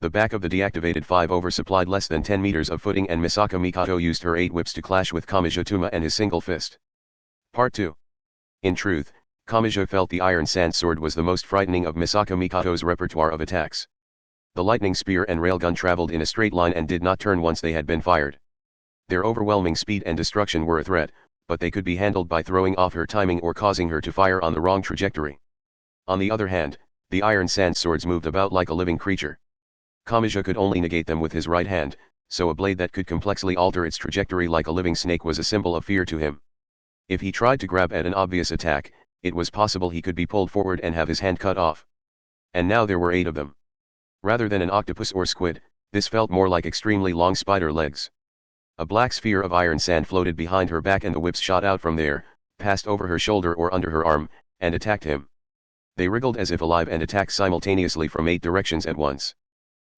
The back of the deactivated 5 supplied less than 10 meters of footing, and Misaka Mikato used her 8 whips to clash with Kamiya and his single fist. Part 2. In truth, Kamiya felt the iron sand sword was the most frightening of Misaka Mikato's repertoire of attacks. The lightning spear and railgun traveled in a straight line and did not turn once they had been fired. Their overwhelming speed and destruction were a threat, but they could be handled by throwing off her timing or causing her to fire on the wrong trajectory. On the other hand, the iron sand swords moved about like a living creature. Kamiya could only negate them with his right hand, so a blade that could complexly alter its trajectory like a living snake was a symbol of fear to him. If he tried to grab at an obvious attack, it was possible he could be pulled forward and have his hand cut off. And now there were 8 of them. Rather than an octopus or squid, this felt more like extremely long spider legs. A black sphere of iron sand floated behind her back, and the whips shot out from there, passed over her shoulder or under her arm, and attacked him. They wriggled as if alive and attacked simultaneously from 8 directions at once.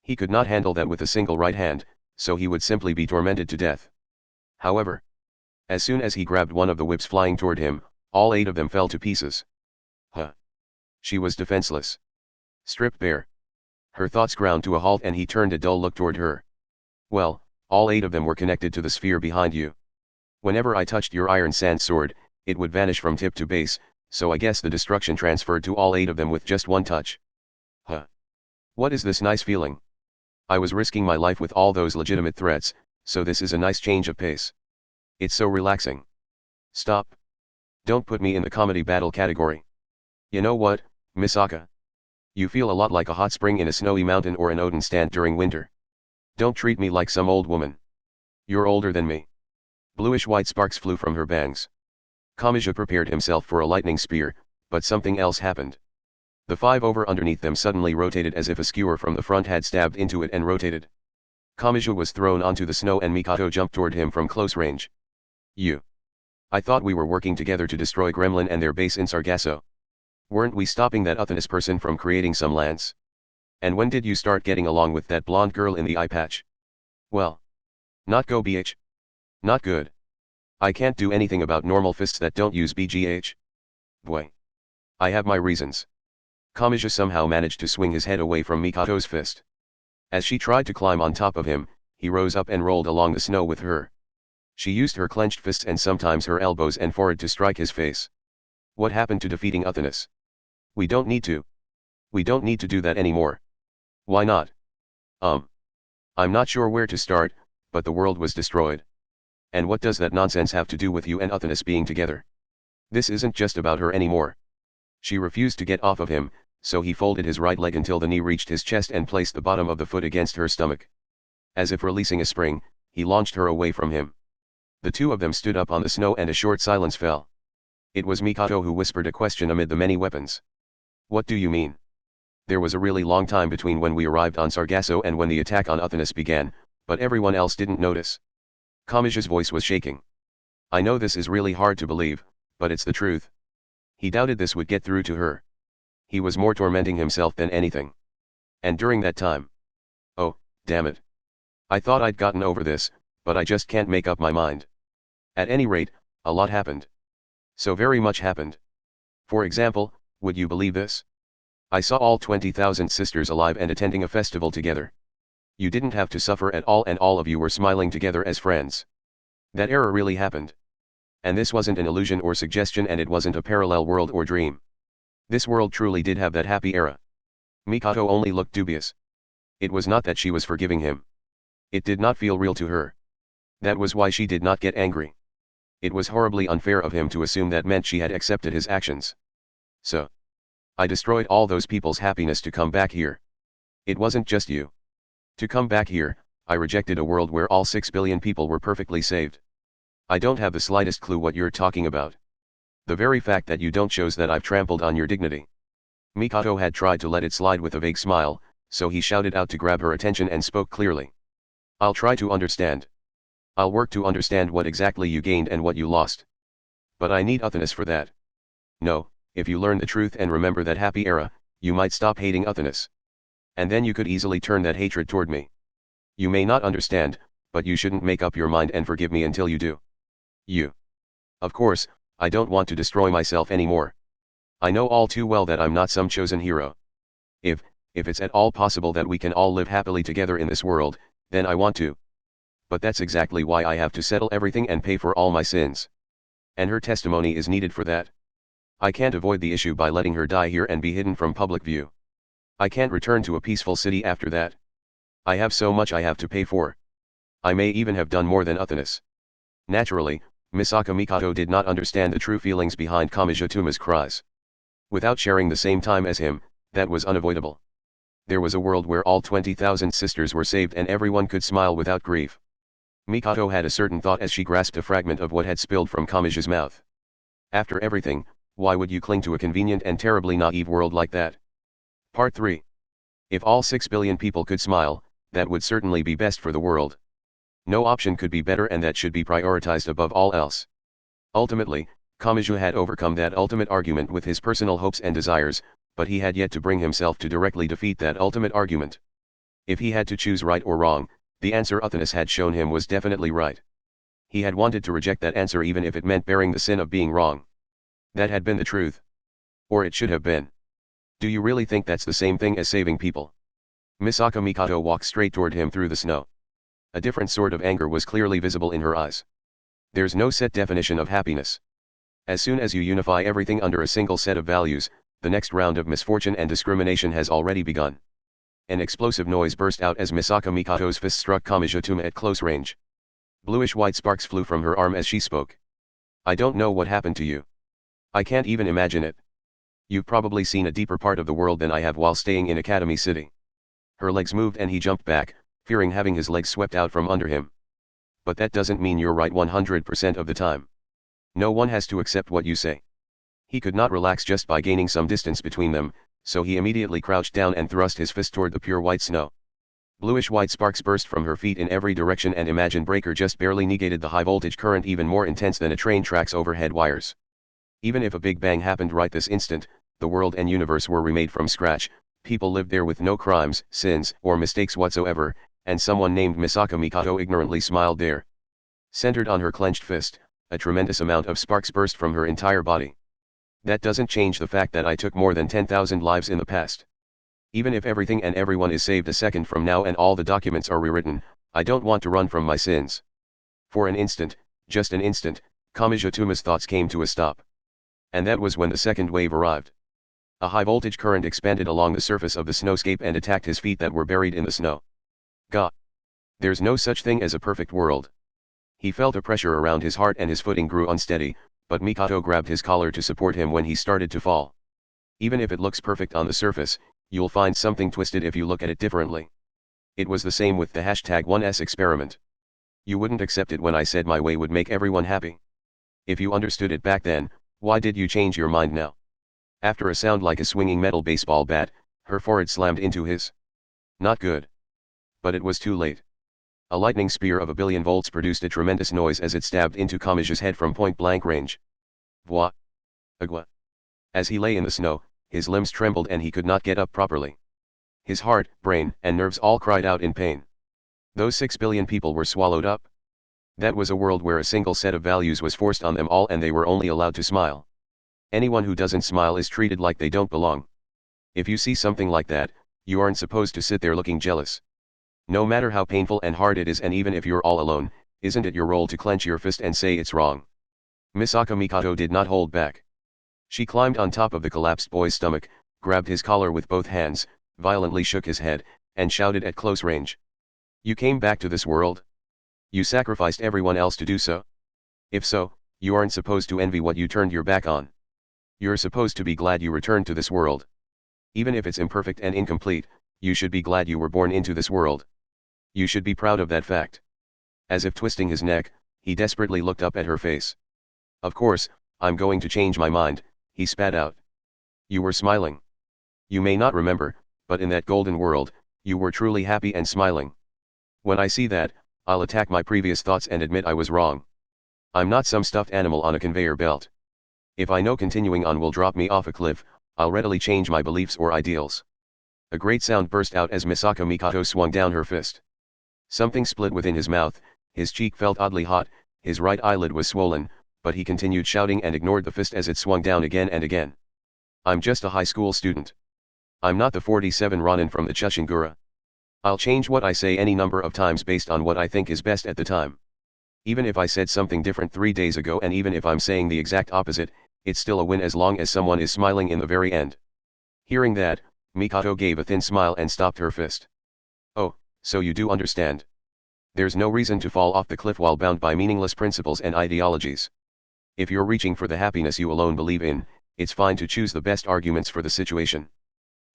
He could not handle that with a single right hand, so he would simply be tormented to death. However, as soon as he grabbed one of the whips flying toward him, all 8 of them fell to pieces. She was defenseless. Stripped bare. Her thoughts ground to a halt, and he turned a dull look toward her. Well, all 8 of them were connected to the sphere behind you. Whenever I touched your iron sand sword, it would vanish from tip to base, so I guess the destruction transferred to all 8 of them with just one touch. What is this nice feeling? I was risking my life with all those legitimate threats, so this is a nice change of pace. It's so relaxing. Stop. Don't put me in the comedy battle category. You know what, Misaka? You feel a lot like a hot spring in a snowy mountain or an Odin stand during winter. Don't treat me like some old woman. You're older than me. Bluish-white sparks flew from her bangs. Kamiya prepared himself for a lightning spear, but something else happened. The 5 underneath them suddenly rotated as if a skewer from the front had stabbed into it and rotated. Kamiya was thrown onto the snow, and Mikato jumped toward him from close range. You. I thought we were working together to destroy Gremlin and their base in Sargasso. Weren't we stopping that Athenis person from creating some lands? And when did you start getting along with that blonde girl in the eye patch? Well. Not go BH. Not good. I can't do anything about normal fists that don't use BGH. Boy. I have my reasons. Kamiya somehow managed to swing his head away from Mikato's fist. As she tried to climb on top of him, he rose up and rolled along the snow with her. She used her clenched fists and sometimes her elbows and forehead to strike his face. What happened to defeating Athenis? We don't need to. We don't need to do that anymore. Why not? I'm not sure where to start, but the world was destroyed. And what does that nonsense have to do with you and Athenis being together? This isn't just about her anymore. She refused to get off of him, so he folded his right leg until the knee reached his chest and placed the bottom of the foot against her stomach. As if releasing a spring, he launched her away from him. The 2 of them stood up on the snow, and a short silence fell. It was Mikato who whispered a question amid the many weapons. What do you mean? There was a really long time between when we arrived on Sargasso and when the attack on Athenis began, but everyone else didn't notice. Kamiya's voice was shaking. I know this is really hard to believe, but it's the truth. He doubted this would get through to her. He was more tormenting himself than anything. And during that time. Oh, damn it. I thought I'd gotten over this, but I just can't make up my mind. At any rate, a lot happened. So very much happened. For example, would you believe this? I saw all 20,000 sisters alive and attending a festival together. You didn't have to suffer at all, and all of you were smiling together as friends. That era really happened. And this wasn't an illusion or suggestion, and it wasn't a parallel world or dream. This world truly did have that happy era. Mikato only looked dubious. It was not that she was forgiving him. It did not feel real to her. That was why she did not get angry. It was horribly unfair of him to assume that meant she had accepted his actions. So. I destroyed all those people's happiness to come back here. It wasn't just you. To come back here, I rejected a world where all 6 billion people were perfectly saved. I don't have the slightest clue what you're talking about. The very fact that you don't shows that I've trampled on your dignity. Mikato had tried to let it slide with a vague smile, so he shouted out to grab her attention and spoke clearly. I'll try to understand. I'll work to understand what exactly you gained and what you lost. But I need Athenis for that. No, if you learn the truth and remember that happy era, you might stop hating Athenis. And then you could easily turn that hatred toward me. You may not understand, but you shouldn't make up your mind and forgive me until you do. You. Of course, I don't want to destroy myself anymore. I know all too well that I'm not some chosen hero. If it's at all possible that we can all live happily together in this world, then I want to. But that's exactly why I have to settle everything and pay for all my sins. And her testimony is needed for that. I can't avoid the issue by letting her die here and be hidden from public view. I can't return to a peaceful city after that. I have so much I have to pay for. I may even have done more than Uthanas. Naturally, Misaka Mikoto did not understand the true feelings behind Kamijituma's cries. Without sharing the same time as him, that was unavoidable. There was a world where all 20,000 sisters were saved and everyone could smile without grief. Mikoto had a certain thought as she grasped a fragment of what had spilled from Kamiji's mouth. After everything, why would you cling to a convenient and terribly naive world like that? Part 3. If all 6 billion people could smile, that would certainly be best for the world. No option could be better and that should be prioritized above all else. Ultimately, Kamiju had overcome that ultimate argument with his personal hopes and desires, but he had yet to bring himself to directly defeat that ultimate argument. If he had to choose right or wrong, the answer Uthanas had shown him was definitely right. He had wanted to reject that answer even if it meant bearing the sin of being wrong. That had been the truth. Or it should have been. Do you really think that's the same thing as saving people? Misaka Mikoto walked straight toward him through the snow. A different sort of anger was clearly visible in her eyes. There's no set definition of happiness. As soon as you unify everything under a single set of values, the next round of misfortune and discrimination has already begun. An explosive noise burst out as Misaka Mikoto's fist struck Kamijituma at close range. Bluish-white sparks flew from her arm as she spoke. I don't know what happened to you. I can't even imagine it. You've probably seen a deeper part of the world than I have while staying in Academy City. Her legs moved and he jumped back, fearing having his legs swept out from under him. But that doesn't mean you're right 100% of the time. No one has to accept what you say. He could not relax just by gaining some distance between them, so he immediately crouched down and thrust his fist toward the pure white snow. Bluish-white sparks burst from her feet in every direction and Imagine Breaker just barely negated the high-voltage current even more intense than a train tracks overhead wires. Even if a big bang happened right this instant, the world and universe were remade from scratch, people lived there with no crimes, sins, or mistakes whatsoever, and someone named Misaka Mikoto ignorantly smiled there. Centered on her clenched fist, a tremendous amount of sparks burst from her entire body. That doesn't change the fact that I took more than 10,000 lives in the past. Even if everything and everyone is saved a second from now and all the documents are rewritten, I don't want to run from my sins. For an instant, just an instant, Kamijituma's thoughts came to a stop. And that was when the second wave arrived. A high-voltage current expanded along the surface of the snowscape and attacked his feet that were buried in the snow. God! There's no such thing as a perfect world. He felt a pressure around his heart and his footing grew unsteady, but Mikoto grabbed his collar to support him when he started to fall. Even if it looks perfect on the surface, you'll find something twisted if you look at it differently. It was the same with the #1s experiment. You wouldn't accept it when I said my way would make everyone happy. If you understood it back then, why did you change your mind now? After a sound like a swinging metal baseball bat, her forehead slammed into his. Not good. But it was too late. A lightning spear of 1,000,000,000 volts produced a tremendous noise as it stabbed into Kamiji's head from point-blank range. Voix. Agua. As he lay in the snow, his limbs trembled and he could not get up properly. His heart, brain, and nerves all cried out in pain. Those 6 billion people were swallowed up. That was a world where a single set of values was forced on them all and they were only allowed to smile. Anyone who doesn't smile is treated like they don't belong. If you see something like that, you aren't supposed to sit there looking jealous. No matter how painful and hard it is and even if you're all alone, isn't it your role to clench your fist and say it's wrong? Misaka Mikoto did not hold back. She climbed on top of the collapsed boy's stomach, grabbed his collar with both hands, violently shook his head, and shouted at close range. You came back to this world? You sacrificed everyone else to do so? If so, you aren't supposed to envy what you turned your back on. You're supposed to be glad you returned to this world. Even if it's imperfect and incomplete, you should be glad you were born into this world. You should be proud of that fact. As if twisting his neck, he desperately looked up at her face. Of course, I'm going to change my mind, he spat out. You were smiling. You may not remember, but in that golden world, you were truly happy and smiling. When I see that, I'll attack my previous thoughts and admit I was wrong. I'm not some stuffed animal on a conveyor belt. If I know continuing on will drop me off a cliff, I'll readily change my beliefs or ideals. A great sound burst out as Misaka Mikoto swung down her fist. Something split within his mouth, his cheek felt oddly hot, His right eyelid was swollen, but he continued shouting and ignored the fist as it swung down again and again. I'm just a high school student. I'm not the 47 Ronin from the Chushingura. I'll change what I say any number of times based on what I think is best at the time. Even if I said something different 3 days ago, and even if I'm saying the exact opposite, it's still a win as long as someone is smiling in the very end. Hearing that, Mikoto gave a thin smile and stopped her fist. Oh, so you do understand. There's no reason to fall off the cliff while bound by meaningless principles and ideologies. If you're reaching for the happiness you alone believe in, it's fine to choose the best arguments for the situation.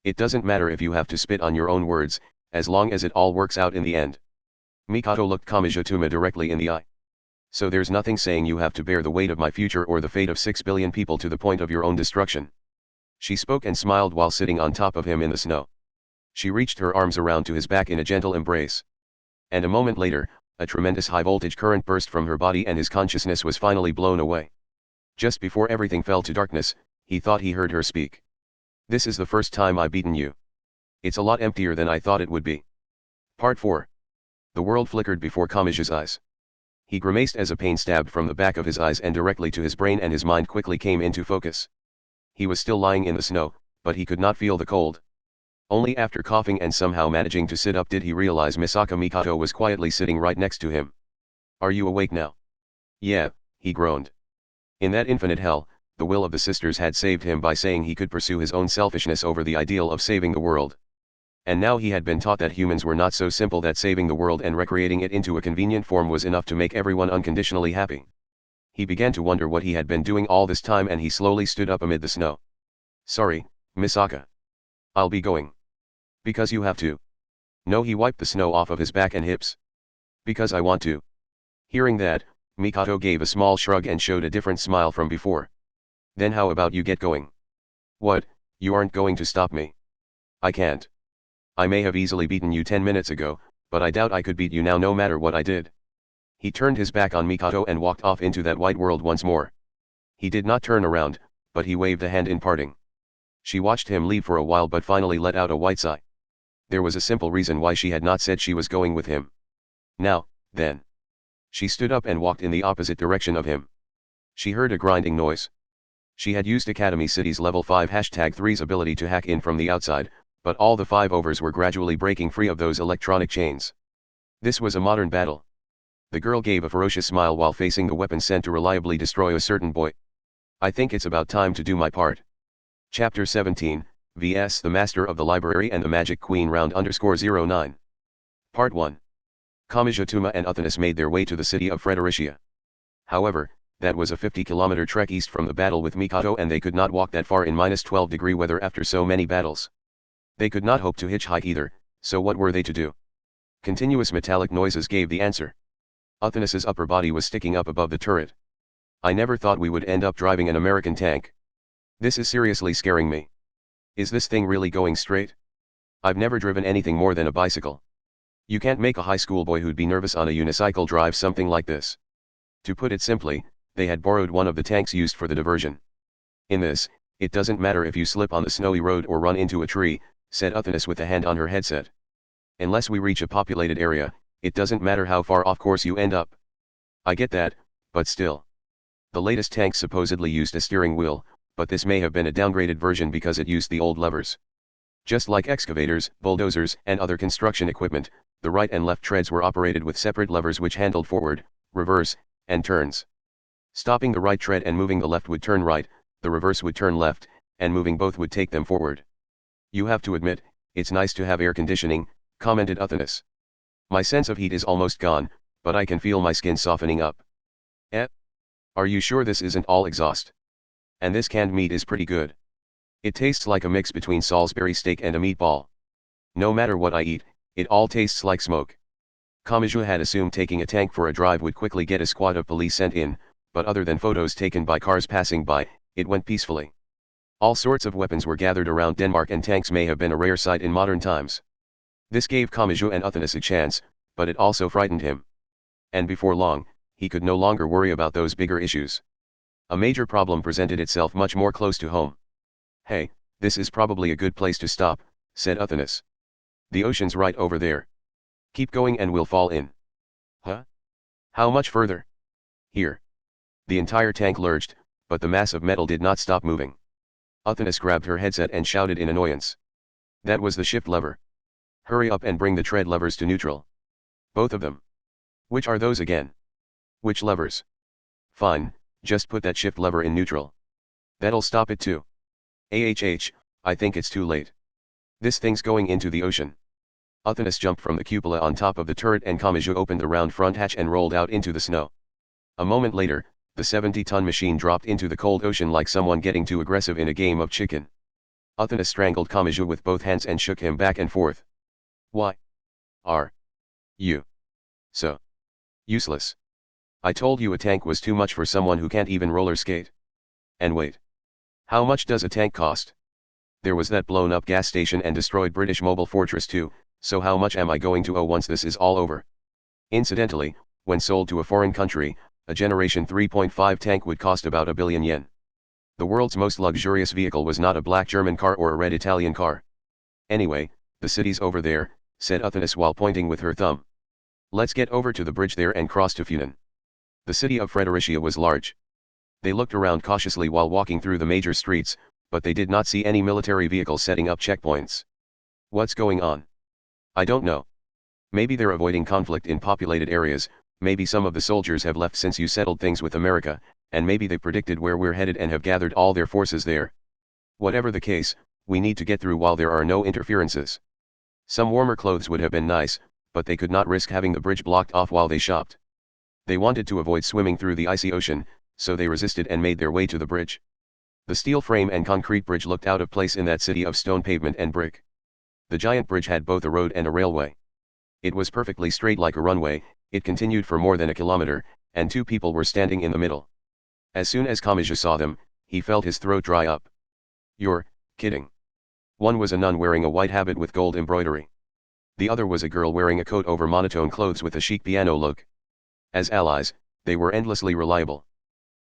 It doesn't matter if you have to spit on your own words, as long as it all works out in the end. Mikoto looked Kamijituma directly in the eye. So there's nothing saying you have to bear the weight of my future or the fate of 6 billion people to the point of your own destruction. She spoke and smiled while sitting on top of him in the snow. She reached her arms around to his back in a gentle embrace. And a moment later, a tremendous high-voltage current burst from her body and his consciousness was finally blown away. Just before everything fell to darkness, he thought he heard her speak. This is the first time I've beaten you. It's a lot emptier than I thought it would be. Part 4. The world flickered before Kamiji's eyes. He grimaced as a pain stabbed from the back of his eyes and directly to his brain, and his mind quickly came into focus. He was still lying in the snow, but he could not feel the cold. Only after coughing and somehow managing to sit up did he realize Misaka Mikoto was quietly sitting right next to him. Are you awake now? Yeah, he groaned. In that infinite hell, the will of the sisters had saved him by saying he could pursue his own selfishness over the ideal of saving the world. And now he had been taught that humans were not so simple that saving the world and recreating it into a convenient form was enough to make everyone unconditionally happy. He began to wonder what he had been doing all this time, and he slowly stood up amid the snow. Sorry, Misaka. I'll be going. Because you have to. No, he wiped the snow off of his back and hips. Because I want to. Hearing that, Mikoto gave a small shrug and showed a different smile from before. Then how about you get going? What, you aren't going to stop me? I can't. I may have easily beaten you 10 minutes ago, but I doubt I could beat you now no matter what I did. He turned his back on Mikoto and walked off into that white world once more. He did not turn around, but he waved a hand in parting. She watched him leave for a while but finally let out a white sigh. There was a simple reason why she had not said she was going with him. Now, then. She stood up and walked in the opposite direction of him. She heard a grinding noise. She had used Academy City's level 5 #3's ability to hack in from the outside, but all the 5-overs were gradually breaking free of those electronic chains. This was a modern battle. The girl gave a ferocious smile while facing the weapon sent to reliably destroy a certain boy. I think it's about time to do my part. Chapter 17, vs. The Master of the Library and the Magic Queen round _09. Part 1. Kamijituma and Uthanis made their way to the city of Fredericia. However, that was a 50-kilometer trek east from the battle with Mikoto, and they could not walk that far in -12-degree weather after so many battles. They could not hope to hitchhike either, so what were they to do? Continuous metallic noises gave the answer. Uthanis's upper body was sticking up above the turret. I never thought we would end up driving an American tank. This is seriously scaring me. Is this thing really going straight? I've never driven anything more than a bicycle. You can't make a high school boy who'd be nervous on a unicycle drive something like this. To put it simply, they had borrowed one of the tanks used for the diversion. In this, it doesn't matter if you slip on the snowy road or run into a tree, said Uthanis with a hand on her headset. Unless we reach a populated area, it doesn't matter how far off course you end up. I get that, but still. The latest tanks supposedly used a steering wheel, but this may have been a downgraded version because it used the old levers. Just like excavators, bulldozers, and other construction equipment, the right and left treads were operated with separate levers which handled forward, reverse, and turns. Stopping the right tread and moving the left would turn right, the reverse would turn left, and moving both would take them forward. You have to admit, it's nice to have air conditioning, commented Uthanis. My sense of heat is almost gone, but I can feel my skin softening up. Are you sure this isn't all exhaust? And this canned meat is pretty good. It tastes like a mix between Salisbury steak and a meatball. No matter what I eat, it all tastes like smoke. Kamiju had assumed taking a tank for a drive would quickly get a squad of police sent in, but other than photos taken by cars passing by, it went peacefully. All sorts of weapons were gathered around Denmark, and tanks may have been a rare sight in modern times. This gave Kamiju and Uthanis a chance, but it also frightened him. And before long, he could no longer worry about those bigger issues. A major problem presented itself much more close to home. Hey, this is probably a good place to stop, said Uthanis. The ocean's right over there. Keep going and we'll fall in. Huh? How much further? Here. The entire tank lurched, but the mass of metal did not stop moving. Athenis grabbed her headset and shouted in annoyance. That was the shift lever. Hurry up and bring the tread levers to neutral. Both of them. Which are those again? Which levers? Fine, just put that shift lever in neutral. That'll stop it too. I think it's too late. This thing's going into the ocean. Athenis jumped from the cupola on top of the turret and Kamachi opened the round front hatch and rolled out into the snow. A moment later, the 70-ton machine dropped into the cold ocean like someone getting too aggressive in a game of chicken. Athenis strangled Kamachi with both hands and shook him back and forth. Why are you so useless? I told you a tank was too much for someone who can't even roller skate. And wait. How much does a tank cost? There was that blown up gas station and destroyed British Mobile Fortress too, so how much am I going to owe once this is all over? Incidentally, when sold to a foreign country, a Generation 3.5 tank would cost about a billion yen. The world's most luxurious vehicle was not a black German car or a red Italian car. Anyway, the city's over there, said Athenis while pointing with her thumb. Let's get over to the bridge there and cross to Funan. The city of Fredericia was large. They looked around cautiously while walking through the major streets, but they did not see any military vehicles setting up checkpoints. What's going on? I don't know. Maybe they're avoiding conflict in populated areas, maybe some of the soldiers have left since you settled things with America, and maybe they predicted where we're headed and have gathered all their forces there. Whatever the case, we need to get through while there are no interferences. Some warmer clothes would have been nice, but they could not risk having the bridge blocked off while they shopped. They wanted to avoid swimming through the icy ocean, so they resisted and made their way to the bridge. The steel frame and concrete bridge looked out of place in that city of stone pavement and brick. The giant bridge had both a road and a railway. It was perfectly straight like a runway, it continued for more than a kilometer, and two people were standing in the middle. As soon as Kamachi saw them, he felt his throat dry up. You're kidding. One was a nun wearing a white habit with gold embroidery. The other was a girl wearing a coat over monotone clothes with a chic piano look. As allies, they were endlessly reliable.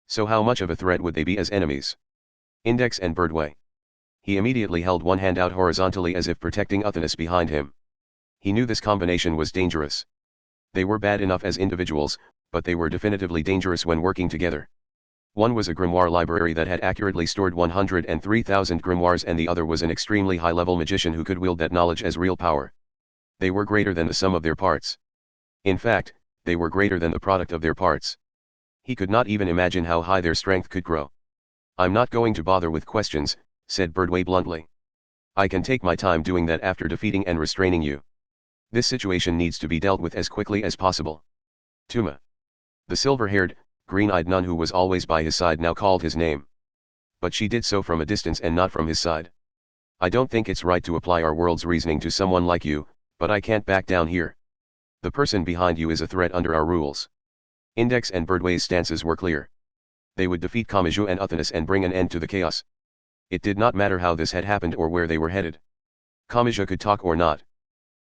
So how much of a threat would they be as enemies? Index and Birdway. He immediately held one hand out horizontally as if protecting Athenis behind him. He knew this combination was dangerous. They were bad enough as individuals, but they were definitively dangerous when working together. One was a grimoire library that had accurately stored 103,000 grimoires and the other was an extremely high-level magician who could wield that knowledge as real power. They were greater than the sum of their parts. In fact, they were greater than the product of their parts. He could not even imagine how high their strength could grow. I'm not going to bother with questions, said Birdway bluntly. I can take my time doing that after defeating and restraining you. This situation needs to be dealt with as quickly as possible. Tuma. The silver-haired, green-eyed nun who was always by his side now called his name. But she did so from a distance and not from his side. I don't think it's right to apply our world's reasoning to someone like you, but I can't back down here. The person behind you is a threat under our rules. Index and Birdway's stances were clear. They would defeat Kamachi and Athenis and bring an end to the chaos. It did not matter how this had happened or where they were headed. Kamachi could talk or not.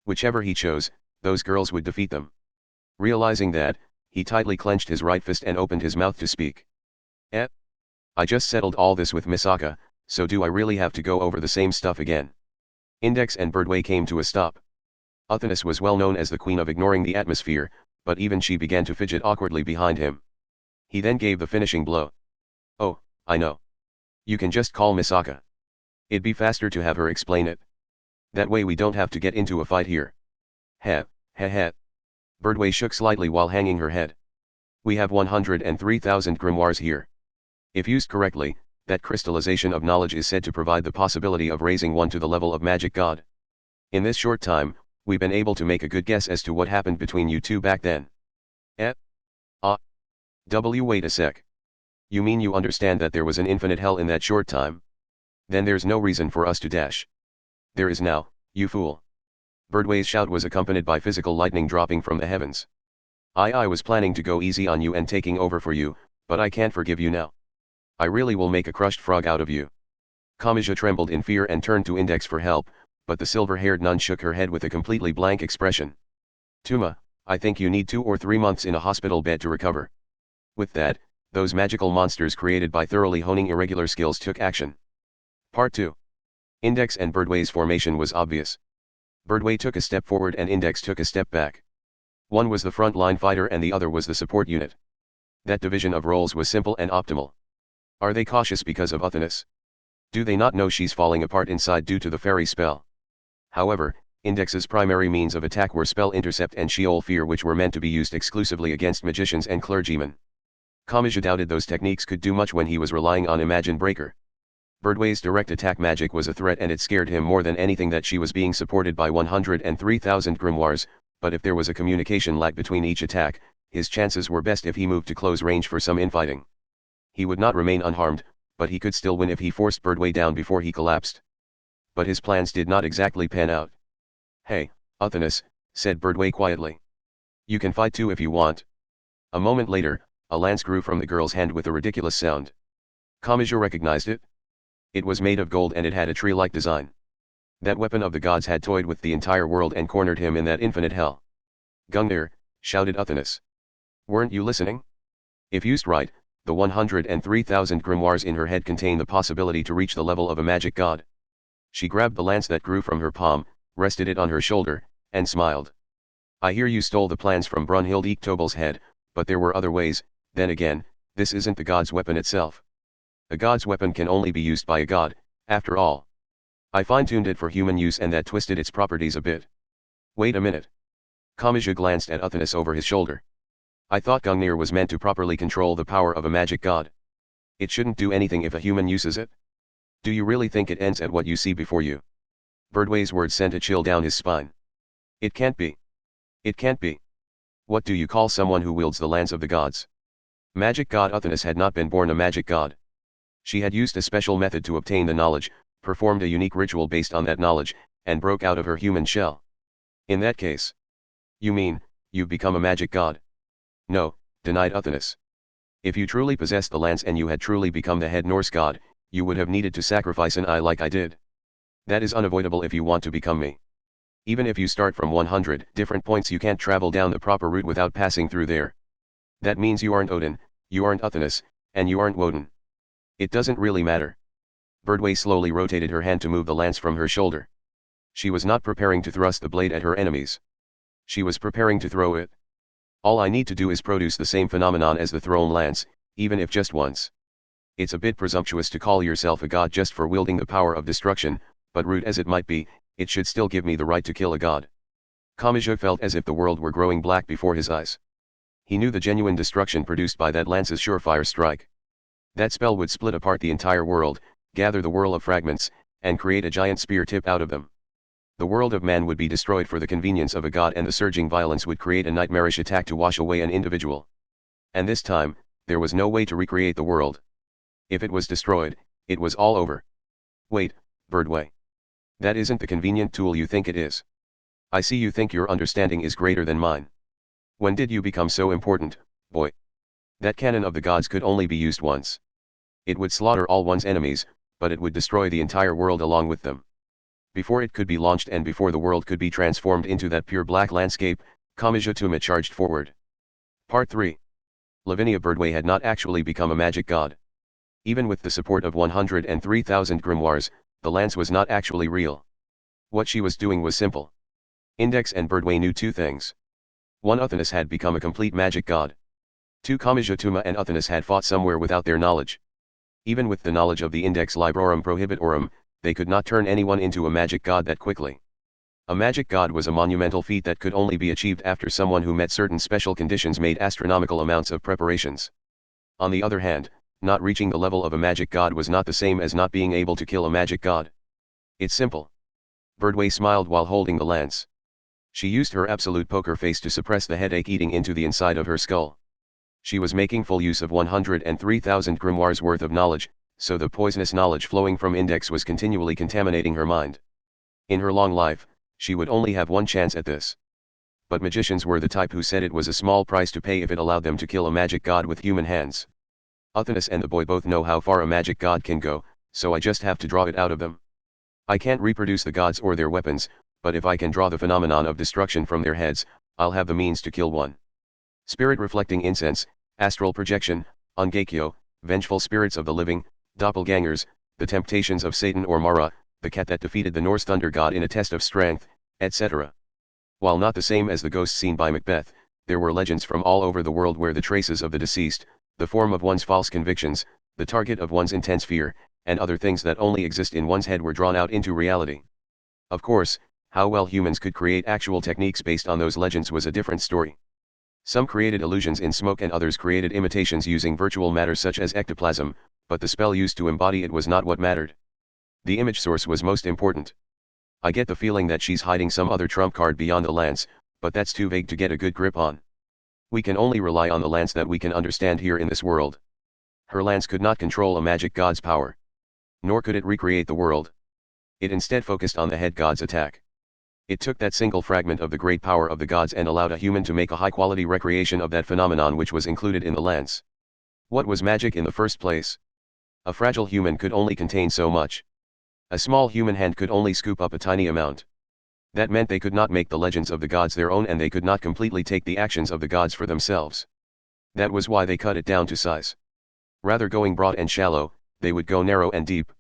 Whichever he chose, those girls would defeat them. Realizing that, he tightly clenched his right fist and opened his mouth to speak. I just settled all this with Misaka, so do I really have to go over the same stuff again? Index and Birdway came to a stop. Athenis was well known as the queen of ignoring the atmosphere, but even she began to fidget awkwardly behind him. He then gave the finishing blow. Oh, I know. You can just call Misaka. It'd be faster to have her explain it. That way we don't have to get into a fight here. Heh. Birdway shook slightly while hanging her head. We have 103,000 grimoires here. If used correctly, that crystallization of knowledge is said to provide the possibility of raising one to the level of magic god. In this short time, we've been able to make a good guess as to what happened between you two back then. Wait a sec. You mean you understand that there was an infinite hell in that short time? Then there's no reason for us to dash. There is now, you fool. Birdway's shout was accompanied by physical lightning dropping from the heavens. I was planning to go easy on you and taking over for you, but I can't forgive you now. I really will make a crushed frog out of you. Kamachi trembled in fear and turned to Index for help, but the silver-haired nun shook her head with a completely blank expression. Tuma, I think you need 2 or 3 months in a hospital bed to recover. With that, those magical monsters created by thoroughly honing irregular skills took action. Part 2. Index and Birdway's formation was obvious. Birdway took a step forward and Index took a step back. One was the front-line fighter and the other was the support unit. That division of roles was simple and optimal. Are they cautious because of Uthinus? Do they not know she's falling apart inside due to the fairy spell? However, Index's primary means of attack were spell intercept and Sheol fear, which were meant to be used exclusively against magicians and clergymen. Kamachi doubted those techniques could do much when he was relying on Imagine Breaker. Birdway's direct attack magic was a threat, and it scared him more than anything that she was being supported by 103,000 grimoires, but if there was a communication lag between each attack, his chances were best if he moved to close range for some infighting. He would not remain unharmed, but he could still win if he forced Birdway down before he collapsed. But his plans did not exactly pan out. "Hey, Uthinus," said Birdway quietly. "You can fight too if you want." A moment later, a lance grew from the girl's hand with a ridiculous sound. Kamachi recognized it. It was made of gold and it had a tree-like design. That weapon of the gods had toyed with the entire world and cornered him in that infinite hell. "Gungnir," shouted Uthinus. "Weren't you listening? If used right, the 103,000 grimoires in her head contain the possibility to reach the level of a magic god." She grabbed the lance that grew from her palm, rested it on her shoulder, and smiled. "I hear you stole the plans from Brunhild Echtobel's head, but there were other ways. Then again, this isn't the god's weapon itself. A god's weapon can only be used by a god, after all. I fine-tuned it for human use and that twisted its properties a bit." "Wait a minute." Kamachi glanced at Uthinus over his shoulder. "I thought Gungnir was meant to properly control the power of a magic god. It shouldn't do anything if a human uses it. Do you really think it ends at what you see before you?" Birdway's words sent a chill down his spine. "It can't be. It can't be. What do you call someone who wields the lance of the gods?" Magic god Uthinus had not been born a magic god. She had used a special method to obtain the knowledge, performed a unique ritual based on that knowledge, and broke out of her human shell. "In that case. You mean, you've become a magic god?" "No," denied Uthinus. "If you truly possessed the lance and you had truly become the head Norse god, you would have needed to sacrifice an eye like I did. That is unavoidable if you want to become me. Even if you start from 100 different points, you can't travel down the proper route without passing through there. That means you aren't Odin, you aren't Uthinus, and you aren't Woden. It doesn't really matter." Birdway slowly rotated her hand to move the lance from her shoulder. She was not preparing to thrust the blade at her enemies. She was preparing to throw it. "All I need to do is produce the same phenomenon as the thrown lance, even if just once. It's a bit presumptuous to call yourself a god just for wielding the power of destruction, but rude as it might be, it should still give me the right to kill a god." Kamachi felt as if the world were growing black before his eyes. He knew the genuine destruction produced by that lance's surefire strike. That spell would split apart the entire world, gather the whirl of fragments, and create a giant spear tip out of them. The world of man would be destroyed for the convenience of a god, and the surging violence would create a nightmarish attack to wash away an individual. And this time, there was no way to recreate the world. If it was destroyed, it was all over. "Wait, Birdway. That isn't the convenient tool you think it is. I see you think your understanding is greater than mine. When did you become so important, boy? That cannon of the gods could only be used once. It would slaughter all one's enemies, but it would destroy the entire world along with them. Before it could be launched and before the world could be transformed into that pure black landscape, Kamachi charged forward." Part 3. Lavinia Birdway had not actually become a magic god. Even with the support of 103,000 grimoires, the lance was not actually real. What she was doing was simple. Index and Birdway knew two things. 1. Uthinus had become a complete magic god. 2. Kamachi and Uthinus had fought somewhere without their knowledge. Even with the knowledge of the Index Librorum Prohibitorum, they could not turn anyone into a magic god that quickly. A magic god was a monumental feat that could only be achieved after someone who met certain special conditions made astronomical amounts of preparations. On the other hand, not reaching the level of a magic god was not the same as not being able to kill a magic god. It's simple. Birdway smiled while holding the lance. She used her absolute poker face to suppress the headache eating into the inside of her skull. She was making full use of 103,000 grimoires worth of knowledge, so the poisonous knowledge flowing from Index was continually contaminating her mind. In her long life, she would only have one chance at this. But magicians were the type who said it was a small price to pay if it allowed them to kill a magic god with human hands. Uthinus and the boy both know how far a magic god can go, so I just have to draw it out of them. I can't reproduce the gods or their weapons, but if I can draw the phenomenon of destruction from their heads, I'll have the means to kill one. Spirit reflecting incense, astral projection, ungekyo, vengeful spirits of the living, doppelgangers, the temptations of Satan or Mara, the cat that defeated the Norse thunder god in a test of strength, etc. While not the same as the ghosts seen by Macbeth, There were legends from all over the world where the traces of the deceased, the form of one's false convictions, the target of one's intense fear, and other things that only exist in one's head were drawn out into reality. Of course, how well humans could create actual techniques based on those legends was a different story. Some created illusions in smoke and others created imitations using virtual matter such as ectoplasm, but the spell used to embody it was not what mattered. The image source was most important. I get the feeling that she's hiding some other trump card beyond the lance, but that's too vague to get a good grip on. We can only rely on the lance that we can understand here in this world. Her lance could not control a magic god's power. Nor could it recreate the world. It instead focused on the head god's attack. It took that single fragment of the great power of the gods and allowed a human to make a high-quality recreation of that phenomenon which was included in the lance. What was magic in the first place? A fragile human could only contain so much. A small human hand could only scoop up a tiny amount. That meant they could not make the legends of the gods their own and they could not completely take the actions of the gods for themselves. That was why they cut it down to size. Rather going broad and shallow, they would go narrow and deep.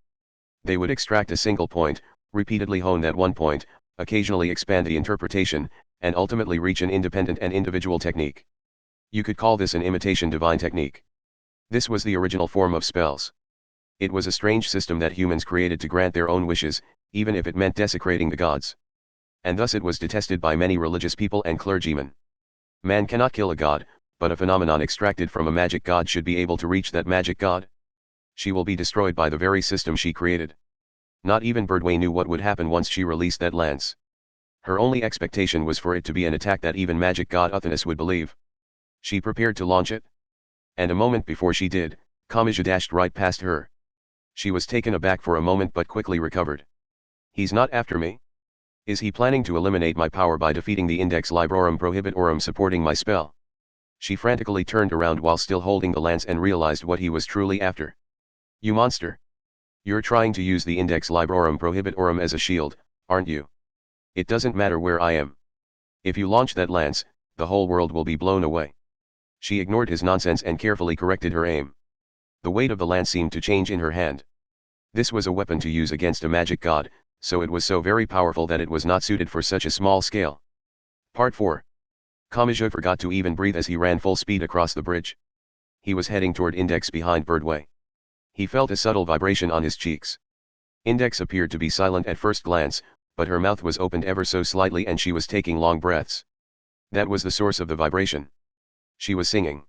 They would extract a single point, repeatedly hone that one point, occasionally expand the interpretation, and ultimately reach an independent and individual technique. You could call this an imitation divine technique. This was the original form of spells. It was a strange system that humans created to grant their own wishes, even if it meant desecrating the gods. And thus it was detested by many religious people and clergymen. Man cannot kill a god, but a phenomenon extracted from a magic god should be able to reach that magic god. She will be destroyed by the very system she created. Not even Birdway knew what would happen once she released that lance. Her only expectation was for it to be an attack that even magic god Uthonus would believe. She prepared to launch it. And a moment before she did, Kamachi dashed right past her. She was taken aback for a moment but quickly recovered. He's not after me? Is he planning to eliminate my power by defeating the Index Librorum Prohibitorum supporting my spell? She frantically turned around while still holding the lance and realized what he was truly after. You monster! You're trying to use the Index Librorum Prohibitorum as a shield, aren't you? It doesn't matter where I am. If you launch that lance, the whole world will be blown away. She ignored his nonsense and carefully corrected her aim. The weight of the lance seemed to change in her hand. This was a weapon to use against a magic god, so it was so very powerful that it was not suited for such a small scale. Part 4. Kamachi forgot to even breathe as he ran full speed across the bridge. He was heading toward Index behind Birdway. He felt a subtle vibration on his cheeks. Index appeared to be silent at first glance, but her mouth was opened ever so slightly and she was taking long breaths. That was the source of the vibration. She was singing.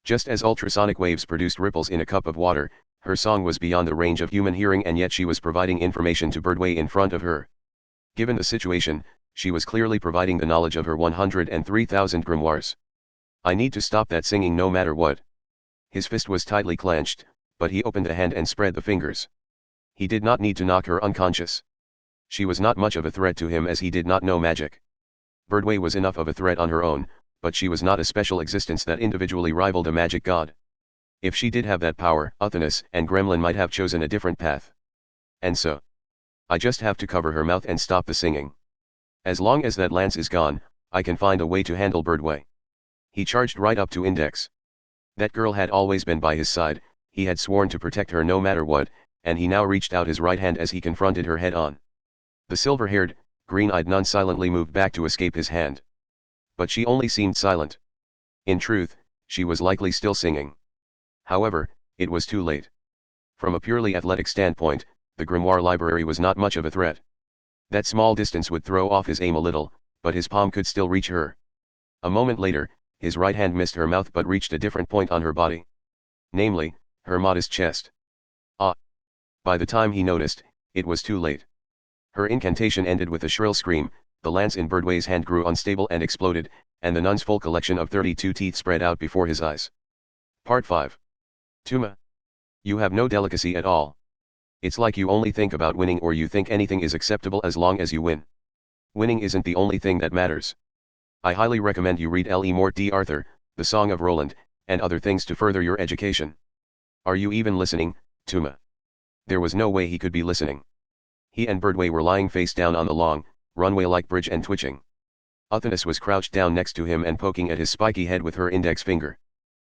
Just as ultrasonic waves produced ripples in a cup of water, her song was beyond the range of human hearing and yet she was providing information to Birdway in front of her. Given the situation, she was clearly providing the knowledge of her 103,000 grimoires. I need to stop that singing no matter what. His fist was tightly clenched, but he opened a hand and spread the fingers. He did not need to knock her unconscious. She was not much of a threat to him as he did not know magic. Birdway was enough of a threat on her own, but she was not a special existence that individually rivaled a magic god. If she did have that power, Uthonus and Gremlin might have chosen a different path. And so, I just have to cover her mouth and stop the singing. As long as that lance is gone, I can find a way to handle Birdway. He charged right up to Index. That girl had always been by his side, he had sworn to protect her no matter what, and he now reached out his right hand as he confronted her head-on. The silver-haired, green-eyed nun silently moved back to escape his hand. But she only seemed silent. In truth, she was likely still singing. However, it was too late. From a purely athletic standpoint, the grimoire library was not much of a threat. That small distance would throw off his aim a little, but his palm could still reach her. A moment later, his right hand missed her mouth but reached a different point on her body. Namely, her modest chest. Ah! By the time he noticed, it was too late. Her incantation ended with a shrill scream, the lance in Birdway's hand grew unstable and exploded, and the nun's full collection of 32 teeth spread out before his eyes. Part 5. Tuma. You have no delicacy at all. It's like you only think about winning or you think anything is acceptable as long as you win. Winning isn't the only thing that matters. I highly recommend you read Le Morte d'Arthur, The Song of Roland, and other things to further your education. Are you even listening, Tuma? There was no way he could be listening. He and Birdway were lying face down on the long, runway-like bridge and twitching. Uthonus was crouched down next to him and poking at his spiky head with her index finger.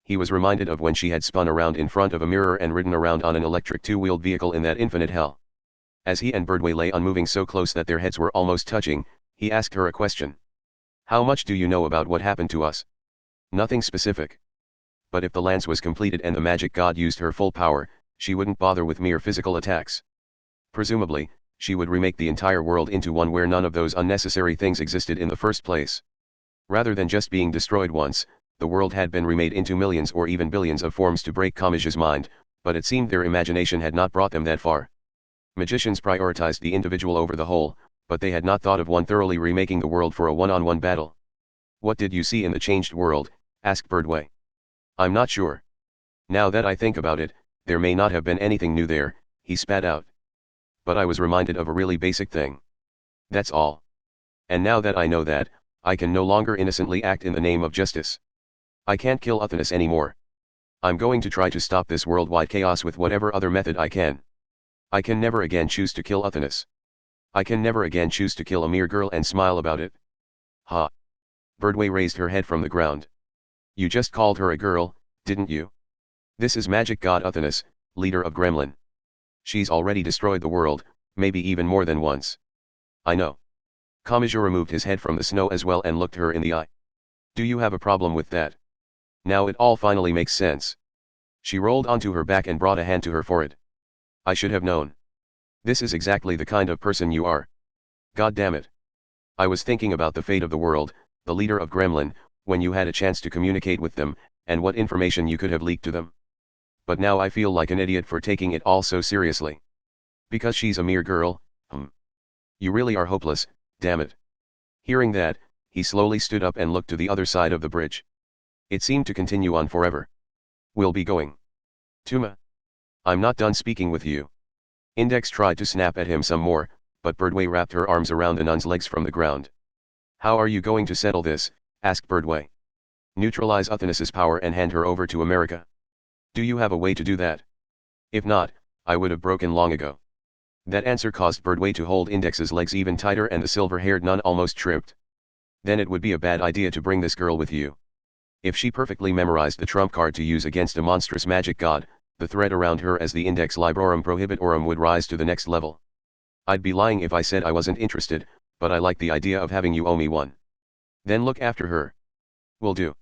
He was reminded of when she had spun around in front of a mirror and ridden around on an electric two-wheeled vehicle in that infinite hell. As he and Birdway lay unmoving so close that their heads were almost touching, he asked her a question. How much do you know about what happened to us? Nothing specific. But if the lance was completed and the magic god used her full power, she wouldn't bother with mere physical attacks. Presumably, she would remake the entire world into one where none of those unnecessary things existed in the first place. Rather than just being destroyed once, the world had been remade into millions or even billions of forms to break Kamachi's mind, but it seemed their imagination had not brought them that far. Magicians prioritized the individual over the whole, but they had not thought of one thoroughly remaking the world for a one-on-one battle. What did you see in the changed world? Asked Birdway. I'm not sure. Now that I think about it, there may not have been anything new there, he spat out. But I was reminded of a really basic thing. That's all. And now that I know that, I can no longer innocently act in the name of justice. I can't kill Uthanus anymore. I'm going to try to stop this worldwide chaos with whatever other method I can. I can never again choose to kill Uthanus. I can never again choose to kill a mere girl and smile about it. Ha! Birdway raised her head from the ground. You just called her a girl, didn't you? This is Magic God Uthanus, leader of Gremlin. She's already destroyed the world, maybe even more than once. I know. Kamachi removed his head from the snow as well and looked her in the eye. Do you have a problem with that? Now it all finally makes sense. She rolled onto her back and brought a hand to her forehead. I should have known. This is exactly the kind of person you are. God damn it. I was thinking about the fate of the world, the leader of Gremlin, when you had a chance to communicate with them, and what information you could have leaked to them. But now I feel like an idiot for taking it all so seriously. Because she's a mere girl, You really are hopeless, damn it. Hearing that, he slowly stood up and looked to the other side of the bridge. It seemed to continue on forever. We'll be going. Tuma. I'm not done speaking with you. Index tried to snap at him some more, but Birdway wrapped her arms around the nun's legs from the ground. How are you going to settle this? Asked Birdway. Neutralize Uthanus's power and hand her over to America. Do you have a way to do that? If not, I would have broken long ago. That answer caused Birdway to hold Index's legs even tighter and the silver-haired nun almost tripped. Then it would be a bad idea to bring this girl with you. If she perfectly memorized the trump card to use against a monstrous magic god, the threat around her as the Index Librorum Prohibitorum would rise to the next level. I'd be lying if I said I wasn't interested, but I like the idea of having you owe me one. Then look after her. Will do.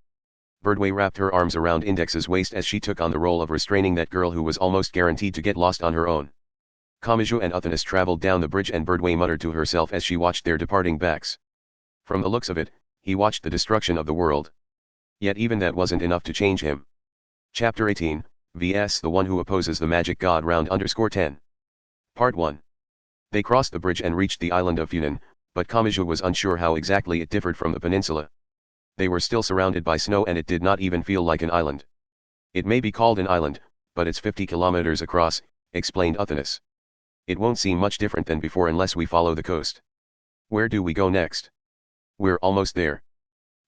Birdway wrapped her arms around Index's waist as she took on the role of restraining that girl who was almost guaranteed to get lost on her own. Kamachi and Uthanus traveled down the bridge and Birdway muttered to herself as she watched their departing backs. From the looks of it, he watched the destruction of the world. Yet even that wasn't enough to change him. Chapter 18, vs the one who opposes the magic god round _10. Part 1. They crossed the bridge and reached the island of Funan, but Kamachi was unsure how exactly it differed from the peninsula. They were still surrounded by snow and it did not even feel like an island. It may be called an island, but it's 50 kilometers across, explained Uthanus. It won't seem much different than before unless we follow the coast. Where do we go next? We're almost there.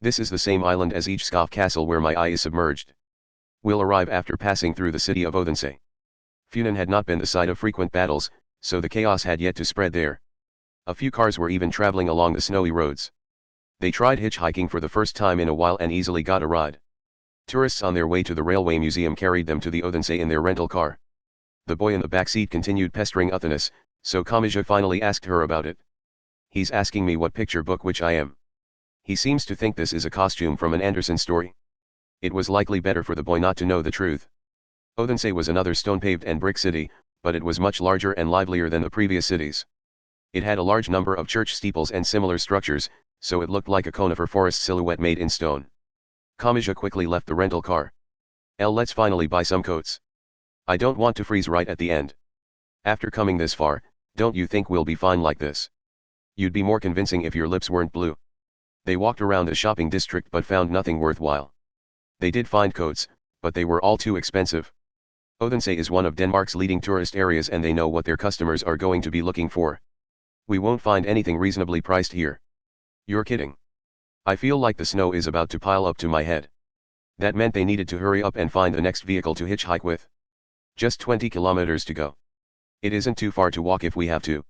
This is the same island as each Scoff Castle where my eye is submerged. We'll arrive after passing through the city of Odense. Funan had not been the site of frequent battles, so the chaos had yet to spread there. A few cars were even traveling along the snowy roads. They tried hitchhiking for the first time in a while and easily got a ride. Tourists on their way to the railway museum carried them to the Odense in their rental car. The boy in the back seat continued pestering Uthanus, so Kamachi finally asked her about it. He's asking me what picture book which I am. He seems to think this is a costume from an Andersen story. It was likely better for the boy not to know the truth. Odense was another stone-paved and brick city, but it was much larger and livelier than the previous cities. It had a large number of church steeples and similar structures, so it looked like a conifer forest silhouette made in stone. Kamachi quickly left the rental car. Let's finally buy some coats. I don't want to freeze right at the end. After coming this far, don't you think we'll be fine like this? You'd be more convincing if your lips weren't blue. They walked around a shopping district but found nothing worthwhile. They did find coats, but they were all too expensive. Odense is one of Denmark's leading tourist areas and they know what their customers are going to be looking for. We won't find anything reasonably priced here. You're kidding. I feel like the snow is about to pile up to my head. That meant they needed to hurry up and find the next vehicle to hitchhike with. Just 20 kilometers to go. It isn't too far to walk if we have to.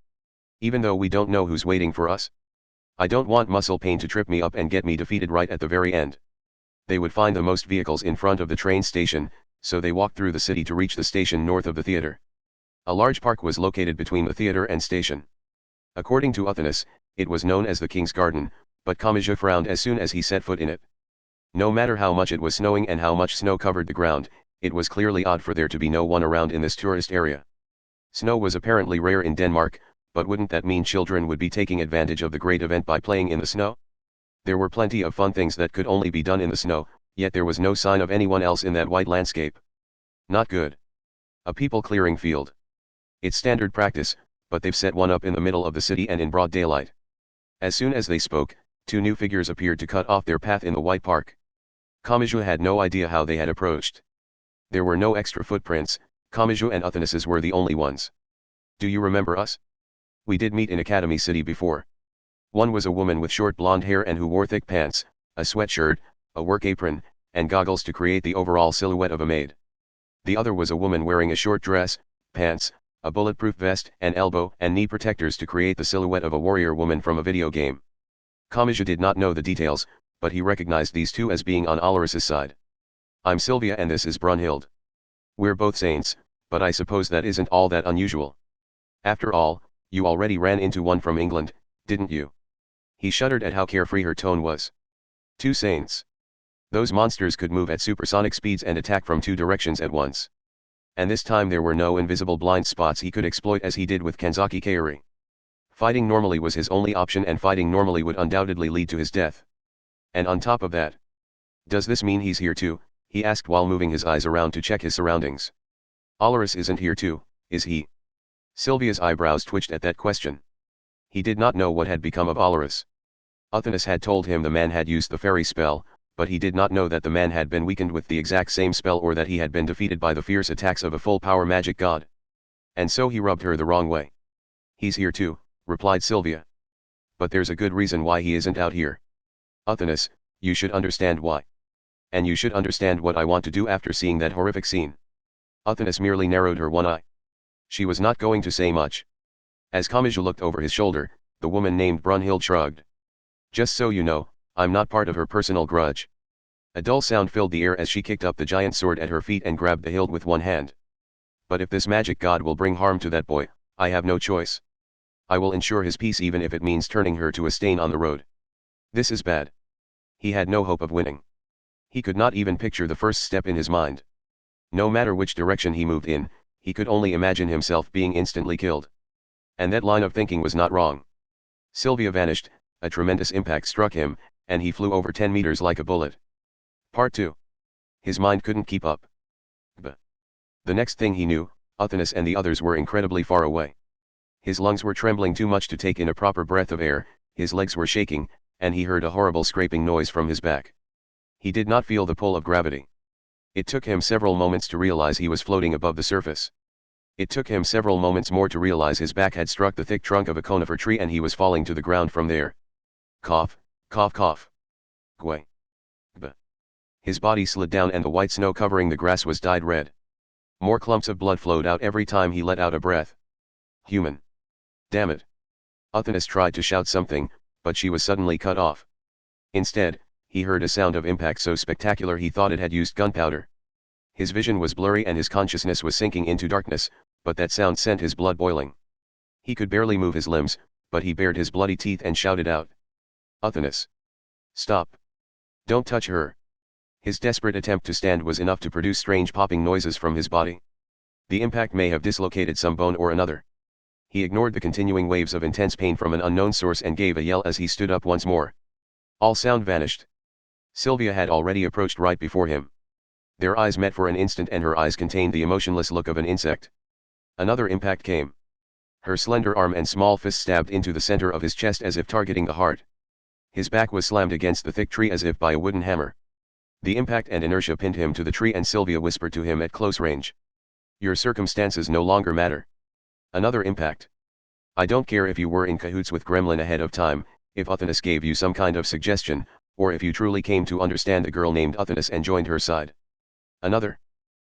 Even though we don't know who's waiting for us. I don't want muscle pain to trip me up and get me defeated right at the very end. They would find the most vehicles in front of the train station, so they walked through the city to reach the station north of the theater. A large park was located between the theater and station. According to Uthanus, it was known as the King's Garden, But Kamachi frowned as soon as he set foot in it. No matter how much it was snowing and how much snow covered the ground, it was clearly odd for there to be no one around in this tourist area. Snow was apparently rare in Denmark, but wouldn't that mean children would be taking advantage of the great event by playing in the snow? There were plenty of fun things that could only be done in the snow, yet there was no sign of anyone else in that white landscape. Not good. A people clearing field. It's standard practice, but they've set one up in the middle of the city and in broad daylight. As soon as they spoke, two new figures appeared to cut off their path in the white park. Kamachi had no idea how they had approached. There were no extra footprints, Kamachi and Uthanasis were the only ones. Do you remember us? We did meet in Academy City before. One was a woman with short blonde hair and who wore thick pants, a sweatshirt, a work apron, and goggles to create the overall silhouette of a maid. The other was a woman wearing a short dress, pants, a bulletproof vest and elbow and knee protectors to create the silhouette of a warrior woman from a video game. Kamachi did not know the details, but he recognized these two as being on Olaris's side. I'm Sylvia and this is Brunhild. We're both saints, but I suppose that isn't all that unusual. After all, you already ran into one from England, didn't you? He shuddered at how carefree her tone was. Two saints. Those monsters could move at supersonic speeds and attack from two directions at once. And this time there were no invisible blind spots he could exploit as he did with Kanzaki Kaori. Fighting normally was his only option and fighting normally would undoubtedly lead to his death. And on top of that. Does this mean he's here too? He asked while moving his eyes around to check his surroundings. Olaris isn't here too, is he? Sylvia's eyebrows twitched at that question. He did not know what had become of Olaris. Uthanasis had told him the man had used the fairy spell, but he did not know that the man had been weakened with the exact same spell or that he had been defeated by the fierce attacks of a full-power magic god. And so he rubbed her the wrong way. He's here too, replied Sylvia. But there's a good reason why he isn't out here. Uthanasis, you should understand why. And you should understand what I want to do after seeing that horrific scene. Uthanasis merely narrowed her one eye. She was not going to say much. As Kamachi looked over his shoulder, the woman named Brunhild shrugged. Just so you know, I'm not part of her personal grudge. A dull sound filled the air as she kicked up the giant sword at her feet and grabbed the hilt with one hand. But if this magic god will bring harm to that boy, I have no choice. I will ensure his peace even if it means turning her to a stain on the road. This is bad. He had no hope of winning. He could not even picture the first step in his mind. No matter which direction he moved in, he could only imagine himself being instantly killed. And that line of thinking was not wrong. Sylvia vanished, a tremendous impact struck him, and he flew over 10 meters like a bullet. Part 2. His mind couldn't keep up. But the next thing he knew, Uthanasis and the others were incredibly far away. His lungs were trembling too much to take in a proper breath of air, his legs were shaking, and he heard a horrible scraping noise from his back. He did not feel the pull of gravity. It took him several moments to realize he was floating above the surface. It took him several moments more to realize his back had struck the thick trunk of a conifer tree and he was falling to the ground from there. Cough, cough, cough. Gway. B. His body slid down and the white snow covering the grass was dyed red. More clumps of blood flowed out every time he let out a breath. Human. Damn it. Uthanasis tried to shout something, but she was suddenly cut off. Instead, he heard a sound of impact so spectacular he thought it had used gunpowder. His vision was blurry and his consciousness was sinking into darkness, but that sound sent his blood boiling. He could barely move his limbs, but he bared his bloody teeth and shouted out. Uthanasis. Stop. Don't touch her. His desperate attempt to stand was enough to produce strange popping noises from his body. The impact may have dislocated some bone or another. He ignored the continuing waves of intense pain from an unknown source and gave a yell as he stood up once more. All sound vanished. Sylvia had already approached right before him. Their eyes met for an instant and her eyes contained the emotionless look of an insect. Another impact came. Her slender arm and small fist stabbed into the center of his chest as if targeting the heart. His back was slammed against the thick tree as if by a wooden hammer. The impact and inertia pinned him to the tree and Sylvia whispered to him at close range. Your circumstances no longer matter. Another impact. I don't care if you were in cahoots with Gremlin ahead of time, if Uthanasis gave you some kind of suggestion, or if you truly came to understand the girl named Uthanasis and joined her side. Another.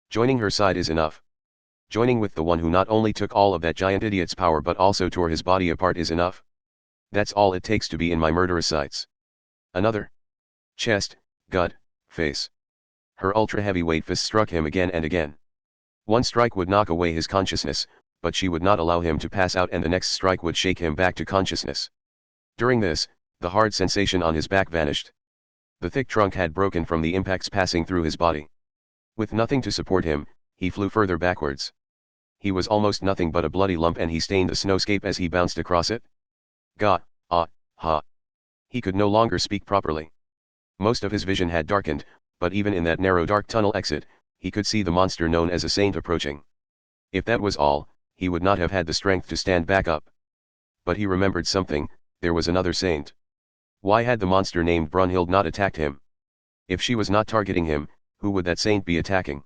Joining her side is enough. Joining with the one who not only took all of that giant idiot's power but also tore his body apart is enough. That's all it takes to be in my murderous sights. Another. Chest, gut, face. Her ultra-heavyweight fist struck him again and again. One strike would knock away his consciousness, but she would not allow him to pass out and the next strike would shake him back to consciousness. During this, The hard sensation on his back vanished. The thick trunk had broken from the impacts passing through his body. With nothing to support him, he flew further backwards. He was almost nothing but a bloody lump, and he stained the snowscape as he bounced across it. Gah, ah, ha. He could no longer speak properly. Most of his vision had darkened, but even in that narrow dark tunnel exit, he could see the monster known as a saint approaching. If that was all, he would not have had the strength to stand back up. But he remembered something. There was another saint. Why had the monster named Brunhild not attacked him? If she was not targeting him, who would that saint be attacking?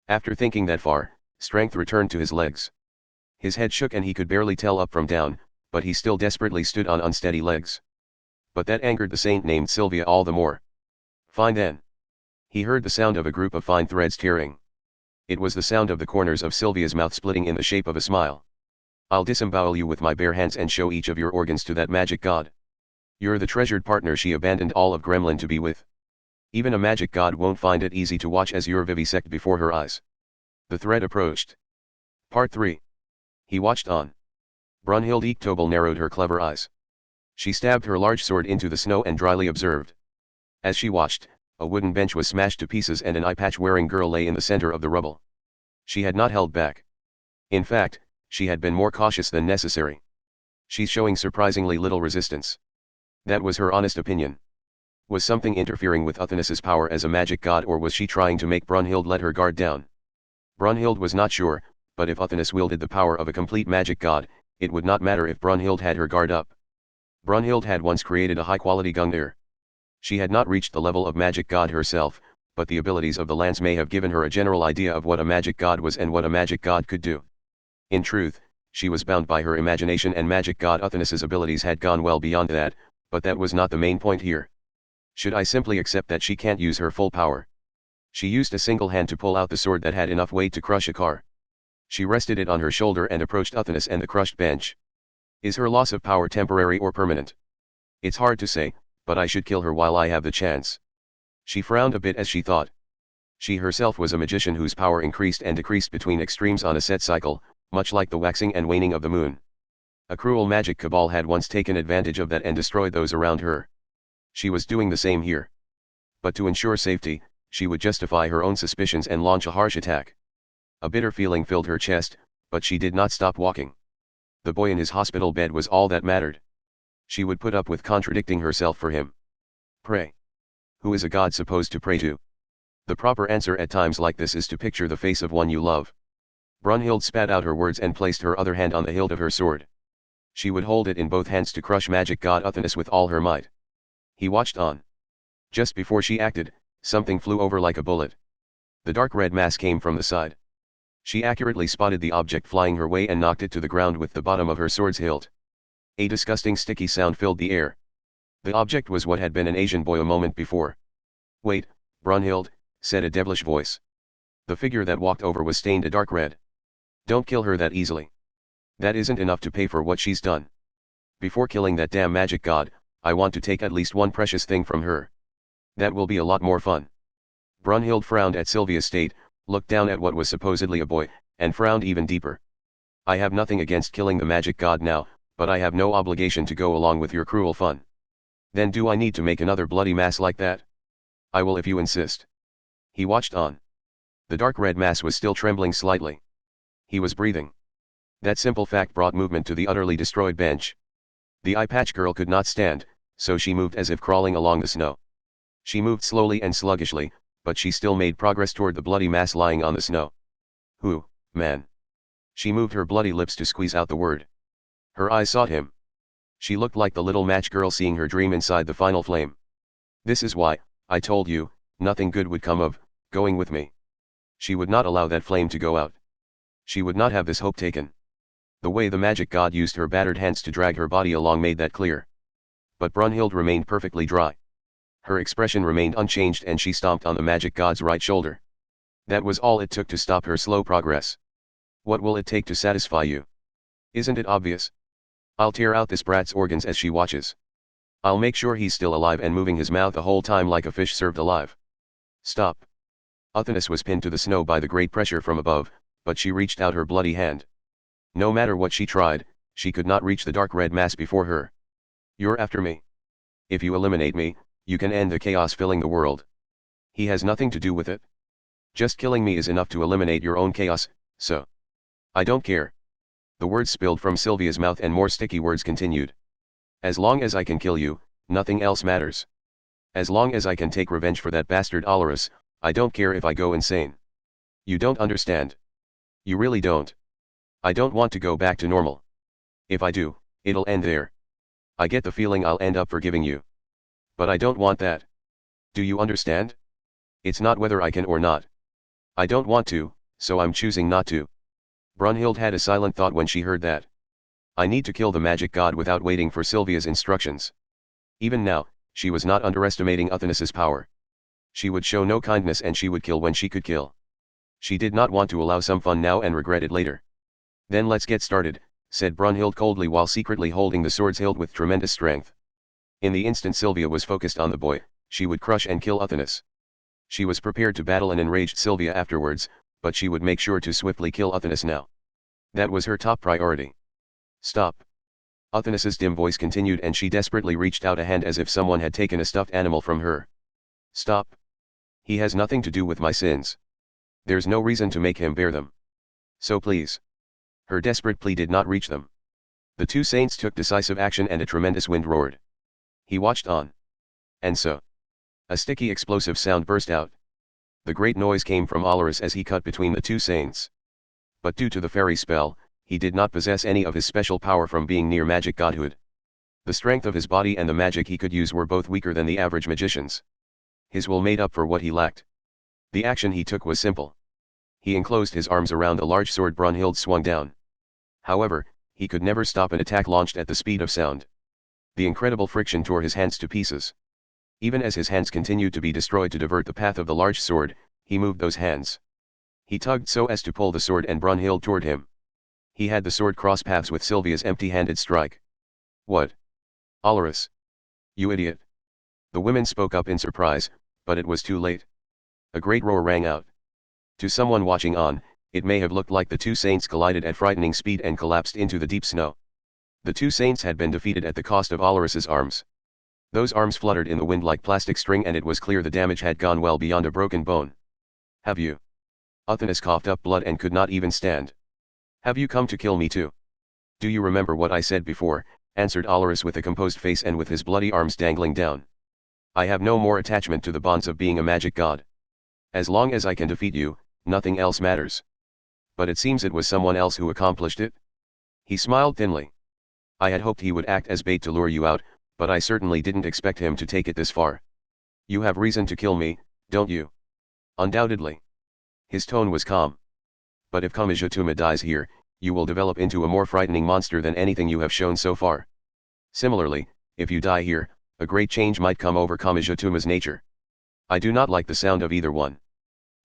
After thinking that far, strength returned to his legs. His head shook and he could barely tell up from down, but he still desperately stood on unsteady legs. But that angered the saint named Sylvia all the more. Fine then. He heard the sound of a group of fine threads tearing. It was the sound of the corners of Sylvia's mouth splitting in the shape of a smile. I'll disembowel you with my bare hands and show each of your organs to that magic god. You're the treasured partner she abandoned all of Gremlin to be with. Even a magic god won't find it easy to watch as you're vivisected before her eyes. The thread approached. Part 3. He watched on. Brunhild Echtobel narrowed her clever eyes. She stabbed her large sword into the snow and dryly observed. As she watched, a wooden bench was smashed to pieces and an eye patch-wearing girl lay in the center of the rubble. She had not held back. In fact, she had been more cautious than necessary. She's showing surprisingly little resistance. That was her honest opinion. Was something interfering with Uthanas's power as a magic god, or was she trying to make Brunhild let her guard down? Brunhild was not sure, but if Uthanas wielded the power of a complete magic god, it would not matter if Brunhild had her guard up. Brunhild had once created a high-quality Gungnir. She had not reached the level of magic god herself, but the abilities of the lance may have given her a general idea of what a magic god was and what a magic god could do. In truth, she was bound by her imagination, and magic god Uthanas's abilities had gone well beyond that, but that was not the main point here. Should I simply accept that she can't use her full power? She used a single hand to pull out the sword that had enough weight to crush a car. She rested it on her shoulder and approached Uthanas and the crushed bench. Is her loss of power temporary or permanent? It's hard to say, but I should kill her while I have the chance. She frowned a bit as she thought. She herself was a magician whose power increased and decreased between extremes on a set cycle, much like the waxing and waning of the moon. A cruel magic cabal had once taken advantage of that and destroyed those around her. She was doing the same here. But to ensure safety, she would justify her own suspicions and launch a harsh attack. A bitter feeling filled her chest, but she did not stop walking. The boy in his hospital bed was all that mattered. She would put up with contradicting herself for him. Pray. Who is a god supposed to pray to? The proper answer at times like this is to picture the face of one you love. Brunhild spat out her words and placed her other hand on the hilt of her sword. She would hold it in both hands to crush magic god Uthanas with all her might. He watched on. Just before she acted, something flew over like a bullet. The dark red mass came from the side. She accurately spotted the object flying her way and knocked it to the ground with the bottom of her sword's hilt. A disgusting sticky sound filled the air. The object was what had been an Asian boy a moment before. Wait, Brunhild, said a devilish voice. The figure that walked over was stained a dark red. Don't kill her that easily. That isn't enough to pay for what she's done. Before killing that damn magic god, I want to take at least one precious thing from her. That will be a lot more fun. Brunhild frowned at Sylvia's state, looked down at what was supposedly a boy, and frowned even deeper. I have nothing against killing the magic god now, but I have no obligation to go along with your cruel fun. Then do I need to make another bloody mass like that? I will if you insist. He watched on. The dark red mass was still trembling slightly. He was breathing. That simple fact brought movement to the utterly destroyed bench. The eye patch girl could not stand, so she moved as if crawling along the snow. She moved slowly and sluggishly, but she still made progress toward the bloody mass lying on the snow. Who, man? She moved her bloody lips to squeeze out the word. Her eyes sought him. She looked like the little match girl seeing her dream inside the final flame. This is why, I told you, nothing good would come of going with me. She would not allow that flame to go out. She would not have this hope taken. The way the magic god used her battered hands to drag her body along made that clear. But Brunhild remained perfectly dry. Her expression remained unchanged and she stomped on the magic god's right shoulder. That was all it took to stop her slow progress. What will it take to satisfy you? Isn't it obvious? I'll tear out this brat's organs as she watches. I'll make sure he's still alive and moving his mouth the whole time like a fish served alive. Stop. Uthanas was pinned to the snow by the great pressure from above, but she reached out her bloody hand. No matter what she tried, she could not reach the dark red mass before her. You're after me. If you eliminate me, you can end the chaos filling the world. He has nothing to do with it. Just killing me is enough to eliminate your own chaos, so. I don't care. The words spilled from Sylvia's mouth and more sticky words continued. As long as I can kill you, nothing else matters. As long as I can take revenge for that bastard Olorus, I don't care if I go insane. You don't understand. You really don't. I don't want to go back to normal. If I do, it'll end there. I get the feeling I'll end up forgiving you. But I don't want that. Do you understand? It's not whether I can or not. I don't want to, so I'm choosing not to. Brunhild had a silent thought when she heard that. I need to kill the magic god without waiting for Sylvia's instructions. Even now, she was not underestimating Athanas's power. She would show no kindness and she would kill when she could kill. She did not want to allow some fun now and regret it later. Then let's get started, said Brunhild coldly while secretly holding the swords hilt with tremendous strength. In the instant Sylvia was focused on the boy, she would crush and kill Athanas. She was prepared to battle an enraged Sylvia afterwards, but she would make sure to swiftly kill Athanas now. That was her top priority. Stop. Athanas's dim voice continued and she desperately reached out a hand as if someone had taken a stuffed animal from her. Stop. He has nothing to do with my sins. There's no reason to make him bear them. So please. Her desperate plea did not reach them. The two saints took decisive action and a tremendous wind roared. He watched on. And so. A sticky explosive sound burst out. The great noise came from Olorus as he cut between the two saints. But due to the fairy spell, he did not possess any of his special power from being near magic godhood. The strength of his body and the magic he could use were both weaker than the average magician's. His will made up for what he lacked. The action he took was simple. He enclosed his arms around a large sword Brunhild swung down. However, he could never stop an attack launched at the speed of sound. The incredible friction tore his hands to pieces. Even as his hands continued to be destroyed to divert the path of the large sword, he moved those hands. He tugged so as to pull the sword and Brunhild toward him. He had the sword cross paths with Sylvia's empty-handed strike. What? Olorus. You idiot. The women spoke up in surprise, but it was too late. A great roar rang out. To someone watching on, it may have looked like the two saints collided at frightening speed and collapsed into the deep snow. The two saints had been defeated at the cost of Olorus's arms. Those arms fluttered in the wind like plastic string and it was clear the damage had gone well beyond a broken bone. Have you? Athanas coughed up blood and could not even stand. Have you come to kill me too? Do you remember what I said before, answered Olorus with a composed face and with his bloody arms dangling down. I have no more attachment to the bonds of being a magic god. As long as I can defeat you, nothing else matters. But it seems it was someone else who accomplished it? He smiled thinly. I had hoped he would act as bait to lure you out, but I certainly didn't expect him to take it this far. You have reason to kill me, don't you? Undoubtedly. His tone was calm. But if Kamijutuma dies here, you will develop into a more frightening monster than anything you have shown so far. Similarly, if you die here, a great change might come over Kamijutuma's nature. I do not like the sound of either one.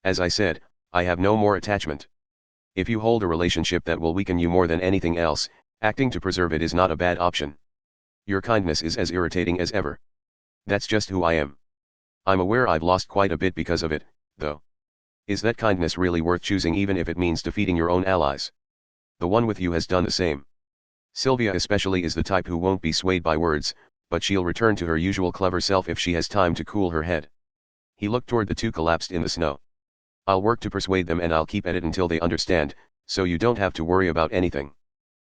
As I said, I have no more attachment. If you hold a relationship that will weaken you more than anything else, acting to preserve it is not a bad option. Your kindness is as irritating as ever. That's just who I am. I'm aware I've lost quite a bit because of it, though. Is that kindness really worth choosing even if it means defeating your own allies? The one with you has done the same. Sylvia especially is the type who won't be swayed by words, but she'll return to her usual clever self if she has time to cool her head. He looked toward the two collapsed in the snow. I'll work to persuade them and I'll keep at it until they understand, so you don't have to worry about anything.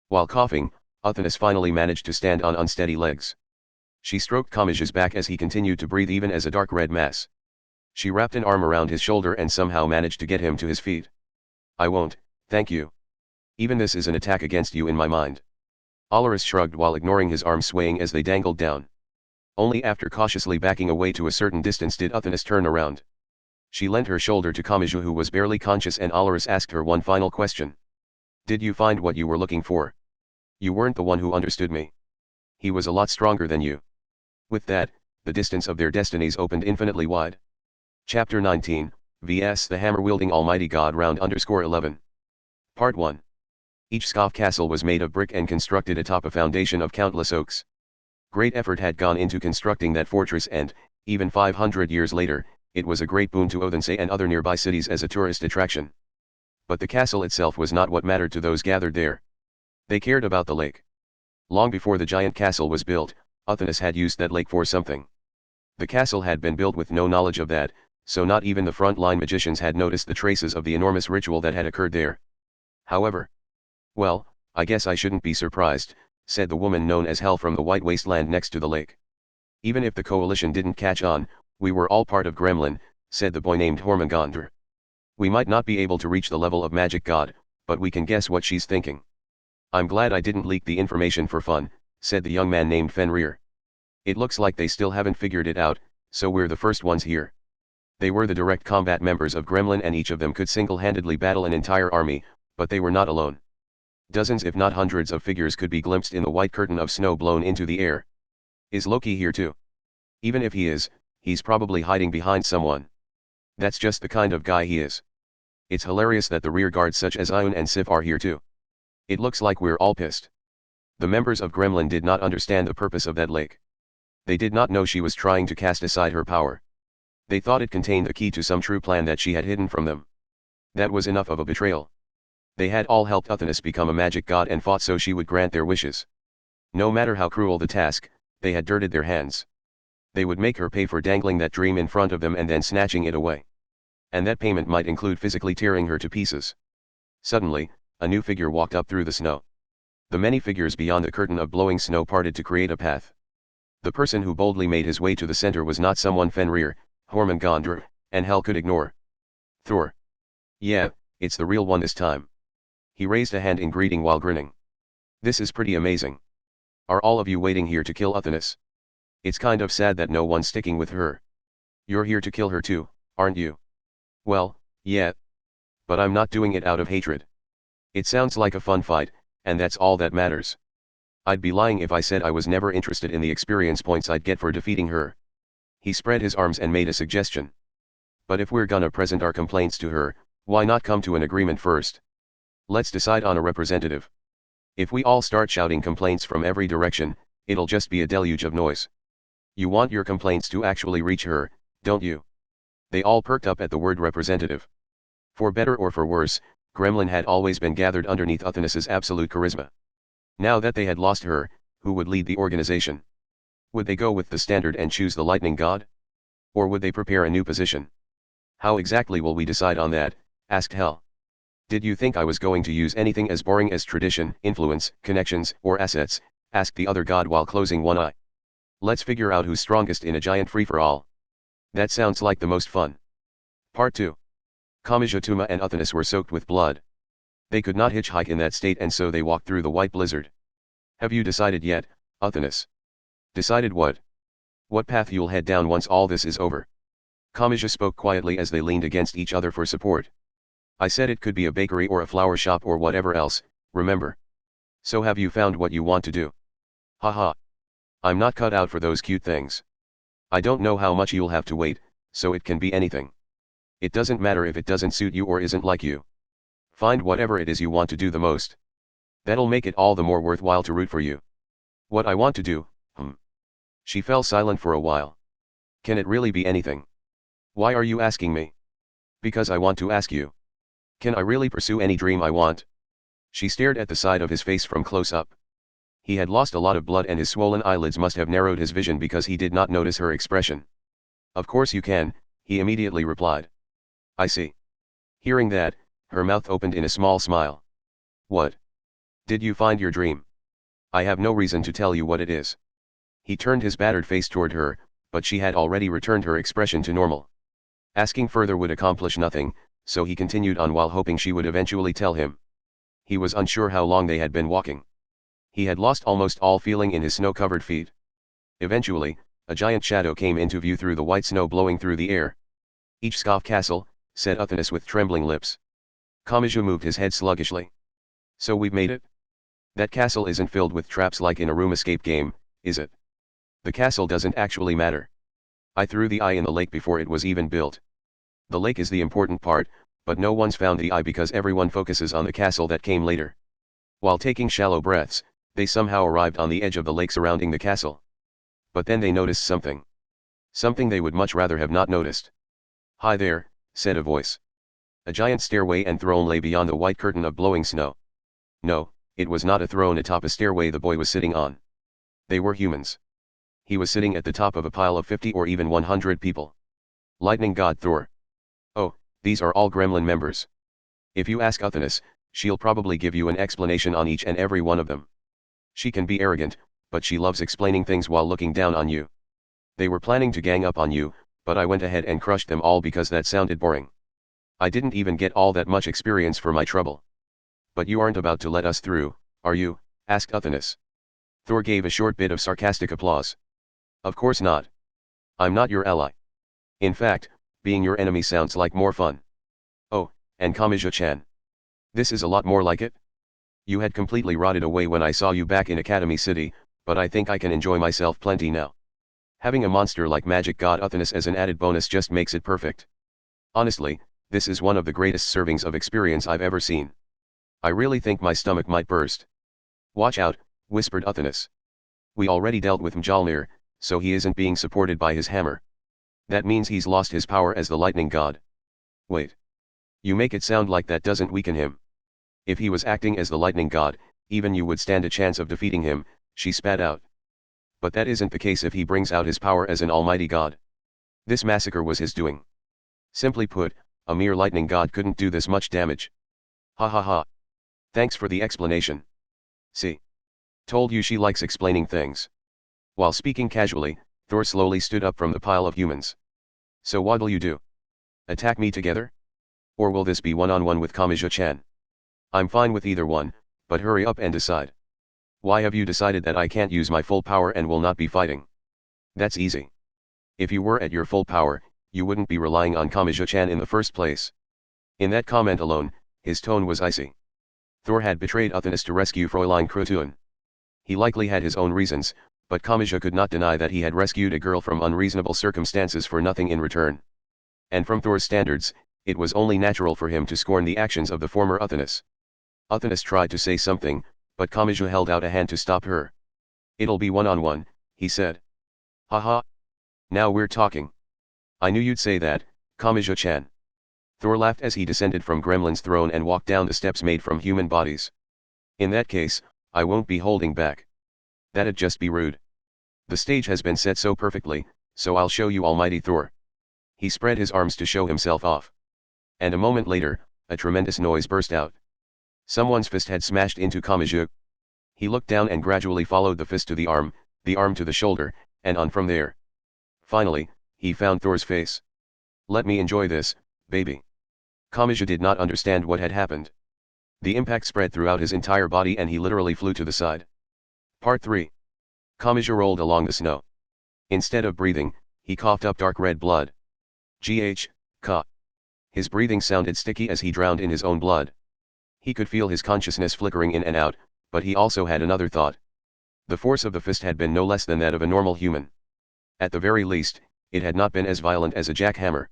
While coughing, Athanas finally managed to stand on unsteady legs. She stroked Kamij's back as he continued to breathe even as a dark red mass. She wrapped an arm around his shoulder and somehow managed to get him to his feet. I won't, thank you. Even this is an attack against you in my mind. Olorus shrugged while ignoring his arms swaying as they dangled down. Only after cautiously backing away to a certain distance did Athanas turn around. She lent her shoulder to Kamiju who was barely conscious and Olorus asked her one final question. Did you find what you were looking for? You weren't the one who understood me. He was a lot stronger than you. With that, the distance of their destinies opened infinitely wide. Chapter 19, vs. the Hammer-Wielding Almighty God Round _11. Part 1. Each Scoff castle was made of brick and constructed atop a foundation of countless oaks. Great effort had gone into constructing that fortress and, even 500 years later, it was a great boon to Odense and other nearby cities as a tourist attraction. But the castle itself was not what mattered to those gathered there. They cared about the lake. Long before the giant castle was built, Uthanus had used that lake for something. The castle had been built with no knowledge of that, so not even the front-line magicians had noticed the traces of the enormous ritual that had occurred there. However, well, I guess I shouldn't be surprised, said the woman known as Hell from the white wasteland next to the lake. Even if the coalition didn't catch on, we were all part of Gremlin, said the boy named Hormungandr. We might not be able to reach the level of magic god, but we can guess what she's thinking. I'm glad I didn't leak the information for fun, said the young man named Fenrir. It looks like they still haven't figured it out, so we're the first ones here. They were the direct combat members of Gremlin and each of them could single-handedly battle an entire army, but they were not alone. Dozens if not hundreds of figures could be glimpsed in the white curtain of snow blown into the air. Is Loki here too? Even if he is, he's probably hiding behind someone. That's just the kind of guy he is. It's hilarious that the rear guards such as Ion and Sif are here too. It looks like we're all pissed. The members of Gremlin did not understand the purpose of that lake. They did not know she was trying to cast aside her power. They thought it contained the key to some true plan that she had hidden from them. That was enough of a betrayal. They had all helped Uthanus become a magic god and fought so she would grant their wishes. No matter how cruel the task, they had dirtied their hands. They would make her pay for dangling that dream in front of them and then snatching it away. And that payment might include physically tearing her to pieces. Suddenly, a new figure walked up through the snow. The many figures beyond the curtain of blowing snow parted to create a path. The person who boldly made his way to the center was not someone Fenrir, Hormungandr, and Hell could ignore. Thor. Yeah, it's the real one this time. He raised a hand in greeting while grinning. This is pretty amazing. Are all of you waiting here to kill Uthanus? It's kind of sad that no one's sticking with her. You're here to kill her too, aren't you? Well, yeah. But I'm not doing it out of hatred. It sounds like a fun fight, and that's all that matters. I'd be lying if I said I was never interested in the experience points I'd get for defeating her. He spread his arms and made a suggestion. But if we're gonna present our complaints to her, why not come to an agreement first? Let's decide on a representative. If we all start shouting complaints from every direction, it'll just be a deluge of noise. You want your complaints to actually reach her, don't you? They all perked up at the word representative. For better or for worse, Gremlin had always been gathered underneath Uthanus's absolute charisma. Now that they had lost her, who would lead the organization? Would they go with the standard and choose the lightning god? Or would they prepare a new position? How exactly will we decide on that? Asked Hell. Did you think I was going to use anything as boring as tradition, influence, connections, or assets? Asked the other god while closing one eye. Let's figure out who's strongest in a giant free-for-all. That sounds like the most fun. Part 2. Kamijatuma and Uthanus were soaked with blood. They could not hitchhike in that state and so they walked through the white blizzard. Have you decided yet, Uthanus? Decided what? What path you'll head down once all this is over? Kamija spoke quietly as they leaned against each other for support. I said it could be a bakery or a flower shop or whatever else, remember? So have you found what you want to do? Haha. I'm not cut out for those cute things. I don't know how much you'll have to wait, so it can be anything. It doesn't matter if it doesn't suit you or isn't like you. Find whatever it is you want to do the most. That'll make it all the more worthwhile to root for you. What I want to do, She fell silent for a while. Can it really be anything? Why are you asking me? Because I want to ask you. Can I really pursue any dream I want? She stared at the side of his face from close up. He had lost a lot of blood and his swollen eyelids must have narrowed his vision because he did not notice her expression. Of course you can, he immediately replied. I see. Hearing that, her mouth opened in a small smile. What? Did you find your dream? I have no reason to tell you what it is. He turned his battered face toward her, but she had already returned her expression to normal. Asking further would accomplish nothing, so he continued on while hoping she would eventually tell him. He was unsure how long they had been walking. He had lost almost all feeling in his snow-covered feet. Eventually, a giant shadow came into view through the white snow blowing through the air. Each scoff castle, said Uthanus with trembling lips. Kamija moved his head sluggishly. So we've made it? That castle isn't filled with traps like in a room escape game, is it? The castle doesn't actually matter. I threw the eye in the lake before it was even built. The lake is the important part, but no one's found the eye because everyone focuses on the castle that came later. While taking shallow breaths, they somehow arrived on the edge of the lake surrounding the castle. But then they noticed something. Something they would much rather have not noticed. Hi there, said a voice. A giant stairway and throne lay beyond the white curtain of blowing snow. No, it was not a throne atop a stairway the boy was sitting on. They were humans. He was sitting at the top of a pile of 50 or even 100 people. Lightning God Thor. Oh, these are all Gremlin members. If you ask Uthanus, she'll probably give you an explanation on each and every one of them. She can be arrogant, but she loves explaining things while looking down on you. They were planning to gang up on you, but I went ahead and crushed them all because that sounded boring. I didn't even get all that much experience for my trouble. But you aren't about to let us through, are you? Asked Uthanus. Thor gave a short bit of sarcastic applause. Of course not. I'm not your ally. In fact, being your enemy sounds like more fun. Oh, and Kamaji-chan. This is a lot more like it. You had completely rotted away when I saw you back in Academy City, but I think I can enjoy myself plenty now. Having a monster like Magic God Uthanus as an added bonus just makes it perfect. Honestly, this is one of the greatest servings of experience I've ever seen. I really think my stomach might burst. Watch out, whispered Uthanus. We already dealt with Mjolnir, so he isn't being supported by his hammer. That means he's lost his power as the lightning god. Wait. You make it sound like that doesn't weaken him. If he was acting as the lightning god, even you would stand a chance of defeating him, she spat out. But that isn't the case if he brings out his power as an almighty god. This massacre was his doing. Simply put, a mere lightning god couldn't do this much damage. Ha ha ha. Thanks for the explanation. See. Told you she likes explaining things. While speaking casually, Thor slowly stood up from the pile of humans. So what'll you do? Attack me together? Or will this be one-on-one with Kamaji-chan? I'm fine with either one, but hurry up and decide. Why have you decided that I can't use my full power and will not be fighting? That's easy. If you were at your full power, you wouldn't be relying on Kamaji-chan in the first place. In that comment alone, his tone was icy. Thor had betrayed Uthanus to rescue Fräulein Krutun. He likely had his own reasons, but Kamaji could not deny that he had rescued a girl from unreasonable circumstances for nothing in return. And from Thor's standards, it was only natural for him to scorn the actions of the former Uthanus. Uthanus tried to say something, but Kamaji held out a hand to stop her. It'll be one-on-one, he said. Haha. Now we're talking. I knew you'd say that, Kamaji-chan. Thor laughed as he descended from Gremlin's throne and walked down the steps made from human bodies. In that case, I won't be holding back. That'd just be rude. The stage has been set so perfectly, so I'll show you Almighty Thor. He spread his arms to show himself off. And a moment later, a tremendous noise burst out. Someone's fist had smashed into Kamaji. He looked down and gradually followed the fist to the arm to the shoulder, and on from there. Finally, he found Thor's face. Let me enjoy this, baby. Kamaji did not understand what had happened. The impact spread throughout his entire body and he literally flew to the side. Part 3. Kamaji rolled along the snow. Instead of breathing, he coughed up dark red blood. Ka. His breathing sounded sticky as he drowned in his own blood. He could feel his consciousness flickering in and out, but he also had another thought. The force of the fist had been no less than that of a normal human. At the very least, it had not been as violent as a jackhammer.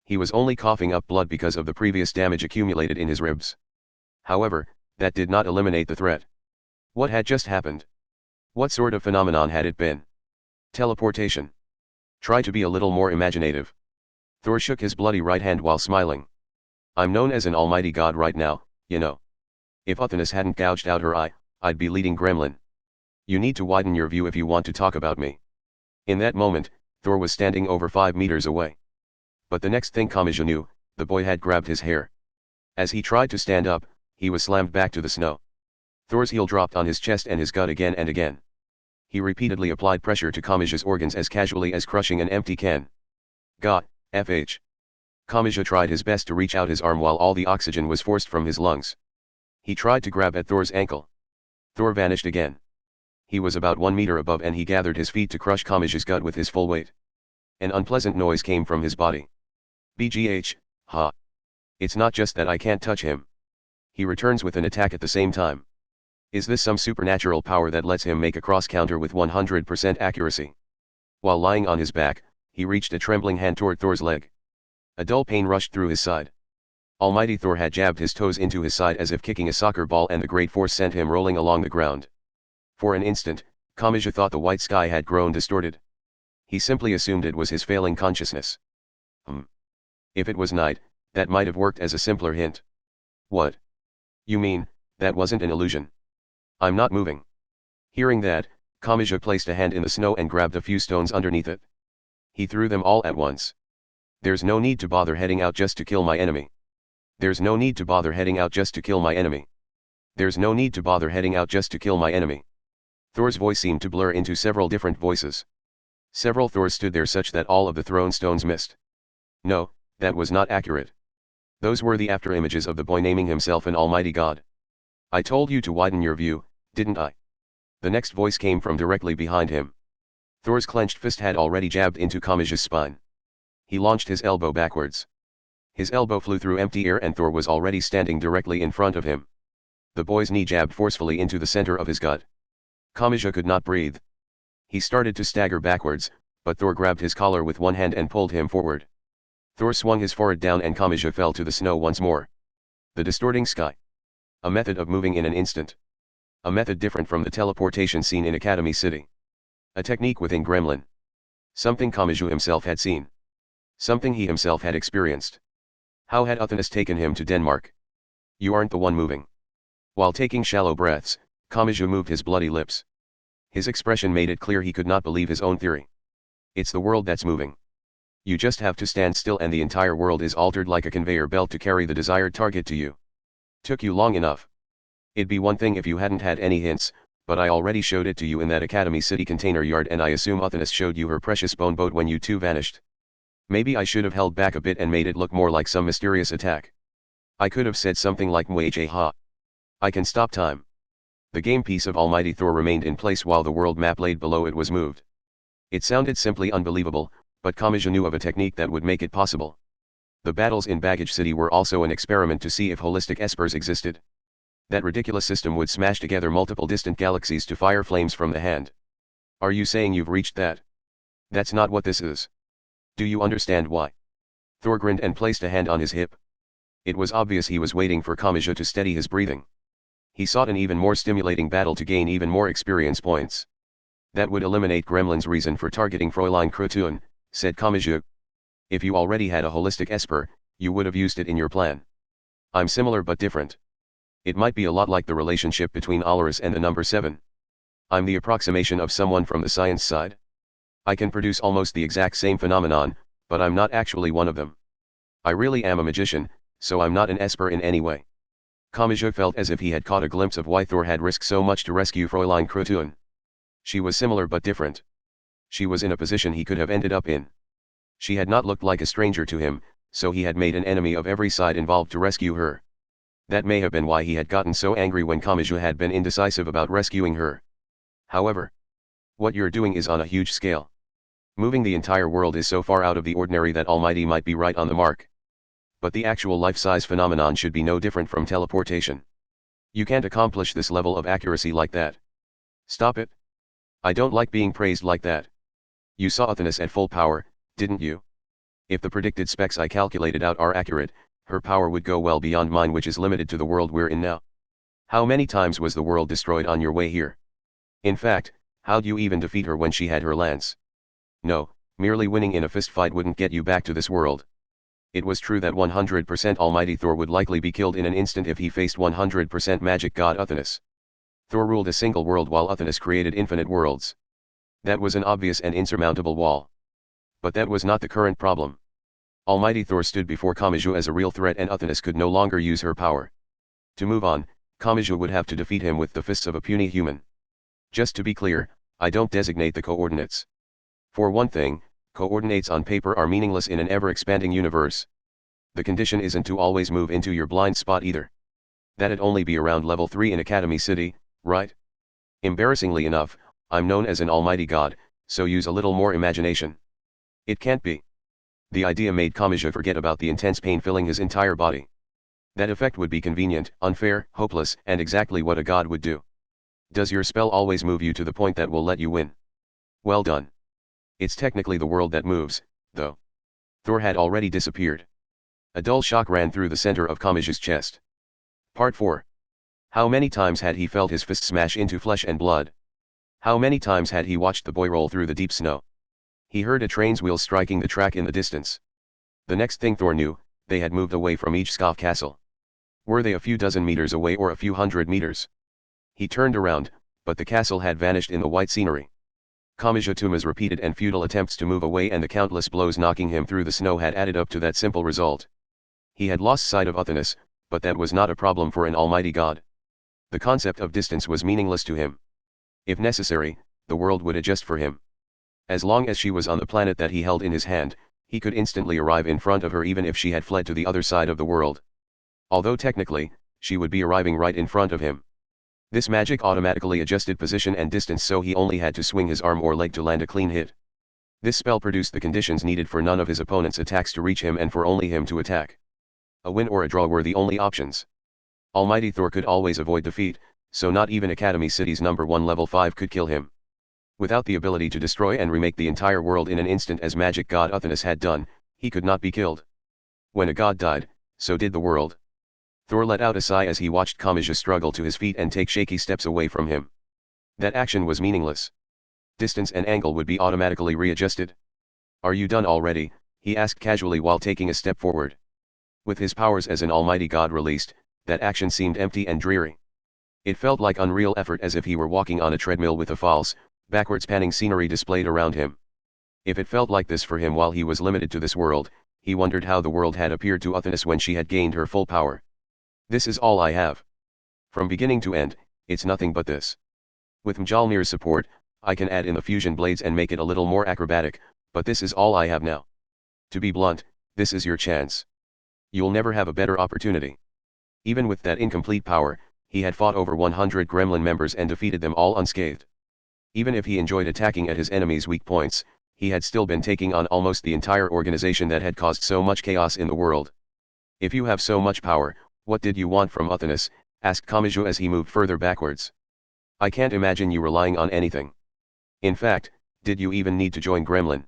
He was only coughing up blood because of the previous damage accumulated in his ribs. However, that did not eliminate the threat. What had just happened? What sort of phenomenon had it been? Teleportation. Try to be a little more imaginative. Thor shook his bloody right hand while smiling. I'm known as an almighty god right now, you know. If Uthanus hadn't gouged out her eye, I'd be leading Gremlin. You need to widen your view if you want to talk about me. In that moment, Thor was standing over 5 meters away. But the next thing Kamaji knew, the boy had grabbed his hair. As he tried to stand up, he was slammed back to the snow. Thor's heel dropped on his chest and his gut again and again. He repeatedly applied pressure to Kamaji's organs as casually as crushing an empty can. God, FH. Kamaji tried his best to reach out his arm while all the oxygen was forced from his lungs. He tried to grab at Thor's ankle. Thor vanished again. He was about 1 meter above and he gathered his feet to crush Kamaji's gut with his full weight. An unpleasant noise came from his body. BGH, ha. It's not just that I can't touch him. He returns with an attack at the same time. Is this some supernatural power that lets him make a cross counter with 100% accuracy? While lying on his back, he reached a trembling hand toward Thor's leg. A dull pain rushed through his side. Almighty Thor had jabbed his toes into his side as if kicking a soccer ball and the great force sent him rolling along the ground. For an instant, Kamaji thought the white sky had grown distorted. He simply assumed it was his failing consciousness. If it was night, that might have worked as a simpler hint. What? You mean, that wasn't an illusion? I'm not moving. Hearing that, Kamaji placed a hand in the snow and grabbed a few stones underneath it. He threw them all at once. There's no need to bother heading out just to kill my enemy. There's no need to bother heading out just to kill my enemy. There's no need to bother heading out just to kill my enemy. Thor's voice seemed to blur into several different voices. Several Thors stood there such that all of the thrown stones missed. No, that was not accurate. Those were the afterimages of the boy naming himself an almighty god. I told you to widen your view, didn't I? The next voice came from directly behind him. Thor's clenched fist had already jabbed into Kamaji's spine. He launched his elbow backwards. His elbow flew through empty air and Thor was already standing directly in front of him. The boy's knee jabbed forcefully into the center of his gut. Kamaji could not breathe. He started to stagger backwards, but Thor grabbed his collar with one hand and pulled him forward. Thor swung his forehead down and Kamaji fell to the snow once more. The distorting sky. A method of moving in an instant. A method different from the teleportation scene in Academy City. A technique within Gremlin. Something Kamaji himself had seen. Something he himself had experienced. How had Uthanas taken him to Denmark? You aren't the one moving. While taking shallow breaths, Kamaji moved his bloody lips. His expression made it clear he could not believe his own theory. It's the world that's moving. You just have to stand still and the entire world is altered like a conveyor belt to carry the desired target to you. Took you long enough. It'd be one thing if you hadn't had any hints, but I already showed it to you in that Academy City container yard and I assume Uthanas showed you her precious bone boat when you two vanished. Maybe I should have held back a bit and made it look more like some mysterious attack. I could have said something like Mwaje ha. I can stop time. The game piece of Almighty Thor remained in place while the world map laid below it was moved. It sounded simply unbelievable, but Kamaji knew of a technique that would make it possible. The battles in Baggage City were also an experiment to see if holistic espers existed. That ridiculous system would smash together multiple distant galaxies to fire flames from the hand. Are you saying you've reached that? That's not what this is. Do you understand why? Thor grinned and placed a hand on his hip. It was obvious he was waiting for Kamaji to steady his breathing. He sought an even more stimulating battle to gain even more experience points. That would eliminate Gremlin's reason for targeting Fräulein Krotun, said Kamaji. If you already had a holistic esper, you would have used it in your plan. I'm similar but different. It might be a lot like the relationship between Alaris and the number 7. I'm the approximation of someone from the science side. I can produce almost the exact same phenomenon, but I'm not actually one of them. I really am a magician, so I'm not an esper in any way. Kamaji felt as if he had caught a glimpse of why Thor had risked so much to rescue Fräulein Krotun. She was similar but different. She was in a position he could have ended up in. She had not looked like a stranger to him, so he had made an enemy of every side involved to rescue her. That may have been why he had gotten so angry when Kamaji had been indecisive about rescuing her. However, what you're doing is on a huge scale. Moving the entire world is so far out of the ordinary that Almighty might be right on the mark. But the actual life-size phenomenon should be no different from teleportation. You can't accomplish this level of accuracy like that. Stop it. I don't like being praised like that. You saw Uthanas at full power, didn't you? If the predicted specs I calculated out are accurate, her power would go well beyond mine, which is limited to the world we're in now. How many times was the world destroyed on your way here? In fact, how'd you even defeat her when she had her lance? No, merely winning in a fistfight wouldn't get you back to this world. It was true that 100% Almighty Thor would likely be killed in an instant if he faced 100% magic god Uthanas. Thor ruled a single world while Uthanas created infinite worlds. That was an obvious and insurmountable wall. But that was not the current problem. Almighty Thor stood before Kamaji as a real threat and Uthanas could no longer use her power. To move on, Kamaji would have to defeat him with the fists of a puny human. Just to be clear, I don't designate the coordinates. For one thing, coordinates on paper are meaningless in an ever-expanding universe. The condition isn't to always move into your blind spot either. That'd only be around level 3 in Academy City, right? Embarrassingly enough, I'm known as an almighty god, so use a little more imagination. It can't be. The idea made Kamaji forget about the intense pain filling his entire body. That effect would be convenient, unfair, hopeless, and exactly what a god would do. Does your spell always move you to the point that will let you win? Well done. It's technically the world that moves, though. Thor had already disappeared. A dull shock ran through the center of Kamaji's chest. Part 4. How many times had he felt his fist smash into flesh and blood? How many times had he watched the boy roll through the deep snow? He heard a train's wheels striking the track in the distance. The next thing Thor knew, they had moved away from Ijskov Castle. Were they a few dozen meters away or a few hundred meters? He turned around, but the castle had vanished in the white scenery. Kamijituma's repeated and futile attempts to move away and the countless blows knocking him through the snow had added up to that simple result. He had lost sight of Uthonus, but that was not a problem for an almighty god. The concept of distance was meaningless to him. If necessary, the world would adjust for him. As long as she was on the planet that he held in his hand, he could instantly arrive in front of her even if she had fled to the other side of the world. Although technically, she would be arriving right in front of him. This magic automatically adjusted position and distance so he only had to swing his arm or leg to land a clean hit. This spell produced the conditions needed for none of his opponent's attacks to reach him and for only him to attack. A win or a draw were the only options. Almighty Thor could always avoid defeat, so not even Academy City's number 1 level 5 could kill him. Without the ability to destroy and remake the entire world in an instant as magic god Uthonus had done, he could not be killed. When a god died, so did the world. Thor let out a sigh as he watched Kamija struggle to his feet and take shaky steps away from him. That action was meaningless. Distance and angle would be automatically readjusted. "Are you done already?" he asked casually while taking a step forward. With his powers as an almighty god released, that action seemed empty and dreary. It felt like unreal effort as if he were walking on a treadmill with a false, backwards panning scenery displayed around him. If it felt like this for him while he was limited to this world, he wondered how the world had appeared to Uthonus when she had gained her full power. "This is all I have. From beginning to end, it's nothing but this. With Mjolnir's support, I can add in the fusion blades and make it a little more acrobatic, but this is all I have now. To be blunt, this is your chance. You'll never have a better opportunity." Even with that incomplete power, he had fought over 100 gremlin members and defeated them all unscathed. Even if he enjoyed attacking at his enemies' weak points, he had still been taking on almost the entire organization that had caused so much chaos in the world. "If you have so much power, what did you want from Uthonus?" asked Kamiju as he moved further backwards. "I can't imagine you relying on anything. In fact, did you even need to join Gremlin?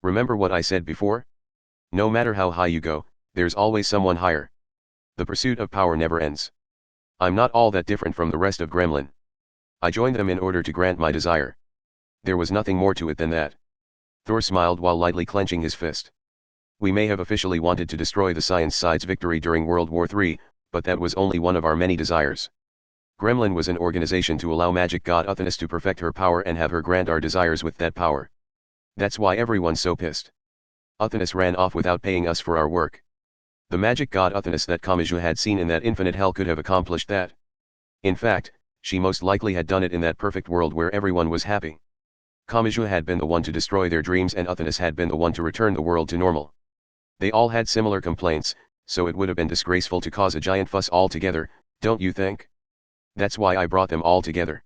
Remember what I said before? No matter how high you go, there's always someone higher. The pursuit of power never ends. I'm not all that different from the rest of Gremlin. I joined them in order to grant my desire. There was nothing more to it than that." Thor smiled while lightly clenching his fist. "We may have officially wanted to destroy the science side's victory during World War III, but that was only one of our many desires. Gremlin was an organization to allow magic god Uthonus to perfect her power and have her grant our desires with that power. That's why everyone's so pissed. Uthonus ran off without paying us for our work. The magic god Uthonus that Kamiju had seen in that infinite hell could have accomplished that. In fact, she most likely had done it in that perfect world where everyone was happy. Kamiju had been the one to destroy their dreams and Uthonus had been the one to return the world to normal. They all had similar complaints, so it would have been disgraceful to cause a giant fuss all together, don't you think? That's why I brought them all together.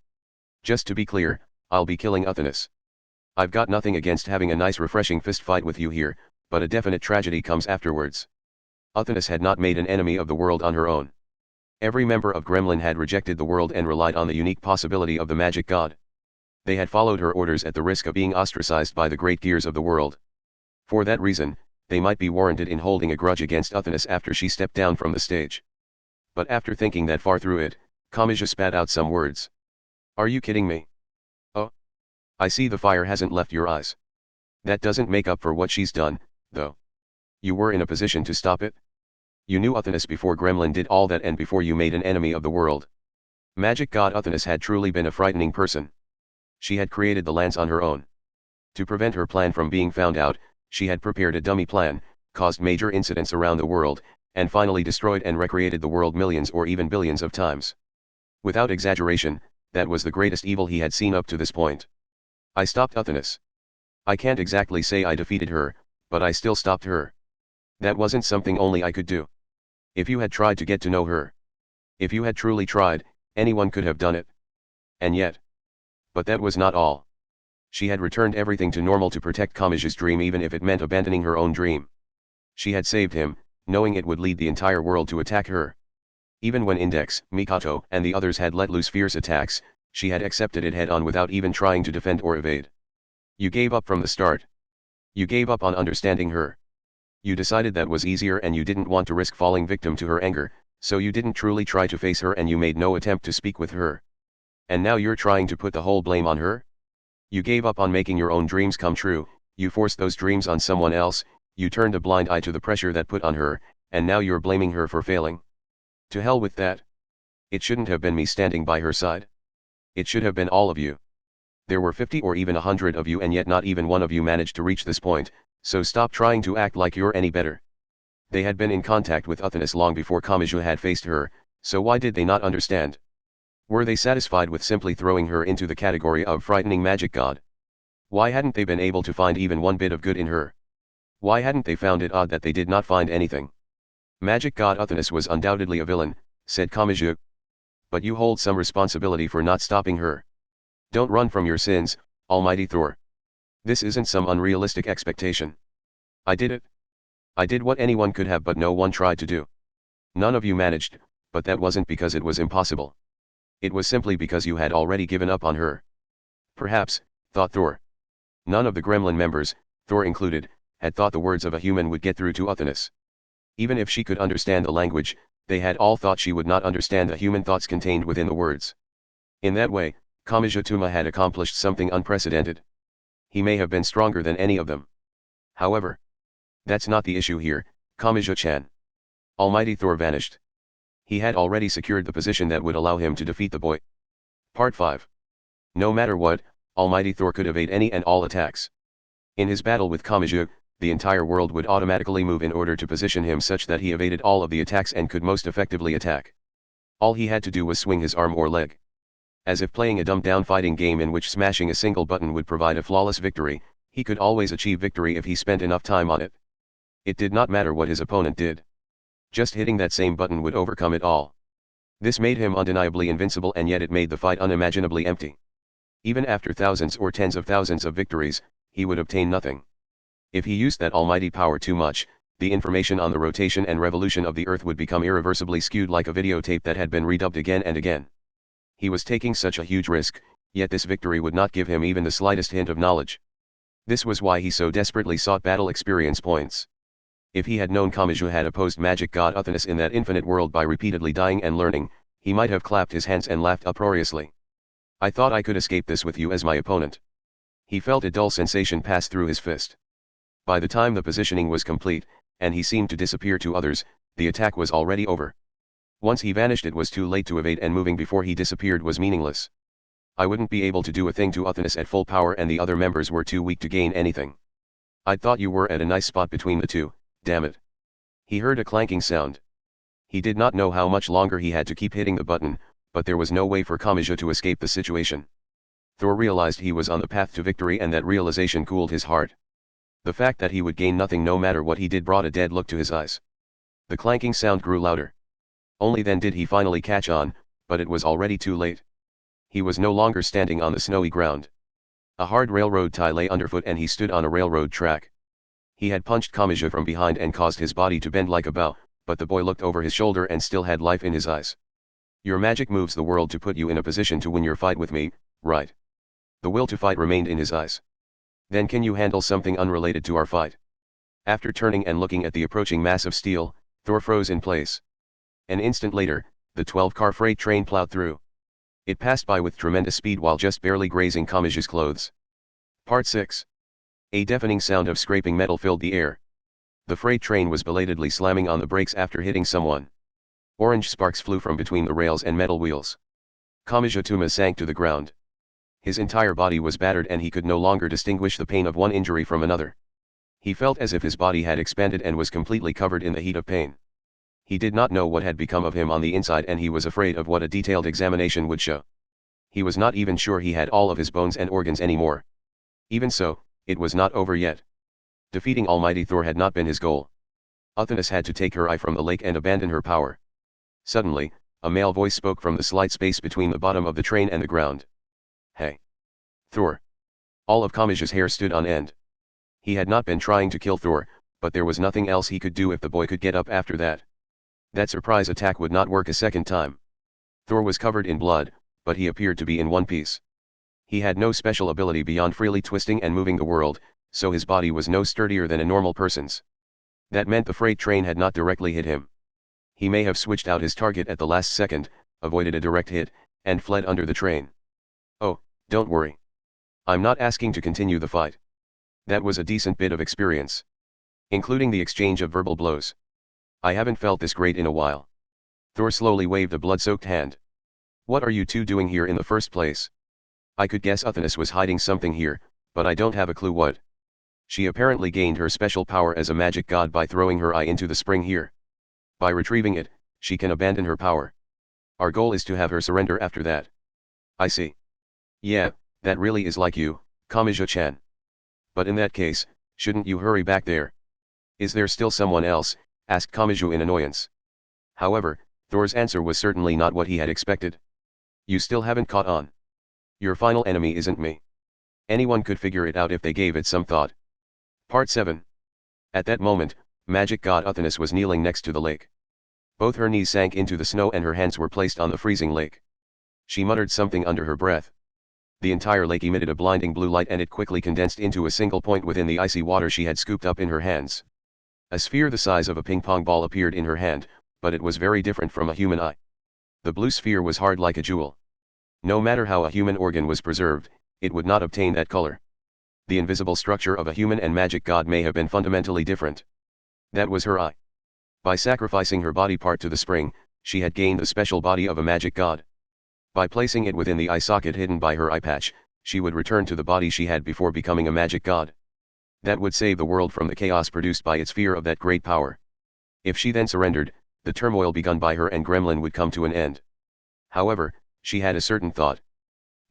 Just to be clear, I'll be killing Uthonus. I've got nothing against having a nice refreshing fist fight with you here, but a definite tragedy comes afterwards. Uthonus had not made an enemy of the world on her own. Every member of Gremlin had rejected the world and relied on the unique possibility of the magic god. They had followed her orders at the risk of being ostracized by the great gears of the world. For that reason, they might be warranted in holding a grudge against Uthonus after she stepped down from the stage. But after thinking that far through it, Kamija spat out some words. "Are you kidding me? Oh. I see the fire hasn't left your eyes. That doesn't make up for what she's done, though. You were in a position to stop it. You knew Uthonus before Gremlin did all that and before you made an enemy of the world. Magic god Uthonus had truly been a frightening person. She had created the lands on her own. To prevent her plan from being found out, she had prepared a dummy plan, caused major incidents around the world, and finally destroyed and recreated the world millions or even billions of times. Without exaggeration, that was the greatest evil he had seen up to this point. I stopped Uthonus. I can't exactly say I defeated her, but I still stopped her. That wasn't something only I could do. If you had tried to get to know her. If you had truly tried, anyone could have done it. And yet. But that was not all. She had returned everything to normal to protect Kamiji's dream even if it meant abandoning her own dream. She had saved him, knowing it would lead the entire world to attack her. Even when Index, Mikoto, and the others had let loose fierce attacks, she had accepted it head-on without even trying to defend or evade. You gave up from the start. You gave up on understanding her. You decided that was easier and you didn't want to risk falling victim to her anger, so you didn't truly try to face her and you made no attempt to speak with her. And now you're trying to put the whole blame on her? You gave up on making your own dreams come true, you forced those dreams on someone else, you turned a blind eye to the pressure that put on her, and now you're blaming her for failing. To hell with that. It shouldn't have been me standing by her side. It should have been all of you. There were 50 or even 100 of you and yet not even one of you managed to reach this point, so stop trying to act like you're any better. They had been in contact with Uthanas long before Kamaji had faced her, so why did they not understand? Were they satisfied with simply throwing her into the category of frightening magic god? Why hadn't they been able to find even one bit of good in her? Why hadn't they found it odd that they did not find anything? Magic god Uthanas was undoubtedly a villain, said Kamaji. But you hold some responsibility for not stopping her. Don't run from your sins, Almighty Thor. This isn't some unrealistic expectation. I did it. I did what anyone could have but no one tried to do. None of you managed, but that wasn't because it was impossible. It was simply because you had already given up on her. Perhaps, thought Thor. None of the gremlin members, Thor included, had thought the words of a human would get through to Uthanas. Even if she could understand the language, they had all thought she would not understand the human thoughts contained within the words. In that way, Kamaji had accomplished something unprecedented. He may have been stronger than any of them. However, that's not the issue here, Kamaji-chan. Almighty Thor vanished. He had already secured the position that would allow him to defeat the boy. Part 5. No matter what, Almighty Thor could evade any and all attacks. In his battle with Kamaji, the entire world would automatically move in order to position him such that he evaded all of the attacks and could most effectively attack. All he had to do was swing his arm or leg. As if playing a dumbed-down fighting game in which smashing a single button would provide a flawless victory, he could always achieve victory if he spent enough time on it. It did not matter what his opponent did. Just hitting that same button would overcome it all. This made him undeniably invincible, and yet it made the fight unimaginably empty. Even after thousands or tens of thousands of victories, he would obtain nothing. If he used that almighty power too much, the information on the rotation and revolution of the Earth would become irreversibly skewed like a videotape that had been redubbed again and again. He was taking such a huge risk, yet this victory would not give him even the slightest hint of knowledge. This was why he so desperately sought battle experience points. If he had known Kamaji had opposed magic god Uthanas in that infinite world by repeatedly dying and learning, he might have clapped his hands and laughed uproariously. I thought I could escape this with you as my opponent. He felt a dull sensation pass through his fist. By the time the positioning was complete, and he seemed to disappear to others, the attack was already over. Once he vanished, it was too late to evade, and moving before he disappeared was meaningless. I wouldn't be able to do a thing to Uthanas at full power, and the other members were too weak to gain anything. I thought you were at a nice spot between the two, damn it. He heard a clanking sound. He did not know how much longer he had to keep hitting the button, but there was no way for Kamaji to escape the situation. Thor realized he was on the path to victory, and that realization cooled his heart. The fact that he would gain nothing no matter what he did brought a dead look to his eyes. The clanking sound grew louder. Only then did he finally catch on, but it was already too late. He was no longer standing on the snowy ground. A hard railroad tie lay underfoot, and he stood on a railroad track. He had punched Kamaji from behind and caused his body to bend like a bow, but the boy looked over his shoulder and still had life in his eyes. Your magic moves the world to put you in a position to win your fight with me, right? The will to fight remained in his eyes. Then can you handle something unrelated to our fight? After turning and looking at the approaching mass of steel, Thor froze in place. An instant later, the 12-car freight train plowed through. It passed by with tremendous speed while just barely grazing Kamaji's clothes. Part 6. A deafening sound of scraping metal filled the air. The freight train was belatedly slamming on the brakes after hitting someone. Orange sparks flew from between the rails and metal wheels. Kamaji sank to the ground. His entire body was battered, and he could no longer distinguish the pain of one injury from another. He felt as if his body had expanded and was completely covered in the heat of pain. He did not know what had become of him on the inside, and he was afraid of what a detailed examination would show. He was not even sure he had all of his bones and organs anymore. Even so, it was not over yet. Defeating Almighty Thor had not been his goal. Uthanas had to take her eye from the lake and abandon her power. Suddenly, a male voice spoke from the slight space between the bottom of the train and the ground. Hey! Thor! All of Kamaji's hair stood on end. He had not been trying to kill Thor, but there was nothing else he could do if the boy could get up after that. That surprise attack would not work a second time. Thor was covered in blood, but he appeared to be in one piece. He had no special ability beyond freely twisting and moving the world, so his body was no sturdier than a normal person's. That meant the freight train had not directly hit him. He may have switched out his target at the last second, avoided a direct hit, and fled under the train. Oh, don't worry. I'm not asking to continue the fight. That was a decent bit of experience. Including the exchange of verbal blows. I haven't felt this great in a while. Thor slowly waved a blood-soaked hand. What are you two doing here in the first place? I could guess Uthanas was hiding something here, but I don't have a clue what. She apparently gained her special power as a magic god by throwing her eye into the spring here. By retrieving it, she can abandon her power. Our goal is to have her surrender after that. I see. Yeah, that really is like you, Kamaji-chan. But in that case, shouldn't you hurry back there? Is there still someone else? Asked Kamaji in annoyance. However, Thor's answer was certainly not what he had expected. You still haven't caught on. Your final enemy isn't me. Anyone could figure it out if they gave it some thought. Part 7. At that moment, magic god Uthanas was kneeling next to the lake. Both her knees sank into the snow and her hands were placed on the freezing lake. She muttered something under her breath. The entire lake emitted a blinding blue light and it quickly condensed into a single point within the icy water she had scooped up in her hands. A sphere the size of a ping-pong ball appeared in her hand, but it was very different from a human eye. The blue sphere was hard like a jewel. No matter how a human organ was preserved, it would not obtain that color. The invisible structure of a human and magic god may have been fundamentally different. That was her eye. By sacrificing her body part to the spring, she had gained the special body of a magic god. By placing it within the eye socket hidden by her eye patch, she would return to the body she had before becoming a magic god. That would save the world from the chaos produced by its fear of that great power. If she then surrendered, the turmoil begun by her and Gremlin would come to an end. However, she had a certain thought.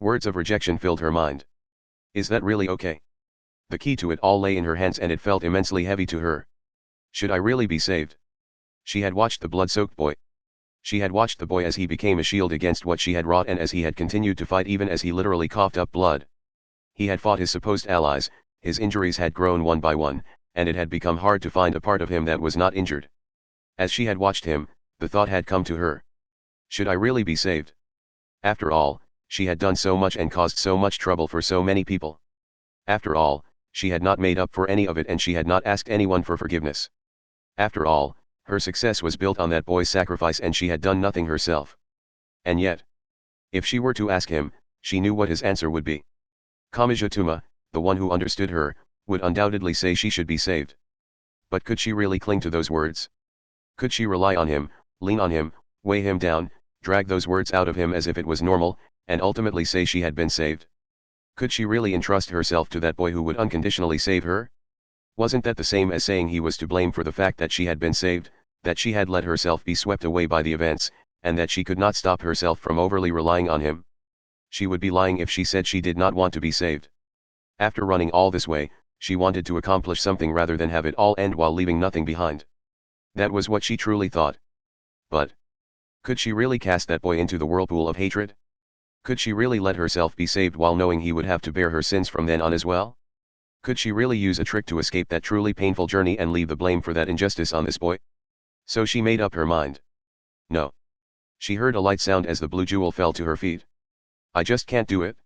Words of rejection filled her mind. Is that really okay? The key to it all lay in her hands and it felt immensely heavy to her. Should I really be saved? She had watched the blood-soaked boy. She had watched the boy as he became a shield against what she had wrought and as he had continued to fight even as he literally coughed up blood. He had fought his supposed allies, his injuries had grown one by one, and it had become hard to find a part of him that was not injured. As she had watched him, the thought had come to her. Should I really be saved? After all, she had done so much and caused so much trouble for so many people. After all, she had not made up for any of it and she had not asked anyone for forgiveness. After all, her success was built on that boy's sacrifice and she had done nothing herself. And yet, if she were to ask him, she knew what his answer would be. Kamaji-tuma, the one who understood her, would undoubtedly say she should be saved. But could she really cling to those words? Could she rely on him, lean on him, weigh him down, drag those words out of him as if it was normal, and ultimately say she had been saved? Could she really entrust herself to that boy who would unconditionally save her? Wasn't that the same as saying he was to blame for the fact that she had been saved, that she had let herself be swept away by the events, and that she could not stop herself from overly relying on him? She would be lying if she said she did not want to be saved. After running all this way, she wanted to accomplish something rather than have it all end while leaving nothing behind. That was what she truly thought. But could she really cast that boy into the whirlpool of hatred? Could she really let herself be saved while knowing he would have to bear her sins from then on as well? Could she really use a trick to escape that truly painful journey and leave the blame for that injustice on this boy? So she made up her mind. No. She heard a light sound as the blue jewel fell to her feet. I just can't do it.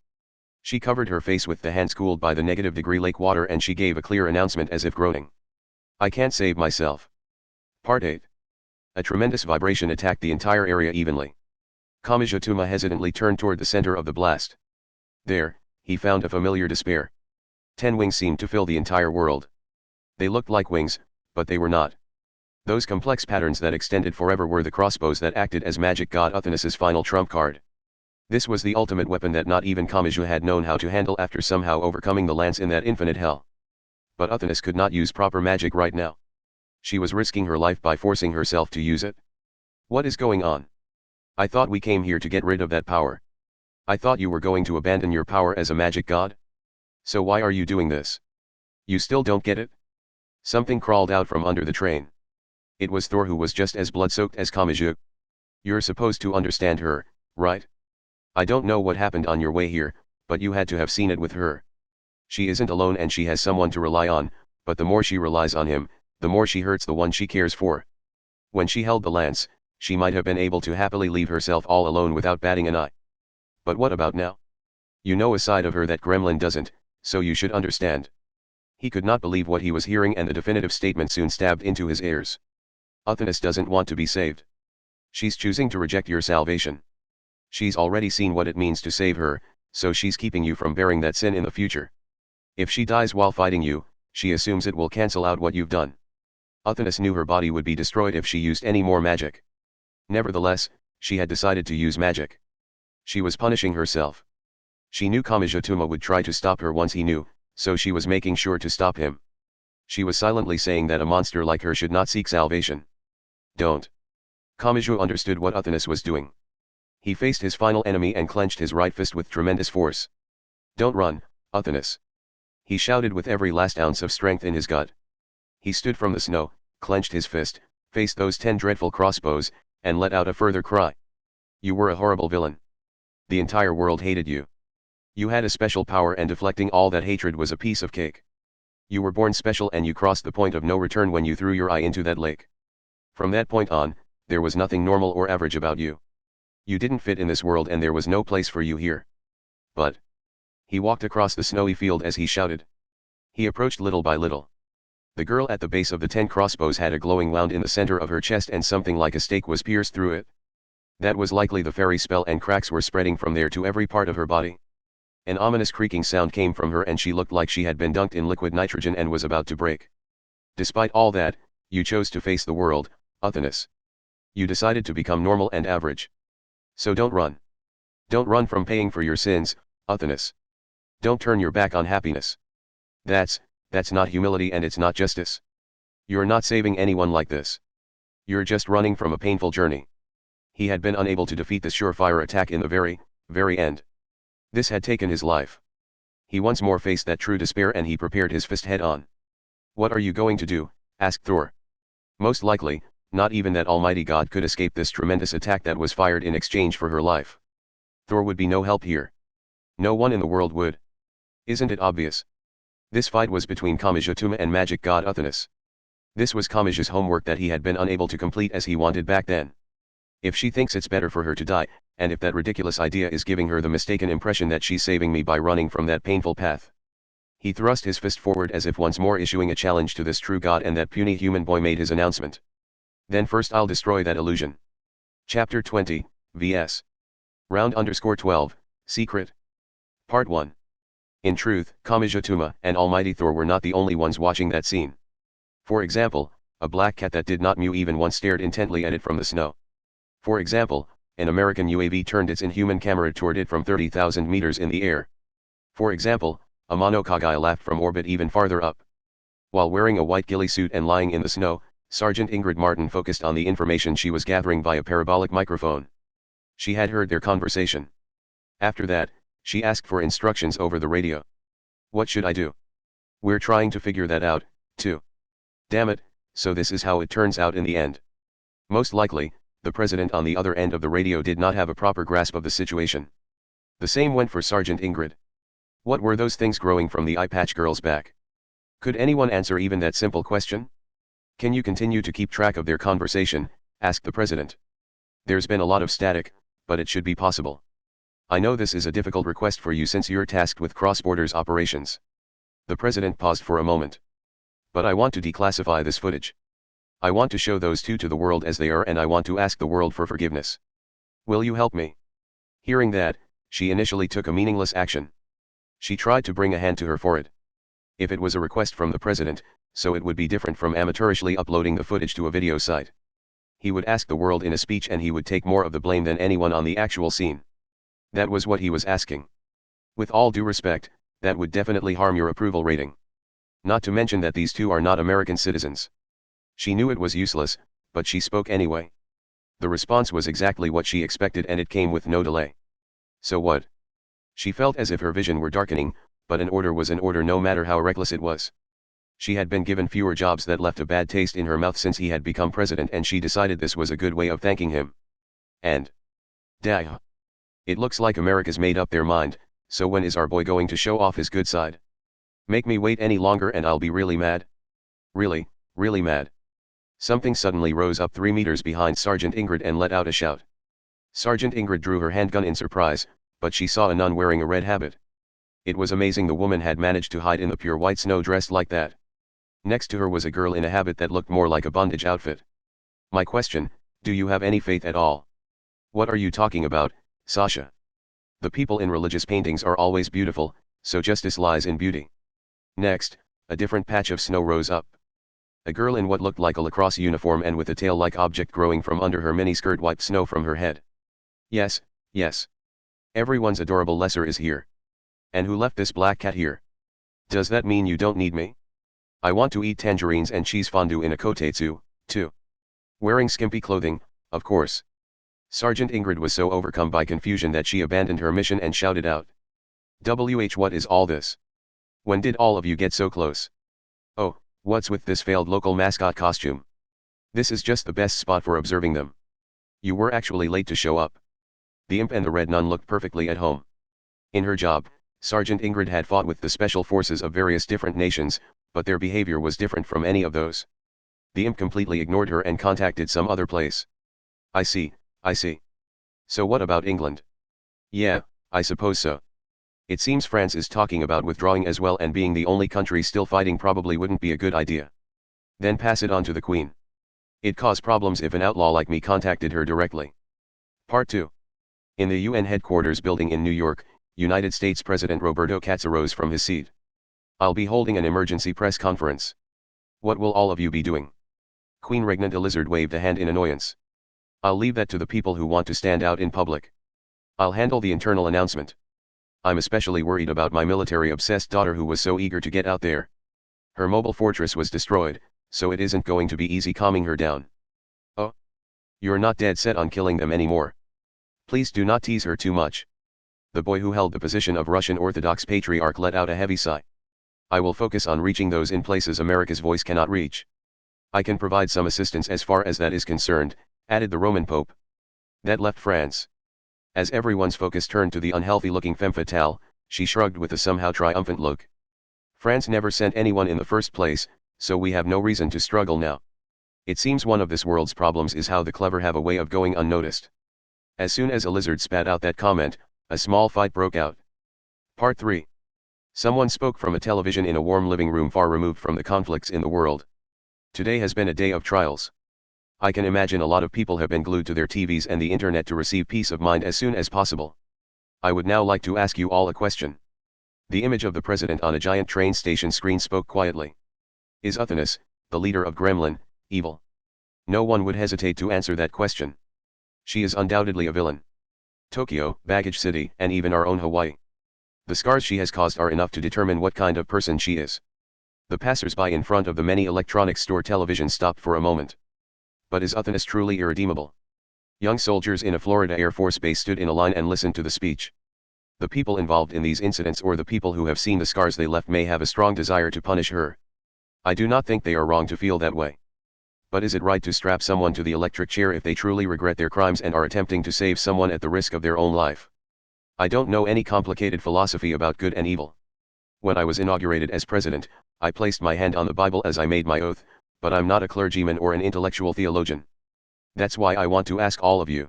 She covered her face with the hands cooled by the -degree lake water and she gave a clear announcement as if groaning. I can't save myself. Part 8. A tremendous vibration attacked the entire area evenly. Kamaji-tuma hesitantly turned toward the center of the blast. There, he found a familiar despair. 10 wings seemed to fill the entire world. They looked like wings, but they were not. Those complex patterns that extended forever were the crossbows that acted as magic god Uthanas's final trump card. This was the ultimate weapon that not even Kamaji had known how to handle after somehow overcoming the lance in that infinite hell. But Uthanas could not use proper magic right now. She was risking her life by forcing herself to use it. What is going on? I thought we came here to get rid of that power. I thought you were going to abandon your power as a magic god? So why are you doing this? You still don't get it? Something crawled out from under the train. It was Thor, who was just as blood-soaked as Kamaji. You're supposed to understand her, right? I don't know what happened on your way here, but you had to have seen it with her. She isn't alone and she has someone to rely on, but the more she relies on him, the more she hurts the one she cares for. When she held the lance, she might have been able to happily leave herself all alone without batting an eye. But what about now? You know a side of her that Gremlin doesn't, so you should understand. He could not believe what he was hearing and the definitive statement soon stabbed into his ears. Uthanas doesn't want to be saved. She's choosing to reject your salvation. She's already seen what it means to save her, so she's keeping you from bearing that sin in the future. If she dies while fighting you, she assumes it will cancel out what you've done. Uthanas knew her body would be destroyed if she used any more magic. Nevertheless, she had decided to use magic. She was punishing herself. She knew Kamijituma would try to stop her once he knew, so she was making sure to stop him. She was silently saying that a monster like her should not seek salvation. Don't. Kamiju understood what Uthanas was doing. He faced his final enemy and clenched his right fist with tremendous force. Don't run, Uthanas. He shouted with every last ounce of strength in his gut. He stood from the snow, clenched his fist, faced those 10 dreadful crossbows, and let out a further cry. You were a horrible villain. The entire world hated you. You had a special power and deflecting all that hatred was a piece of cake. You were born special and you crossed the point of no return when you threw your eye into that lake. From that point on, there was nothing normal or average about you. You didn't fit in this world and there was no place for you here. But. He walked across the snowy field as he shouted. He approached little by little. The girl at the base of the 10 crossbows had a glowing wound in the center of her chest and something like a stake was pierced through it. That was likely the fairy spell and cracks were spreading from there to every part of her body. An ominous creaking sound came from her and she looked like she had been dunked in liquid nitrogen and was about to break. Despite all that, you chose to face the world, Uthanas. You decided to become normal and average. So don't run. Don't run from paying for your sins, Uthanas. Don't turn your back on happiness. That's not humility and it's not justice. You're not saving anyone like this. You're just running from a painful journey. He had been unable to defeat this surefire attack in the very end. This had taken his life. He once more faced that true despair and he prepared his fist head on. What are you going to do? Asked Thor. Most likely, not even that almighty god could escape this tremendous attack that was fired in exchange for her life. Thor would be no help here. No one in the world would. Isn't it obvious? This fight was between Kamijituma and magic god Uthanas. This was Kamiji's homework that he had been unable to complete as he wanted back then. If she thinks it's better for her to die, and if that ridiculous idea is giving her the mistaken impression that she's saving me by running from that painful path. He thrust his fist forward as if once more issuing a challenge to this true god and that puny human boy made his announcement. Then first I'll destroy that illusion. Chapter 20, vs. Round _12, Secret. Part 1. In truth, Kamijituma and Almighty Thor were not the only ones watching that scene. For example, a black cat that did not mew even once stared intently at it from the snow. For example, an American UAV turned its inhuman camera toward it from 30,000 meters in the air. For example, a monokage laughed from orbit even farther up. While wearing a white ghillie suit and lying in the snow, Sergeant Ingrid Martin focused on the information she was gathering via parabolic microphone. She had heard their conversation. After that, she asked for instructions over the radio. What should I do? We're trying to figure that out, too. Damn it, so this is how it turns out in the end. Most likely, the president on the other end of the radio did not have a proper grasp of the situation. The same went for Sergeant Ingrid. What were those things growing from the eye patch girl's back? Could anyone answer even that simple question? Can you continue to keep track of their conversation? Asked the president. There's been a lot of static, but it should be possible. I know this is a difficult request for you since you're tasked with cross-borders operations. The president paused for a moment. But I want to declassify this footage. I want to show those two to the world as they are and I want to ask the world for forgiveness. Will you help me? Hearing that, she initially took a meaningless action. She tried to bring a hand to her forehead. If it was a request from the president, so it would be different from amateurishly uploading the footage to a video site. He would ask the world in a speech and he would take more of the blame than anyone on the actual scene. That was what he was asking. With all due respect, that would definitely harm your approval rating. Not to mention that these two are not American citizens. She knew it was useless, but she spoke anyway. The response was exactly what she expected and it came with no delay. So what? She felt as if her vision were darkening, but an order was an order no matter how reckless it was. She had been given fewer jobs that left a bad taste in her mouth since he had become president and she decided this was a good way of thanking him. And Dah. It looks like America's made up their mind, so when is our boy going to show off his good side? Make me wait any longer and I'll be really mad. Really, really mad. Something suddenly rose up 3 meters behind Sergeant Ingrid and let out a shout. Sergeant Ingrid drew her handgun in surprise, but she saw a nun wearing a red habit. It was amazing the woman had managed to hide in the pure white snow dressed like that. Next to her was a girl in a habit that looked more like a bondage outfit. My question, do you have any faith at all? What are you talking about, Sasha? The people in religious paintings are always beautiful, so justice lies in beauty. Next, a different patch of snow rose up. A girl in what looked like a lacrosse uniform and with a tail-like object growing from under her miniskirt wiped snow from her head. Yes, yes. Everyone's adorable lesser is here. And who left this black cat here? Does that mean you don't need me? I want to eat tangerines and cheese fondue in a kotetsu, too. Wearing skimpy clothing, of course. Sergeant Ingrid was so overcome by confusion that she abandoned her mission and shouted out. What is all this? When did all of you get so close? Oh, what's with this failed local mascot costume? This is just the best spot for observing them. You were actually late to show up. The imp and the red nun looked perfectly at home. In her job, Sergeant Ingrid had fought with the special forces of various different nations, but their behavior was different from any of those. The imp completely ignored her and contacted some other place. I see. So what about England? Yeah, I suppose so. It seems France is talking about withdrawing as well, and being the only country still fighting probably wouldn't be a good idea. Then pass it on to the Queen. It'd cause problems if an outlaw like me contacted her directly. Part 2. In the UN headquarters building in New York, United States President Roberto Katz arose from his seat. I'll be holding an emergency press conference. What will all of you be doing? Queen Regnant the Lizard waved a hand in annoyance. I'll leave that to the people who want to stand out in public. I'll handle the internal announcement. I'm especially worried about my military-obsessed daughter who was so eager to get out there. Her mobile fortress was destroyed, so it isn't going to be easy calming her down. Oh? You're not dead set on killing them anymore. Please do not tease her too much. The boy who held the position of Russian Orthodox Patriarch let out a heavy sigh. I will focus on reaching those in places America's voice cannot reach. I can provide some assistance as far as that is concerned, added the Roman Pope. That left France. As everyone's focus turned to the unhealthy-looking femme fatale, she shrugged with a somehow triumphant look. France never sent anyone in the first place, so we have no reason to struggle now. It seems one of this world's problems is how the clever have a way of going unnoticed. As soon as a lizard spat out that comment, a small fight broke out. Part 3. Someone spoke from a television in a warm living room far removed from the conflicts in the world. Today has been a day of trials. I can imagine a lot of people have been glued to their TVs and the internet to receive peace of mind as soon as possible. I would now like to ask you all a question. The image of the president on a giant train station screen spoke quietly. Is Uthanus, the leader of Gremlin, evil? No one would hesitate to answer that question. She is undoubtedly a villain. Tokyo, Baggage City, and even our own Hawaii. The scars she has caused are enough to determine what kind of person she is. The passers-by in front of the many electronics store televisions stopped for a moment. But is Uthanus truly irredeemable? Young soldiers in a Florida Air Force base stood in a line and listened to the speech. The people involved in these incidents or the people who have seen the scars they left may have a strong desire to punish her. I do not think they are wrong to feel that way. But is it right to strap someone to the electric chair if they truly regret their crimes and are attempting to save someone at the risk of their own life? I don't know any complicated philosophy about good and evil. When I was inaugurated as president, I placed my hand on the Bible as I made my oath, but I'm not a clergyman or an intellectual theologian. That's why I want to ask all of you.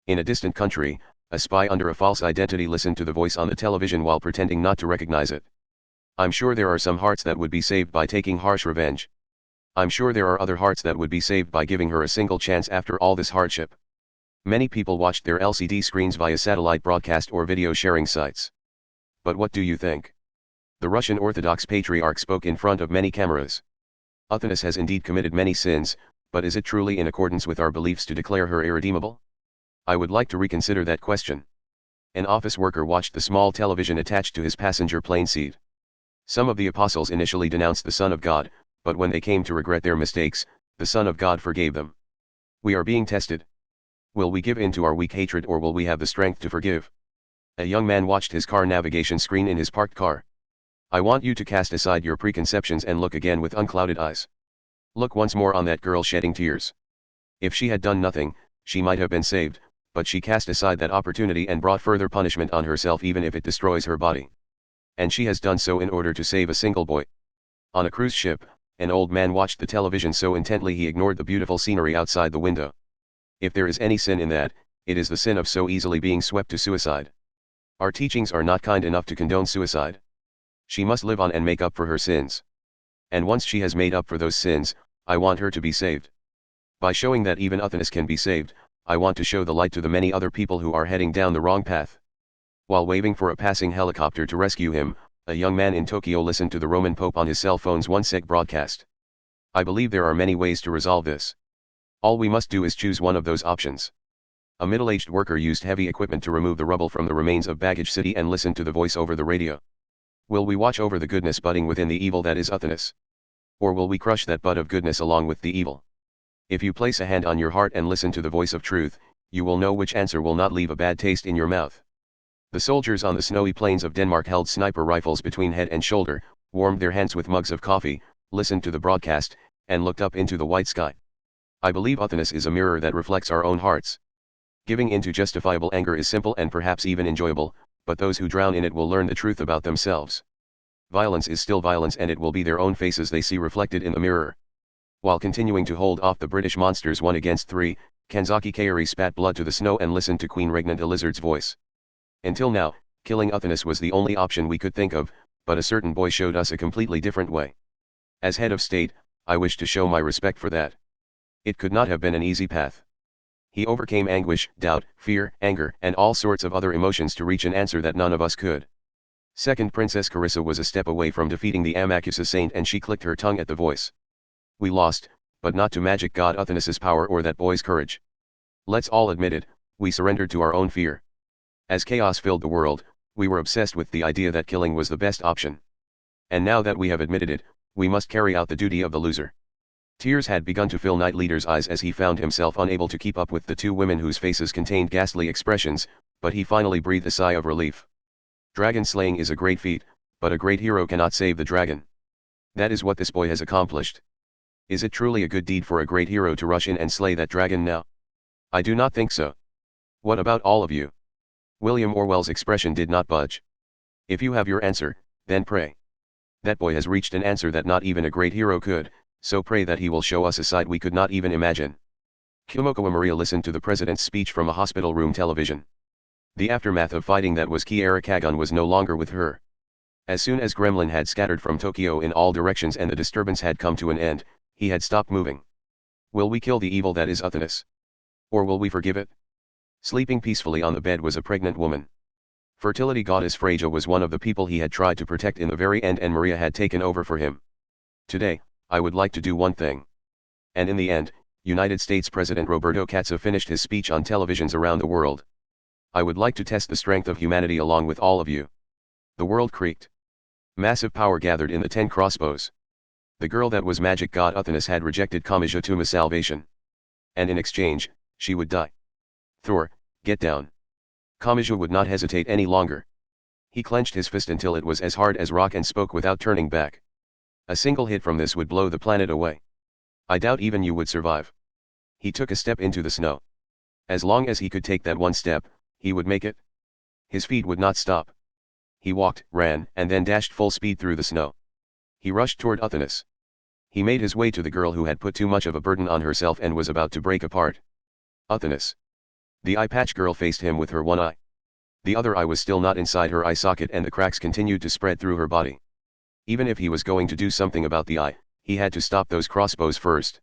In a distant country, a spy under a false identity listened to the voice on the television while pretending not to recognize it. I'm sure there are some hearts that would be saved by taking harsh revenge. I'm sure there are other hearts that would be saved by giving her a single chance after all this hardship. Many people watched their LCD screens via satellite broadcast or video sharing sites. But what do you think? The Russian Orthodox Patriarch spoke in front of many cameras. Uthanus has indeed committed many sins, but is it truly in accordance with our beliefs to declare her irredeemable? I would like to reconsider that question. An office worker watched the small television attached to his passenger plane seat. Some of the apostles initially denounced the Son of God, but when they came to regret their mistakes, the Son of God forgave them. We are being tested. Will we give in to our weak hatred, or will we have the strength to forgive? A young man watched his car navigation screen in his parked car. I want you to cast aside your preconceptions and look again with unclouded eyes. Look once more on that girl shedding tears. If she had done nothing, she might have been saved, but she cast aside that opportunity and brought further punishment on herself even if it destroys her body. And she has done so in order to save a single boy. On a cruise ship, an old man watched the television so intently he ignored the beautiful scenery outside the window. If there is any sin in that, it is the sin of so easily being swept to suicide. Our teachings are not kind enough to condone suicide. She must live on and make up for her sins. And once she has made up for those sins, I want her to be saved. By showing that even Uthanus can be saved, I want to show the light to the many other people who are heading down the wrong path. While waiting for a passing helicopter to rescue him, a young man in Tokyo listened to the Roman Pope on his cell phone's one-sec broadcast. I believe there are many ways to resolve this. All we must do is choose one of those options. A middle-aged worker used heavy equipment to remove the rubble from the remains of Baggage City and listened to the voice over the radio. Will we watch over the goodness budding within the evil that is Uthanus? Or will we crush that bud of goodness along with the evil? If you place a hand on your heart and listen to the voice of truth, you will know which answer will not leave a bad taste in your mouth. The soldiers on the snowy plains of Denmark held sniper rifles between head and shoulder, warmed their hands with mugs of coffee, listened to the broadcast, and looked up into the white sky. I believe Uthanus is a mirror that reflects our own hearts. Giving in to justifiable anger is simple and perhaps even enjoyable, but those who drown in it will learn the truth about themselves. Violence is still violence, and it will be their own faces they see reflected in the mirror. While continuing to hold off the British monsters 1-3, Kanzaki Kaori spat blood to the snow and listened to Queen Regnant a Lizard's voice. Until now, killing Uthanus was the only option we could think of, but a certain boy showed us a completely different way. As head of state, I wish to show my respect for that. It could not have been an easy path. He overcame anguish, doubt, fear, anger, and all sorts of other emotions to reach an answer that none of us could. Second, Princess Carissa was a step away from defeating the Amakusa saint, and she clicked her tongue at the voice. We lost, but not to magic god Uthanus's power or that boy's courage. Let's all admit it, we surrendered to our own fear. As chaos filled the world, we were obsessed with the idea that killing was the best option. And now that we have admitted it, we must carry out the duty of the loser. Tears had begun to fill Knight Leader's eyes as he found himself unable to keep up with the two women whose faces contained ghastly expressions, but he finally breathed a sigh of relief. Dragon slaying is a great feat, but a great hero cannot save the dragon. That is what this boy has accomplished. Is it truly a good deed for a great hero to rush in and slay that dragon now? I do not think so. What about all of you? William Orwell's expression did not budge. If you have your answer, then pray. That boy has reached an answer that not even a great hero could, so pray that he will show us a side we could not even imagine. Kumokawa Maria listened to the president's speech from a hospital room television. The aftermath of fighting that was Kiara Kagon was no longer with her. As soon as Gremlin had scattered from Tokyo in all directions and the disturbance had come to an end, he had stopped moving. Will we kill the evil that is Uthanus? Or will we forgive it? Sleeping peacefully on the bed was a pregnant woman. Fertility goddess Freja was one of the people he had tried to protect in the very end, and Maria had taken over for him. Today, I would like to do one thing. And in the end, United States President Roberto Katza finished his speech on televisions around the world. I would like to test the strength of humanity along with all of you. The world creaked. Massive power gathered in the 10 crossbows. The girl that was magic god Uthanus had rejected Kamijatuma's salvation. And in exchange, she would die. Thor, get down. Kamija would not hesitate any longer. He clenched his fist until it was as hard as rock and spoke without turning back. A single hit from this would blow the planet away. I doubt even you would survive. He took a step into the snow. As long as he could take that one step, he would make it. His feet would not stop. He walked, ran, and then dashed full speed through the snow. He rushed toward Uthanus. He made his way to the girl who had put too much of a burden on herself and was about to break apart. Uthanus. The eye patch girl faced him with her one eye. The other eye was still not inside her eye socket, and the cracks continued to spread through her body. Even if he was going to do something about the eye, he had to stop those crossbows first.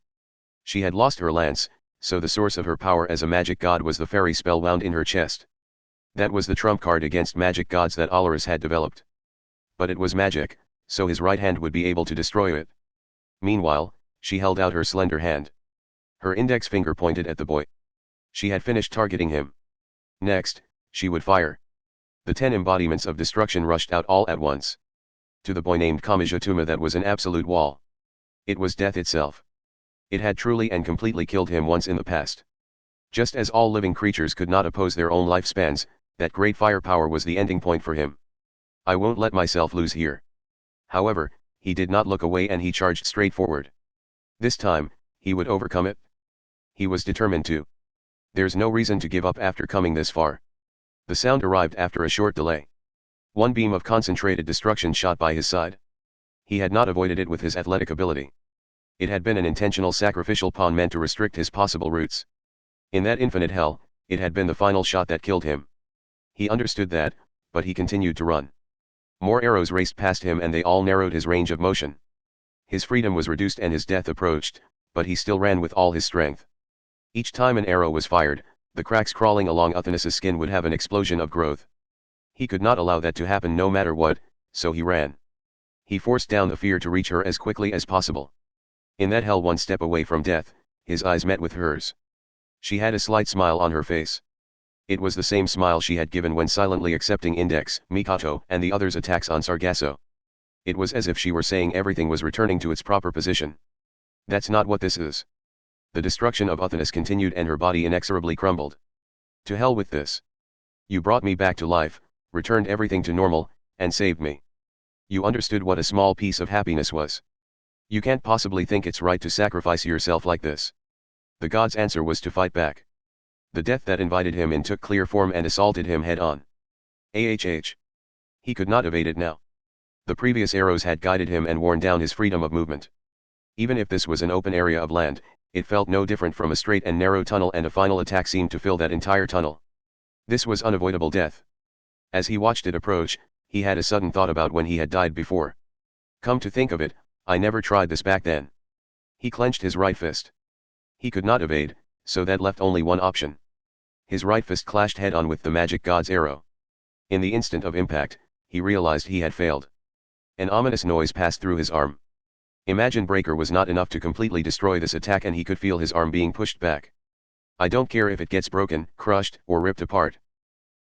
She had lost her lance, so the source of her power as a magic god was the fairy spell wound in her chest. That was the trump card against magic gods that Alaris had developed. But it was magic, so his right hand would be able to destroy it. Meanwhile, she held out her slender hand. Her index finger pointed at the boy. She had finished targeting him. Next, she would fire. The 10 embodiments of destruction rushed out all at once. To the boy named Kamijatuma, that was an absolute wall. It was death itself. It had truly and completely killed him once in the past. Just as all living creatures could not oppose their own lifespans, that great firepower was the ending point for him. I won't let myself lose here. However, he did not look away and he charged straight forward. This time, he would overcome it. He was determined to. There's no reason to give up after coming this far. The sound arrived after a short delay. One beam of concentrated destruction shot by his side. He had not avoided it with his athletic ability. It had been an intentional sacrificial pawn meant to restrict his possible routes. In that infinite hell, it had been the final shot that killed him. He understood that, but he continued to run. More arrows raced past him and they all narrowed his range of motion. His freedom was reduced and his death approached, but he still ran with all his strength. Each time an arrow was fired, the cracks crawling along Uthanus's skin would have an explosion of growth. He could not allow that to happen no matter what, so he ran. He forced down the fear to reach her as quickly as possible. In that hell, one step away from death, his eyes met with hers. She had a slight smile on her face. It was the same smile she had given when silently accepting Index, Mikoto, and the others' attacks on Sargasso. It was as if she were saying everything was returning to its proper position. That's not what this is. The destruction of Uthanus continued and her body inexorably crumbled. To hell with this. You brought me back to life, returned everything to normal, and saved me. You understood what a small piece of happiness was. You can't possibly think it's right to sacrifice yourself like this. The god's answer was to fight back. The death that invited him in took clear form and assaulted him head-on. He could not evade it now. The previous arrows had guided him and worn down his freedom of movement. Even if this was an open area of land, it felt no different from a straight and narrow tunnel, and a final attack seemed to fill that entire tunnel. This was unavoidable death. As he watched it approach, he had a sudden thought about when he had died before. Come to think of it, I never tried this back then. He clenched his right fist. He could not evade, so that left only one option. His right fist clashed head-on with the magic god's arrow. In the instant of impact, he realized he had failed. An ominous noise passed through his arm. Imagine Breaker was not enough to completely destroy this attack, and he could feel his arm being pushed back. I don't care if it gets broken, crushed, or ripped apart.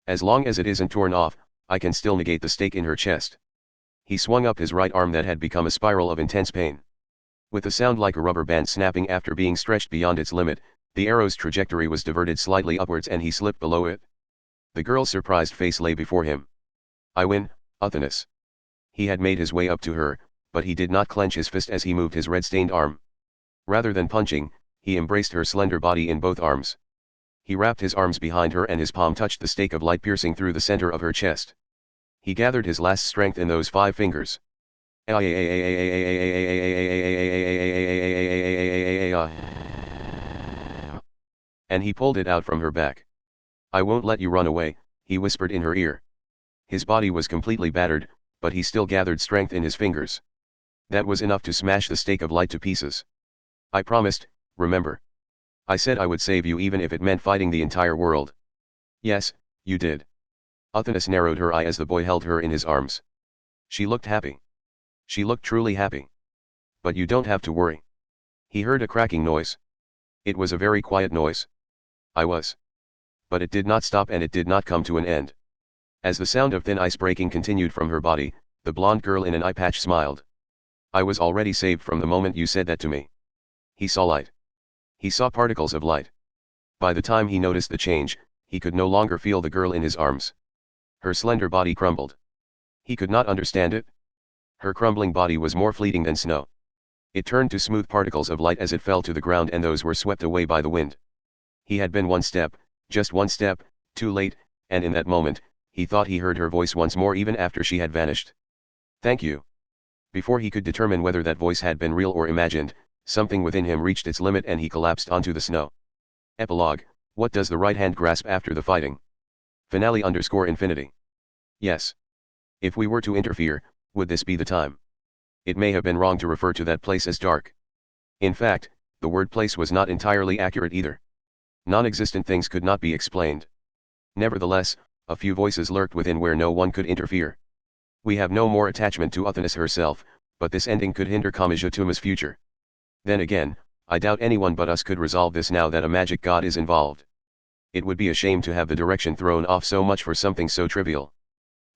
As long as it isn't torn off, I can still negate the stake in her chest. He swung up his right arm that had become a spiral of intense pain. With a sound like a rubber band snapping after being stretched beyond its limit, the arrow's trajectory was diverted slightly upwards and he slipped below it. The girl's surprised face lay before him. I win, Uthanus. He had made his way up to her, but he did not clench his fist as he moved his red-stained arm. Rather than punching, he embraced her slender body in both arms. He wrapped his arms behind her and his palm touched the stake of light piercing through the center of her chest. He gathered his last strength in those 5 fingers. And he pulled it out from her back. I won't let you run away, he whispered in her ear. His body was completely battered, but he still gathered strength in his fingers. That was enough to smash the stake of light to pieces. I promised, remember. I said I would save you even if it meant fighting the entire world. Yes, you did. Uthanus narrowed her eye as the boy held her in his arms. She looked happy. She looked truly happy. But you don't have to worry. He heard a cracking noise. It was a very quiet noise. I was. But it did not stop and it did not come to an end. As the sound of thin ice breaking continued from her body, the blonde girl in an eye patch smiled. I was already saved from the moment you said that to me. He saw light. He saw particles of light. By the time he noticed the change, he could no longer feel the girl in his arms. Her slender body crumbled. He could not understand it. Her crumbling body was more fleeting than snow. It turned to smooth particles of light as it fell to the ground, and those were swept away by the wind. He had been one step, just one step, too late, and in that moment, he thought he heard her voice once more even after she had vanished. Thank you. Before he could determine whether that voice had been real or imagined, something within him reached its limit and he collapsed onto the snow. Epilogue, what does the right hand grasp after the fighting? Finale_infinity. Yes. If we were to interfere, would this be the time? It may have been wrong to refer to that place as dark. In fact, the word place was not entirely accurate either. Non-existent things could not be explained. Nevertheless, a few voices lurked within where no one could interfere. We have no more attachment to Uthanus herself, but this ending could hinder Kamijituma's future. Then again, I doubt anyone but us could resolve this now that a magic god is involved. It would be a shame to have the direction thrown off so much for something so trivial.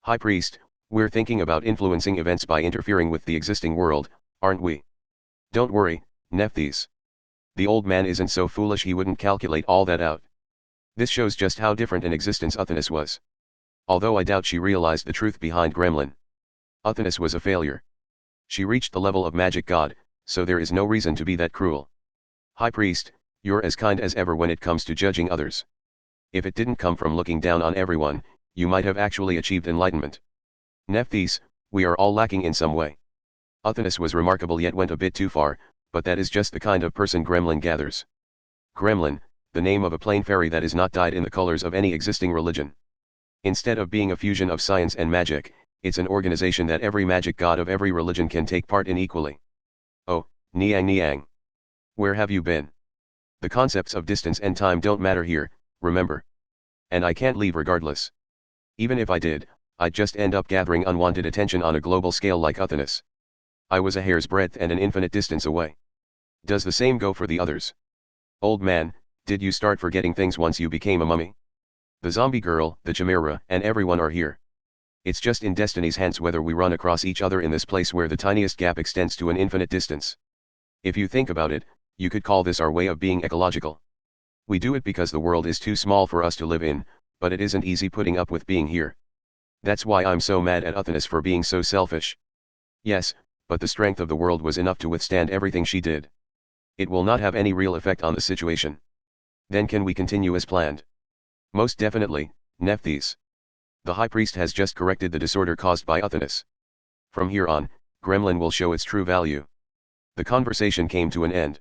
High Priest, we're thinking about influencing events by interfering with the existing world, aren't we? Don't worry, Nephthys. The old man isn't so foolish he wouldn't calculate all that out. This shows just how different an existence Uthanus was. Although I doubt she realized the truth behind Gremlin. Uthanus was a failure. She reached the level of magic god, so there is no reason to be that cruel. High Priest, you're as kind as ever when it comes to judging others. If it didn't come from looking down on everyone, you might have actually achieved enlightenment. Nephthys, we are all lacking in some way. Uthanus was remarkable yet went a bit too far, but that is just the kind of person Gremlin gathers. Gremlin, the name of a plain fairy that is not dyed in the colors of any existing religion. Instead of being a fusion of science and magic, it's an organization that every magic god of every religion can take part in equally. Oh, Niang Niang. Where have you been? The concepts of distance and time don't matter here, remember. And I can't leave regardless. Even if I did, I'd just end up gathering unwanted attention on a global scale like Uthanus. I was a hair's breadth and an infinite distance away. Does the same go for the others? Old man, Did you start forgetting things once you became a mummy? The zombie girl, the chimera, and everyone are here. It's just in destiny's hands whether we run across each other in this place where the tiniest gap extends to an infinite distance. If you think about it, you could call this our way of being ecological. We do it because the world is too small for us to live in, but it isn't easy putting up with being here. That's why I'm so mad at Uthnis for being so selfish. Yes, but the strength of the world was enough to withstand everything she did. It will not have any real effect on the situation. Then can we continue as planned? Most definitely, Nephthys. The High Priest has just corrected the disorder caused by Uthnis. From here on, Gremlin will show its true value. The conversation came to an end.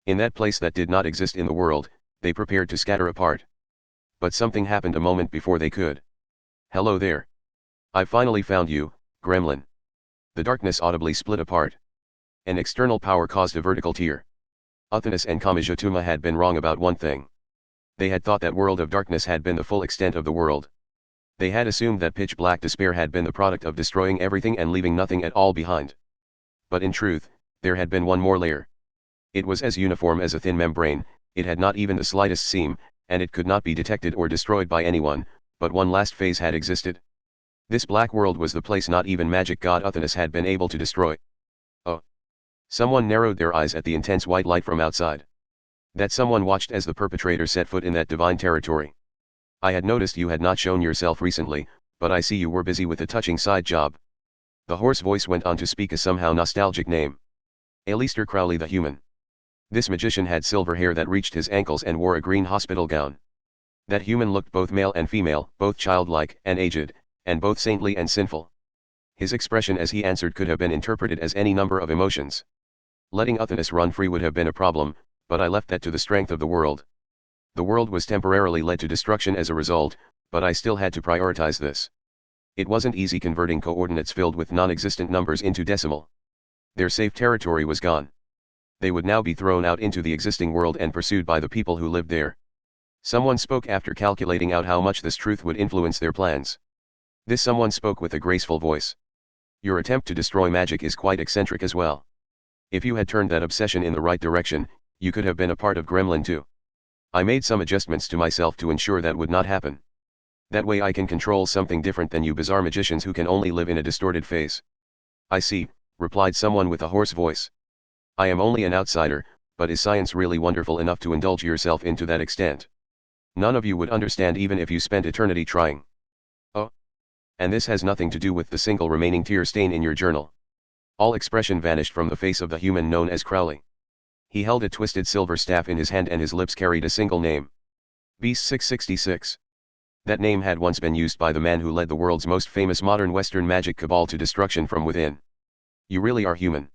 In that place that did not exist in the world, they prepared to scatter apart. But something happened a moment before they could. Hello there. I finally found you, Gremlin. The darkness audibly split apart. An external power caused a vertical tear. Uthnis and Kamijutuma had been wrong about one thing. They had thought that world of darkness had been the full extent of the world. They had assumed that pitch black despair had been the product of destroying everything and leaving nothing at all behind. But in truth, there had been one more layer. It was as uniform as a thin membrane, it had not even the slightest seam, and it could not be detected or destroyed by anyone, but one last phase had existed. This black world was the place not even magic god Uthnis had been able to destroy. Oh! Someone narrowed their eyes at the intense white light from outside. That someone watched as the perpetrator set foot in that divine territory. I had noticed you had not shown yourself recently, but I see you were busy with a touching side job. The hoarse voice went on to speak a somehow nostalgic name. Aleister Crowley the Human. This magician had silver hair that reached his ankles and wore a green hospital gown. That human looked both male and female, both childlike and aged, and both saintly and sinful. His expression as he answered could have been interpreted as any number of emotions. Letting Uthnis run free would have been a problem, but I left that to the strength of the world. The world was temporarily led to destruction as a result, but I still had to prioritize this. It wasn't easy converting coordinates filled with non-existent numbers into decimal. Their safe territory was gone. They would now be thrown out into the existing world and pursued by the people who lived there. Someone spoke after calculating out how much this truth would influence their plans. This someone spoke with a graceful voice. Your attempt to destroy magic is quite eccentric as well. If you had turned that obsession in the right direction, you could have been a part of Gremlin too. I made some adjustments to myself to ensure that would not happen. That way I can control something different than you bizarre magicians who can only live in a distorted phase. I see, replied someone with a hoarse voice. I am only an outsider, but is science really wonderful enough to indulge yourself into that extent? None of you would understand even if you spent eternity trying. Oh. And this has nothing to do with the single remaining tear stain in your journal. All expression vanished from the face of the human known as Crowley. He held a twisted silver staff in his hand and his lips carried a single name. Beast 666. That name had once been used by the man who led the world's most famous modern Western magic cabal to destruction from within. You really are human.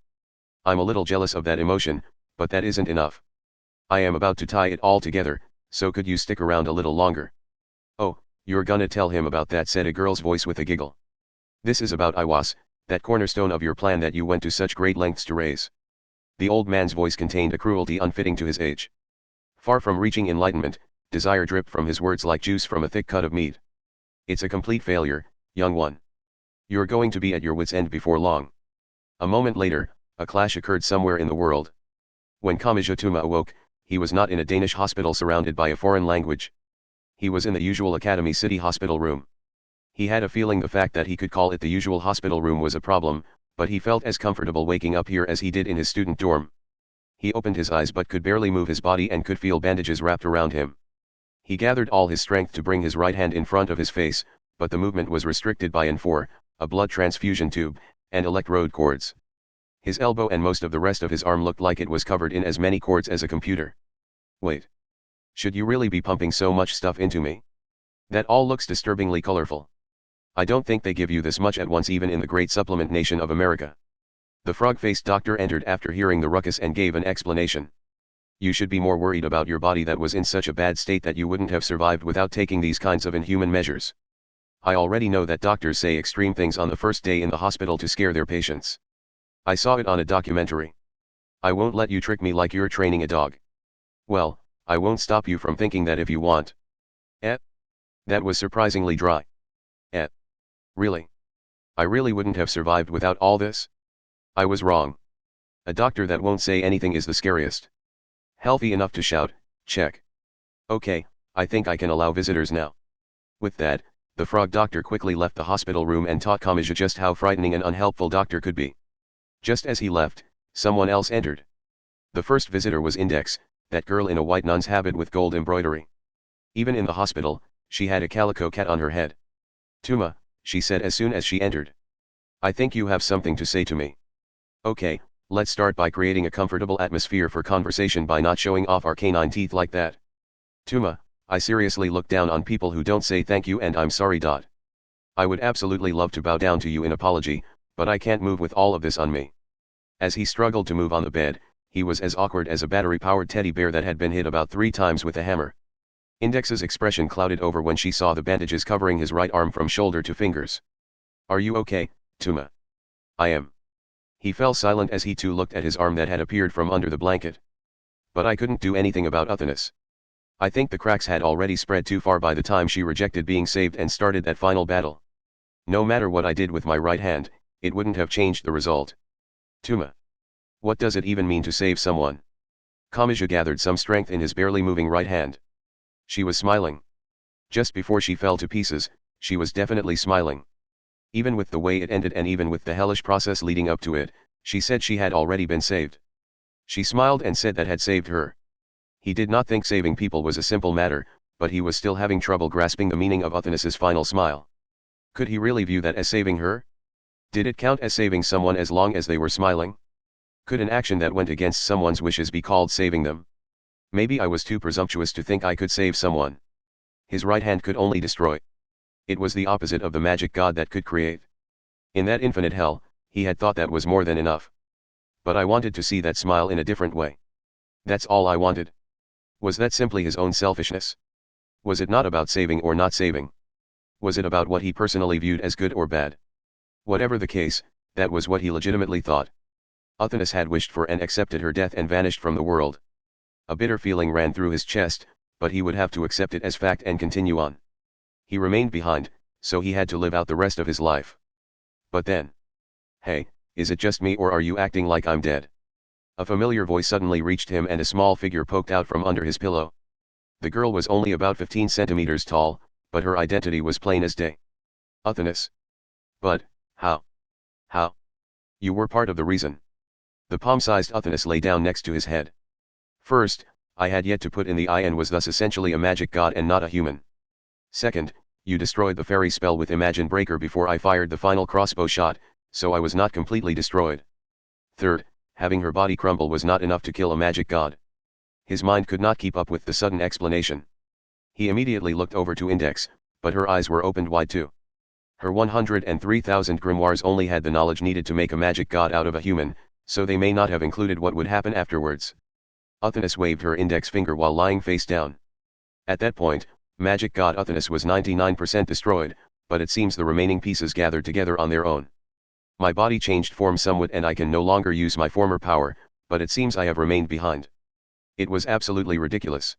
I'm a little jealous of that emotion, but that isn't enough. I am about to tie it all together, so could you stick around a little longer? Oh, you're gonna tell him about that, said a girl's voice with a giggle. This is about Iwas, that cornerstone of your plan that you went to such great lengths to raise. The old man's voice contained a cruelty unfitting to his age. Far from reaching enlightenment, desire dripped from his words like juice from a thick cut of meat. It's a complete failure, young one. You're going to be at your wit's end before long. A moment later, a clash occurred somewhere in the world. When Kamijutuma awoke, he was not in a Danish hospital surrounded by a foreign language. He was in the usual Academy City hospital room. He had a feeling the fact that he could call it the usual hospital room was a problem, but he felt as comfortable waking up here as he did in his student dorm. He opened his eyes but could barely move his body and could feel bandages wrapped around him. He gathered all his strength to bring his right hand in front of his face, but the movement was restricted by N4, a blood transfusion tube, and electrode cords. His elbow and most of the rest of his arm looked like it was covered in as many cords as a computer. Wait. Should you really be pumping so much stuff into me? That all looks disturbingly colorful. I don't think they give you this much at once even in the great supplement nation of America. The frog-faced doctor entered after hearing the ruckus and gave an explanation. You should be more worried about your body that was in such a bad state that you wouldn't have survived without taking these kinds of inhuman measures. I already know that doctors say extreme things on the first day in the hospital to scare their patients. I saw it on a documentary. I won't let you trick me like you're training a dog. Well, I won't stop you from thinking that if you want. That was surprisingly dry. Really? I really wouldn't have survived without all this? I was wrong. A doctor that won't say anything is the scariest. Healthy enough to shout, check. Okay, I think I can allow visitors now. With that, the frog doctor quickly left the hospital room and taught Kamaji just how frightening an unhelpful doctor could be. Just as he left, someone else entered. The first visitor was Index, that girl in a white nun's habit with gold embroidery. Even in the hospital, she had a calico cat on her head. Tuma, she said as soon as she entered. I think you have something to say to me. Okay, let's start by creating a comfortable atmosphere for conversation by not showing off our canine teeth like that. Tuma, I seriously look down on people who don't say thank you and I'm sorry. I would absolutely love to bow down to you in apology, but I can't move with all of this on me. As he struggled to move on the bed, he was as awkward as a battery-powered teddy bear that had been hit about 3 times with a hammer. Index's expression clouded over when she saw the bandages covering his right arm from shoulder to fingers. Are you okay, Tuma? I am. He fell silent as he too looked at his arm that had appeared from under the blanket. But I couldn't do anything about Uthanas. I think the cracks had already spread too far by the time she rejected being saved and started that final battle. No matter what I did with my right hand, it wouldn't have changed the result. Tuma. What does it even mean to save someone? Kamaji gathered some strength in his barely moving right hand. She was smiling. Just before she fell to pieces, she was definitely smiling. Even with the way it ended and even with the hellish process leading up to it, she said she had already been saved. She smiled and said that had saved her. He did not think saving people was a simple matter, but he was still having trouble grasping the meaning of Uthanas's final smile. Could he really view that as saving her? Did it count as saving someone as long as they were smiling? Could an action that went against someone's wishes be called saving them? Maybe I was too presumptuous to think I could save someone. His right hand could only destroy. It was the opposite of the magic god that could create. In that infinite hell, he had thought that was more than enough. But I wanted to see that smile in a different way. That's all I wanted. Was that simply his own selfishness? Was it not about saving or not saving? Was it about what he personally viewed as good or bad? Whatever the case, that was what he legitimately thought. Uthanas had wished for and accepted her death and vanished from the world. A bitter feeling ran through his chest, but he would have to accept it as fact and continue on. He remained behind, so he had to live out the rest of his life. But then. Hey, is it just me or are you acting like I'm dead? A familiar voice suddenly reached him and a small figure poked out from under his pillow. The girl was only about 15 centimeters tall, but her identity was plain as day. Uthanas. But, how? How? You were part of the reason. The palm-sized Uthanas lay down next to his head. First, I had yet to put in the eye and was thus essentially a magic god and not a human. Second, you destroyed the fairy spell with Imagine Breaker before I fired the final crossbow shot, so I was not completely destroyed. Third, having her body crumble was not enough to kill a magic god. His mind could not keep up with the sudden explanation. He immediately looked over to Index, but her eyes were opened wide too. Her 103,000 grimoires only had the knowledge needed to make a magic god out of a human, so they may not have included what would happen afterwards. Uthanas waved her index finger while lying face down. At that point, magic god Uthanas was 99% destroyed, but it seems the remaining pieces gathered together on their own. My body changed form somewhat and I can no longer use my former power, but it seems I have remained behind. It was absolutely ridiculous.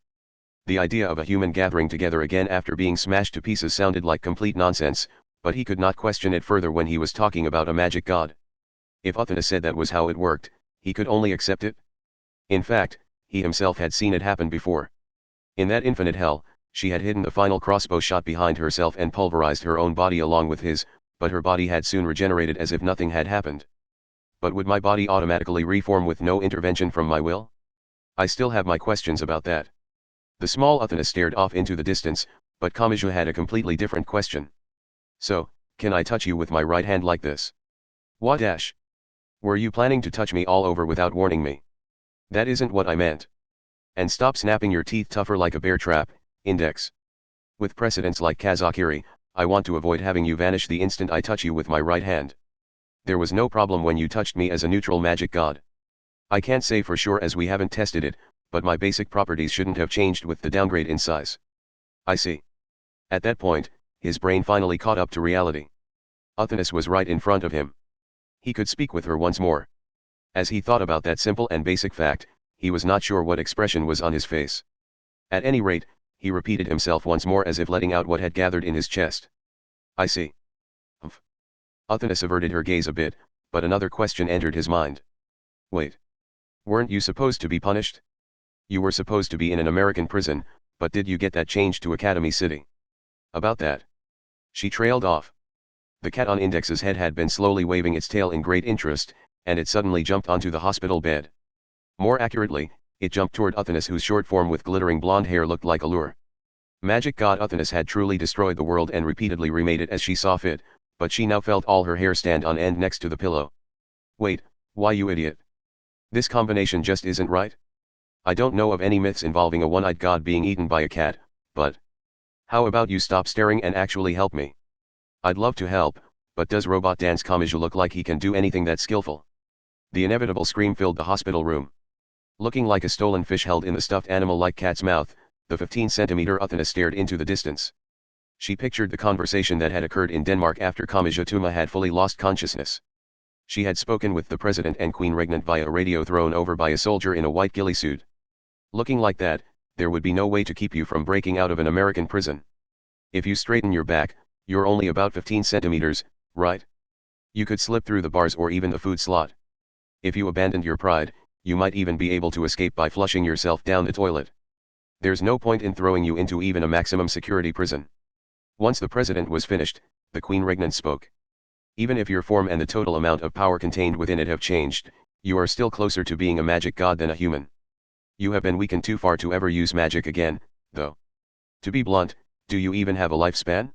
The idea of a human gathering together again after being smashed to pieces sounded like complete nonsense, but he could not question it further when he was talking about a magic god. If Uthanas said that was how it worked, he could only accept it. In fact, he himself had seen it happen before. In that infinite hell, she had hidden the final crossbow shot behind herself and pulverized her own body along with his, but her body had soon regenerated as if nothing had happened. But would my body automatically reform with no intervention from my will? I still have my questions about that. The small Uthanas stared off into the distance, but Kamaji had a completely different question. So, can I touch you with my right hand like this? What dash? Were you planning to touch me all over without warning me? That isn't what I meant. And stop snapping your teeth tougher like a bear trap, Index. With precedents like Kazakiri, I want to avoid having you vanish the instant I touch you with my right hand. There was no problem when you touched me as a neutral magic god. I can't say for sure as we haven't tested it, but my basic properties shouldn't have changed with the downgrade in size. I see. At that point, his brain finally caught up to reality. Uthanas was right in front of him. He could speak with her once more. As he thought about that simple and basic fact, he was not sure what expression was on his face. At any rate, he repeated himself once more as if letting out what had gathered in his chest. I see. Humph. Uthanas averted her gaze a bit, but another question entered his mind. Wait. Weren't you supposed to be punished? You were supposed to be in an American prison, But did you get that changed to Academy City? About that. She trailed off. The cat on Index's head had been slowly waving its tail in great interest, and it suddenly jumped onto the hospital bed. More accurately, it jumped toward Uthanas, whose short form with glittering blonde hair looked like a lure. Magic god Uthanas had truly destroyed the world and repeatedly remade it as she saw fit, but she now felt all her hair stand on end next to the pillow. Wait, why you idiot? This combination just isn't right. I don't know of any myths involving a one-eyed god being eaten by a cat, but how about you stop staring and actually help me? I'd love to help, but does Robot Dance Kamachi look like he can do anything that skillful? The inevitable scream filled the hospital room. Looking like a stolen fish held in the stuffed animal-like cat's mouth, the 15-centimeter Uthana stared into the distance. She pictured the conversation that had occurred in Denmark after Kamijatuma had fully lost consciousness. She had spoken with the president and queen regnant via a radio thrown over by a soldier in a white ghillie suit. Looking like that, there would be no way to keep you from breaking out of an American prison. If you straighten your back, you're only about 15 centimeters, right? You could slip through the bars or even the food slot. If you abandoned your pride, you might even be able to escape by flushing yourself down the toilet. There's no point in throwing you into even a maximum security prison. Once the president was finished, the queen regnant spoke. Even if your form and the total amount of power contained within it have changed, you are still closer to being a magic god than a human. You have been weakened too far to ever use magic again, though. To be blunt, do you even have a lifespan?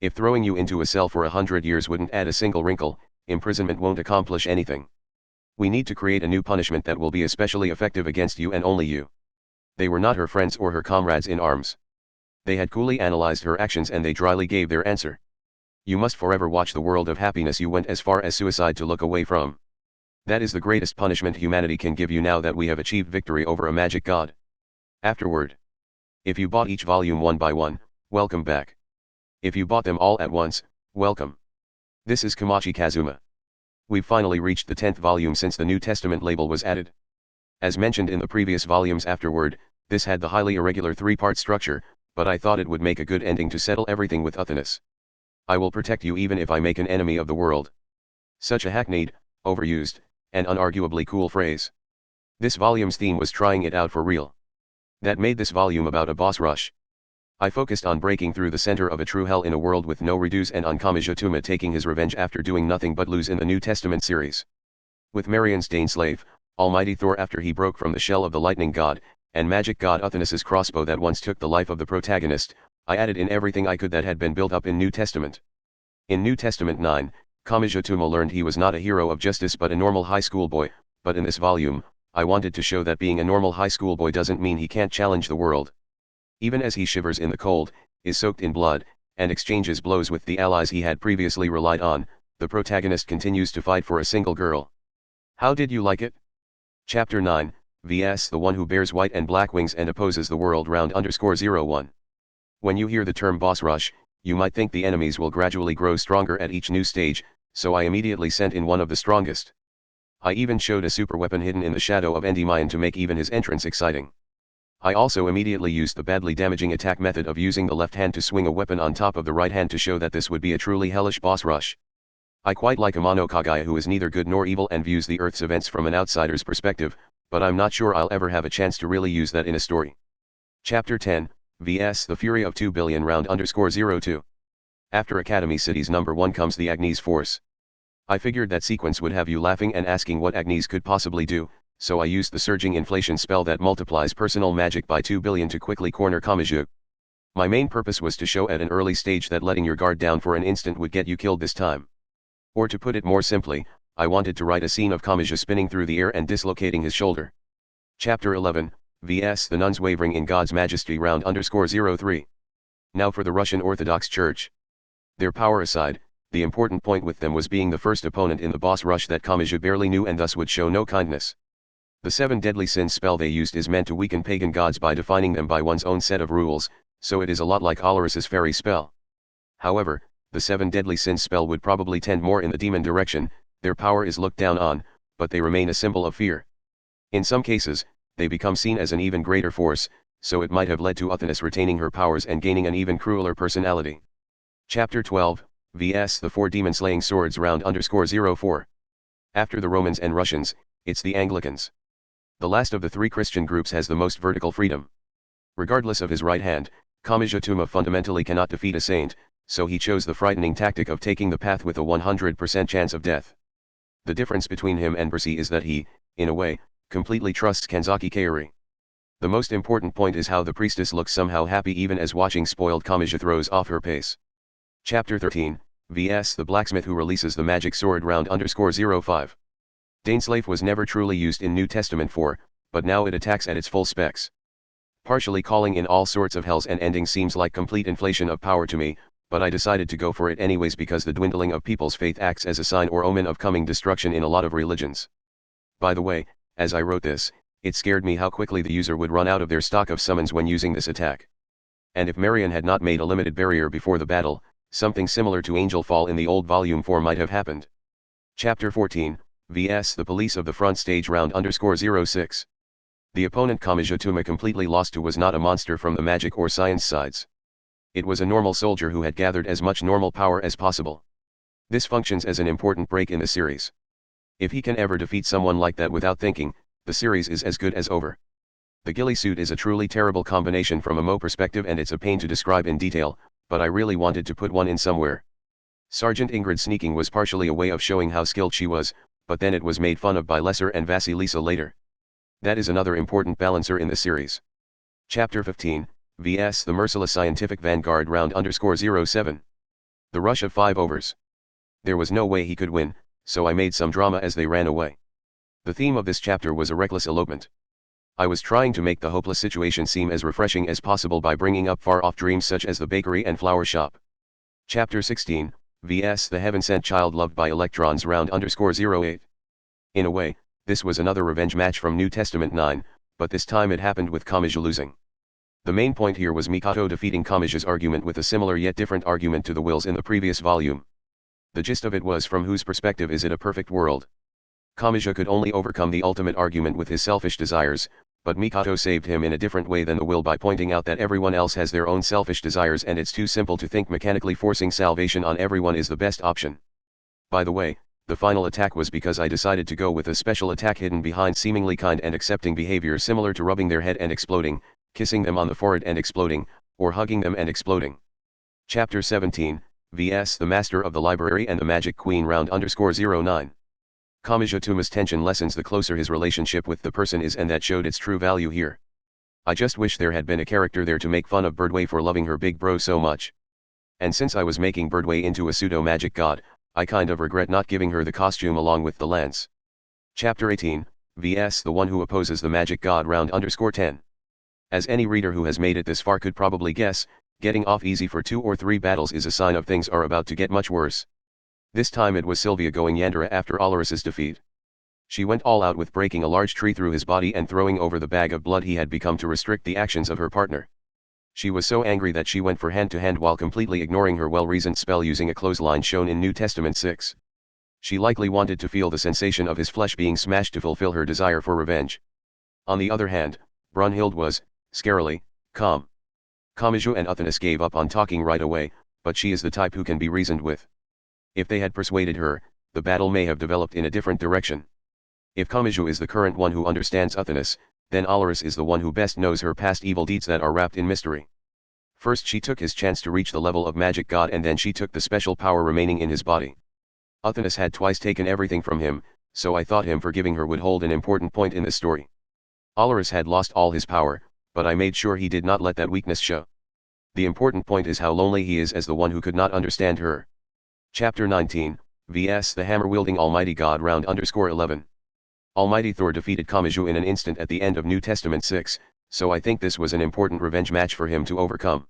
If throwing you into a cell for 100 years wouldn't add a single wrinkle, imprisonment won't accomplish anything. We need to create a new punishment that will be especially effective against you and only you. They were not her friends or her comrades in arms. They had coolly analyzed her actions and they dryly gave their answer. You must forever watch the world of happiness you went as far as suicide to look away from. That is the greatest punishment humanity can give you now that we have achieved victory over a magic god. Afterward. If you bought each volume one by one, welcome back. If you bought them all at once, welcome. This is Kamachi Kazuma. We've finally reached the 10th volume since the New Testament label was added. As mentioned in the previous volumes afterward, this had the highly irregular three-part structure, but I thought it would make a good ending to settle everything with Uthanas. I will protect you even if I make an enemy of the world. Such a hackneyed, overused, and unarguably cool phrase. This volume's theme was trying it out for real. That made this volume about a boss rush. I focused on breaking through the center of a true hell in a world with no reduce and on Kamijatuma taking his revenge after doing nothing but lose in the New Testament series. With Marian's Daneslave, Almighty Thor after he broke from the shell of the lightning god, and magic god Uthanas's crossbow that once took the life of the protagonist, I added in everything I could that had been built up in New Testament. In New Testament 9, Kamijatuma learned he was not a hero of justice but a normal high school boy, but in this volume, I wanted to show that being a normal high school boy doesn't mean he can't challenge the world. Even as he shivers in the cold, is soaked in blood, and exchanges blows with the allies he had previously relied on, the protagonist continues to fight for a single girl. How did you like it? Chapter 9, vs. the one who bears white and black wings and opposes the world round _01. When you hear the term boss rush, you might think the enemies will gradually grow stronger at each new stage, so I immediately sent in one of the strongest. I even showed a super weapon hidden in the shadow of Endymion to make even his entrance exciting. I also immediately used the badly damaging attack method of using the left hand to swing a weapon on top of the right hand to show that this would be a truly hellish boss rush. I quite like a Monokagaya who is neither good nor evil and views the Earth's events from an outsider's perspective, but I'm not sure I'll ever have a chance to really use that in a story. Chapter 10, vs. the Fury of 2 billion round _02. After Academy City's number 1 comes the Agnes Force. I figured that sequence would have you laughing and asking what Agnes could possibly do, so I used the surging inflation spell that multiplies personal magic by 2 billion to quickly corner Kamiju. My main purpose was to show at an early stage that letting your guard down for an instant would get you killed this time. Or to put it more simply, I wanted to write a scene of Kamiju spinning through the air and dislocating his shoulder. Chapter 11, vs. the nuns wavering in God's majesty round _03. Now for the Russian Orthodox Church. Their power aside, the important point with them was being the first opponent in the boss rush that Kamiju barely knew and thus would show no kindness. The 7 deadly sins spell they used is meant to weaken pagan gods by defining them by one's own set of rules, so it is a lot like Olorus's fairy spell. However, the 7 deadly sins spell would probably tend more in the demon direction, their power is looked down on, but they remain a symbol of fear. In some cases, they become seen as an even greater force, so it might have led to Uthanas retaining her powers and gaining an even crueler personality. Chapter 12, vs. the 4 demon-slaying swords round _04. After the Romans and Russians, it's the Anglicans. The last of the 3 Christian groups has the most vertical freedom. Regardless of his right hand, Kamiya fundamentally cannot defeat a saint, so he chose the frightening tactic of taking the path with a 100% chance of death. The difference between him and Percy is that he, in a way, completely trusts Kanzaki Kaori. The most important point is how the priestess looks somehow happy even as watching spoiled Kamiya throws off her pace. Chapter 13, vs. The Blacksmith Who Releases the Magic Sword _05. Dainsleif was never truly used in New Testament 4, but now it attacks at its full specs. Partially calling in all sorts of hells and endings seems like complete inflation of power to me, but I decided to go for it anyways because the dwindling of people's faith acts as a sign or omen of coming destruction in a lot of religions. By the way, as I wrote this, it scared me how quickly the user would run out of their stock of summons when using this attack. And if Marion had not made a limited barrier before the battle, something similar to Angel Fall in the old Volume 4 might have happened. Chapter 14, vs. The Police of the Front Stage _06. The opponent Kamiya completely lost to was not a monster from the magic or science sides. It was a normal soldier who had gathered as much normal power as possible. This functions as an important break in the series. If he can ever defeat someone like that without thinking, the series is as good as over. The ghillie suit is a truly terrible combination from a Mo perspective and it's a pain to describe in detail, but I really wanted to put one in somewhere. Sergeant Ingrid sneaking was partially a way of showing how skilled she was, but then it was made fun of by Lesser and Vasilisa later. That is another important balancer in the series. Chapter 15, vs. The Merciless Scientific Vanguard _07. The rush of 5 overs. There was no way he could win, so I made some drama as they ran away. The theme of this chapter was a reckless elopement. I was trying to make the hopeless situation seem as refreshing as possible by bringing up far-off dreams such as the bakery and flower shop. Chapter 16, vs. The Heaven-Sent Child Loved by Electrons _08. In a way, this was another revenge match from New Testament 9, but this time it happened with Kamiya losing. The main point here was Mikoto defeating Kamiya's argument with a similar yet different argument to the wills in the previous volume. The gist of it was, from whose perspective is it a perfect world? Kamiya could only overcome the ultimate argument with his selfish desires, but Mikoto saved him in a different way than the will by pointing out that everyone else has their own selfish desires and it's too simple to think mechanically forcing salvation on everyone is the best option. By the way, the final attack was because I decided to go with a special attack hidden behind seemingly kind and accepting behavior similar to rubbing their head and exploding, kissing them on the forehead and exploding, or hugging them and exploding. Chapter 17, vs. The Master of the Library and the Magic Queen _09. Kamiya-tuma's tension lessens the closer his relationship with the person is, and that showed its true value here. I just wish there had been a character there to make fun of Birdway for loving her big bro so much. And since I was making Birdway into a pseudo-magic god, I kind of regret not giving her the costume along with the lance. Chapter 18, vs. The One Who Opposes the Magic God _10. As any reader who has made it this far could probably guess, getting off easy for 2 or 3 battles is a sign of things are about to get much worse. This time it was Sylvia going Yandere after Olaris's defeat. She went all out with breaking a large tree through his body and throwing over the bag of blood he had become to restrict the actions of her partner. She was so angry that she went for hand-to-hand while completely ignoring her well-reasoned spell using a clothesline shown in New Testament 6. She likely wanted to feel the sensation of his flesh being smashed to fulfill her desire for revenge. On the other hand, Brunhild was, scarily, calm. Kamiya and Uthanas gave up on talking right away, but she is the type who can be reasoned with. If they had persuaded her, the battle may have developed in a different direction. If Kamiya is the current one who understands Uthanas, then Olaris is the one who best knows her past evil deeds that are wrapped in mystery. First she took his chance to reach the level of magic god, and then she took the special power remaining in his body. Uthanas had twice taken everything from him, so I thought him forgiving her would hold an important point in the story. Olaris had lost all his power, but I made sure he did not let that weakness show. The important point is how lonely he is as the one who could not understand her. Chapter 19, vs. The Hammer-Wielding Almighty God _11. Almighty Thor defeated Kamiya in an instant at the end of New Testament 6, so I think this was an important revenge match for him to overcome.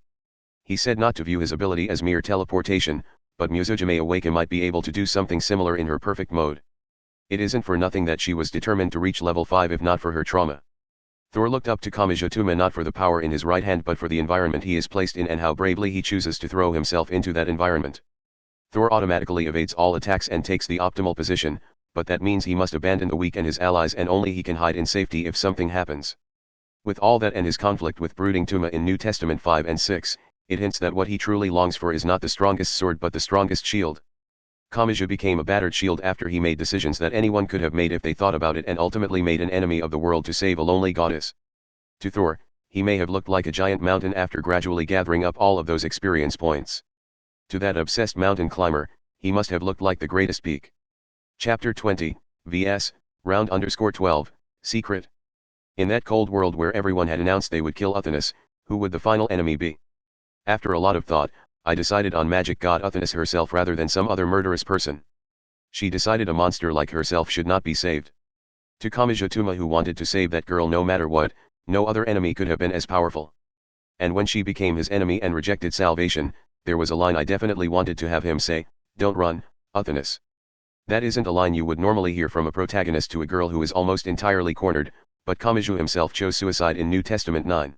He said not to view his ability as mere teleportation, but Mizujime Awake might be able to do something similar in her perfect mode. It isn't for nothing that she was determined to reach level 5 if not for her trauma. Thor looked up to Kamiya not for the power in his right hand but for the environment he is placed in and how bravely he chooses to throw himself into that environment. Thor automatically evades all attacks and takes the optimal position, but that means he must abandon the weak and his allies, and only he can hide in safety if something happens. With all that and his conflict with brooding Tuma in New Testament 5 and 6, it hints that what he truly longs for is not the strongest sword but the strongest shield. Kamiya became a battered shield after he made decisions that anyone could have made if they thought about it, and ultimately made an enemy of the world to save a lonely goddess. To Thor, he may have looked like a giant mountain after gradually gathering up all of those experience points. To that obsessed mountain climber, he must have looked like the greatest peak. Chapter 20, vs. Round _12, Secret. In that cold world where everyone had announced they would kill Uthonus, who would the final enemy be? After a lot of thought, I decided on magic god Uthonus herself rather than some other murderous person. She decided a monster like herself should not be saved. To Kamijutuma, who wanted to save that girl no matter what, no other enemy could have been as powerful. And when she became his enemy and rejected salvation, there was a line I definitely wanted to have him say, "Don't run, Uthonus." That isn't a line you would normally hear from a protagonist to a girl who is almost entirely cornered, but Kamiju himself chose suicide in New Testament 9.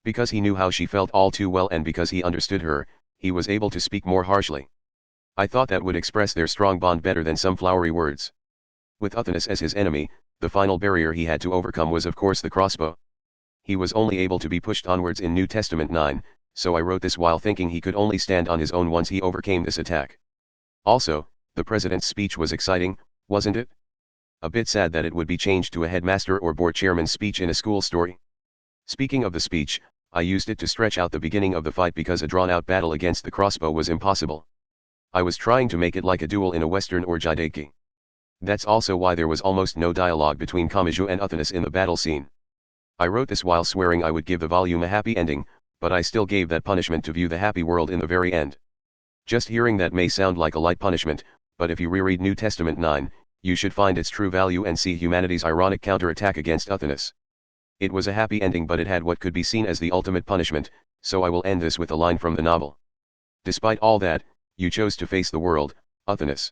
Because he knew how she felt all too well and because he understood her, he was able to speak more harshly. I thought that would express their strong bond better than some flowery words. With Uthonus as his enemy, the final barrier he had to overcome was of course the crossbow. He was only able to be pushed onwards in New Testament 9, so I wrote this while thinking he could only stand on his own once he overcame this attack. Also, the president's speech was exciting, wasn't it? A bit sad that it would be changed to a headmaster or board chairman's speech in a school story. Speaking of the speech, I used it to stretch out the beginning of the fight because a drawn-out battle against the crossbow was impossible. I was trying to make it like a duel in a western or jidaiki. That's also why there was almost no dialogue between Kamiju and Uthonus in the battle scene. I wrote this while swearing I would give the volume a happy ending, but I still gave that punishment to view the happy world in the very end. Just hearing that may sound like a light punishment, but if you reread New Testament 9, you should find its true value and see humanity's ironic counterattack against Uthonus. It was a happy ending, but it had what could be seen as the ultimate punishment, so I will end this with a line from the novel. Despite all that, you chose to face the world, Uthonus.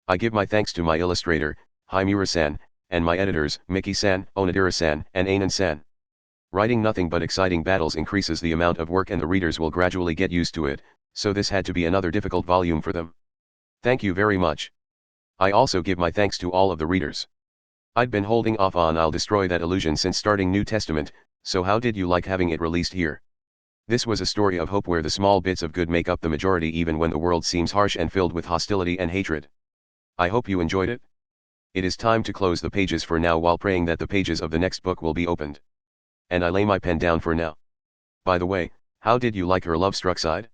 I give my thanks to my illustrator, Haimura-san, and my editors, Miki-san, Onodera-san, and Anan-san. Writing nothing but exciting battles increases the amount of work and the readers will gradually get used to it, so this had to be another difficult volume for them. Thank you very much. I also give my thanks to all of the readers. I'd been holding off on I'll destroy that illusion since starting New Testament, so how did you like having it released here? This was a story of hope where the small bits of good make up the majority even when the world seems harsh and filled with hostility and hatred. I hope you enjoyed it. It is time to close the pages for now while praying that the pages of the next book will be opened. And I lay my pen down for now. By the way, how did you like her love-struck side?